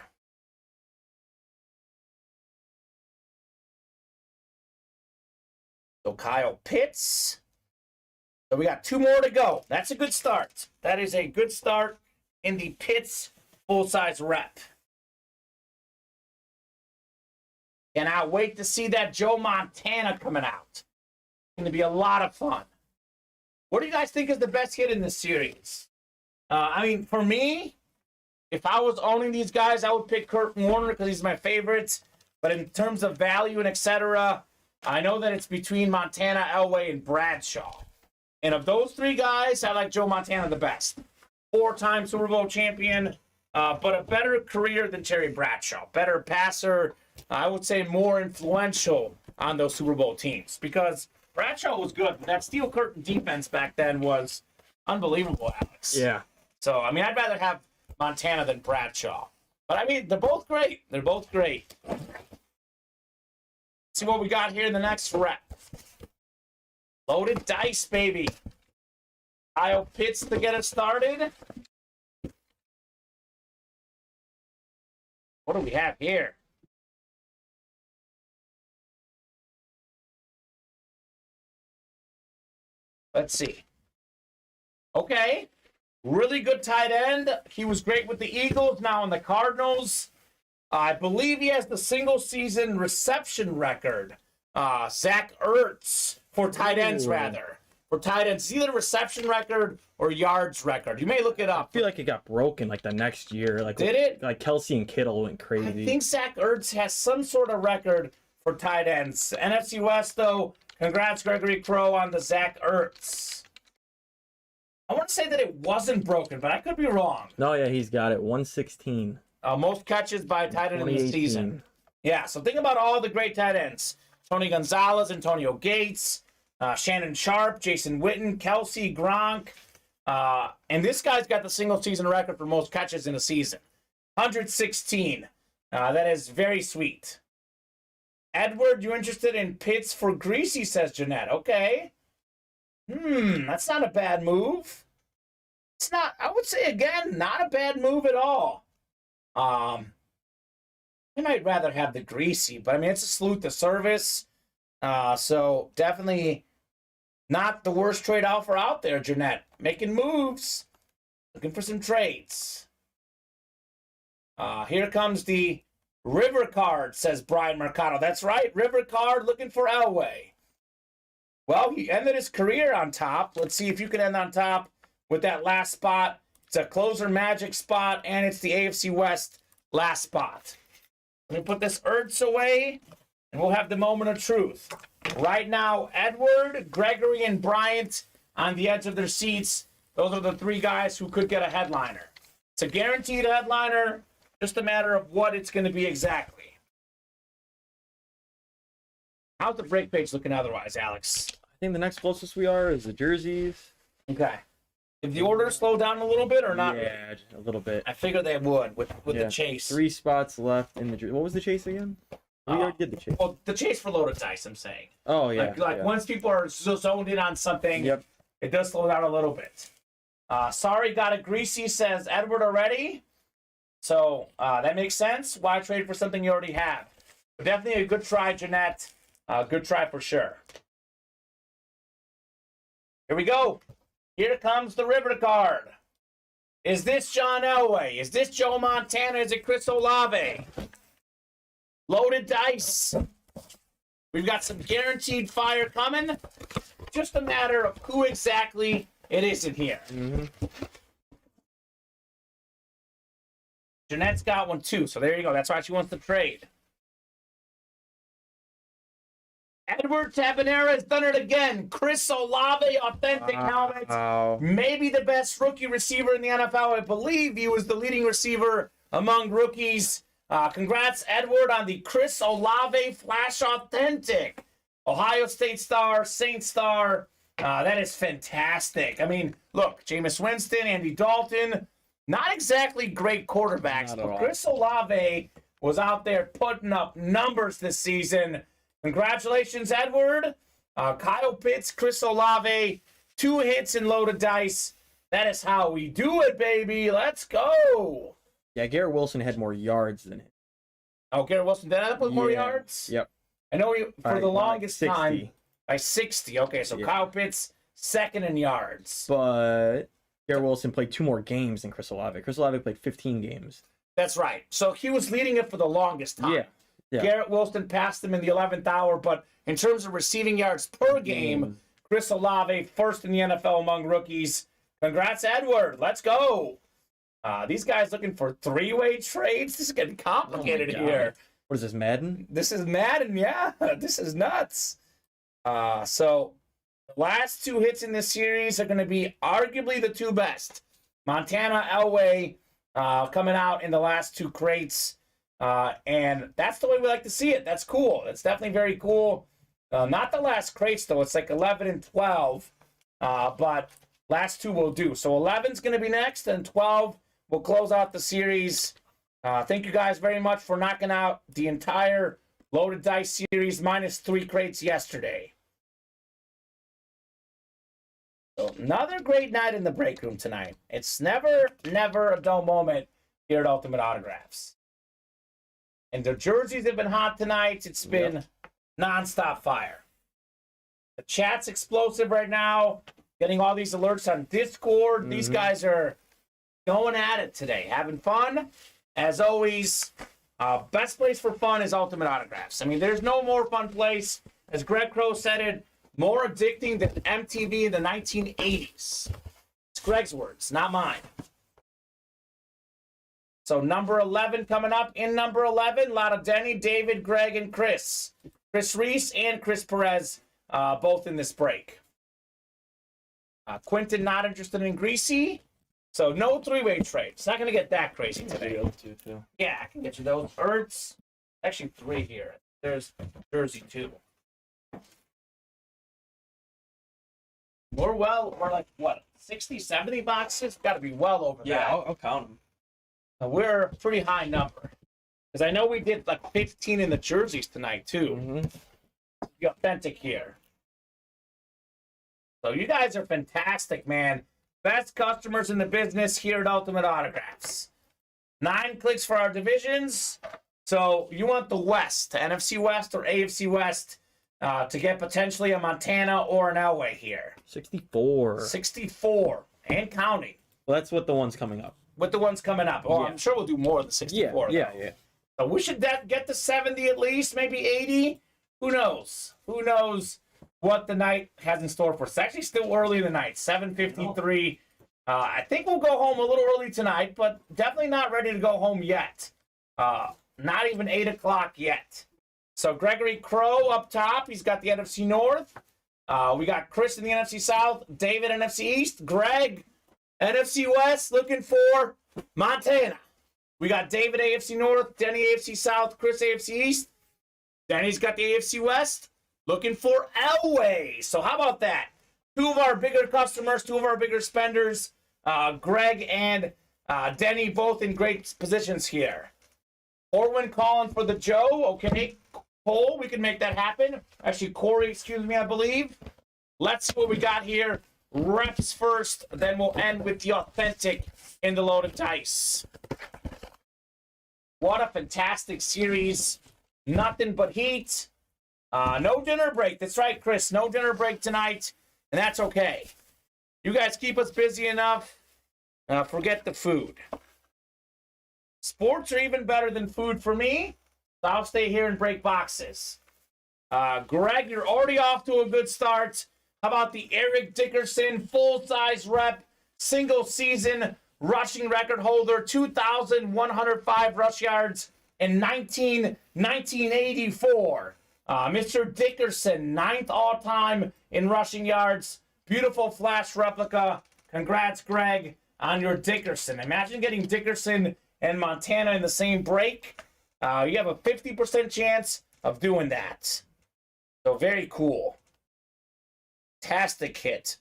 So Kyle Pitts. So we got 2 more to go. That's a good start. That is a good start in the Pitts full-size rep. Cannot wait to see that Joe Montana coming out. It's going to be a lot of fun. What do you guys think is the best hit in this series? I mean, for me, if I was owning these guys, I would pick Kurt Warner because he's my favorite. But in terms of value and etc., I know that it's between Montana, Elway, and Bradshaw. And of those 3 guys, I like Joe Montana the best. 4-time Super Bowl champion, but a better career than Terry Bradshaw. Better passer, I would say more influential on those Super Bowl teams. Because Bradshaw was good, but that steel curtain defense back then was unbelievable, Alex. Yeah. So, I mean, I'd rather have Montana than Bradshaw. But, I mean, they're both great. They're both great. See what we got here in the next rep. Loaded dice, baby. Kyle Pitts to get us started. What do we have here? Let's see. Okay. Really good tight end. He was great with the Eagles, now in the Cardinals. I believe he has the single-season reception record. Zach Ertz for tight ends, rather. For tight ends. It's either reception record or yards record. You may look it up. I feel like it got broken like the next year. Like, did it? Like Kelsey and Kittle went crazy. I think Zach Ertz has some sort of record for tight ends. NFC West, though, congrats, Gregory Crow, on the Zach Ertz. I want to say that it wasn't broken, but I could be wrong. No, yeah, he's got it. 116. Most catches by a tight end in the season. Yeah, so think about all the great tight ends. Tony Gonzalez, Antonio Gates, Shannon Sharp, Jason Witten, Kelsey, Gronk. And this guy's got the single-season record for most catches in a season. 116. That is very sweet. Edward, you interested in Pitts for Greasy, says Jeanette. Okay. That's not a bad move. It's not, I would say, again, not a bad move at all. I might rather have the Greasy, but I mean, it's a salute to service. So definitely not the worst trade offer out there, Jeanette. Making moves, looking for some trades. Here comes the River card, says Brian Mercado. That's right, River card looking for Elway. Well, he ended his career on top. Let's see if you can end on top with that last spot. It's a closer magic spot, and it's the AFC West last spot. Let me put this Ertz away, and we'll have the moment of truth. Right now, Edward, Gregory, and Bryant on the edge of their seats. Those are the 3 guys who could get a headliner. It's a guaranteed headliner, just a matter of what it's going to be exactly. How's the break page looking otherwise, Alex? I think the next closest we are is the jerseys. Okay. Did the order slow down a little bit or not? Yeah, a little bit. I figured they would with Yeah. the chase. 3 spots left in the jersey. What was the chase again? We already did the chase. Well, the chase for loaded dice, I'm saying. Oh, yeah. Like yeah. once people are so zoned in on something, Yep. it does slow down a little bit. Sorry, got a greasy, says Edward already. So that makes sense. Why trade for something you already have? But definitely a good try, Jeanette. Good try for sure. Here we go. Here comes the river card. Is this John Elway? Is this Joe Montana? Is it Chris Olave? Loaded dice. We've got some guaranteed fire coming. Just a matter of who exactly it is in here. Mm-hmm. Jeanette's got one too, so there you go. That's why she wants to trade. Edward Tabanera has done it again. Chris Olave, authentic helmet. Wow. Maybe the best rookie receiver in the NFL. I believe he was the leading receiver among rookies. Congrats, Edward, on the Chris Olave Flash Authentic. Ohio State star, Saint star. That is fantastic. I mean, look, Jameis Winston, Andy Dalton, not exactly great quarterbacks, Not at but all. Chris Olave was out there putting up numbers this season. Congratulations, Edward. Kyle Pitts, Chris Olave, 2 hits and loaded dice. That is how we do it, baby. Let's go. Yeah, Garrett Wilson had more yards than him. Oh, Garrett Wilson did I put more Yeah. yards? Yep. I know he, for the longest 60. time, by 60. Okay, so Yeah. Kyle Pitts, second in yards. But Garrett Wilson played 2 more games than Chris Olave. Chris Olave played 15 games. That's right. So he was leading it for the longest time. Yeah. Yeah. Garrett Wilson passed him in the 11th hour, but in terms of receiving yards per game, Chris Olave first in the NFL among rookies. Congrats, Edward. Let's go. These guys looking for 3-way trades. This is getting complicated God. here. What is this, Madden? This is Madden, yeah. This is nuts. So the last 2 hits in this series are going to be arguably the 2 best. Montana, Elway coming out in the last 2 crates. And that's the way we like to see it. That's cool. It's definitely very cool. Not the last crates, though. It's like 11 and 12. But last 2 will do. So 11's going to be next, and 12 will close out the series. Thank you guys very much for knocking out the entire Loaded Dice series minus 3 crates yesterday. So another great night in the break room tonight. It's never a dull moment here at Ultimate Autographs. And the jerseys have been hot tonight. It's been nonstop fire. The chat's explosive right now. Getting all these alerts on Discord. These guys are going at it today, having fun. As always, best place for fun is Ultimate Autographs. I mean, there's no more fun place. As Greg Crow said it, more addicting than MTV in the 1980s. It's Greg's words, not mine. So number 11 coming up. In number 11, a lot of Denny, David, Greg, and Chris. Chris Reese and Chris Perez, both in this break. Quentin not interested in Greasy. So no 3-way trade. It's not going to get that crazy today. Yeah, I can get you those. Ertz. Actually 3 here. There's Jersey 2. We're like, what, 60, 70 boxes? Got to be well over that. I'll count them. So we're a pretty high number. Because I know we did like 15 in the jerseys tonight, too. The authentic here. So you guys are fantastic, man. Best customers in the business here at Ultimate Autographs. 9 clicks for our divisions. So you want the West, NFC West or AFC West, to get potentially a Montana or an Elway here. 64. 64 and counting. Well, that's what the one's coming up. With the ones coming up. Well, Yeah. I'm sure we'll do more than 64. Yeah. So we should get to 70 at least, maybe 80. Who knows? Who knows what the night has in store for us? It's actually still early in the night, 7:53. I think we'll go home a little early tonight, but definitely not ready to go home yet. Not even 8 o'clock yet. So Gregory Crow up top. He's got the NFC North. We got Chris in the NFC South, David NFC East, Greg NFC West looking for Montana. We got David AFC North, Denny AFC South, Chris AFC East. Denny's got the AFC West. looking for Elway. So how about that? Two of our bigger customers, two of our bigger spenders, Greg and Denny, both in great positions here. Orwin calling for the Joe. Okay, Cole, we can make that happen. Actually, Corey, excuse me, I believe. Let's see what we got here. Reps first, then we'll end with the authentic in the loaded dice. What a fantastic series. Nothing but heat. No dinner break. That's right, Chris. No dinner break tonight, and that's okay. You guys keep us busy enough. Forget the food. Sports are even better than food for me, so I'll stay here and break boxes. Greg, you're already off to a good start. How about the Eric Dickerson full-size rep, single season rushing record holder, 2,105 rush yards in 1984. Mr. Dickerson, 9th all-time in rushing yards. Beautiful flash replica. Congrats, Greg, on your Dickerson. Imagine getting Dickerson and Montana in the same break. You have a 50% chance of doing that. So very cool. Fantastic hit.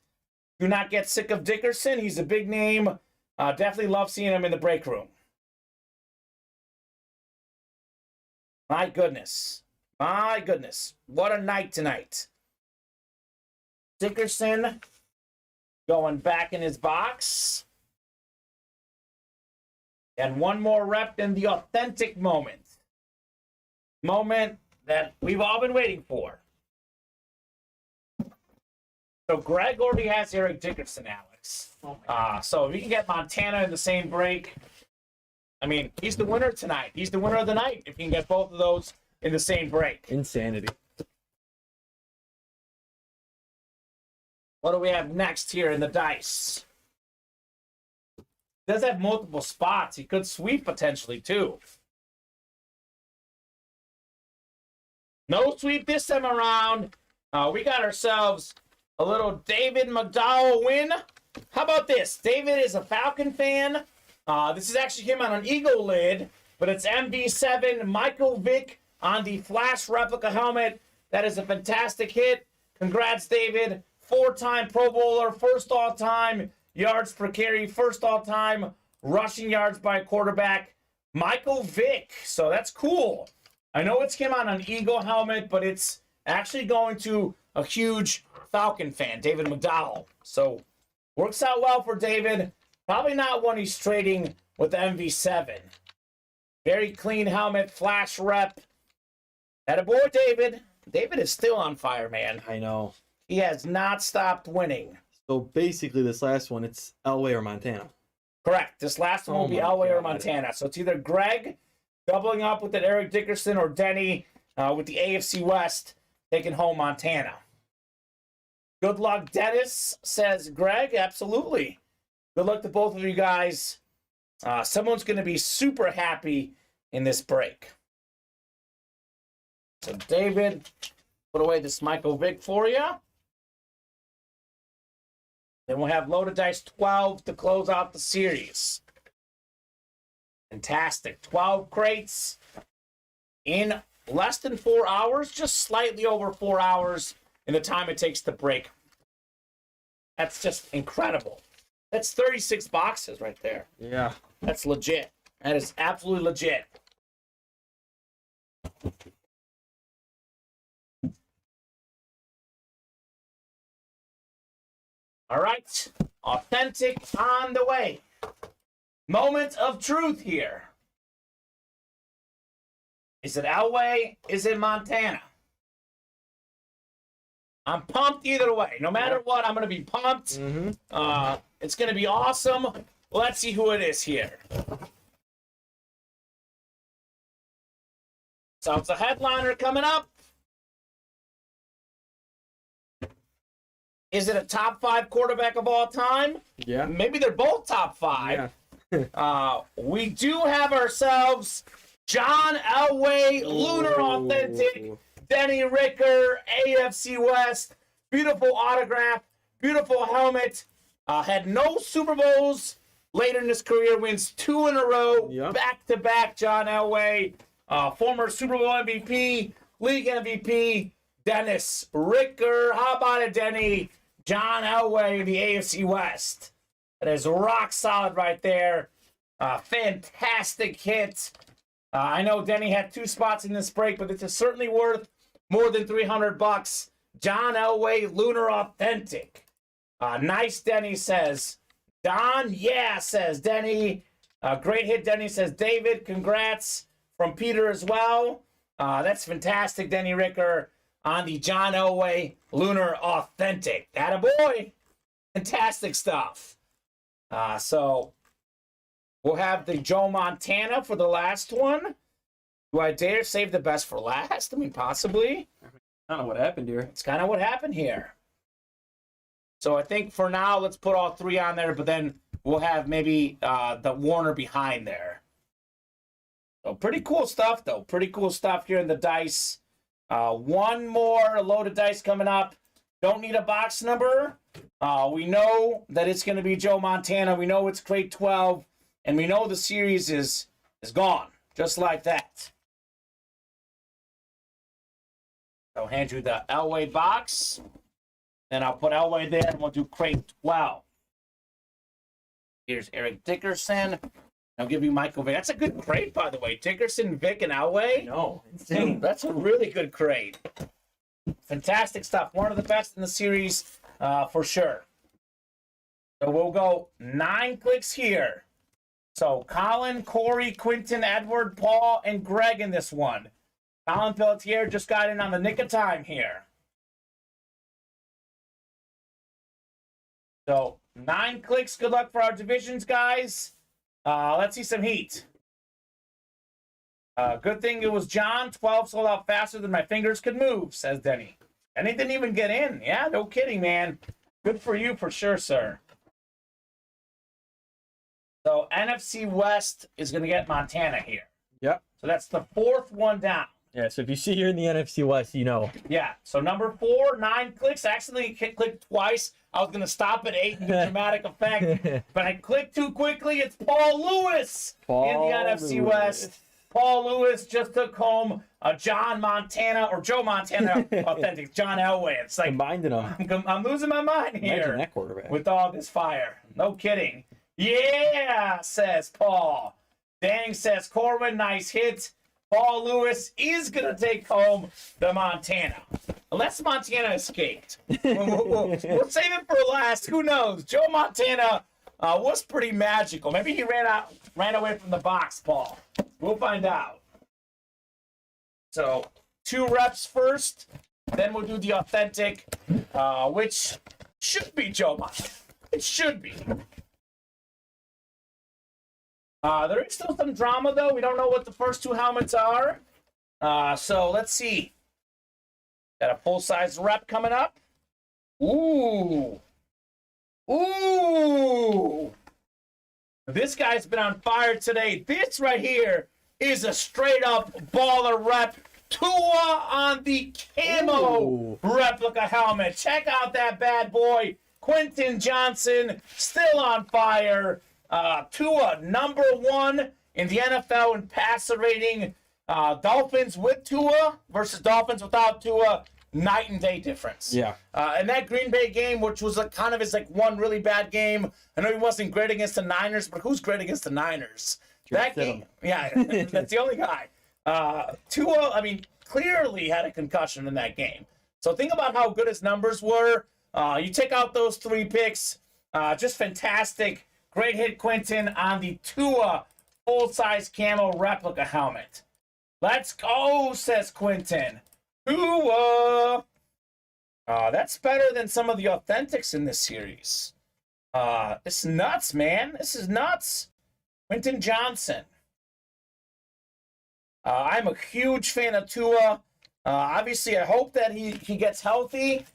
Do not get sick of Dickerson. He's a big name. Definitely love seeing him in the break room. My goodness. My goodness. What a night tonight. Dickerson going back in his box. And one more rep in the authentic moment. Moment that we've all been waiting for. So Greg already has Eric Dickerson, Alex. So if you can get Montana in the same break, I mean, he's the winner tonight. He's the winner of the night if you can get both of those in the same break. Insanity. What do we have next here in the dice? Does have multiple spots. He could sweep potentially too. No sweep this time around. We got ourselves a little David McDowell win. How about this? David is a Falcon fan. This is actually him on an Eagle lid, but it's MV7 Michael Vick on the Flash replica helmet. That is a fantastic hit. Congrats, David. 4-time Pro Bowler, first all-time yards per carry, first all-time rushing yards by a quarterback. Michael Vick. So that's cool. I know it's him on an Eagle helmet, but it's actually going to a huge Falcon fan, David McDowell. So works out well for David. Probably not one he's trading with the MV7. Very clean helmet, flash rep. Attaboy, David. David is still on fire, man. I know. He has not stopped winning. So basically, this last one, it's Elway or Montana. Correct. This last one will be Elway or Montana. So it's either Greg doubling up with an Eric Dickerson or Denny with the AFC West taking home Montana. Good luck, Dennis, says Greg. Absolutely. Good luck to both of you guys. Someone's going to be super happy in this break. So, David, put away this Michael Vick for you. Then we'll have loaded dice 12 to close out the series. Fantastic. 12 crates in less than 4 hours, just slightly over 4 hours in the time it takes to break. That's just incredible. That's 36 boxes right there. Yeah. That's legit. That is absolutely legit. All right. Authentic on the way. Moment of truth here. Is it Elway? Is it Montana? I'm pumped either way. No matter what, I'm going to be pumped. It's going to be awesome. Let's see who it is here. So it's a headliner coming up. Is it a top 5 quarterback of all time? Yeah. Maybe they're both top 5. Yeah. We do have ourselves John Elway, Lunar Authentic, Denny Ricker, AFC West. Beautiful autograph, beautiful helmet. Had no Super Bowls later in his career, wins 2 in a row, back-to-back John Elway. Former Super Bowl MVP, league MVP. Dennis Ricker. How about it, Denny? John Elway, the AFC West. That is rock solid right there. Fantastic hit. I know Denny had 2 spots in this break, but this is certainly worth more than $300. John Elway, Lunar Authentic. Nice, Denny says. Don, yeah, says Denny. Great hit, Denny says. David, congrats from Peter as well. That's fantastic, Denny Ricker, on the John Elway Lunar Authentic. Attaboy. Fantastic stuff. So we'll have the Joe Montana for the last one. Do I dare save the best for last? I mean, possibly. I don't know what happened here. It's kind of what happened here. So I think for now, let's put all 3 on there, but then we'll have maybe the Warner behind there. So pretty cool stuff, though. Pretty cool stuff here in the dice. One more loaded dice coming up. Don't need a box number. We know that it's going to be Joe Montana. We know it's crate 12. And we know the series is gone. Just like that. I'll hand you the Elway box. Then I'll put Elway there and we'll do crate 12. Here's Eric Dickerson. I'll give you Michael Vick. That's a good crate, by the way. Dickerson, Vick, and Elway. No, insane. That's a really good crate. Fantastic stuff. One of the best in the series, for sure. So we'll go 9 clicks here. So Colin, Corey, Quinton, Edward, Paul, and Greg in this one. Colin Pelletier just got in on the nick of time here. So 9 clicks. Good luck for our divisions, guys. Let's see some heat. Good thing it was John. 12 sold out faster than my fingers could move, says Denny. Denny didn't even get in. Yeah, no kidding, man. Good for you for sure, sir. So NFC West is going to get Montana here. Yep. So that's the 4th one down. Yeah, so if you see here in the NFC West, you know. Yeah, so number 4, 9 clicks. I accidentally clicked twice. I was going to stop at 8 and do dramatic effect, but I clicked too quickly. It's Paul Lewis in the NFC West. Paul Lewis just took home a Joe Montana authentic, John Elway. It's like, combining them. I'm losing my mind here. Imagine that quarterback. With all this fire. No kidding. Yeah, says Paul. Dang, says Corwin. Nice hit. Paul Lewis is going to take home the Montana. Unless Montana escaped. We'll save it for last. Who knows? Joe Montana was pretty magical. Maybe he ran away from the box, Paul. We'll find out. So 2 reps first. Then we'll do the authentic, which should be Joe Montana. It should be. There is still some drama, though. We don't know what the first 2 helmets are. So let's see. Got a full-size rep coming up. Ooh. Ooh. This guy's been on fire today. This right here is a straight-up baller rep. Tua on the camo replica helmet. Check out that bad boy. Quentin Johnson still on fire. Tua, number 1 in the NFL in passer rating. Dolphins with Tua versus Dolphins without Tua, night and day difference. Yeah. And that Green Bay game, which was kind of his one really bad game. I know he wasn't great against the Niners, but who's great against the Niners? That game, yeah, that's the only guy. Tua, I mean, clearly had a concussion in that game. So think about how good his numbers were. You take out those 3 picks, just fantastic. Great hit, Quentin, on the Tua full-size camo replica helmet. Let's go, says Quentin. Tua. That's better than some of the authentics in this series. This is nuts, man. This is nuts. Quentin Johnson. I'm a huge fan of Tua. Obviously, I hope that he gets healthy.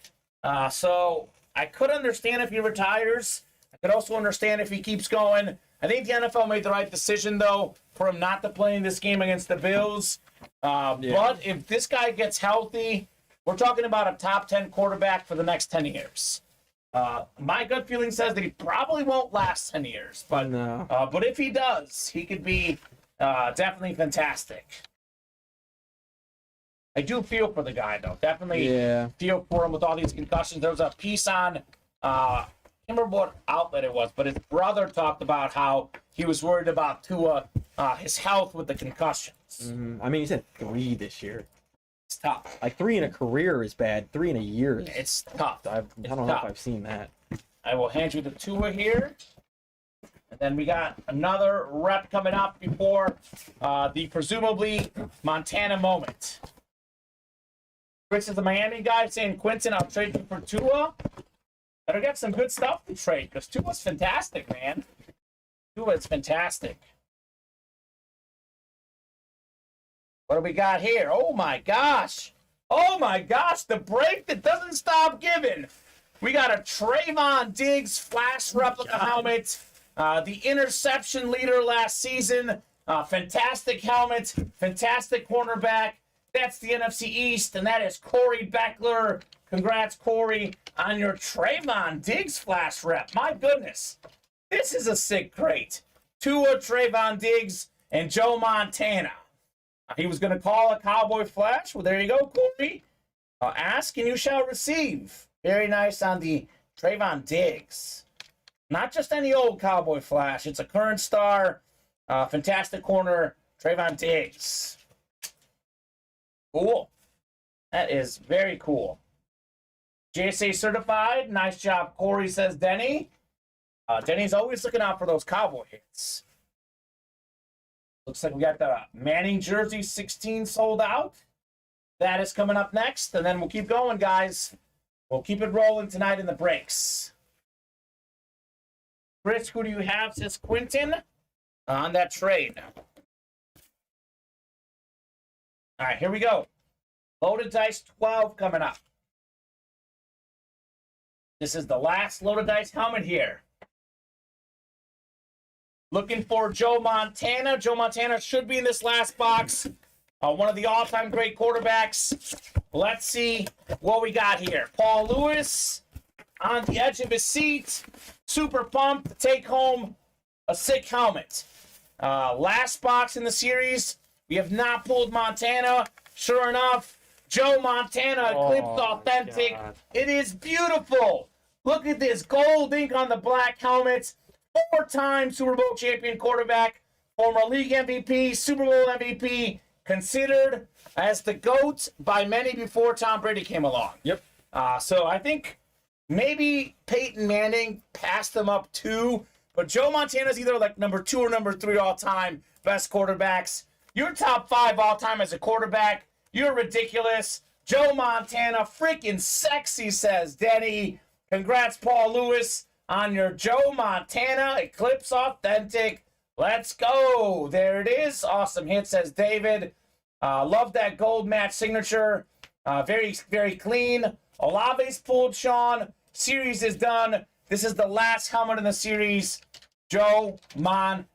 So I could understand if he retires. I could also understand if he keeps going. I think the NFL made the right decision, though, for him not to play in this game against the Bills. But if this guy gets healthy, we're talking about a top 10 quarterback for the next 10 years. My gut feeling says that he probably won't last 10 years. But but if he does, he could be definitely fantastic. I do feel for the guy, though. Definitely feel for him with all these concussions. There was a piece on, I can't remember what outlet it was, but his brother talked about how he was worried about Tua, his health with the concussions. I mean, he's had 3 this year. It's tough. Like 3 in a career is bad. 3 in a year is. It's tough. I don't know if I've seen that. I will hand you the Tua here. And then we got another rep coming up before the presumably Montana moment. Chris is the Miami guy saying, Quentin, I'll trade you for Tua. Better get some good stuff to trade because Tua's fantastic, man. Tua is fantastic. What do we got here? Oh, my gosh. Oh, my gosh. The break that doesn't stop giving. We got a Trayvon Diggs flash replica helmet. The interception leader last season. Fantastic helmet. Fantastic cornerback. That's the NFC East, and that is Corey Beckler. Congrats, Corey, on your Trayvon Diggs flash rep. My goodness. This is a sick crate. Tua, Trayvon Diggs, and Joe Montana. He was going to call a Cowboy Flash. Well, there you go, Corey. Ask and you shall receive. Very nice on the Trayvon Diggs. Not just any old Cowboy Flash. It's a current star. Fantastic corner, Trayvon Diggs. Cool. That is very cool. JSA certified. Nice job, Corey, says Denny. Denny's always looking out for those Cowboy hits. Looks like we got the Manning jersey 16 sold out. That is coming up next, and then we'll keep going, guys. We'll keep it rolling tonight in the breaks. Chris, who do you have, says Quentin, on that trade? All right, here we go. Loaded Dice 12 coming up. This is the last Loaded Dice helmet here. Looking for Joe Montana. Joe Montana should be in this last box. One of the all-time great quarterbacks. Let's see what we got here. Paul Lewis on the edge of his seat. Super pumped to take home a sick helmet. Last box in the series. We have not pulled Montana. Sure enough, Joe Montana Eclipse Authentic. God. It is beautiful. Look at this gold ink on the black helmet. 4-time Super Bowl champion quarterback, former league MVP, Super Bowl MVP, considered as the GOAT by many before Tom Brady came along. Yep. So I think maybe Peyton Manning passed him up too, but Joe Montana's either like number 2 or number 3 all-time best quarterbacks. You're top 5 all-time as a quarterback. You're ridiculous. Joe Montana, freaking sexy, says Denny. Congrats, Paul Lewis, on your Joe Montana Eclipse Authentic. Let's go. There it is. Awesome hit, says David. Love that gold match signature. Very, very clean. Olave's pulled, Sean. Series is done. This is the last helmet in the series. Joe Montana.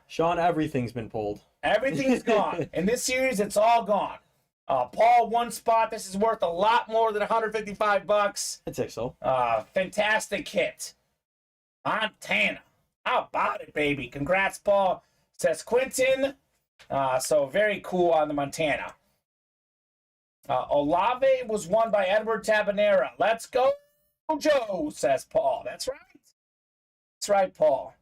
Sean, everything's been pulled. Everything is gone. In this series, it's all gone. Paul, 1 spot. This is worth a lot more than $155. I'd say so. Fantastic hit. Montana. How about it, baby? Congrats, Paul. Says Quentin. So very cool on the Montana. Olave was won by Edward Tabanera. Let's go, Joe, says Paul. That's right. That's right, Paul.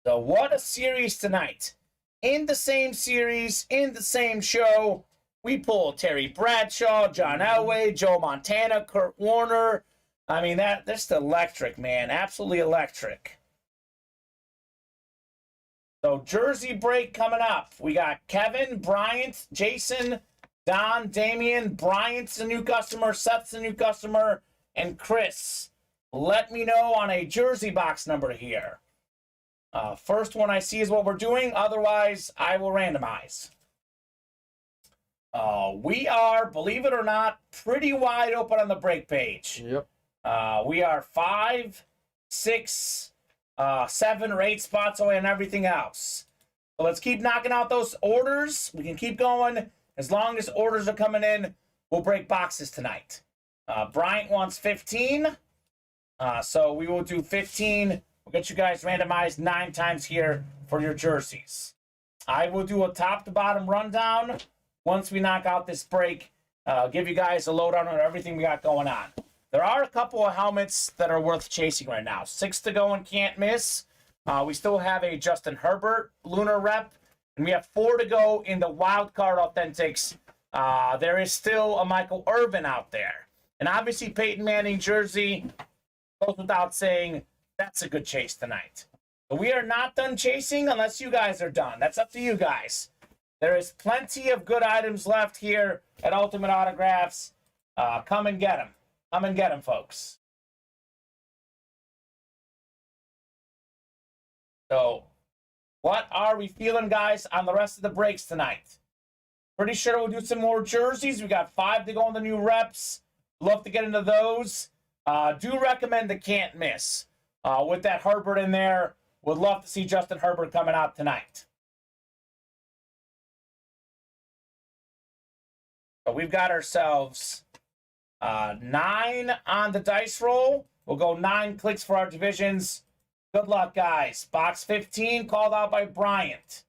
So what a series tonight. In the same series, in the same show, we pulled Terry Bradshaw, John Elway, Joe Montana, Kurt Warner. I mean, that's electric, man. Absolutely electric. So jersey break coming up. We got Kevin, Bryant, Jason, Don, Damian. Bryant's a new customer, Seth's a new customer, and Chris. Let me know on a jersey box number here. First one I see is what we're doing. Otherwise, I will randomize. We are, believe it or not, pretty wide open on the break page. Yep. We are 5, 6, 7 or 8 spots away and everything else. So let's keep knocking out those orders. We can keep going. As long as orders are coming in, we'll break boxes tonight. Bryant wants 15. So we will do 15. We'll get you guys randomized 9 times here for your jerseys. I will do a top-to-bottom rundown once we knock out this break. Give you guys a lowdown on everything we got going on. There are a couple of helmets that are worth chasing right now. 6 to go and can't miss. We still have a Justin Herbert Lunar rep, and we have 4 to go in the wild card authentics. There is still a Michael Irvin out there. And obviously Peyton Manning jersey goes without saying, that's a good chase tonight. But we are not done chasing unless you guys are done. That's up to you guys. There is plenty of good items left here at Ultimate Autographs. Come and get them. Come and get them, folks. So, what are we feeling, guys, on the rest of the breaks tonight? Pretty sure we'll do some more jerseys. We got 5 to go on the new reps. Love to get into those. Do recommend the can't miss. With that Herbert in there, would love to see Justin Herbert coming out tonight. So we've got ourselves 9 on the dice roll. We'll go 9 clicks for our divisions. Good luck, guys. Box 15 called out by Bryant.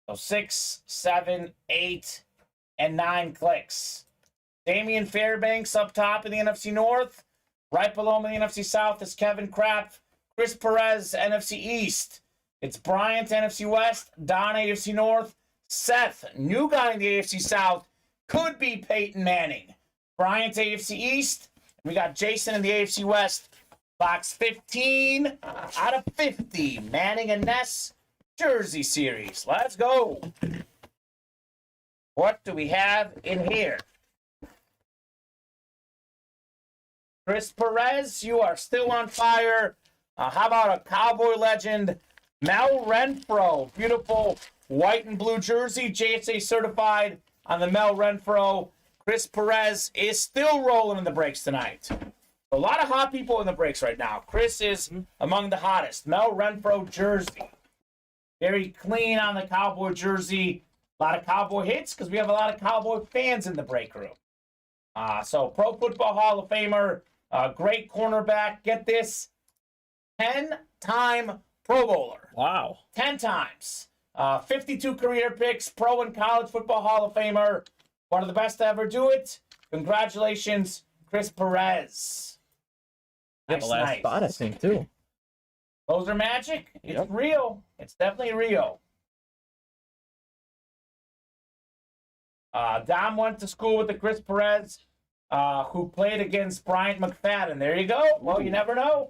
So 6, 7, 8, and 9 clicks. Damian Fairbanks up top in the NFC North. Right below him in the NFC South is Kevin Kraft. Chris Perez, NFC East. It's Bryant, NFC West. Don, AFC North. Seth, new guy in the AFC South. Could be Peyton Manning. Bryant, AFC East. We got Jason in the AFC West. Box 15 out of 50. Manning and Ness Jersey Series. Let's go. What do we have in here? Chris Perez, you are still on fire. How about a Cowboy legend? Mel Renfro. Beautiful white and blue jersey. JSA certified on the Mel Renfro. Chris Perez is still rolling in the breaks tonight. A lot of hot people in the breaks right now. Chris is among the hottest. Mel Renfro jersey. Very clean on the Cowboy jersey. A lot of Cowboy hits because we have a lot of Cowboy fans in the break room. So Pro Football Hall of Famer, great cornerback. Get this, 10-time Pro Bowler. Wow. 10 times. 52 career picks, Pro and College Football Hall of Famer. One of the best to ever do it. Congratulations, Chris Perez. Yeah, the last spot, I think, too. Those are magic. It's real. It's definitely real. Dom went to school with the Chris Perez, who played against Bryant McFadden. There you go. Well, you never know.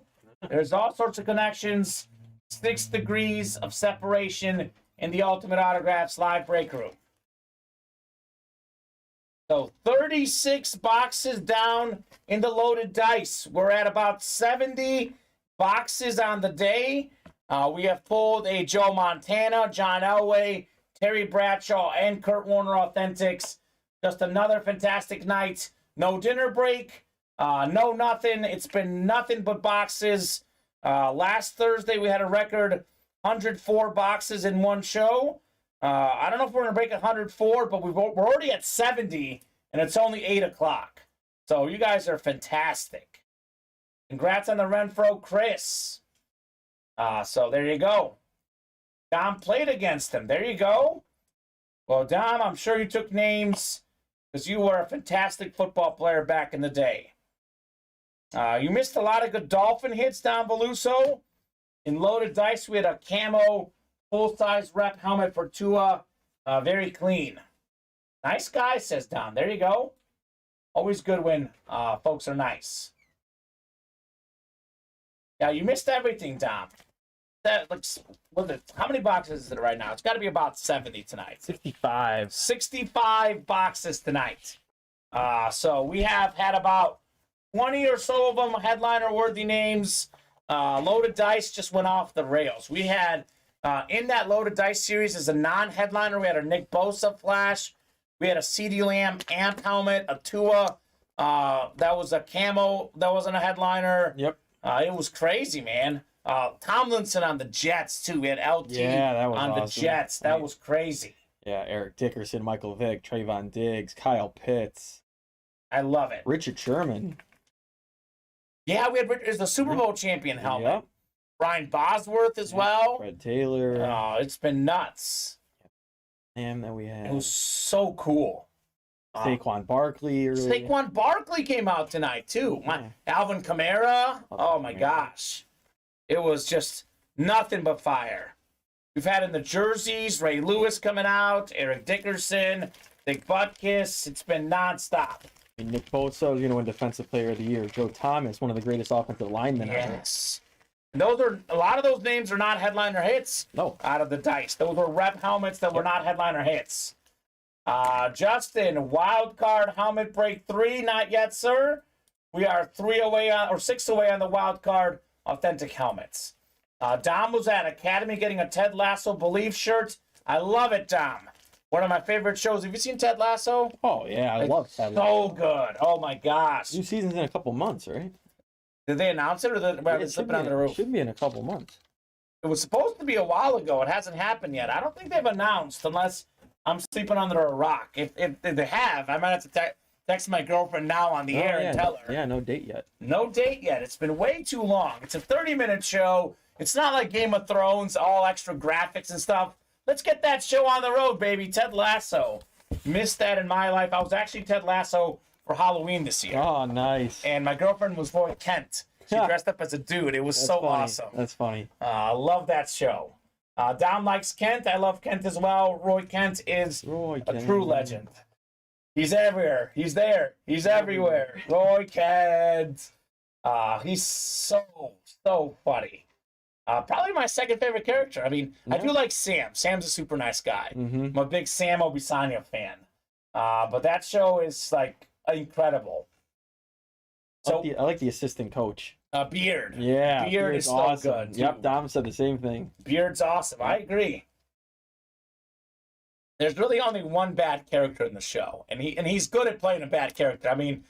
There's all sorts of connections. 6 degrees of separation in the Ultimate Autographs live break room. So 36 boxes down in the loaded dice. We're at about 70 boxes on the day. We have pulled a Joe Montana, John Elway, Terry Bradshaw, and Kurt Warner Authentics. Just another fantastic night. No dinner break. No nothing. It's been nothing but boxes. Last Thursday, we had a record 104 boxes in one show. I don't know if we're going to break 104, but we're already at 70, and it's only 8 o'clock. So you guys are fantastic. Congrats on the Renfro, Chris. So there you go. Dom played against him. There you go. Well, Dom, I'm sure you took names because you were a fantastic football player back in the day. You missed a lot of good Dolphin hits, Don Veluso. In loaded dice, we had a camo full-size rep helmet for Tua. Very clean. Nice guy, says Don. There you go. Always good when folks are nice. Yeah, you missed everything, Dom. That looks. How many boxes is it right now? It's got to be about 70 tonight. 65. 65 boxes tonight. So we have had about 20 or so of them headliner-worthy names. Loaded dice just went off the rails. We had, in that loaded dice series as a non-headliner, we had a Nick Bosa flash. We had a CeeDee Lamb amp helmet, a Tua. That was a camo. That wasn't a headliner. Yep. It was crazy, man. Tomlinson on the Jets, too. We had LT that was on awesome. the Jets. That was crazy. Yeah, Eric Dickerson, Michael Vick, Trayvon Diggs, Kyle Pitts. I love it. Richard Sherman. Yeah, we had the Super Bowl champion helmet. Yep. Brian Bosworth as well. Fred Taylor. Oh, it's been nuts. Damn, that we had. It was so cool. Saquon Barkley. Saquon Barkley came out tonight too. Alvin Kamara. Oh my gosh, it was just nothing but fire. We've had in the jerseys Ray Lewis coming out, Eric Dickerson, Dick Butkus. It's been nonstop. Nick Bosa is going to win Defensive Player of the Year. Joe Thomas, one of the greatest offensive linemen ever. Yes. Those are a lot of those names are not headliner hits. No. Out of the dice, those were rep helmets that were not headliner hits. Justin, wild card helmet break 3, not yet, sir. We are 6 away on the wild card authentic helmets. Dom was at Academy getting a Ted Lasso Believe shirt. I love it, Dom. One of my favorite shows. Have you seen Ted Lasso? Oh yeah, I love Ted So Lasso. good. Oh my gosh. New season's in a couple months, right? Did they announce it or did they slip it on the roof? Should be in a couple months. It was supposed to be a while ago. It hasn't happened yet. I don't think they've announced unless I'm sleeping under a rock. If they have, I might have to text my girlfriend now on the air and tell her. Yeah, no date yet. No date yet. It's been way too long. It's a 30-minute show. It's not like Game of Thrones, all extra graphics and stuff. Let's get that show on the road, baby. Ted Lasso. Missed that in my life. I was actually Ted Lasso for Halloween this year. Oh, nice. And my girlfriend was Roy Kent. She dressed up as a dude. It was so funny. awesome. That's funny. I love that show. Dom likes Kent. I love Kent as well. Roy Kent is a true legend. He's everywhere. He's there. He's everywhere. Roy Kent. He's so funny. Probably my second favorite character. I mean, I do like Sam. Sam's a super nice guy. I'm a big Sam Obisanya fan. But that show is like incredible. So I like the assistant coach. Beard. Yeah, Beard is so awesome. good. Yep, too. Dom said the same thing. Beard's awesome. I agree. There's really only one bad character in the show, and he's good at playing a bad character. I mean,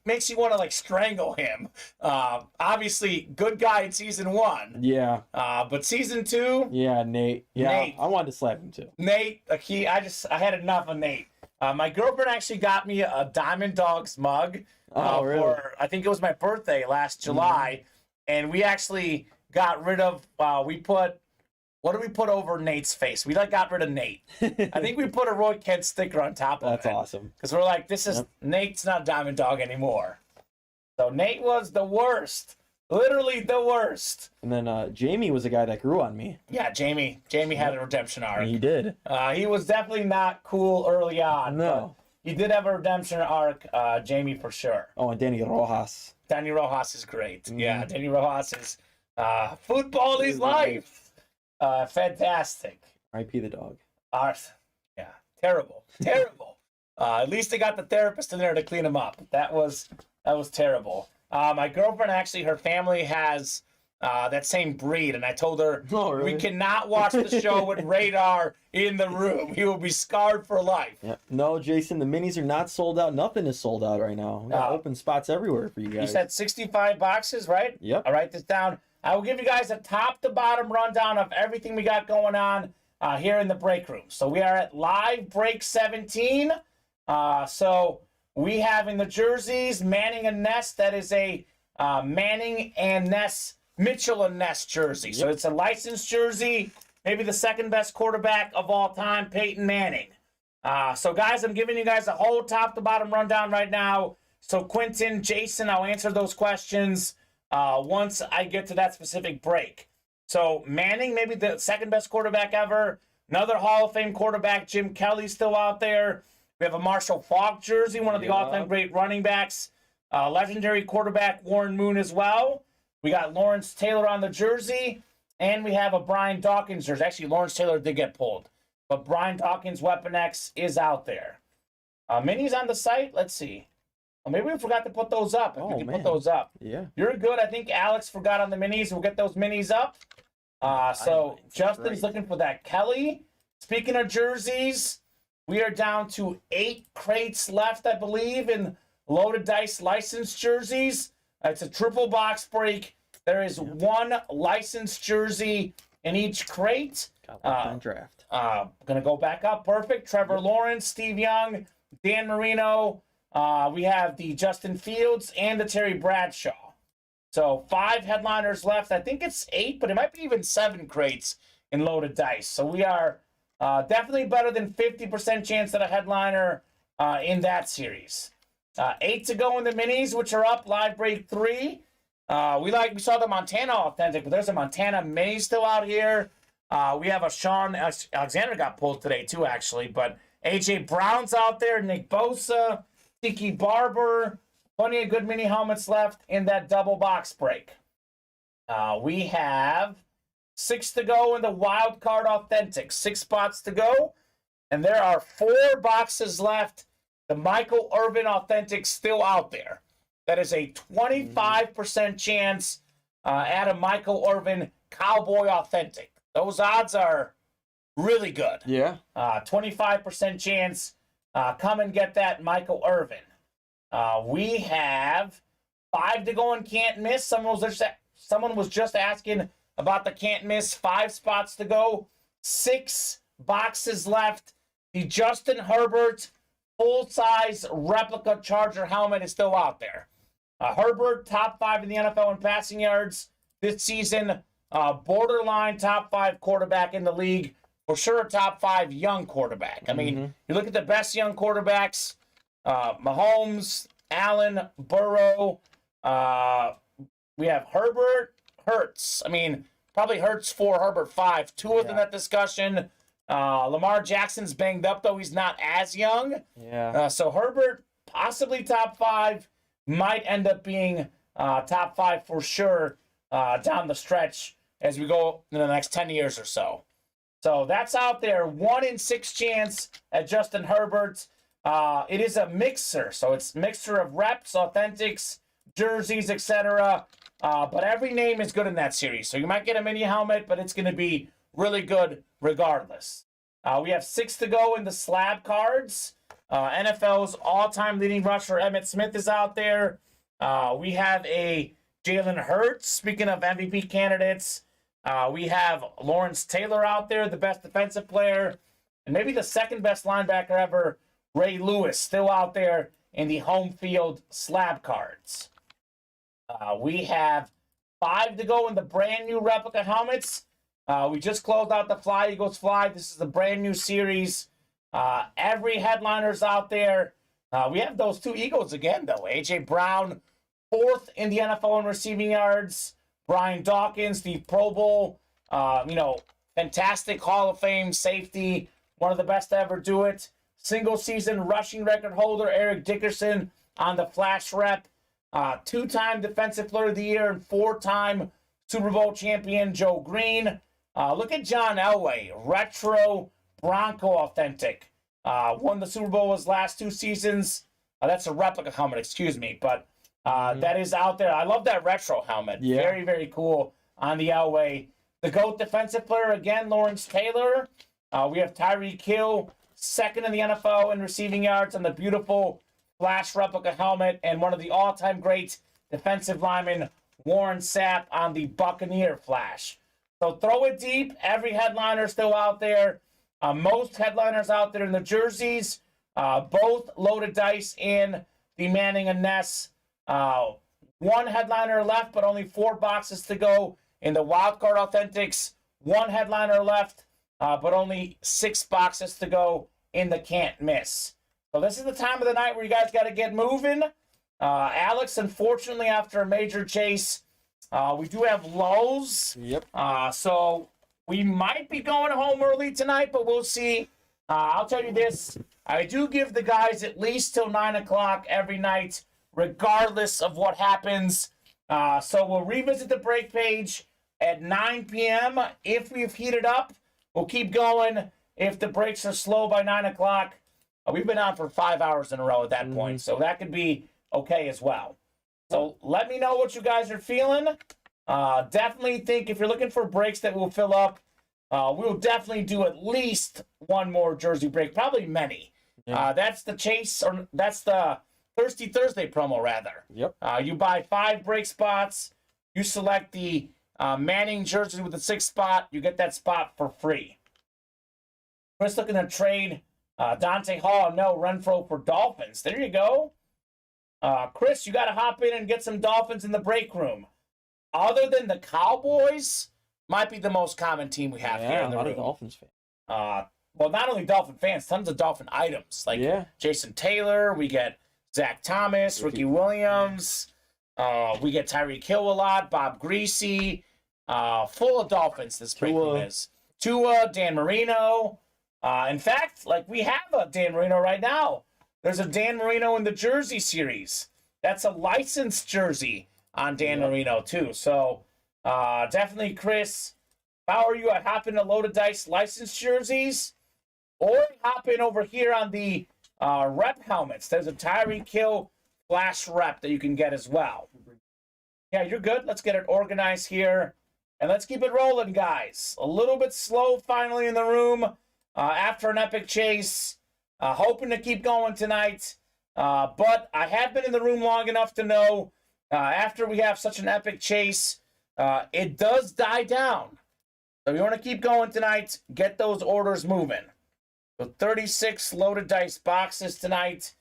makes you want to strangle him. Obviously, good guy in season 1. Yeah. But season 2. Yeah, Nate. Yeah, Nate. I wanted to slap him too. Nate, I had enough of Nate. My girlfriend actually got me a Diamond Dogs mug. Really? For, I think it was my birthday last July, and we actually got rid of. What did we put over Nate's face? We got rid of Nate. I think we put a Roy Kent sticker on top of it. That's awesome. Because we're like, Nate's not Diamond Dog anymore. So Nate was the worst. Literally the worst. And then Jamie was a guy that grew on me. Yeah, Jamie. Jamie had a redemption arc. He did. He was definitely not cool early on. No. He did have a redemption arc, Jamie, for sure. Oh, and Danny Rojas. Danny Rojas is great. Yeah, Danny Rojas is football is life. Fantastic. R.I.P. the dog. Yeah, terrible. At least they got the therapist in there to clean him up. That was terrible. My girlfriend, actually, her family has that same breed, and I told her we cannot watch the show with Radar in the room. He will be scarred for life. Yeah. No, Jason, the minis are not sold out. Nothing is sold out right now. We got open spots everywhere for you guys. You said 65 boxes, right? Yep. I'll write this down. I will give you guys a top-to-bottom rundown of everything we got going on here in the break room. So we are at live break 17. So we have in the jerseys Manning and Ness. That is a Manning and Ness, Mitchell and Ness jersey. So it's a licensed jersey, maybe the second best quarterback of all time, Peyton Manning. So guys, I'm giving you guys a whole top-to-bottom rundown right now. So Quentin, Jason, I'll answer those questions once I get to that specific break. So Manning, maybe the second best quarterback ever. Another Hall of Fame quarterback, Jim Kelly, still out there. We have a Marshall Faulk jersey, one of the all-time great running backs. Legendary quarterback Warren Moon as well. We got Lawrence Taylor on the jersey. And we have a Brian Dawkins jersey. Actually, Lawrence Taylor did get pulled. But Brian Dawkins Weapon X is out there. Minis on the site? Let's see. Well, maybe we forgot to put those up. If we can put those up. Yeah. You're good. I think Alex forgot on the minis. We'll get those minis up. So Justin's looking for that. Kelly, speaking of jerseys, we are down to 8 crates left, I believe, in Loaded Dice licensed jerseys. It's a triple box break. There is one licensed jersey in each crate. Draft. Gonna go back up. Perfect. Trevor Lawrence, Steve Young, Dan Marino. We have the Justin Fields and the Terry Bradshaw. So 5 headliners left. I think it's 8, but it might be even 7 crates in loaded dice. So we are definitely better than 50% chance at a headliner in that series. 8 to go in the minis, which are up. Live break 3. We saw the Montana Authentic, but there's a Montana mini still out here. We have a Sean Alexander got pulled today too, actually. But AJ Brown's out there, Nick Bosa, Tiki Barber. Plenty of good mini helmets left in that double box break. We have 6 to go in the wild card authentic. 6 spots to go. And there are 4 boxes left. The Michael Irvin authentic still out there. That is a 25% chance at a Michael Irvin Cowboy authentic. Those odds are really good. Yeah. 25% chance. Come and get that Michael Irvin. We have 5 to go and can't miss. Someone was just asking about the can't miss. 5 spots to go. 6 boxes left. The Justin Herbert full-size replica Charger helmet is still out there. Herbert, top 5 in the NFL in passing yards this season. Borderline top 5 quarterback in the league. For sure, a top 5 young quarterback. I mean, you look at the best young quarterbacks. Mahomes, Allen, Burrow. We have Herbert, Hurts. I mean, probably Hurts 4, Herbert 5. 2 of them that discussion. Lamar Jackson's banged up, though he's not as young. Yeah. So Herbert, possibly top 5, might end up being top 5 for sure down the stretch as we go in the next 10 years or so. So that's out there. 1 in 6 chance at Justin Herbert. It is a mixer, so it's a mixture of reps, authentics, jerseys, etc. But every name is good in that series. So you might get a mini helmet, but it's going to be really good regardless. We have 6 to go in the slab cards. NFL's all-time leading rusher, Emmitt Smith, is out there. We have a Jalen Hurts, speaking of MVP candidates. We have Lawrence Taylor out there, the best defensive player, and maybe the second best linebacker ever, Ray Lewis, still out there in the home field slab cards. We have 5 to go in the brand new replica helmets. We just closed out the Fly Eagles Fly. This is the brand new series. Every headliner's out there. We have those 2 Eagles again, though. A.J. Brown, 4th in the NFL in receiving yards. Brian Dawkins, the Pro Bowl, fantastic Hall of Fame safety, one of the best to ever do it. Single season rushing record holder Eric Dickerson on the Flash rep. 2-time Defensive Player of the Year and 4-time Super Bowl champion Joe Green. Look at John Elway, retro Bronco authentic. Won the Super Bowl his last 2 seasons. That's a replica helmet, excuse me. But that is out there. I love that retro helmet. Yeah. Very, very cool on the Elway. The GOAT defensive player, again, Lawrence Taylor. We have Tyreek Hill, 2nd in the NFL in receiving yards on the beautiful Flash replica helmet. And one of the all-time great defensive linemen, Warren Sapp, on the Buccaneer Flash. So throw it deep. Every headliner still out there. Most headliners out there in the jerseys. Both loaded dice in the Manning and Ness. 1 headliner left, but only 4 boxes to go in the wildcard authentics. 1 headliner left, but only 6 boxes to go in the can't miss. So this is the time of the night where you guys got to get moving. Alex, unfortunately, after a major chase, we do have lulls. Yep. So we might be going home early tonight, but we'll see. I'll tell you this. I do give the guys at least till 9 o'clock every night, regardless of what happens. So we'll revisit the break page at 9 p.m. If we've heated up, we'll keep going. If the breaks are slow by 9 o'clock, we've been on for 5 hours in a row at that point, so that could be okay as well. So let me know what you guys are feeling. Definitely think if you're looking for breaks that will fill up, we'll definitely do at least 1 more jersey break, probably many. Yeah. That's the chase, or that's the Thirsty Thursday promo, rather. Yep. You buy 5 break spots. You select the Manning jersey with the 6th spot. You get that spot for free. Chris looking to trade Dante Hall, no, Renfro for Dolphins. There you go. Chris, you got to hop in and get some Dolphins in the break room. other than the Cowboys, might be the most common team we have here in the a lot room. of Dolphins fans. Well, not only Dolphin fans, tons of Dolphin items. Like Jason Taylor, we get Zach Thomas, Ricky Williams, we get Tyreek Hill a lot, Bob Greasy, full of Dolphins this break room is. Tua, Dan Marino. In fact, like we have a Dan Marino right now. There's a Dan Marino in the jersey series. That's a licensed jersey on Dan Marino too. So definitely, Chris, if I were you, I'd hop into Loaded Dice licensed jerseys, or hop in over here on the rep helmets. There's a Tyreek Hill flash rep that you can get as well. Yeah, you're good. Let's get it organized here. And let's keep it rolling, guys. A little bit slow finally in the room after an epic chase. Hoping to keep going tonight. But I have been in the room long enough to know after we have such an epic chase, it does die down. So if you want to keep going tonight, get those orders moving. So 36 Loaded Dice boxes tonight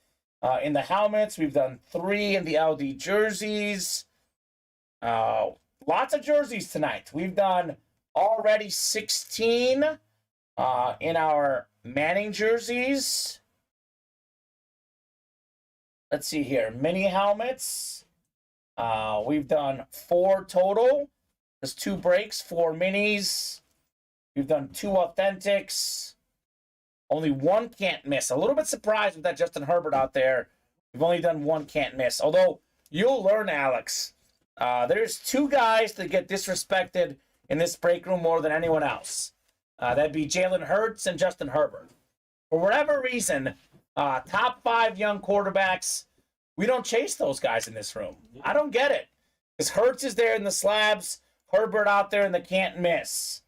in the helmets. We've done 3 in the LD jerseys. Lots of jerseys tonight. We've done already 16 in our Manning jerseys. Let's see here. Mini helmets. We've done 4 total. There's 2 breaks, 4 minis. We've done 2 authentics. Only 1 can't miss. A little bit surprised with that Justin Herbert out there. We've only done 1 can't miss. Although, you'll learn, Alex. There's 2 guys that get disrespected in this break room more than anyone else. That'd be Jalen Hurts and Justin Herbert. For whatever reason, top 5 young quarterbacks, we don't chase those guys in this room. I don't get it. Because Hurts is there in the slabs, Herbert out there in the can't miss.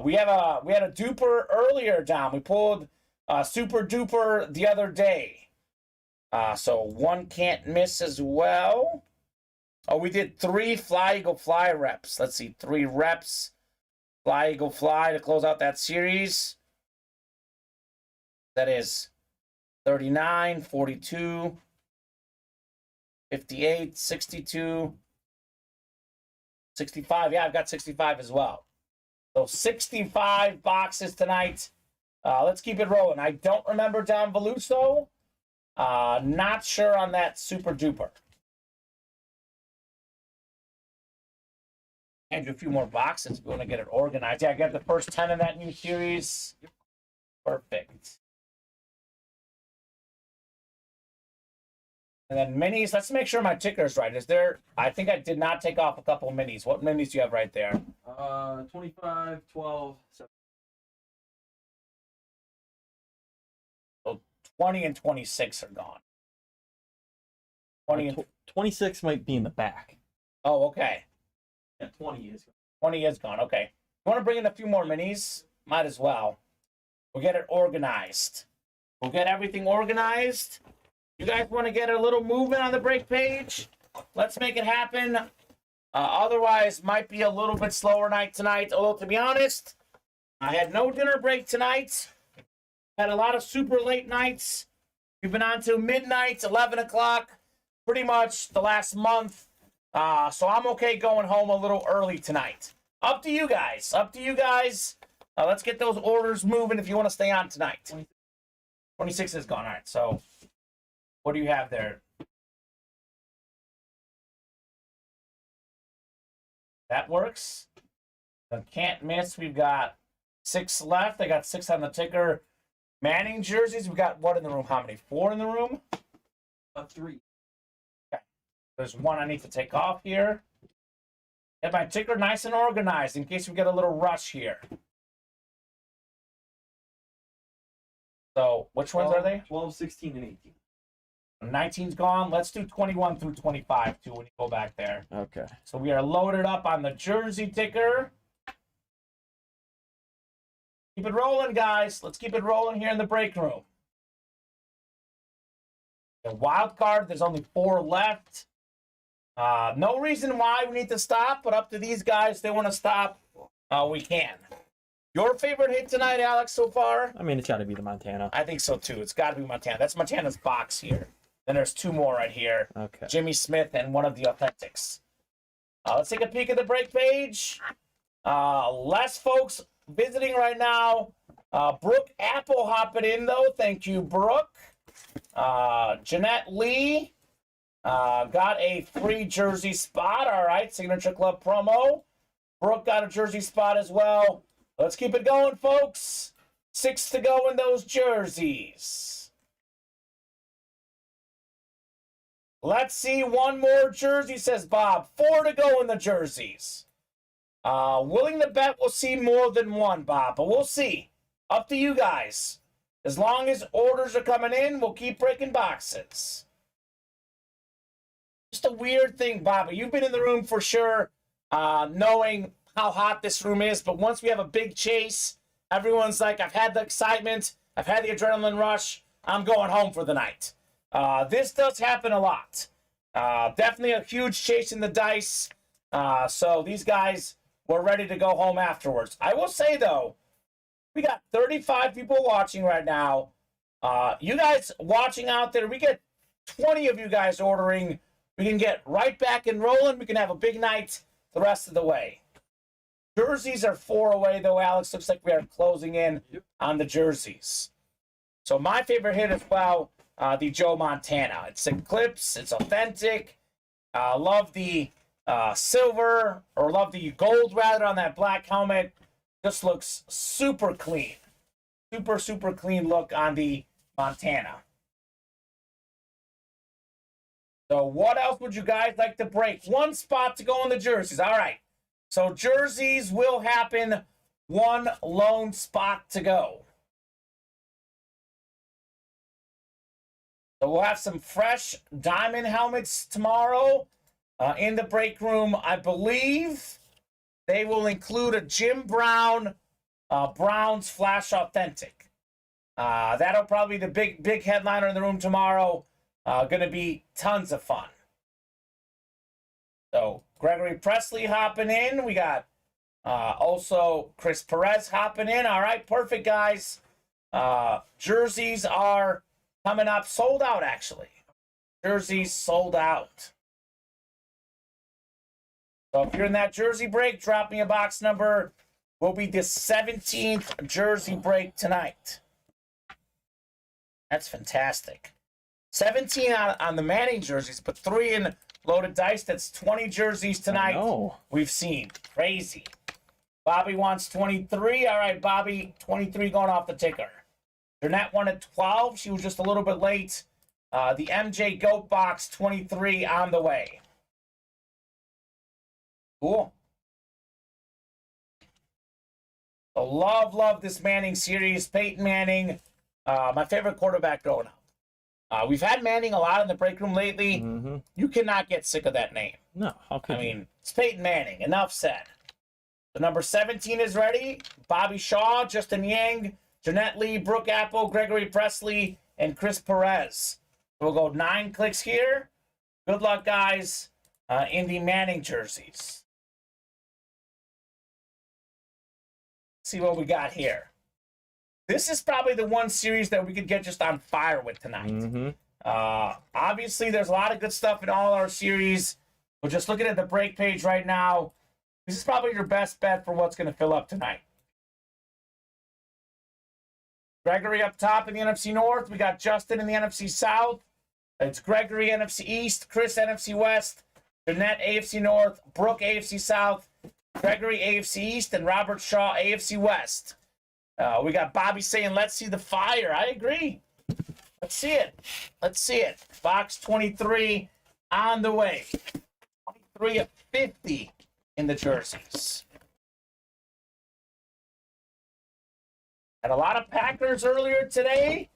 We had a duper earlier down. We pulled super duper the other day. So 1 can't miss as well. Oh, we did 3 Fly Eagle Fly reps. Let's see, 3 reps. Fly Eagle Fly to close out that series. That is 39, 42, 58, 62, 65. Yeah, I've got 65 as well. So 65 boxes tonight. Let's keep it rolling. I don't remember Don Veluso. Not sure on that super duper. And do a few more boxes if we want to get it organized. Yeah, I got the first 10 in that new series. Perfect. And then minis. Let's make sure my ticker's right. Is there? I think I did not take off a couple of minis. What minis do you have right there? 25, 12, 7. So 20 and 26 are gone. 20 and 26 might be in the back. Oh, okay. Yeah, 20 is gone. 20 is gone. Okay. You want to bring in a few more minis? Might as well. We'll get it organized. We'll get everything organized. You guys want to get a little movement on the break page? Let's make it happen. Otherwise, might be a little bit slower night tonight. Although, to be honest, I had no dinner break tonight. Had a lot of super late nights. We've been on till midnight, 11 o'clock, pretty much the last month. So I'm okay going home a little early tonight. Up to you guys. Up to you guys. Let's get those orders moving if you want to stay on tonight. 26 is gone. All right, so what do you have there? That works. Can't miss. We've got 6 left. I got 6 on the ticker. Manning jerseys. We've got what in the room? How many? 4 in the room? 3. Okay. There's 1 I need to take off here. Get my ticker nice and organized in case we get a little rush here. So, which ones are they? 12, 16, and 18. 19's gone. Let's do 21 through 25 too when you go back there. Okay. So we are loaded up on the jersey ticker. Keep it rolling, guys. Let's keep it rolling here in the break room. The wild card, there's only 4 left. No reason why we need to stop, but up to these guys. If they want to stop, we can. Your favorite hit tonight, Alex, so far? I mean, it's got to be the Montana. I think so, too. It's got to be Montana. That's Montana's box here. Then there's 2 more right here. Okay. Jimmy Smith and one of the authentics. Let's take a peek at the break page. Less folks visiting right now. Brooke Apple hopping in, though. Thank you, Brooke. Jeanette Lee got a free jersey spot. All right, Signature Club promo. Brooke got a jersey spot as well. Let's keep it going, folks. 6 to go in those jerseys. Let's see one more jersey, says Bob. 4 to go in the jerseys. Willing to bet we'll see more than one, Bob, but we'll see. Up to you guys. As long as orders are coming in, we'll keep breaking boxes. Just a weird thing, Bobby. You've been in the room for sure, knowing how hot this room is, but once we have a big chase, everyone's like, I've had the excitement, I've had the adrenaline rush, I'm going home for the night. This does happen a lot. Definitely a huge chase in the dice, so these guys were ready to go home afterwards. I will say, though, we got 35 people watching right now. You guys watching out there, we get 20 of you guys ordering. We can get right back and rolling. We can have a big night the rest of the way. Jerseys are 4 away, though, Alex. Looks like we are closing in on the jerseys. So my favorite hit as well, the Joe Montana. It's Eclipse. It's authentic. Love the silver, or love the gold, rather, on that black helmet. Just looks super clean. Super, super clean look on the Montana. So what else would you guys like to break? 1 spot to go in the jerseys. All right. So jerseys will happen. 1 lone spot to go. So we'll have some fresh diamond helmets tomorrow in the break room. I believe they will include a Jim Brown Browns Flash Authentic. That'll probably be the big headliner in the room tomorrow. Going to be tons of fun. So Gregory Presley hopping in. We got also Chris Perez hopping in. All right, perfect, guys. Jerseys are coming up. Sold out, actually. Jerseys sold out. So if you're in that jersey break, drop me a box number. Will be the 17th jersey break tonight. That's fantastic. 17 on the Manning jerseys, but 3 in loaded dice. That's 20 jerseys tonight. We've seen. Crazy. Bobby wants 23. All right, Bobby, 23 going off the ticker. Jeanette wanted 12. She was just a little bit late. The MJ Goat box, 23 on the way. Cool. So love this Manning series. Peyton Manning, my favorite quarterback growing up. We've had Manning a lot in the break room lately. Mm-hmm. You cannot get sick of that name. No, how could I mean, it's Peyton Manning. Enough said. The number 17 is ready. Bobby Shaw, Justin Yang, Jeanette Lee, Brooke Apple, Gregory Presley, and Chris Perez. We'll go 9 clicks here. Good luck, guys, in the Manning jerseys. Let's see what we got here. This is probably the one series that we could get just on fire with tonight. Mm-hmm. Obviously, there's a lot of good stuff in all our series. We're just looking at the break page right now. This is probably your best bet for what's going to fill up tonight. Gregory up top in the NFC North. We got Justin in the NFC South. It's Gregory NFC East, Chris NFC West, Jeanette AFC North, Brooke AFC South, Gregory AFC East, and Robert Shaw AFC West. We got Bobby saying, let's see the fire. I agree. Let's see it. Let's see it. Box 23 on the way. 23 of 50 in the jerseys. Had a lot of Packers earlier today,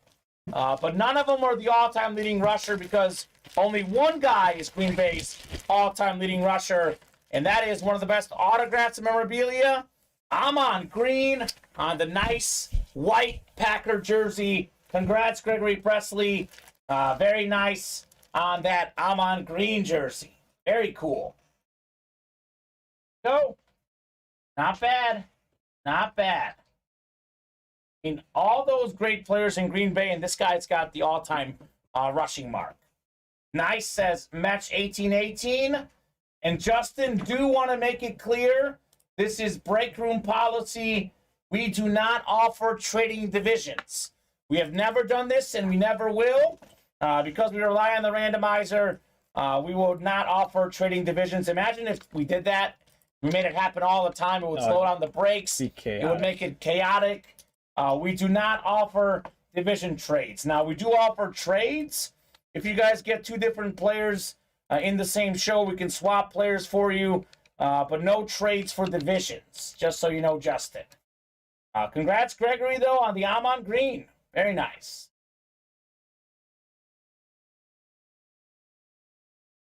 but none of them are the all-time leading rusher because only one guy is Green Bay's all-time leading rusher, and that is one of the best autographs and memorabilia. I'm on green on the nice white Packer jersey. Congrats, Gregory Presley. Very nice on that I'm on green jersey. Very cool. Go. Not bad. Not bad. I mean, all those great players in Green Bay, and this guy's got the all-time rushing mark. Nice says match 1818. And Justin, do want to make it clear, this is break room policy. We do not offer trading divisions. We have never done this, and we never will. Because we rely on the randomizer, we will not offer trading divisions. Imagine if we did that. We made it happen all the time. It would slow down the breaks. It would make it chaotic. We do not offer division trades. Now, we do offer trades. If you guys get two different players in the same show, we can swap players for you, but no trades for divisions, just so you know, Justin. Congrats, Gregory, though, on the Amon Green. Very nice.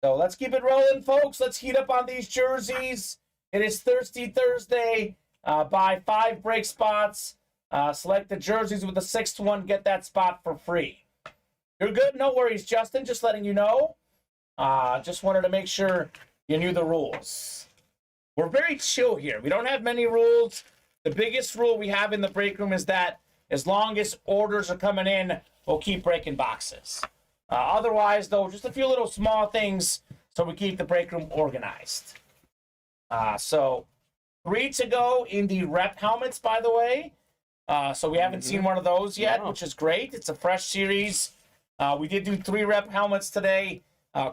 So let's keep it rolling, folks. Let's heat up on these jerseys. It is Thirsty Thursday. Buy 5 break spots. Select the jerseys with the 6th one. Get that spot for free. You're good? No worries, Justin. Just letting you know. Just wanted to make sure you knew the rules. We're very chill here. We don't have many rules. The biggest rule we have in the break room is that as long as orders are coming in, we'll keep breaking boxes. Otherwise, though, just a few little small things so we keep the break room organized. So 3 to go in the rep helmets, by the way. So we haven't seen one of those yet, which is great. It's a fresh series. We did do 3 rep helmets today.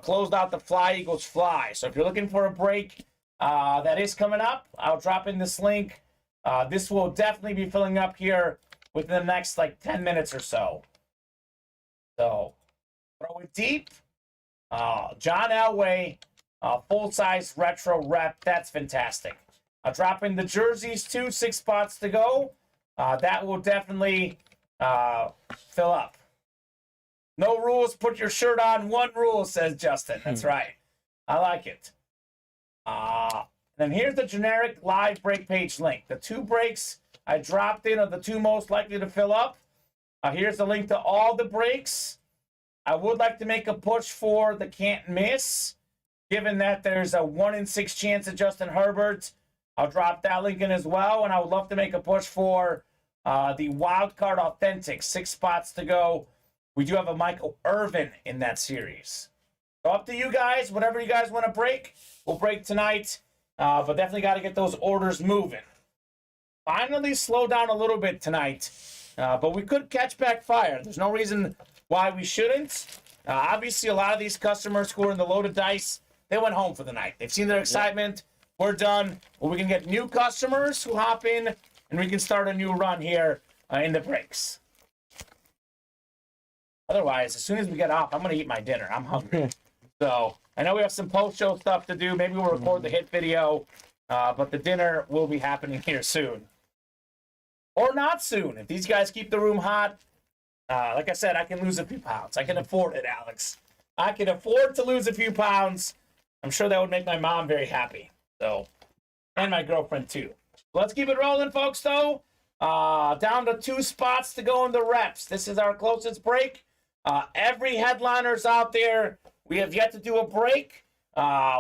Closed out the Fly Eagles Fly. So if you're looking for a break that is coming up, I'll drop in this link. This will definitely be filling up here within the next 10 minutes or so. So throw it deep. John Elway, full-size retro rep. That's fantastic. I'll drop in the jerseys too. 6 spots to go. That will definitely fill up. No rules, put your shirt on. 1 rule, says Justin. That's right. I like it. Then here's the generic live break page link. The 2 breaks I dropped in are the 2 most likely to fill up. Here's the link to all the breaks. I would like to make a push for the can't miss, given that there's a 1 in 6 chance of Justin Herbert. I'll drop that link in as well, and I would love to make a push for the wild card authentic. 6 spots to go. We do have a Michael Irvin in that series. So up to you guys. Whatever you guys want to break, we'll break tonight. But definitely got to get those orders moving. Finally slow down a little bit tonight. But we could catch back fire. There's no reason why we shouldn't. Obviously, a lot of these customers who are in the loaded dice, they went home for the night. They've seen their excitement. We're done. Well, we can get new customers who hop in, and we can start a new run here in the breaks. Otherwise, as soon as we get off, I'm going to eat my dinner. I'm hungry. So I know we have some post-show stuff to do. Maybe we'll record the hit video, but the dinner will be happening here soon. Or not soon. If these guys keep the room hot, like I said, I can lose a few pounds. I can afford it, Alex. I can afford to lose a few pounds. I'm sure that would make my mom very happy. So, and my girlfriend too. Let's keep it rolling, folks, though. Down to 2 spots to go in the reps. This is our closest break. Every headliner's out there. We have yet to do a break.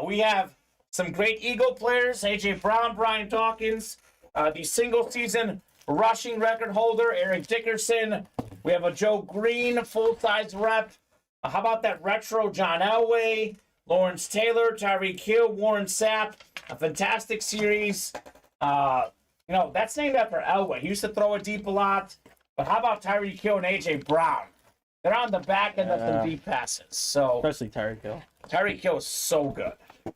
We have some great Eagle players. A.J. Brown, Brian Dawkins. The single-season rushing record holder, Eric Dickerson. We have a Joe Green, full-size rep. How about that retro John Elway, Lawrence Taylor, Tyreek Hill, Warren Sapp. A fantastic series. That's named after Elway. He used to throw it deep a lot. But how about Tyreek Hill and A.J. Brown? They're on the back end of some deep passes. So Especially Tyreek Hill. Tyreek Hill is so good.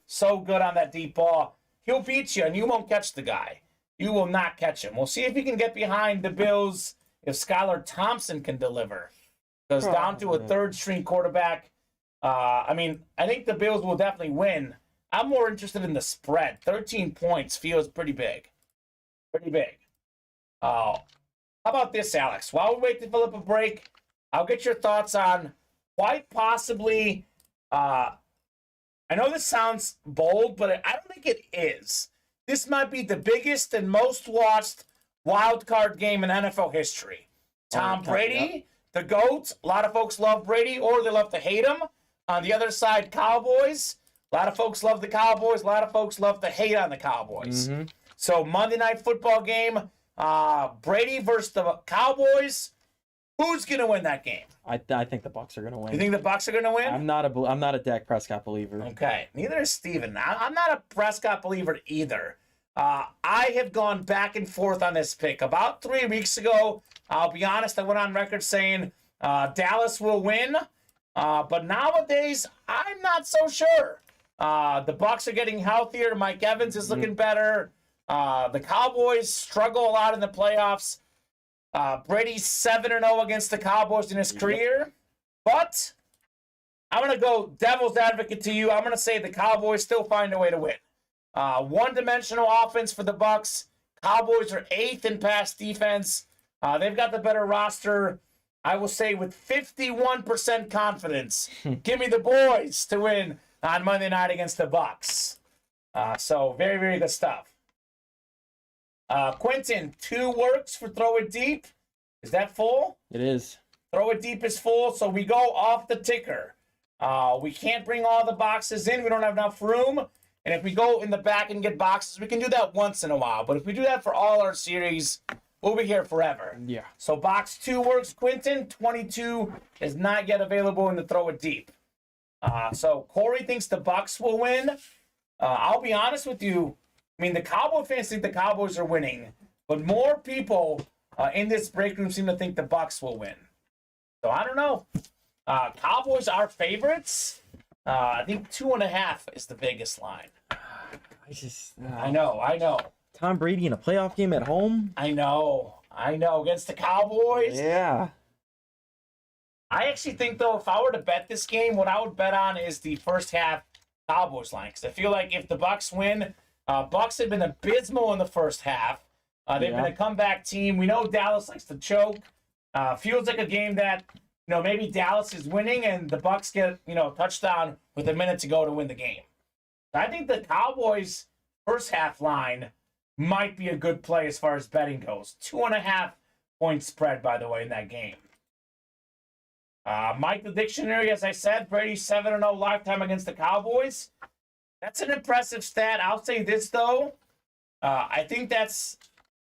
So good on that deep ball. He'll beat you, and you won't catch the guy. You will not catch him. We'll see if he can get behind the Bills, if Skylar Thompson can deliver. Because down to a 3rd-string quarterback, I think the Bills will definitely win. I'm more interested in the spread. 13 points feels pretty big. Pretty big. How about this, Alex? While we wait to fill up a break, I'll get your thoughts on quite possibly, I know this sounds bold, but I don't think it is. This might be the biggest and most watched wild card game in NFL history. Tom Brady, the GOAT. A lot of folks love Brady, or they love to hate him. On the other side, Cowboys. A lot of folks love the Cowboys. A lot of folks love to hate on the Cowboys. So Monday Night Football game, Brady versus the Cowboys. Who's going to win that game? I think the Bucks are gonna win. You think the Bucks are going to win? I'm not a Dak Prescott believer. Okay, neither is Steven. I'm not a Prescott believer either. I have gone back and forth on this pick. About 3 weeks ago, I'll be honest, I went on record saying Dallas will win. But nowadays, I'm not so sure. The Bucks are getting healthier. Mike Evans is looking better. The Cowboys struggle a lot in the playoffs. Brady's 7-0 against the Cowboys in his career. But I'm going to go devil's advocate to you. I'm going to say the Cowboys still find a way to win. One-dimensional offense for the Bucks. Cowboys are 8th in pass defense. They've got the better roster. I will say with 51% confidence, give me the boys to win on Monday night against the Bucks. So very, very good stuff. Quentin, 2 works for throw it deep. Is that full? It is. Throw it deep is full, so we go off the ticker. We can't bring all the boxes in. We don't have enough room. And if we go in the back and get boxes, we can do that once in a while. But if we do that for all our series, we'll be here forever. Yeah. So box 2 works, Quentin. 22 is not yet available in the throw it deep. So Corey thinks the Bucks will win. I'll be honest with you. I mean, the Cowboy fans think the Cowboys are winning, but more people in this break room seem to think the Bucks will win. So I don't know. Cowboys are favorites. I think 2.5 is the biggest line. I know. Tom Brady in a playoff game at home? I know. Against the Cowboys? Yeah. I actually think, though, if I were to bet this game, what I would bet on is the first half Cowboys line. Because I feel like if the Bucks win, Bucks have been abysmal in the first half. They've been a comeback team. We know Dallas likes to choke. Feels like a game that, maybe Dallas is winning and the Bucks get, touchdown with a minute to go to win the game. I think the Cowboys' first half line might be a good play as far as betting goes. 2.5 point spread, by the way, in that game. Mike the Dictionary, as I said, Brady 7-0 lifetime against the Cowboys. That's an impressive stat. I'll say this, though. I think that's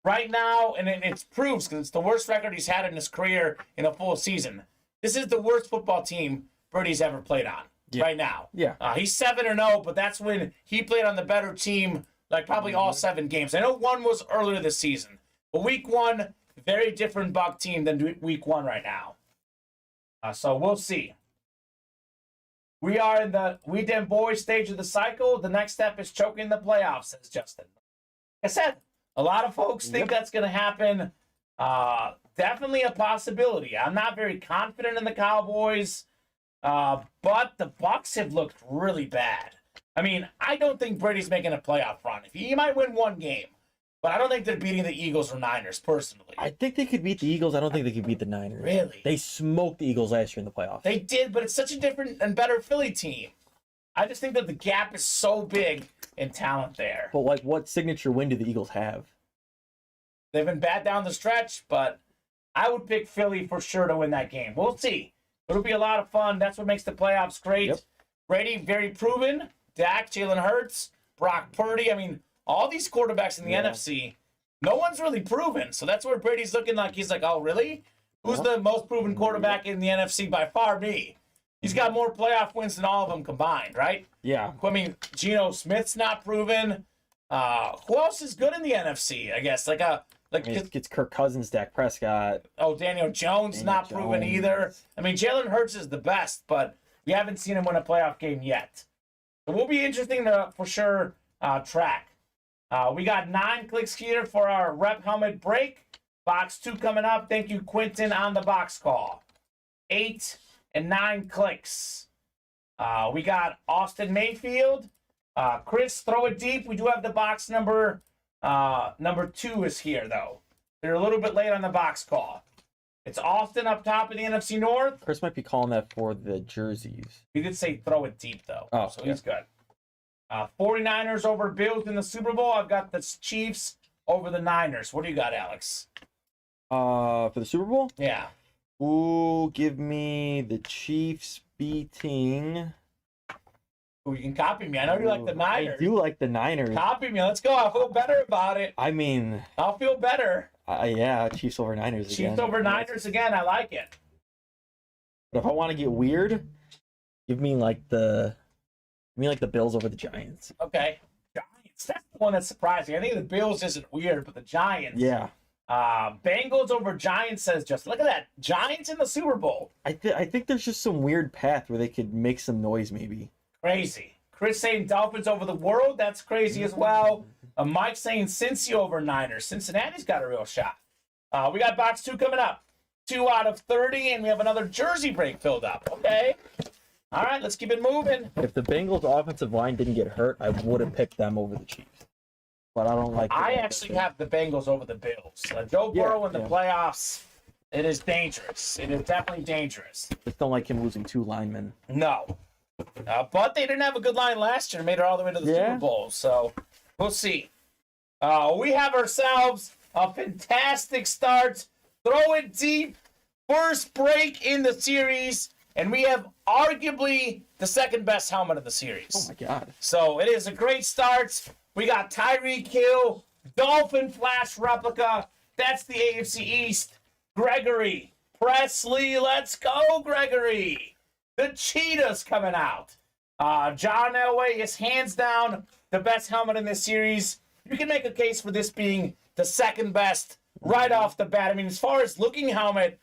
right now, and it proves because it's the worst record he's had in his career in a full season. This is the worst football team Brady's ever played on right now. Yeah. He's 7-0, but that's when he played on the better team, like probably all 7 games. I know one was earlier this season, but week 1, very different Buck team than week 1 right now. So we'll see. We are in the We Dem Boys stage of the cycle. The next step is choking the playoffs, says Justin. Like I said, a lot of folks think that's going to happen. Definitely a possibility. I'm not very confident in the Cowboys, but the Bucks have looked really bad. I mean, I don't think Brady's making a playoff run. He might win 1 game, but I don't think they're beating the Eagles or Niners, personally. I think they could beat the Eagles. I don't think they could beat the Niners. Really? They smoked the Eagles last year in the playoffs. They did, but it's such a different and better Philly team. I just think that the gap is so big in talent there. But, what signature win do the Eagles have? They've been bad down the stretch, but I would pick Philly for sure to win that game. We'll see. It'll be a lot of fun. That's what makes the playoffs great. Yep. Brady, very proven. Dak, Jalen Hurts, Brock Purdy. I mean, all these quarterbacks in the NFC, no one's really proven. So that's where Brady's looking like he's like, oh, really? Who's the most proven quarterback in the NFC? By far, me. He's got more playoff wins than all of them combined, right? Yeah. I mean, Geno Smith's not proven. Who else is good in the NFC? I guess It's Kirk Cousins, Dak Prescott. Oh, Daniel Jones not proven either. I mean, Jalen Hurts is the best, but we haven't seen him win a playoff game yet. So it will be interesting to, for sure, track. We got 9 clicks here for our rep helmet break. Box 2 coming up. Thank you, Quentin, on the box call. 8 and 9 clicks. We got Austin Mayfield. Chris, throw it deep. We do have the box number 2 is here, though. They're a little bit late on the box call. It's Austin up top in the NFC North. Chris might be calling that for the jerseys. He did say throw it deep, though. Oh, so he's good. 49ers over Bills in the Super Bowl. I've got the Chiefs over the Niners. What do you got, Alex? For the Super Bowl? Yeah. Ooh, give me the Chiefs beating. Ooh, you can copy me. I know you like the Niners. I do like the Niners. Copy me. Let's go. I'll feel better about it. I mean, I'll feel better. Yeah, Chiefs over Niners again. Chiefs over Niners again. I like it. But if I want to get weird, give me like the Bills over the Giants. Okay. Giants. That's the one that's surprising. I think the Bills isn't weird, but the Giants. Yeah. Bengals over Giants says just look at that. Giants in the Super Bowl. I think there's just some weird path where they could make some noise maybe. Crazy. Chris saying Dolphins over the world. That's crazy as well. Mike saying Cincy over Niners. Cincinnati's got a real shot. We got box 2 coming up. 2 out of 30, and we have another jersey break filled up. Okay. All right, let's keep it moving. If the Bengals offensive line didn't get hurt, I would have picked them over the Chiefs. But I don't like. I actually have the Bengals over the Bills. Joe Burrow in the playoffs, it is dangerous. It is definitely dangerous. Just don't like him losing 2 linemen. No. But they didn't have a good line last year and made it all the way to the Super Bowl. So we'll see. We have ourselves a fantastic start. Throw it deep. First break in the series. And we have arguably the second best helmet of the series. Oh, my God. So it is a great start. We got Tyreek Hill, Dolphin Flash replica. That's the AFC East. Gregory Presley. Let's go, Gregory. The Cheetahs coming out. John Elway is hands down the best helmet in this series. You can make a case for this being the second best right off the bat. I mean, as far as looking helmet,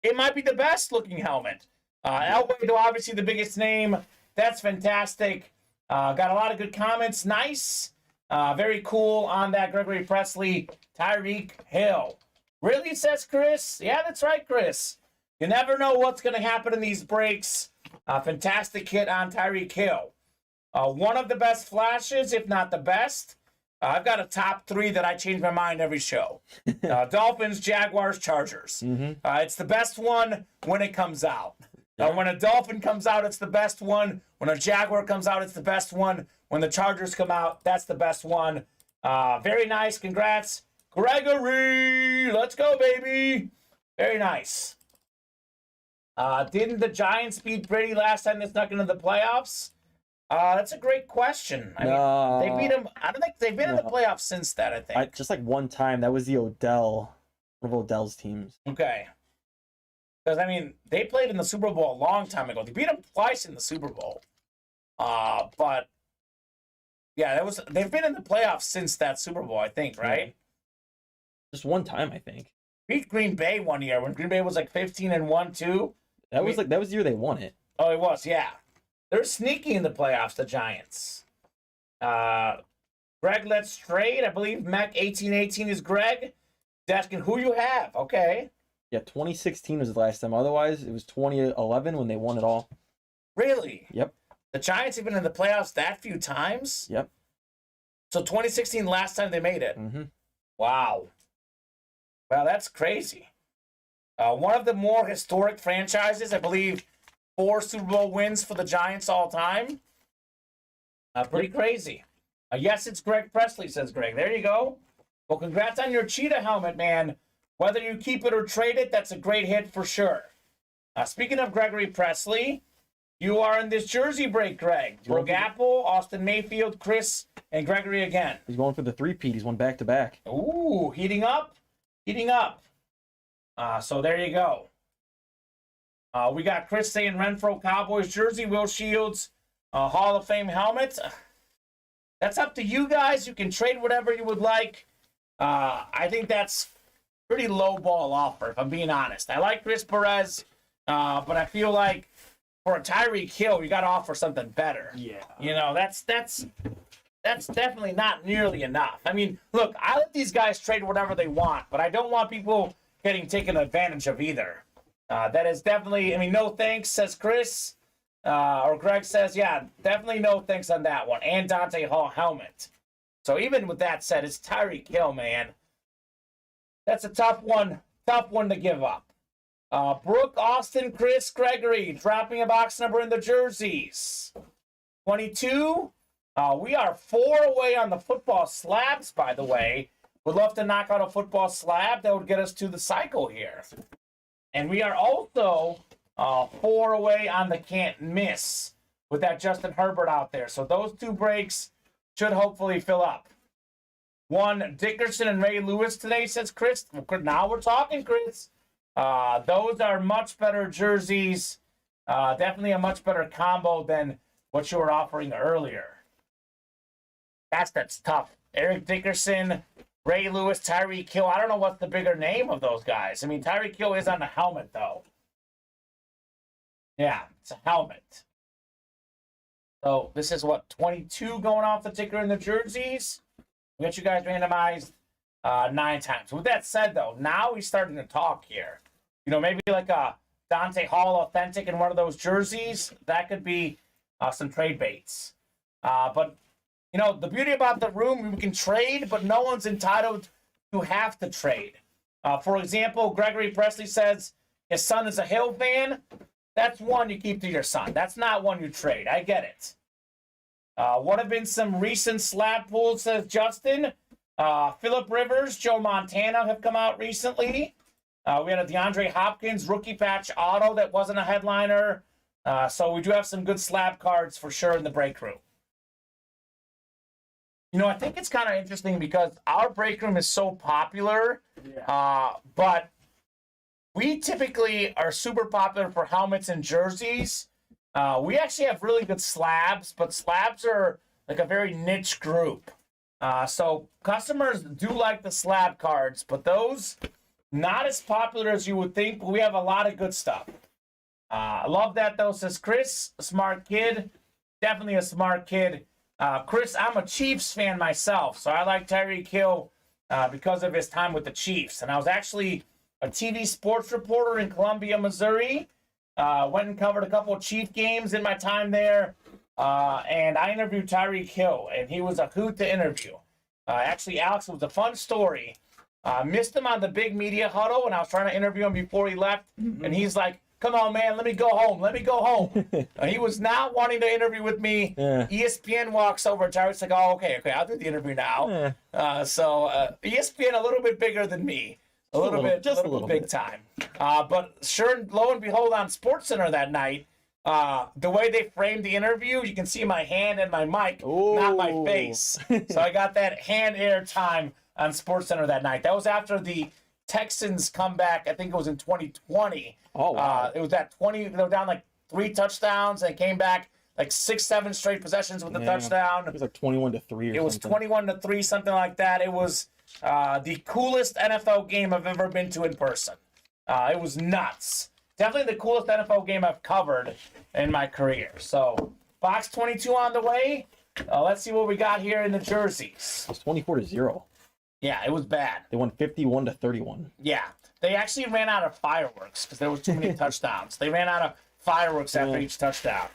it might be the best looking helmet. Elway, though, obviously the biggest name. That's fantastic. Got a lot of good comments. Nice. Very cool on that Gregory Presley. Tyreek Hill. Really, says Chris? Yeah, that's right, Chris. You never know what's going to happen in these breaks. Fantastic hit on Tyreek Hill. One of the best flashes, if not the best. I've got a top 3 that I change my mind every show. Dolphins, Jaguars, Chargers. It's the best one when it comes out. When a Dolphin comes out, it's the best one. When a Jaguar comes out, it's the best one. When the Chargers come out, that's the best one. Very nice. Congrats, Gregory. Let's go, baby. Very nice. Didn't the Giants beat Brady last time they snuck into the playoffs? That's a great question. I mean, they beat him. I don't think they've been in the playoffs since that, I think. Just like one time. That was the one of Odell's teams. Okay. Because, I mean, they played in the Super Bowl a long time ago. They beat them twice in the Super Bowl. But, yeah, they've been in the playoffs since that Super Bowl, I think, right? Just one time, I think. Beat Green Bay one year when Green Bay was like 15-1 too. That was the year they won it. Oh, it was, yeah. They're sneaky in the playoffs, the Giants. Greg, let's trade. I believe Mac 1818 is Greg. He's asking who you have. Okay. Yeah, 2016 was the last time. Otherwise, it was 2011 when they won it all. Really? Yep. The Giants have been in the playoffs that few times? Yep. So 2016, last time they made it? Mm-hmm. Wow. Well, that's crazy. One of the more historic franchises, I believe, 4 Super Bowl wins for the Giants all time. Pretty crazy. Yes, it's Greg Presley, says Greg. There you go. Well, congrats on your Cheetah helmet, man. Whether you keep it or trade it, that's a great hit for sure. Speaking of Gregory Presley, you are in this jersey break, Greg. Rogue Apple, Austin Mayfield, Chris, and Gregory again. He's going for the 3-peat. He's won back-to-back. Ooh, heating up. Heating up. So there you go. We got Chris saying Renfro Cowboys jersey, Will Shields, Hall of Fame helmet. That's up to you guys. You can trade whatever you would like. I think that's pretty low ball offer, if I'm being honest. I like Chris Perez, but I feel like for a Tyreek Hill, you got to offer something better. Yeah. You know, that's definitely not nearly enough. I mean, look, I let these guys trade whatever they want, but I don't want people getting taken advantage of either. That is definitely, I mean, no thanks, says Chris. Or Greg says, yeah, definitely no thanks on that one. And Dante Hall helmet. So even with that said, it's Tyreek Hill, man. That's a tough one to give up. Brooke, Austin, Chris, Gregory, dropping a box number in the jerseys. 22. We are 4 away on the football slabs, by the way. Would love to knock out a football slab. That would get us to the cycle here. And we are also 4 away on the can't miss with that Justin Herbert out there. So those 2 breaks should hopefully fill up. One Dickerson and Ray Lewis today, says Chris. Now we're talking, Chris. Those are much better jerseys. Definitely a much better combo than what you were offering earlier. That's tough. Eric Dickerson, Ray Lewis, Tyreek Hill. I don't know what's the bigger name of those guys. I mean, Tyreek Hill is on the helmet, though. Yeah, it's a helmet. So this is what, 22 going off the ticker in the jerseys? We got you guys randomized 9 times. With that said, though, now he's starting to talk here. You know, maybe like a Dante Hall authentic in one of those jerseys. That could be some trade baits. But, you know, the beauty about the room, we can trade, but no one's entitled to have to trade. For example, Gregory Presley says his son is a Hill fan. That's one you keep to your son. That's not one you trade. I get it. What have been some recent slab pulls, says Justin. Phillip Rivers, Joe Montana have come out recently. We had a DeAndre Hopkins rookie patch auto that wasn't a headliner. So we do have some good slab cards for sure in the break room. You know, I think it's kind of interesting because our break room is so popular, but we typically are super popular for helmets and jerseys. We actually have really good slabs, but slabs are like a very niche group. So customers do like the slab cards, but those not as popular as you would think, but we have a lot of good stuff. I love that, though, says Chris, a smart kid. Definitely a smart kid. Chris, I'm a Chiefs fan myself, so I like Tyreek Hill because of his time with the Chiefs. And I was actually a TV sports reporter in Columbia, Missouri. Went and covered a couple of Chief games in my time there. And I interviewed Tyreek Hill, and he was a hoot to interview. Actually, Alex, it was a fun story. Missed him on the big media huddle, and I was trying to interview him before he left. And he's like, come on, man, let me go home. Let me go home. He was not wanting to interview with me. Yeah. ESPN walks over. Tyreek's like, oh, okay, I'll do the interview now. Yeah. So ESPN a little bit bigger than me. A little bit big time. But sure, lo and behold, on SportsCenter that night, the way they framed the interview, you can see my hand and my mic, not my face. So I got that hand air time on SportsCenter that night. That was after the Texans comeback. I think it was in 2020. Oh, wow. It was that 20. They were down like 3 touchdowns and came back like 6-7 straight possessions with a touchdown. It was like 21-3. It was 21-3, something like that. It was the coolest NFL game I've ever been to in person. It was nuts. Definitely the coolest NFL game I've covered in my career. So, box 22 on the way. Let's see what we got here in the jerseys. It was 24-0. Yeah, it was bad. They won 51-31. Yeah. They actually ran out of fireworks because there was too many touchdowns. They ran out of fireworks after each touchdown.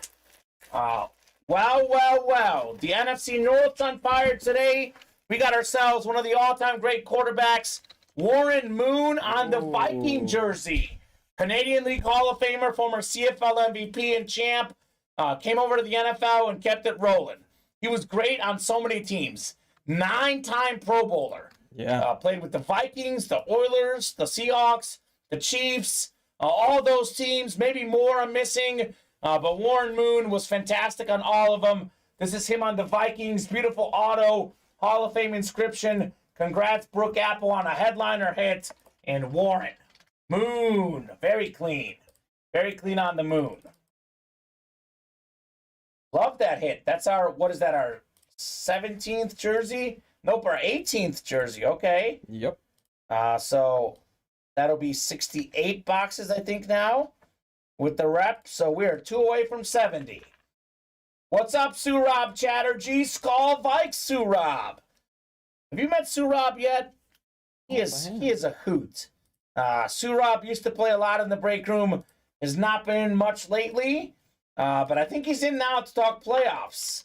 Well. The NFC North's on fire today. We got ourselves one of the all-time great quarterbacks, Warren Moon, on the Viking jersey. Canadian League Hall of Famer, former CFL MVP and champ, came over to the NFL and kept it rolling. He was great on so many teams. 9-time Pro Bowler. Yeah. Played with the Vikings, the Oilers, the Seahawks, the Chiefs, all those teams. Maybe more I'm missing, but Warren Moon was fantastic on all of them. This is him on the Vikings. Beautiful auto, Hall of Fame inscription. Congrats, Brooke Apple, on a headliner hit. And Warren Moon, very clean. Very clean on the Moon. Love that hit. That's our, what is that, our 17th jersey? Nope, our 18th jersey. Okay. Yep. So that'll be 68 boxes, I think, now with the rep. So we're 2 away from 70. What's up, Surab Chatterjee? Skull Vikes Surab. Have you met Surab yet? He is a hoot. Surab used to play a lot in the break room. Has not been in much lately, but I think he's in now to talk playoffs.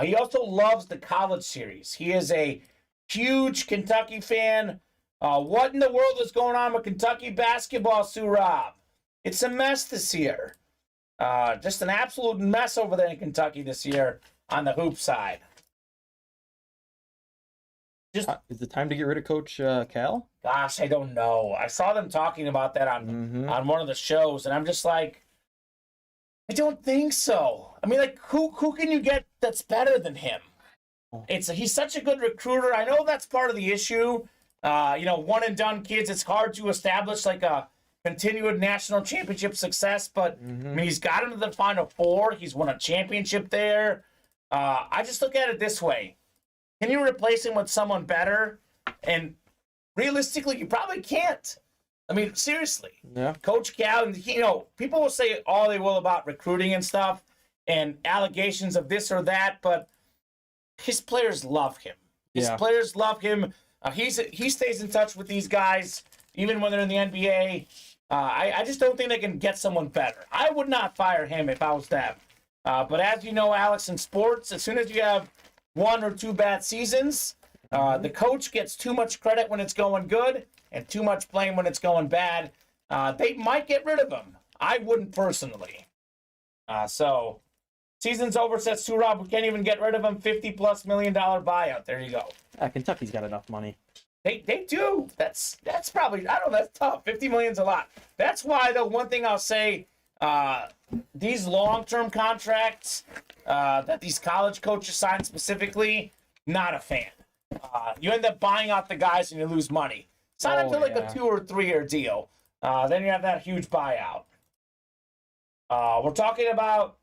He also loves the college series. He is a huge Kentucky fan. What in the world is going on with Kentucky basketball, Surab? It's a mess this year. Just an absolute mess over there in Kentucky this year on the hoop side. Is it time to get rid of Coach Cal? Gosh, I don't know. I saw them talking about that on one of the shows, and I'm just like, I don't think so. I mean, like, who can you get that's better than him? he's such a good recruiter. I know that's part of the issue. One and done kids, it's hard to establish like a continued national championship success, but I mean, he's got into the Final Four. He's won a championship there. I just look at it this way. Can you replace him with someone better? And realistically, you probably can't. I mean, seriously. Yeah. Coach Cal, people will say all they will about recruiting and stuff and allegations of this or that, but his players love him. His players love him. He stays in touch with these guys even when they're in the NBA. I just don't think they can get someone better. I would not fire him if I was them. But as you know, Alex, in sports, as soon as you have 1 or 2 bad seasons, the coach gets too much credit when it's going good and too much blame when it's going bad. They might get rid of him. I wouldn't personally. So season's over, says Rob. We can't even get rid of him. $50+ million buyout. There you go. Kentucky's got enough money. They do. That's probably, I don't know, that's tough. 50 million's a lot. That's why, though, one thing I'll say, these long-term contracts that these college coaches sign specifically, not a fan. You end up buying out the guys and you lose money. Sign up to like a 2 or 3 year deal. Then you have that huge buyout. We're talking about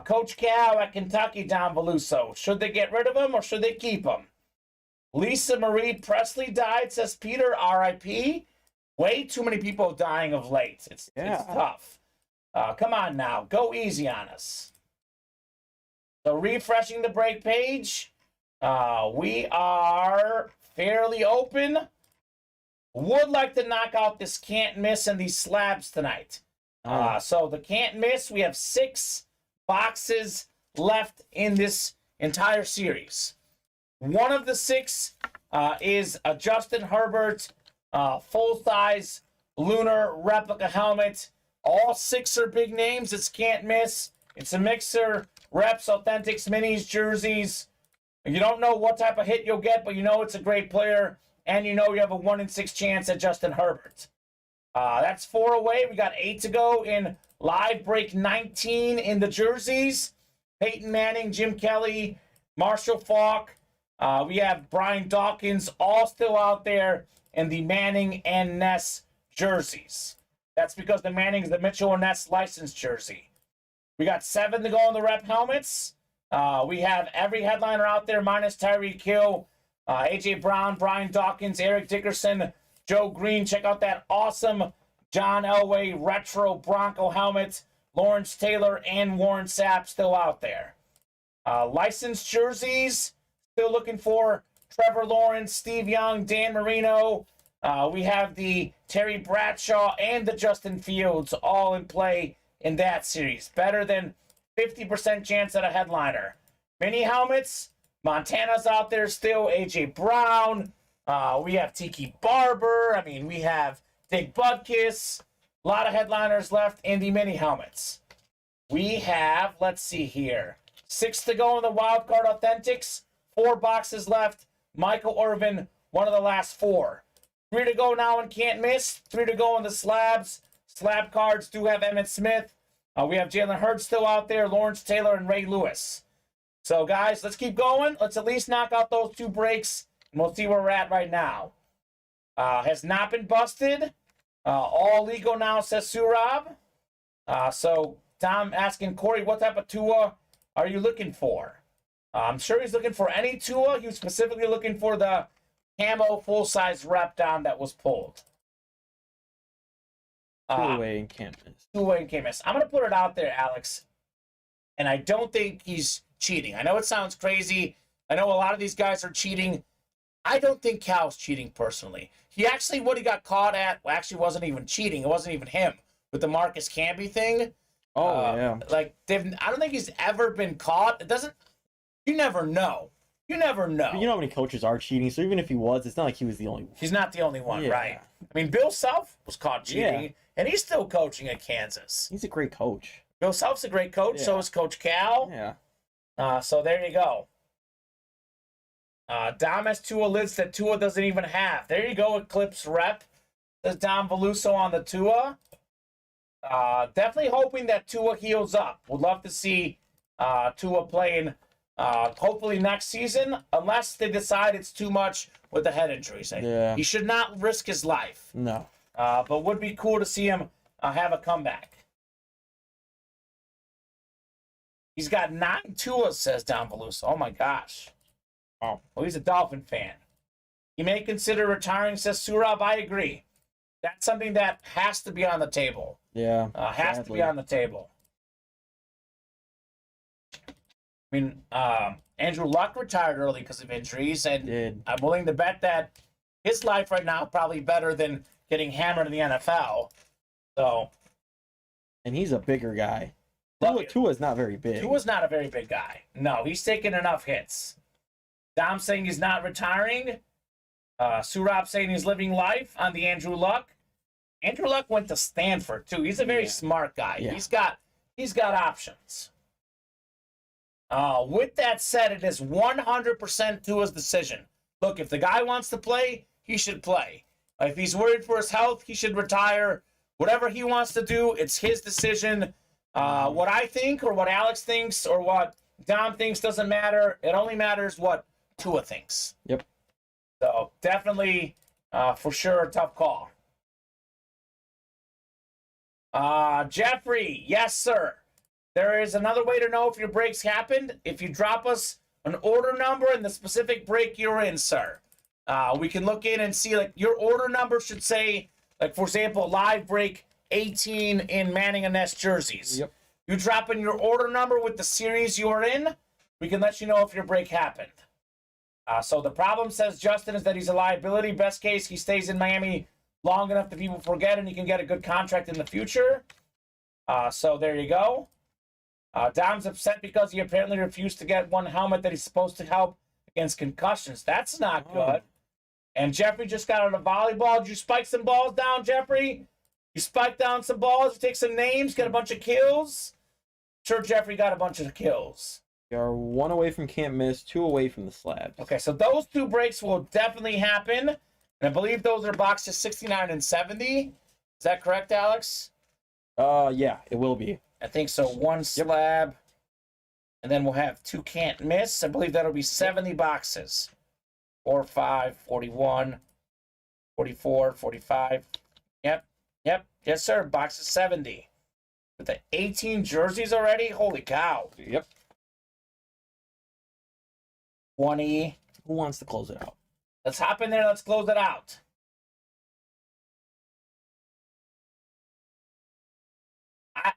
Coach Cal at Kentucky, Don Veluso. Should they get rid of him or should they keep him? Lisa Marie Presley died, says Peter, RIP. Way too many people dying of late. It's tough. Come on now. Go easy on us. So refreshing the break page. We are fairly open. Would like to knock out this can't miss and these slabs tonight. So the can't miss, we have 6 boxes left in this entire series. One of the 6 is a Justin Herbert full-size lunar replica helmet. All 6 are big names. It's can't miss. It's a mixer, reps, authentics, minis, jerseys. You don't know what type of hit you'll get, but you know it's a great player, and you know you have a 1 in 6 chance at Justin Herbert. That's 4 away. We got 8 to go in live break 19 in the jerseys. Peyton Manning, Jim Kelly, Marshall Faulk. We have Brian Dawkins all still out there in the Manning and Ness jerseys. That's because the Manning is the Mitchell and Ness licensed jersey. We got 7 to go in the rep helmets. We have every headliner out there minus Tyreek Hill, A.J. Brown, Brian Dawkins, Eric Dickerson, Joe Green. Check out that awesome John Elway retro Bronco helmet. Lawrence Taylor and Warren Sapp still out there. Licensed jerseys, still looking for Trevor Lawrence, Steve Young, Dan Marino. We have the Terry Bradshaw and the Justin Fields all in play in that series. Better than 50% chance at a headliner. Mini helmets, Montana's out there still, A.J. Brown. We have Tiki Barber. I mean, we have Dick Butkus. A lot of headliners left in the mini helmets. We have, let's see here, 6 to go in the Wild Card Authentics. 4 boxes left. Michael Irvin, one of the last 4. 3 to go now and can't miss. 3 to go in the slabs. Slab cards do have Emmitt Smith. We have Jalen Hurts still out there, Lawrence Taylor, and Ray Lewis. So, guys, let's keep going. Let's at least knock out those 2 breaks, and we'll see where we're at right now. Has not been busted. All legal now, says Surab. So, Tom asking Corey, what type of Tua are you looking for? I'm sure he's looking for any Tua. He was specifically looking for the camo full-size rep down that was pulled. 2 away and can't miss. 2 away and can't miss. I'm going to put it out there, Alex, and I don't think he's cheating. I know it sounds crazy. I know a lot of these guys are cheating. I don't think Cal's cheating personally. He actually, what he got caught at, actually wasn't even cheating. It wasn't even him with the Marcus Camby thing. Yeah. Like, I don't think he's ever been caught. It doesn't, you never know. You never know. But you know how many coaches are cheating, so even if he was, it's not like he was the only one. He's not the only one, right? I mean, Bill Self was caught cheating, and he's still coaching at Kansas. He's a great coach. Bill Self's a great coach, so is Coach Cal. Yeah. So there you go. Dom has Tua lids that Tua doesn't even have. There you go, Eclipse Rep. There's Dom Veluso on the Tua. Definitely hoping that Tua heals up. Would love to see Tua playing Hopefully next season, unless they decide it's too much with the head injuries. Yeah. He should not risk his life. No. But would be cool to see him have a comeback. He's got 9 Tuas, says Don Beluso. Oh my gosh. Oh, well, he's a Dolphin fan. He may consider retiring, says Surab. I agree. That's something that has to be on the table. Yeah. Has to be on the table. I mean, Andrew Luck retired early because of injuries, and I'm willing to bet that his life right now is probably better than getting hammered in the NFL. So, and he's a bigger guy. Look, Tua's not very big. Tua's not a very big guy. No, he's taken enough hits. Dom saying he's not retiring. Surab saying he's living life on the Andrew Luck. Andrew Luck went to Stanford too. He's a very smart guy. Yeah. He's got options. With that said, it is 100% Tua's decision. Look, if the guy wants to play, he should play. If he's worried for his health, he should retire. Whatever he wants to do, it's his decision. What I think or what Alex thinks or what Dom thinks doesn't matter. It only matters what Tua thinks. Yep. So definitely, for sure, a tough call. Jeffrey, yes, sir. There is another way to know if your breaks happened. If you drop us an order number and the specific break you're in, sir. We can look in and see, like, your order number should say, like, for example, live break 18 in Manning and Ness jerseys. Yep. You drop in your order number with the series you are in, we can let you know if your break happened. So the problem, says Justin, is that he's a liability. Best case, he stays in Miami long enough that people forget and he can get a good contract in the future. So there you go. Dom's upset because he apparently refused to get one helmet that he's supposed to help against concussions. That's not good. And Jeffrey just got out of volleyball. Did you spike some balls down, Jeffrey? You spike down some balls, take some names, get a bunch of kills? Sure, Jeffrey got a bunch of kills. You are 1 away from can't miss, 2 away from the slabs. Okay, so those 2 breaks will definitely happen. And I believe those are boxes 69 and 70. Is that correct, Alex? Yeah, it will be. I think so. 1 slab. And then we'll have 2 can't miss. I believe that'll be 70 boxes. 4, 5, 41, 44, 45. Yep. Yes, sir. Boxes 70. With the 18 jerseys already? Holy cow. Yep. 20. Who wants to close it out? Let's hop in there. Let's close it out.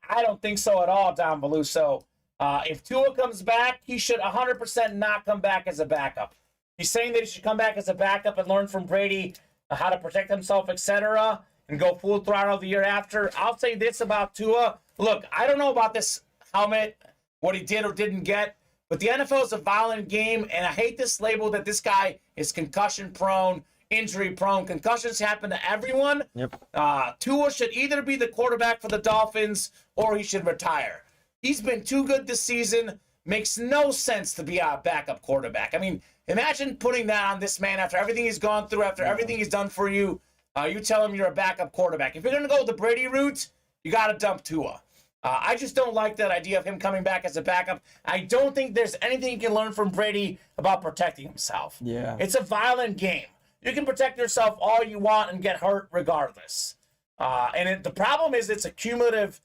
I don't think so at all, Don Beluso. If Tua comes back, he should 100% not come back as a backup. He's saying that he should come back as a backup and learn from Brady how to protect himself, etc., and go full throttle the year after. I'll say this about Tua. Look, I don't know about this helmet, what he did or didn't get, but the NFL is a violent game, and I hate this label that this guy is concussion-prone, injury-prone. Concussions happen to everyone. Yep. Tua should either be the quarterback for the Dolphins or he should retire. He's been too good this season. Makes no sense to be a backup quarterback. I mean, imagine putting that on this man after everything he's gone through, after everything he's done for you. You tell him you're a backup quarterback. If you're going to go the Brady route, you got to dump Tua. I just don't like that idea of him coming back as a backup. I don't think there's anything you can learn from Brady about protecting himself. Yeah. It's a violent game. You can protect yourself all you want and get hurt regardless. The problem is it's a cumulative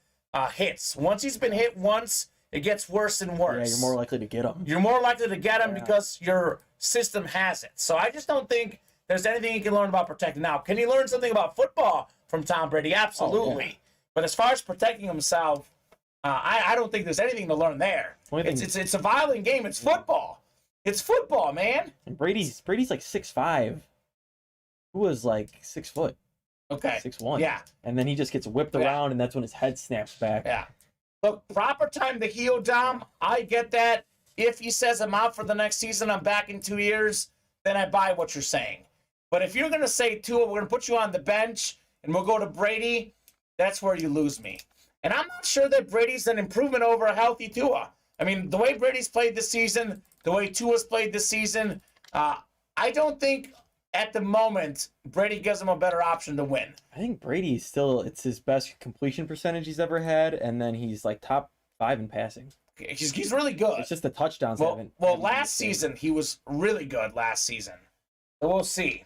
hits. Once he's been hit once, it gets worse and worse. Yeah, you're more likely to get him. You're more likely to get him because your system has it. So I just don't think there's anything he can learn about protecting. Now, can he learn something about football from Tom Brady? Absolutely. Oh, yeah. But as far as protecting himself, I don't think there's anything to learn there. It's a violent game. It's football. It's football, man. And Brady's like 6'5". Who was like 6 foot? Okay. 6'1". Yeah. And then he just gets whipped around, and that's when his head snaps back. Yeah. Look, proper time to heal, Dom. I get that. If he says I'm out for the next season, I'm back in 2 years, then I buy what you're saying. But if you're going to say, Tua, we're going to put you on the bench, and we'll go to Brady, that's where you lose me. And I'm not sure that Brady's an improvement over a healthy Tua. I mean, the way Brady's played this season, the way Tua's played this season, I don't think at the moment Brady gives him a better option to win. I think Brady's still, it's his best completion percentage he's ever had, and then he's like top 5 in passing. He's really good. It's just the touchdowns Well, haven't. well, haven't been last the same. season he was really good. Last season, so we'll see.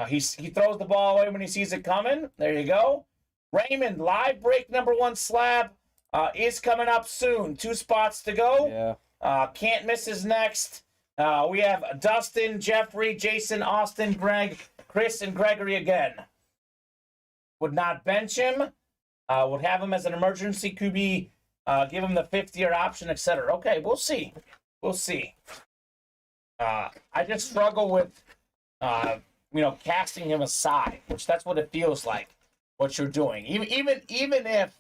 He throws the ball away when he sees it coming. There you go. Raymond, live break number 1 slab is coming up soon. 2 spots to go. Yeah. Can't miss is next. We have Dustin, Jeffrey, Jason, Austin, Greg, Chris, and Gregory again. Would not bench him. Would have him as an emergency QB. Give him the 50-year option, etc. Okay, we'll see. We'll see. I just struggle with, casting him aside, which that's what it feels like. What you're doing, even if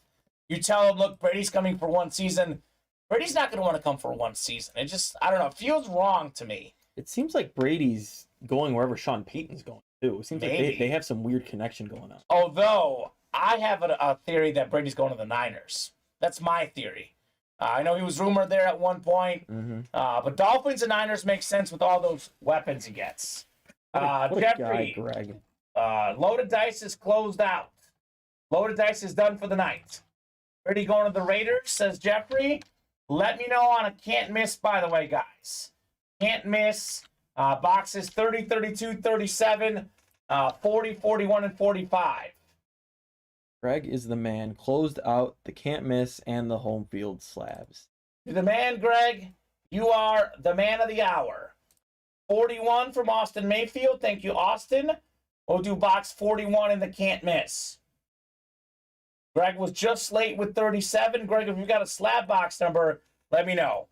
you tell him, look, Brady's coming for 1 season, Brady's not going to want to come for 1 season. It just, I don't know, it feels wrong to me. It seems like Brady's going wherever Sean Payton's going too. It seems like they have some weird connection going on. Although I have a theory that Brady's going to the Niners. That's my theory. I know he was rumored there at one point, but Dolphins and Niners make sense with all those weapons he gets. What a Jeffrey, guy, Greg. Loaded Dice is closed out. Loaded Dice is done for the night. Brady going to the Raiders, says Jeffrey. Let me know on a can't miss, by the way, guys. Can't miss. Boxes 30, 32, 37, 40, 41, and 45. Greg is the man. Closed out the can't miss and the home field slabs. You're the man, Greg. You are the man of the hour. 41 from Austin Mayfield. Thank you, Austin. We'll do box 41 in the can't miss. Greg was just late with 37. Greg, if you got a slab box number, let me know.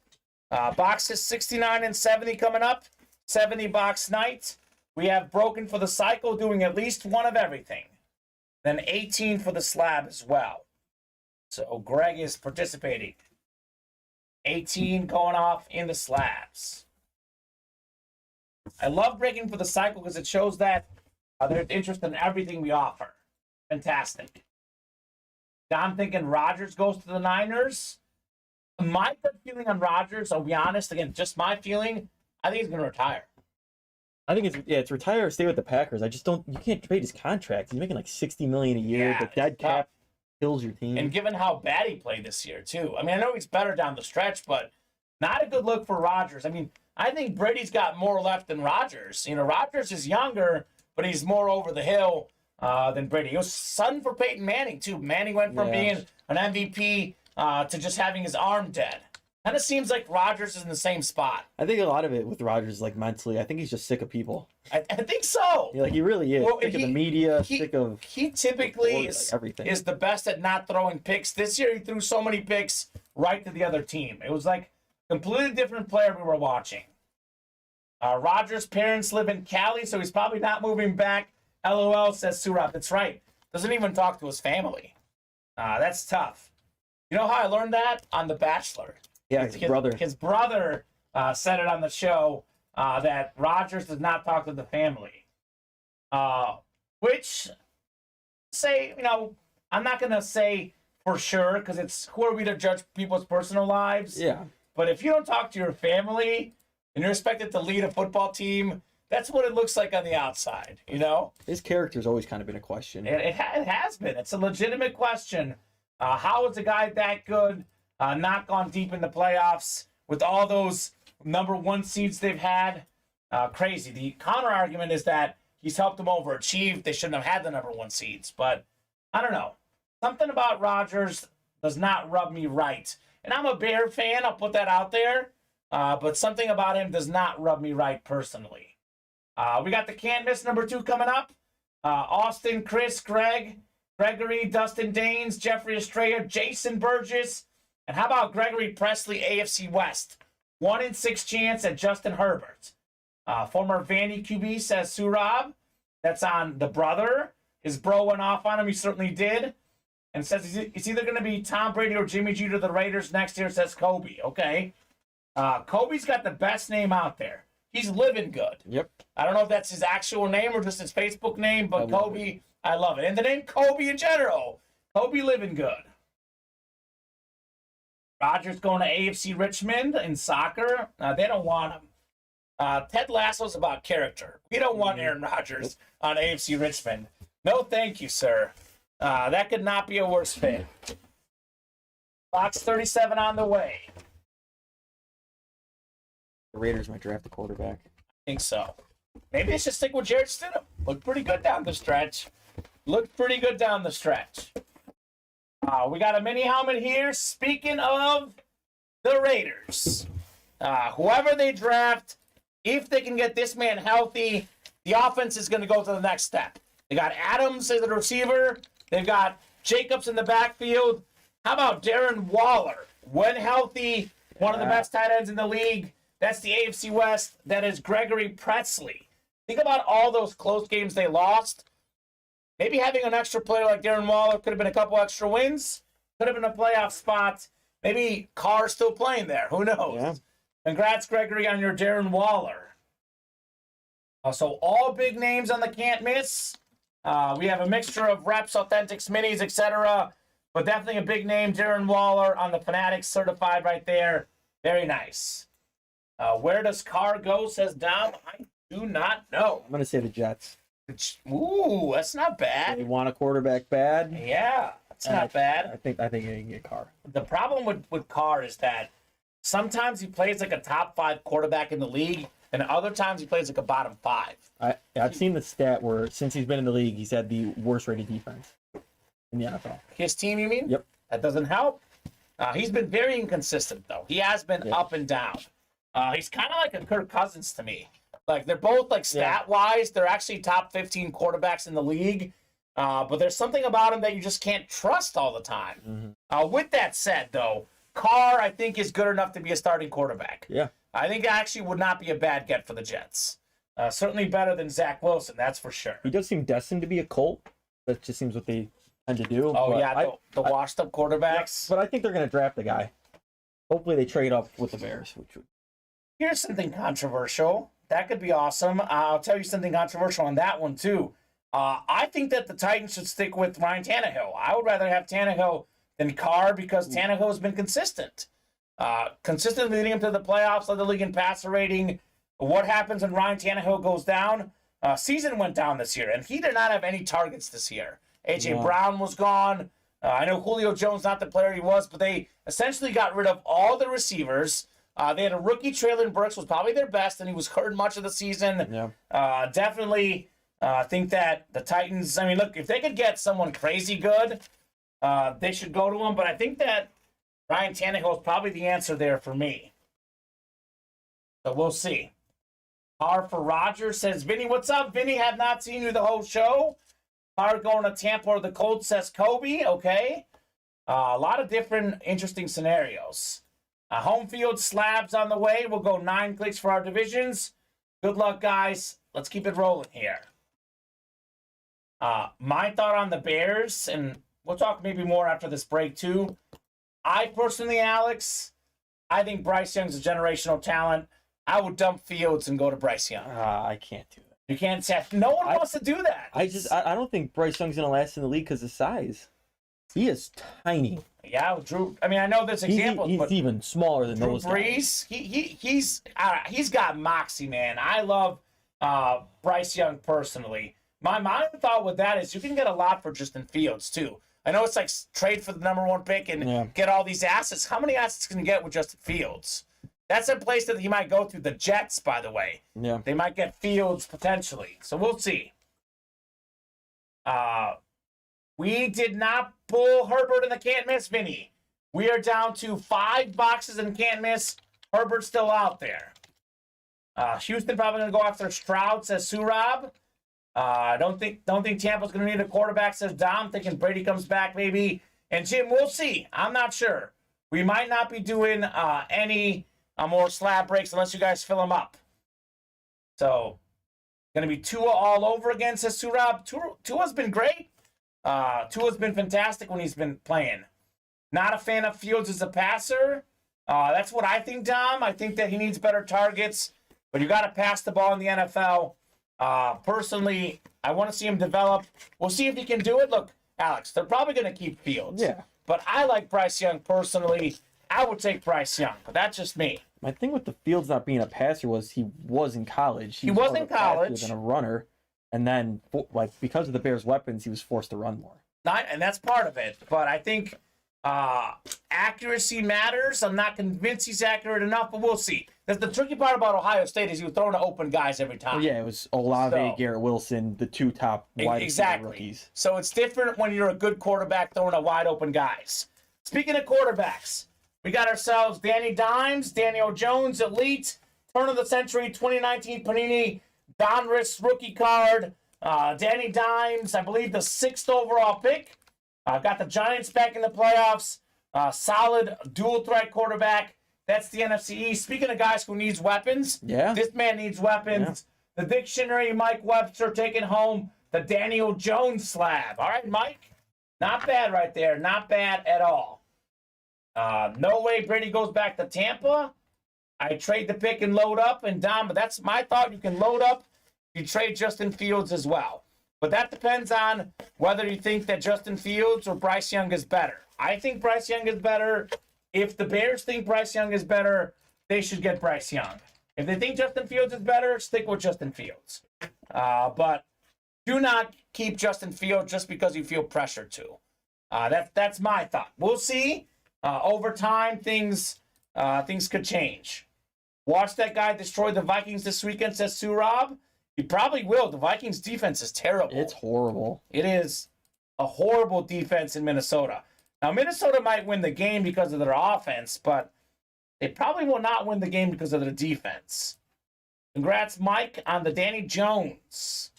Boxes 69 and 70 coming up. 70 box night. We have broken for the cycle, doing at least one of everything. Then 18 for the slab as well. So Greg is participating. 18 going off in the slabs. I love breaking for the cycle because it shows that there's interest in everything we offer. Fantastic. Now I'm thinking Rodgers goes to the Niners. My gut feeling on Rodgers, I'll be honest, again, just my feeling, I think he's going to retire. I think it's retire or stay with the Packers. You can't trade his contract. He's making like $60 million a year. Yeah, The dead cap kills your team. And given how bad he played this year, too. I mean, I know he's better down the stretch, but not a good look for Rodgers. I mean, I think Brady's got more left than Rodgers. Rodgers is younger, but he's more over the hill than Brady. He was son for Peyton Manning, too. Manning went from being an MVP to just having his arm dead. Kind of seems like Rodgers is in the same spot. I think a lot of it with Rodgers, like mentally, I think he's just sick of people. I think so. Like he really is. Well, Sick of the media, sick of He typically like, is, everything. is the best at not throwing picks. This year he threw so many picks right to the other team. It was like a completely different player we were watching. Rodgers' parents live in Cali, so he's probably not moving back. LOL, says Surab. That's right. Doesn't even talk to his family. That's tough. You know how I learned that? On The Bachelor. yeah, his brother. His brother said it on the show that Rodgers does not talk to the family. Which, I'm not going to say for sure, because it's who are we to judge people's personal lives? Yeah. But if you don't talk to your family and you're expected to lead a football team, that's what it looks like on the outside, His character's always kind of been a question. It has been. It's a legitimate question. How is a guy that good not gone deep in the playoffs with all those number 1 seeds they've had? Crazy. The counter argument is that he's helped them overachieve. They shouldn't have had the number 1 seeds. But I don't know. Something about Rodgers does not rub me right. And I'm a Bear fan. I'll put that out there. But something about him does not rub me right personally. We got the can't miss number 2 coming up. Austin, Chris, Greg, Gregory, Dustin Daines, Jeffrey Estrella, Jason Burgess, and how about Gregory Presley, AFC West? 1 in 6 chance at Justin Herbert. Former Vandy QB, says Surab. That's on the brother. His bro went off on him. He certainly did. And says it's either going to be Tom Brady or Jimmy G to the Raiders next year, says Kobe. Okay. Kobe's got the best name out there. He's living good. Yep. I don't know if that's his actual name or just his Facebook name, but Kobe, I love it. And the name Kobe in general. Kobe living good. Rodgers going to AFC Richmond in soccer. They don't want him. Ted Lasso's about character. We don't want Aaron Rodgers on AFC Richmond. No, thank you, sir. That could not be a worse fit. Box 37 on the way. The Raiders might draft a quarterback. I think so. Maybe they should stick with Jared Stidham. Looked pretty good down the stretch. We got a mini helmet here. Speaking of the Raiders, whoever they draft, if they can get this man healthy, the offense is going to go to the next step. They got Adams as the receiver. They've got Jacobs in the backfield. How about Darren Waller? When healthy, one of the best tight ends in the league. That's the AFC West. That is Gregory Presley. Think about all those close games they lost. Maybe having an extra player like Darren Waller could have been a couple extra wins. Could have been a playoff spot. Maybe Carr's still playing there. Who knows? Yeah. Congrats, Gregory, on your Darren Waller. So all big names on the can't miss. We have a mixture of reps, authentics, minis, etc. But definitely a big name, Darren Waller on the Fanatics certified right there. Very nice. Where does Carr go, says Dom? I do not know. I'm going to say the Jets. Ooh, that's not They bad. want a quarterback bad. Yeah, that's not bad. I think they can get Carr. The problem with Carr is that sometimes he plays like a top 5 quarterback in the league, and other times he plays like a bottom 5. I've seen the stat where since he's been in the league, he's had the worst rated defense in the NFL. His team, you mean? Yep. That doesn't help. He's been very inconsistent, though. He has been up and down. He's kind of like a Kirk Cousins to me. Like, they're both, like, stat-wise, they're actually top 15 quarterbacks in the league. But there's something about him that you just can't trust all the time. With that said, though, Carr, I think, is good enough to be a starting quarterback. Yeah. I think it actually would not be a bad get for the Jets. Certainly better than Zach Wilson, that's for sure. He does seem destined to be a Colt. That just seems what they tend to do. Oh, but yeah, the washed-up quarterbacks. But I think they're going to draft a guy. Hopefully they trade up with the Bears. Here's something controversial. That could be awesome. I'll tell you something controversial on that one, too. I think that the Titans should stick with Ryan Tannehill. I would rather have Tannehill than Carr because Tannehill has been consistent. Consistently leading him to the playoffs, led the league in passer rating. What happens when Ryan Tannehill goes down? Season went down this year, and he did not have any targets this year. A.J. Brown was gone. I know Julio Jones not the player he was, but they essentially got rid of all the receivers. They had a rookie, Traylon Burks, was probably their best, and he was hurt much of the season. Definitely think that the Titans, I mean, look, if they could get someone crazy good, they should go to him, but I think that Ryan Tannehill is probably the answer there for me. So we'll see. R for Roger says, Vinny, what's up? Vinny, have not seen you the whole show. R going to Tampa or the Colts, says Kobe. Okay. A lot of different interesting scenarios. Home field slabs on the way. We'll go 9 clicks for our divisions. Good luck, guys. Let's keep it rolling here. My thought on the Bears, and we'll talk maybe more after this break too. I personally, Alex, I think Bryce Young's a generational talent. I would dump Fields and go to Bryce Young. I can't do that. You can't say no one wants to do that. I don't think Bryce Young's going to last in the league because of size. He is tiny. Yeah, Drew. I mean, I know there's examples, he's but even smaller than Drew those guys. Brees, he's got moxie, man. I love Bryce Young personally. My thought with that is you can get a lot for Justin Fields too. I know it's like trade for the number 1 pick and get all these assets. How many assets can you get with Justin Fields? That's a place that he might go to. The Jets, by the way. Yeah. They might get Fields potentially. So we'll see. We did not pull Herbert in the can't miss, Vinny. We are down to 5 boxes and can't miss. Herbert's still out there. Houston probably going to go after Stroud, says Surab. Don't think Tampa's going to need a quarterback, says Dom. Thinking Brady comes back maybe. And Jim, we'll see. I'm not sure. We might not be doing any more slab breaks unless you guys fill them up. So, going to be Tua all over again, says Surab. Tua's been great. Tua's been fantastic when he's been playing. Not a fan of Fields as a passer. That's what I think, Dom. I think that he needs better targets, but you got to pass the ball in the NFL. Personally, I want to see him develop. We'll see if he can do it. Look, Alex, they're probably going to keep Fields. Yeah. But I like Bryce Young personally. I would take Bryce Young, but that's just me. My thing with the Fields not being a passer was he was in college. He was more in of a passer college. than a runner, and then because of the Bears' weapons, he was forced to run more. And that's part of it. But I think Accuracy matters. I'm not convinced he's accurate enough, but we'll see. The tricky part about Ohio State is he was throwing to open guys every time. Well, yeah, it was Olave, So- Garrett Wilson, the two top wide receiver rookies. So it's different when you're a good quarterback throwing to wide open guys. Speaking of quarterbacks, we got ourselves Danny Dimes, Daniel Jones, Elite, Turn of the Century 2019 Panini Donruss rookie card. Danny Dimes, I believe the 6th overall pick. Got the Giants back in the playoffs. Solid dual threat quarterback. That's the NFC East. Speaking of guys who needs weapons, Yeah. this man needs weapons. The dictionary, Mike Webster taking home the Daniel Jones slab. All right, Mike? Not bad right there. Not bad at all. No way Brady goes back to Tampa. I trade the pick and load up. And Dom, but that's my thought. You can load up. You trade Justin Fields as well. But that depends on whether you think that Justin Fields or Bryce Young is better. I think Bryce Young is better. If the Bears think Bryce Young is better, they should get Bryce Young. If they think Justin Fields is better, stick with Justin Fields. But do not keep Justin Fields just because you feel pressure to. That's my thought. We'll see. Over time, things could change. Watch that guy destroy the Vikings this weekend, says Surab. He probably will. The Vikings defense is terrible. It's horrible. It is a horrible defense in Minnesota. Now, Minnesota might win the game because of their offense, but they probably will not win the game because of their defense. Congrats, Mike, on the Daniel Jones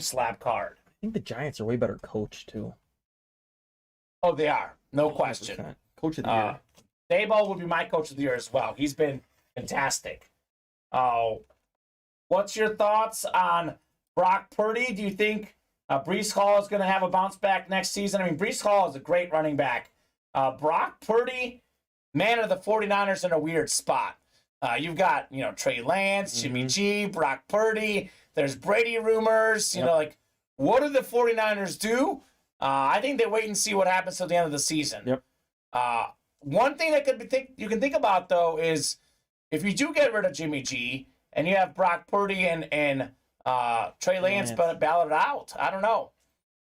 slab card. I think the Giants are way better coached, too. Oh, they are. No question. 100%. Coach of the year. Daboll would be my coach of the year as well. He's been fantastic. What's your thoughts on Brock Purdy? Do you think Breece Hall is going to have a bounce back next season? I mean, Breece Hall is a great running back. Brock Purdy, man of the 49ers in a weird spot. You've got, Trey Lance, Jimmy G, Brock Purdy. There's Brady rumors. What do the 49ers do? I think they wait and see what happens till the end of the season. Yep. One thing that you can think about, though, is if you do get rid of Jimmy G and you have Brock Purdy and Trey Lance ballot out, I don't know.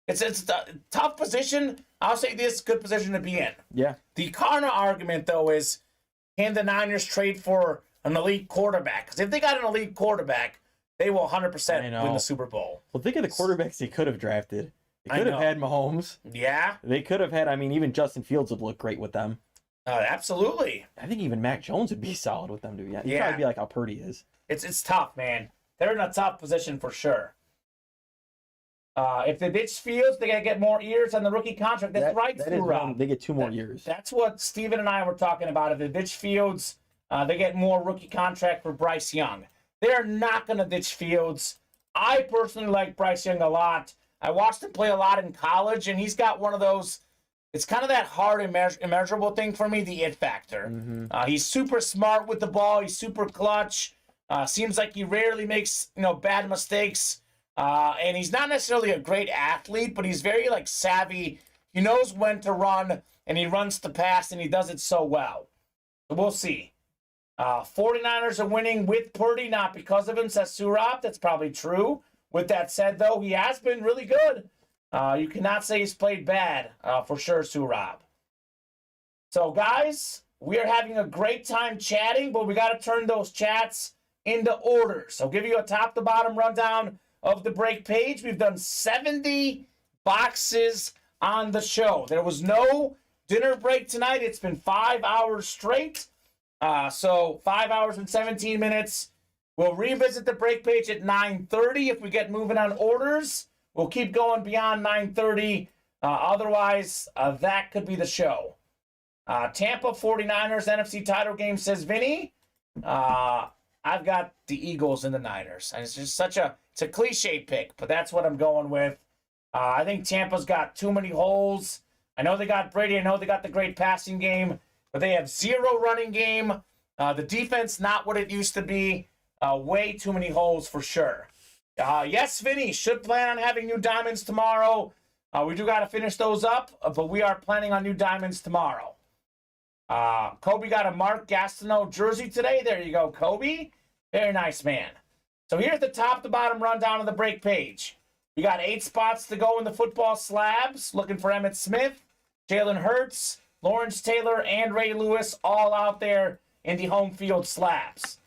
It's a tough position. I'll say this, good position to be in. Yeah. The counter argument, though, is can the Niners trade for an elite quarterback? Because if they got an elite quarterback, they will 100% win the Super Bowl. Well, think of the quarterbacks they could have drafted. They could have had Mahomes. Yeah. They could have had, even just Justin Fields would look great with them. Absolutely. I think even Mac Jones would be solid with them, to be honest. He'd Yeah. probably be like how Purdy is. It's tough, man. They're in a tough position for sure. If they ditch Fields, they got to get more years on the rookie contract. That's right, Rob. They get 2 more years. That's what Steven and I were talking about. If they ditch Fields, they get more rookie contract for Bryce Young. They're not going to ditch Fields. I personally like Bryce Young a lot. I watched him play a lot in college, and he's got one of those, it's kind of that hard, immeasurable thing for me, the it factor. Mm-hmm. He's super smart with the ball. He's super clutch. Seems like he rarely makes, bad mistakes. And he's not necessarily a great athlete, but he's very, savvy. He knows when to run, and he runs to pass, and he does it so well. So we'll see. 49ers are winning with Purdy, not because of him, says Surab. That's probably true. With that said, though, he has been really good. You cannot say he's played bad, for sure, Surab. So, guys, we are having a great time chatting, but we got to turn those chats into orders. So, give you a top-to-bottom rundown of the break page. We've done 70 boxes on the show. There was no dinner break tonight. It's been 5 hours straight. So 5 hours and 17 minutes. We'll revisit the break page at 9:30 if we get moving on orders. We'll keep going beyond 9:30. Otherwise, that could be the show. Tampa 49ers NFC title game, says Vinny. I've got the Eagles and the Niners. And it's just it's a cliche pick, but that's what I'm going with. I think Tampa's got too many holes. I know they got Brady. I know they got the great passing game, but they have zero running game. The defense, not what it used to be. Way too many holes for sure. Yes, Vinny, should plan on having new diamonds tomorrow. We do got to finish those up, but we are planning on new diamonds tomorrow. Kobe got a Mark Gastineau jersey today. There you go, Kobe. Very nice, man. So here's the top to bottom rundown of the break page. We got 8 spots to go in the football slabs. Looking for Emmitt Smith. Jalen Hurts, Lawrence Taylor, and Ray Lewis all out there in the home field slabs.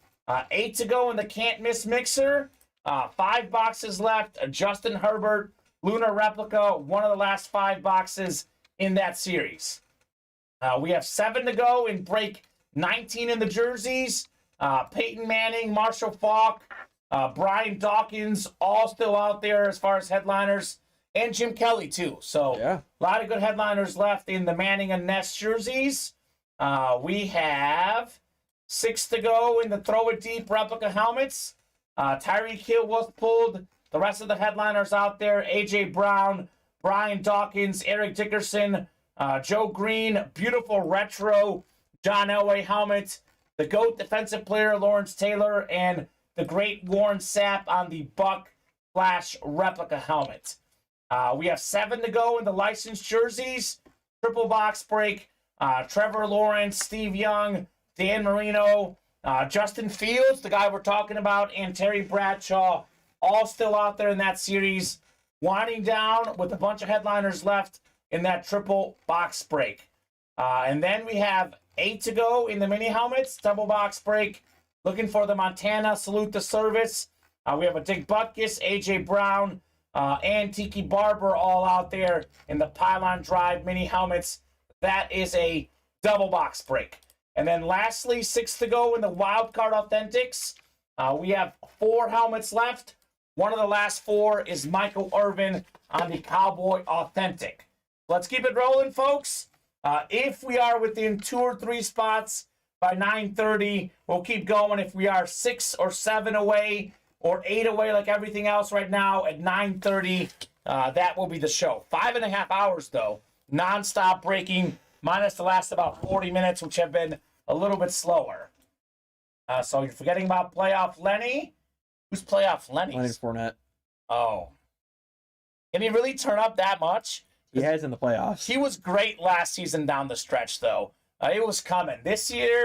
8 to go in the can't miss mixer. 5 boxes left. Justin Herbert, Lunar Replica, one of the last 5 boxes in that series. We have 7 to go in break 19 in the jerseys. Peyton Manning, Marshall Faulk, Brian Dawkins, all still out there as far as headliners, and Jim Kelly too. So Yeah. a lot of good headliners left in the Manning and Ness jerseys. We have 6 to go in the Throw It Deep replica helmets. Tyreek Hill was pulled. The rest of the headliners out there: A.J. Brown, Brian Dawkins, Eric Dickerson, Joe Green, beautiful retro John Elway helmet, the GOAT defensive player Lawrence Taylor, and the great Warren Sapp on the Buck Flash replica helmet. We have 7 to go in the licensed jerseys. Triple box break. Trevor Lawrence, Steve Young, Dan Marino, Justin Fields, the guy we're talking about, and Terry Bradshaw, all still out there in that series. Winding down with a bunch of headliners left in that triple box break. And then we have 8 to go in the mini helmets, double box break. Looking for the Montana Salute the Service. We have a Dick Butkus, A.J. Brown, and Tiki Barber all out there in the Pylon Drive mini helmets. That is a double box break. And then lastly, 6 to go in the Wildcard Authentics. We have 4 helmets left. One of the last 4 is Michael Irvin on the Cowboy Authentic. Let's keep it rolling, folks. If we are within 2 or 3 spots by 9:30, we'll keep going. If we are 6 or 7 away or 8 away like everything else right now at 9:30, that will be the show. 5.5 hours, though, non-stop breaking, minus the last about 40 minutes, which have been a little bit slower. So you're forgetting about Playoff Lenny? Who's Playoff Lenny? Leonard Fournette. Oh. Can he really turn up that much? He has in the playoffs. He was great last season down the stretch, though. It was coming. This year,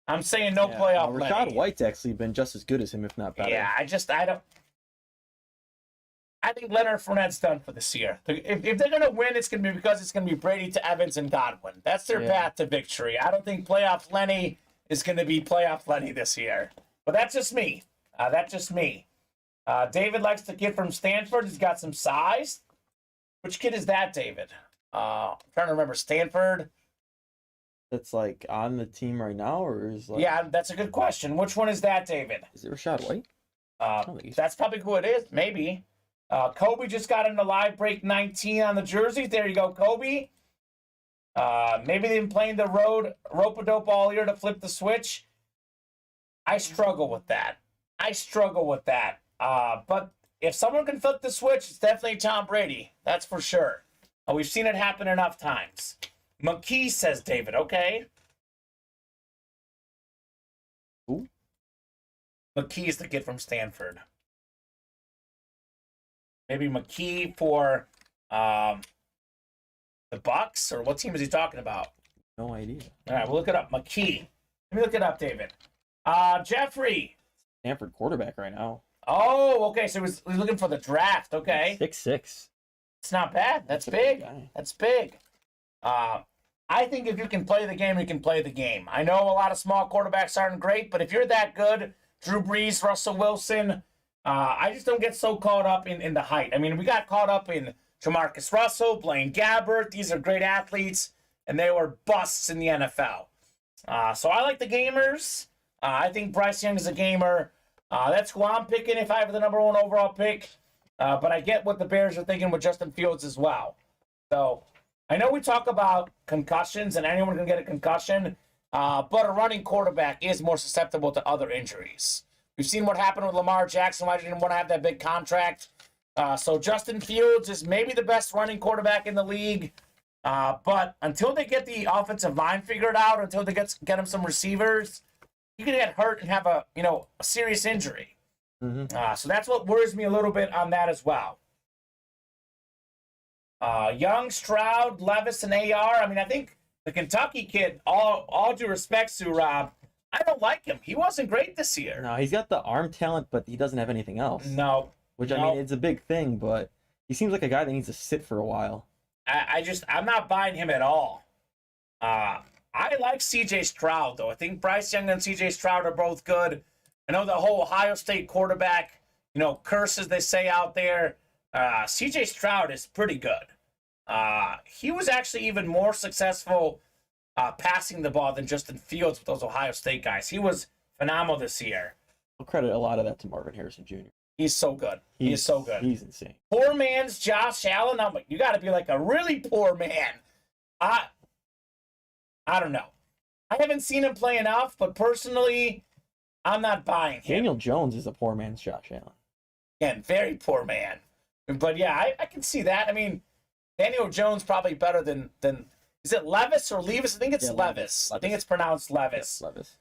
I'm saying no playoff Rashad Lenny. White's actually been just as good as him, if not better. Yeah, I don't. I think Leonard Fournette's done for this year. If they're going to win, it's going to be because it's going to be Brady to Evans and Godwin. That's their path to victory. I don't think playoff Lenny is going to be playoff Lenny this year. But that's just me. David likes the kid from Stanford. He's got some size. Which kid is that, David? I'm trying to remember. Stanford? That's like on the team right now, or is like... Yeah, that's a good question. Which one is that, David? Is it Rashad White? That's probably who it is. Maybe. Kobe just got into live break 19 on the jerseys. There you go, Kobe. Maybe they've been playing the rope-a-dope all year to flip the switch. I struggle with that. But if someone can flip the switch, it's definitely Tom Brady. That's for sure. We've seen it happen enough times. McKee, says David. Okay. Who? McKee's the kid from Stanford. Maybe McKee for the Bucks, or what team is he talking about? No idea. All right, we'll look it up. McKee. Let me look it up, David. Jeffrey. Stanford quarterback right now. Oh, okay. So he's looking for the draft. Okay. 6'6". It's not bad. That's big. That's big. I think if you can play the game, you can play the game. I know a lot of small quarterbacks aren't great, but if you're that good, Drew Brees, Russell Wilson, I just don't get so caught up in the height. I mean, we got caught up in Jamarcus Russell, Blaine Gabbert. These are great athletes, and they were busts in the NFL. So I like the gamers. I think Bryce Young is a gamer. That's who I'm picking if I have the number 1 overall pick. But I get what the Bears are thinking with Justin Fields as well. So I know we talk about concussions and anyone can get a concussion, but a running quarterback is more susceptible to other injuries. We've seen what happened with Lamar Jackson, why he didn't want to have that big contract. So Justin Fields is maybe the best running quarterback in the league. But until they get the offensive line figured out, until they get him some receivers, you can get hurt and have a serious injury. Mm-hmm. So that's what worries me a little bit on that as well. Young, Stroud, Levis, and AR. I mean, I think the Kentucky kid, all due respect to Rob, I don't like him. He wasn't great this year. No, he's got the arm talent, but he doesn't have anything else. No. I mean, it's a big thing, but he seems like a guy that needs to sit for a while. I'm not buying him at all. I like CJ Stroud, though. I think Bryce Young and CJ Stroud are both good. I know the whole Ohio State quarterback, curses they say out there. CJ Stroud is pretty good. He was actually even more successful passing the ball than Justin Fields with those Ohio State guys. He was phenomenal this year. I'll credit a lot of that to Marvin Harrison Jr. He's so good. He's so good. He's insane. Poor man's Josh Allen. I'm like, you got to be like a really poor man. I don't know. I haven't seen him play enough, but personally, I'm not buying him. Daniel Jones is a poor man's Josh Allen. Again, very poor man. But yeah, I can see that. I mean, Daniel Jones probably better than is it Levis or Levis? I think it's Levis. I think it's pronounced Levis. Levis.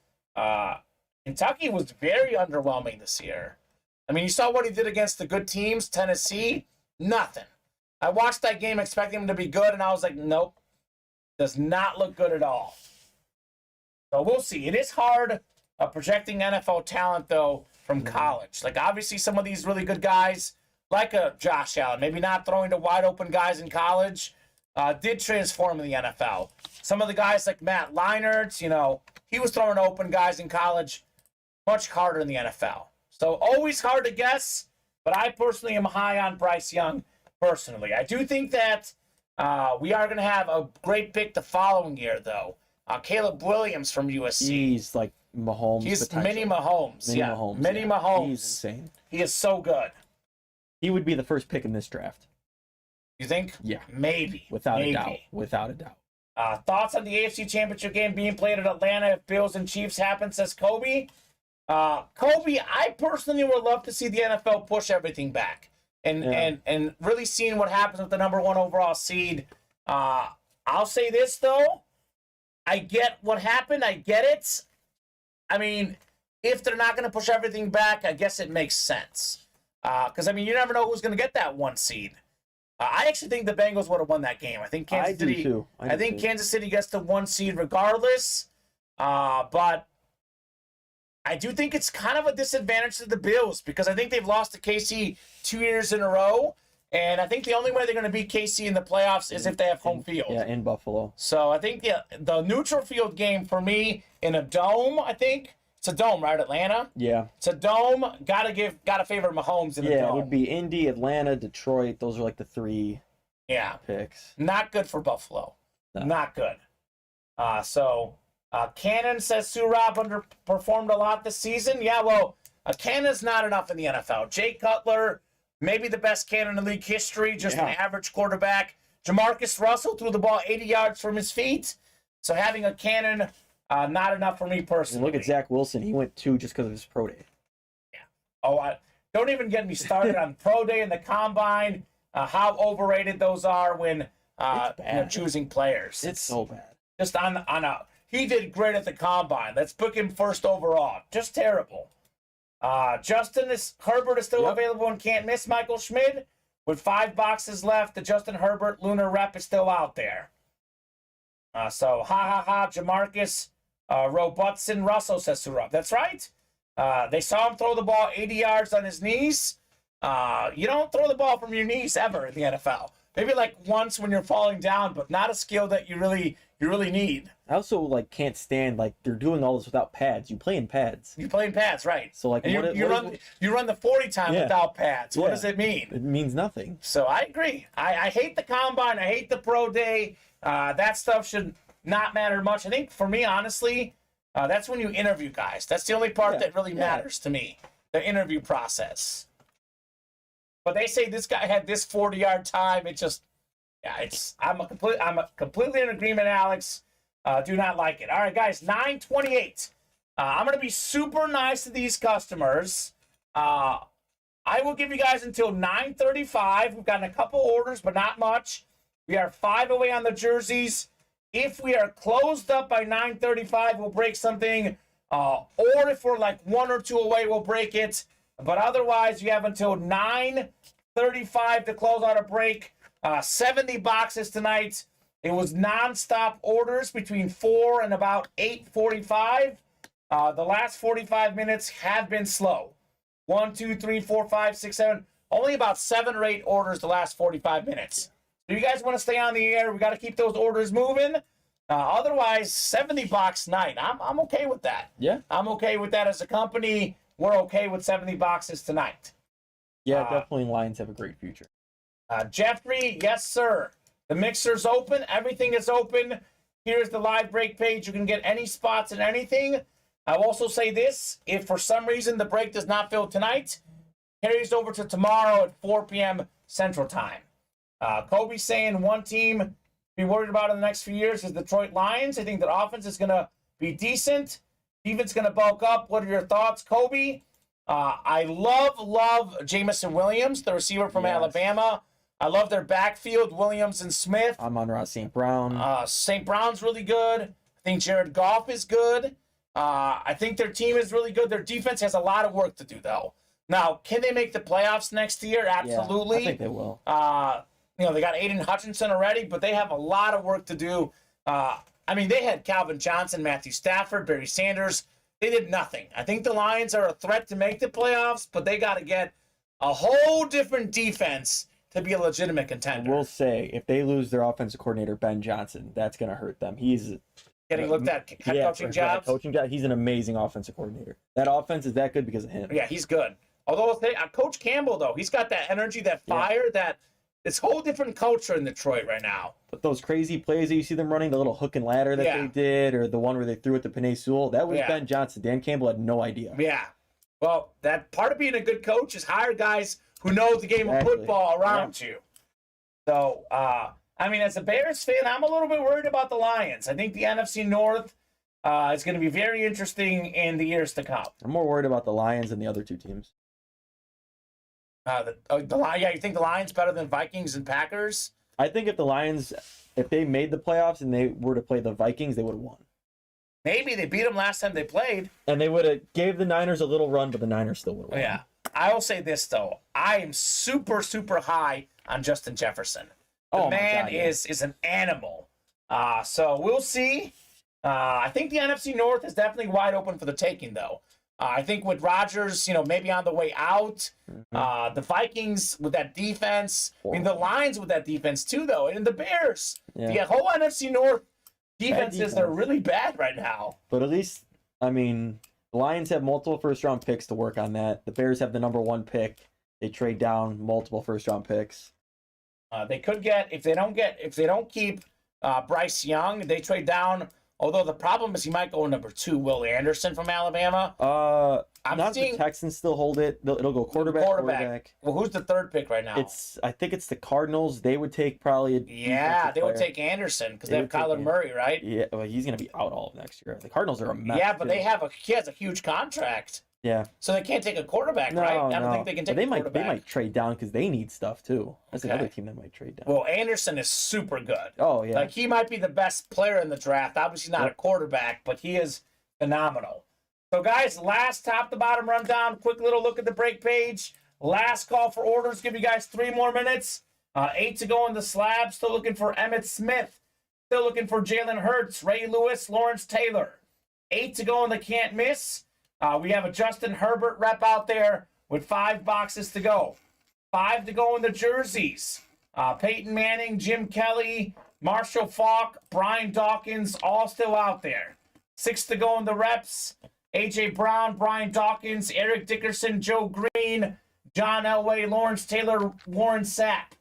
Kentucky was very underwhelming this year. I mean, you saw what he did against the good teams. Tennessee, nothing. I watched that game expecting him to be good, and I was like, nope. Does not look good at all. So we'll see. It is hard projecting NFL talent, though, from college. Like, obviously, some of these really good guys, like a Josh Allen, maybe not throwing to wide-open guys in college, did transform in the NFL. Some of the guys like Matt Leinart, he was throwing to open guys in college much harder in the NFL. So always hard to guess, but I personally am high on Bryce Young personally. I do think that we are going to have a great pick the following year, though. Caleb Williams from USC. He's like Mahomes. He's potential. mini Mahomes. Mini Mahomes. He's insane. He is so good. He would be the first pick in this draft. You think? Yeah. Maybe. Without a doubt. Without a doubt. Thoughts on the AFC Championship game being played at Atlanta if Bills and Chiefs happen, says Kobe. Kobe, I personally would love to see the NFL push everything back and really seeing what happens with the number 1 overall seed. I'll say this, though. I get what happened. I get it. I mean, if they're not going to push everything back, I guess it makes sense. Because, I mean, you never know who's going to get that 1 seed. I actually think the Bengals would have won that game. I think Kansas City. Do too. I think Kansas City gets the 1 seed regardless. But I do think it's kind of a disadvantage to the Bills because I think they've lost to KC 2 years in a row. And I think the only way they're going to beat KC in the playoffs is if they have home field. Yeah, in Buffalo. So I think the neutral field game for me in a dome, I think. It's a dome, right? Atlanta? Yeah. It's a dome. Gotta favor Mahomes in a dome. Yeah, it would be Indy, Atlanta, Detroit. Those are like the 3 picks. Not good for Buffalo. No. Not good. Cannon says Surab underperformed a lot this season. Yeah, well, Cannon's not enough in the NFL. Jay Cutler, maybe the best Cannon in league history, just an average quarterback. Jamarcus Russell threw the ball 80 yards from his feet. So having a Cannon, not enough for me personally. And look at Zach Wilson. He went 2 just because of his pro day. Yeah. Oh, don't even get me started on pro day and the combine, how overrated those are when choosing players. It's so bad. Just he did great at the combine. Let's book him first overall. Just terrible. Justin Herbert is still available and can't miss. Michael Schmid with 5 boxes left. The Justin Herbert lunar rep is still out there. Jamarcus Robertson Russell says Surab. That's right. They saw him throw the ball 80 yards on his knees. You don't throw the ball from your knees ever in the NFL. Maybe like once when you're falling down, but not a skill that you really need. I also can't stand they're doing all this without pads. You play in pads. You play in pads, right? So you run the 40 time without pads. What does it mean? It means nothing. So I agree. I hate the combine. I hate the pro day. That stuff should not matter much. I think for me, honestly, that's when you interview guys. That's the only part that really matters to me. The interview process. But they say this guy had this 40-yard time. It just, I'm completely in agreement, Alex. Do not like it. All right, guys, 9:28. I'm going to be super nice to these customers. I will give you guys until 9:35. We've gotten a couple orders, but not much. We are 5 away on the jerseys. If we are closed up by 9:35, we'll break something. Or if we're 1 or 2 away, we'll break it. But otherwise, you have until 9:35 to close out a break. 70 boxes tonight. It was nonstop orders between 4 and about 8:45. The last 45 minutes have been slow. 1, 2, 3, 4, 5, 6, 7. Only about 7 or 8 orders the last 45 minutes. So you guys want to stay on the air. We got to keep those orders moving. Otherwise, 70-box night. I'm okay with that. Yeah. I'm okay with that as a company. We're okay with 70 boxes tonight. Yeah, definitely Lions have a great future. Jeffrey, yes, sir. The mixer's open. Everything is open. Here's the live break page. You can get any spots and anything. I'll also say this. If for some reason the break does not fill tonight, carries over to tomorrow at 4 p.m. Central Time. Kobe's saying one team to be worried about in the next few years is Detroit Lions. I think their offense is going to be decent. Defense going to bulk up. What are your thoughts, Kobe? I love Jamison Williams, the receiver from Alabama. I love their backfield, Williams and Smith. I'm on Ross St. Brown. St. Brown's really good. I think Jared Goff is good. I think their team is really good. Their defense has a lot of work to do, though. Now, can they make the playoffs next year? Absolutely. Yeah, I think they will. They got Aiden Hutchinson already, but they have a lot of work to do. They had Calvin Johnson, Matthew Stafford, Barry Sanders. They did nothing. I think the Lions are a threat to make the playoffs, but they got to get a whole different defense to be a legitimate contender. I will say, if they lose their offensive coordinator, Ben Johnson, that's going to hurt them. He's getting looked at head coaching jobs. Coaching job. He's an amazing offensive coordinator. That offense is that good because of him. Yeah, he's good. Although Coach Campbell, though, he's got that energy, that fire, that it's whole different culture in Detroit right now. But those crazy plays that you see them running, the little hook and ladder that they did, or the one where they threw it to Penei Sewell, that was Ben Johnson. Dan Campbell had no idea. Yeah. Well, that part of being a good coach is hire guys who know the game of football around you. So, as a Bears fan, I'm a little bit worried about the Lions. I think the NFC North is going to be very interesting in the years to come. I'm more worried about the Lions than the other two teams. You think the Lions better than Vikings and Packers? I think if the Lions, if they made the playoffs and they were to play the Vikings, they would have won. Maybe they beat them last time they played. And they would have gave the Niners a little run, but the Niners still would have won. Yeah. I will say this, though. I am super, super high on Justin Jefferson. The man is an animal. So we'll see. I think the NFC North is definitely wide open for the taking, though. I think with Rodgers, maybe on the way out, the Vikings with that defense, the Lions with that defense too, though, and the Bears. The whole NFC North defenses are really bad right now. But at least, the Lions have multiple first-round picks to work on that. The Bears have the number 1 pick. They trade down multiple first-round picks. They could get if they don't keep Bryce Young, they trade down. Although the problem is he might go number 2, Will Anderson from Alabama. The Texans still hold it. It'll go quarterback. Well, who's the 3rd pick right now? I think it's the Cardinals. They would take probably they would take Anderson because they have Kyler Murray, right? Yeah, well, he's going to be out all of next year. The Cardinals are a mess. Yeah, but he has a huge contract. Yeah. So they can't take a quarterback, right? I don't think they can take a quarterback. They might trade down because they need stuff, too. That's another team that might trade down. Well, Anderson is super good. Oh, yeah. He might be the best player in the draft. Obviously not a quarterback, but he is phenomenal. So, guys, last top-to-bottom rundown. Quick little look at the break page. Last call for orders. Give you guys 3 more minutes. 8 to go in the slab. Still looking for Emmitt Smith. Still looking for Jalen Hurts, Ray Lewis, Lawrence Taylor. 8 to go in the can't miss. We have a Justin Herbert rep out there with 5 boxes to go. 5 to go in the jerseys. Peyton Manning, Jim Kelly, Marshall Faulk, Brian Dawkins, all still out there. 6 to go in the reps. A.J. Brown, Brian Dawkins, Eric Dickerson, Joe Green, John Elway, Lawrence Taylor, Warren Sapp.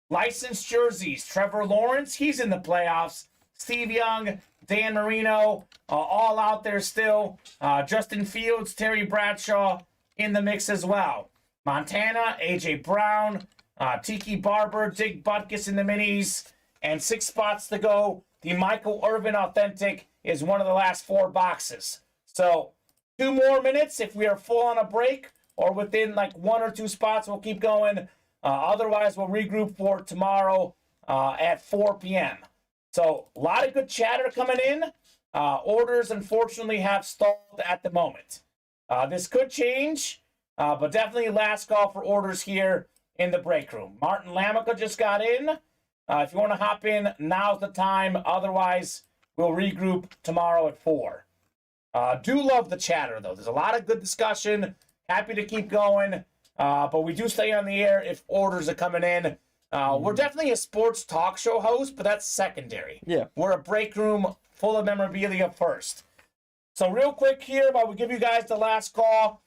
Licensed jerseys. Trevor Lawrence, he's in the playoffs. Steve Young, Dan Marino, all out there still. Justin Fields, Terry Bradshaw in the mix as well. Montana, A.J. Brown, Tiki Barber, Dick Butkus in the minis, and 6 spots to go. The Michael Irvin Authentic is one of the last 4 boxes. So 2 more minutes if we are full on a break, or within 1 or 2 spots, we'll keep going. Otherwise, we'll regroup for tomorrow at 4 p.m. So a lot of good chatter coming in. Orders, unfortunately, have stalled at the moment. This could change, but definitely last call for orders here in the break room. Martin Lamica just got in. If you want to hop in, now's the time. Otherwise, we'll regroup tomorrow at 4. Do love the chatter, though. There's a lot of good discussion. Happy to keep going. But we do stay on the air if orders are coming in. We're definitely a sports talk show host, but that's secondary. Yeah. We're a break room full of memorabilia first. So real quick here, while we give you guys the last call,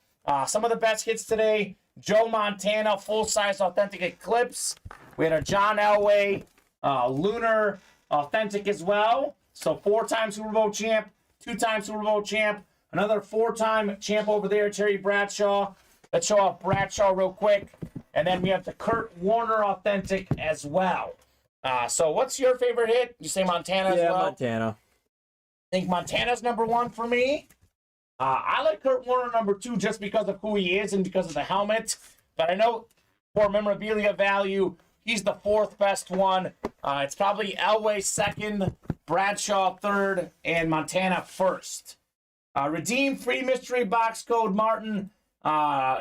some of the best hits today. Joe Montana, full-size authentic Eclipse. We had a John Elway, Lunar authentic as well. So 4-time Super Bowl champ, 2-time Super Bowl champ, another 4-time champ over there, Terry Bradshaw. Let's show off Bradshaw real quick. And then we have the Kurt Warner authentic as well. So what's your favorite hit? You say Montana as well? Yeah, Montana. I think Montana's number 1 for me. I like Kurt Warner number 2 just because of who he is and because of the helmet. But I know for memorabilia value, he's the 4th best one. It's probably Elway 2nd, Bradshaw 3rd, and Montana 1st. Redeem free mystery box code, Martin.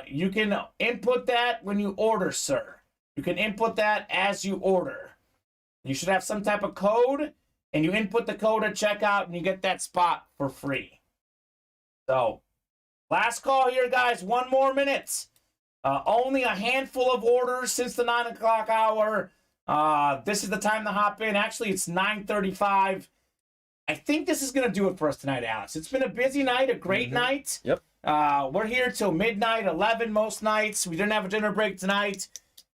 You can input that when you order, sir. You can input that as you order. You should have some type of code, and you input the code at checkout, and you get that spot for free. So, last call here, guys. 1 more minute. Only a handful of orders since the 9 o'clock hour. This is the time to hop in. Actually, it's 9:35. I think this is going to do it for us tonight, Alex. It's been a busy night, a great night. Yep. We're here till midnight, 11 most nights. We didn't have a dinner break tonight.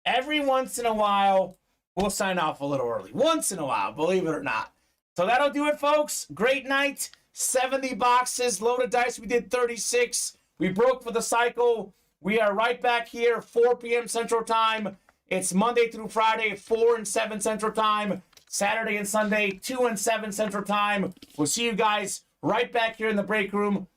Every once in a while, we'll sign off a little early. Once in a while, believe it or not. So that'll do it, folks. Great night. 70 boxes, loaded dice. We did 36. We broke for the cycle. We are right back here, 4 p.m. Central Time. It's Monday through Friday, 4 and 7 Central Time. Saturday and Sunday, 2 and 7 Central Time. We'll see you guys right back here in the break room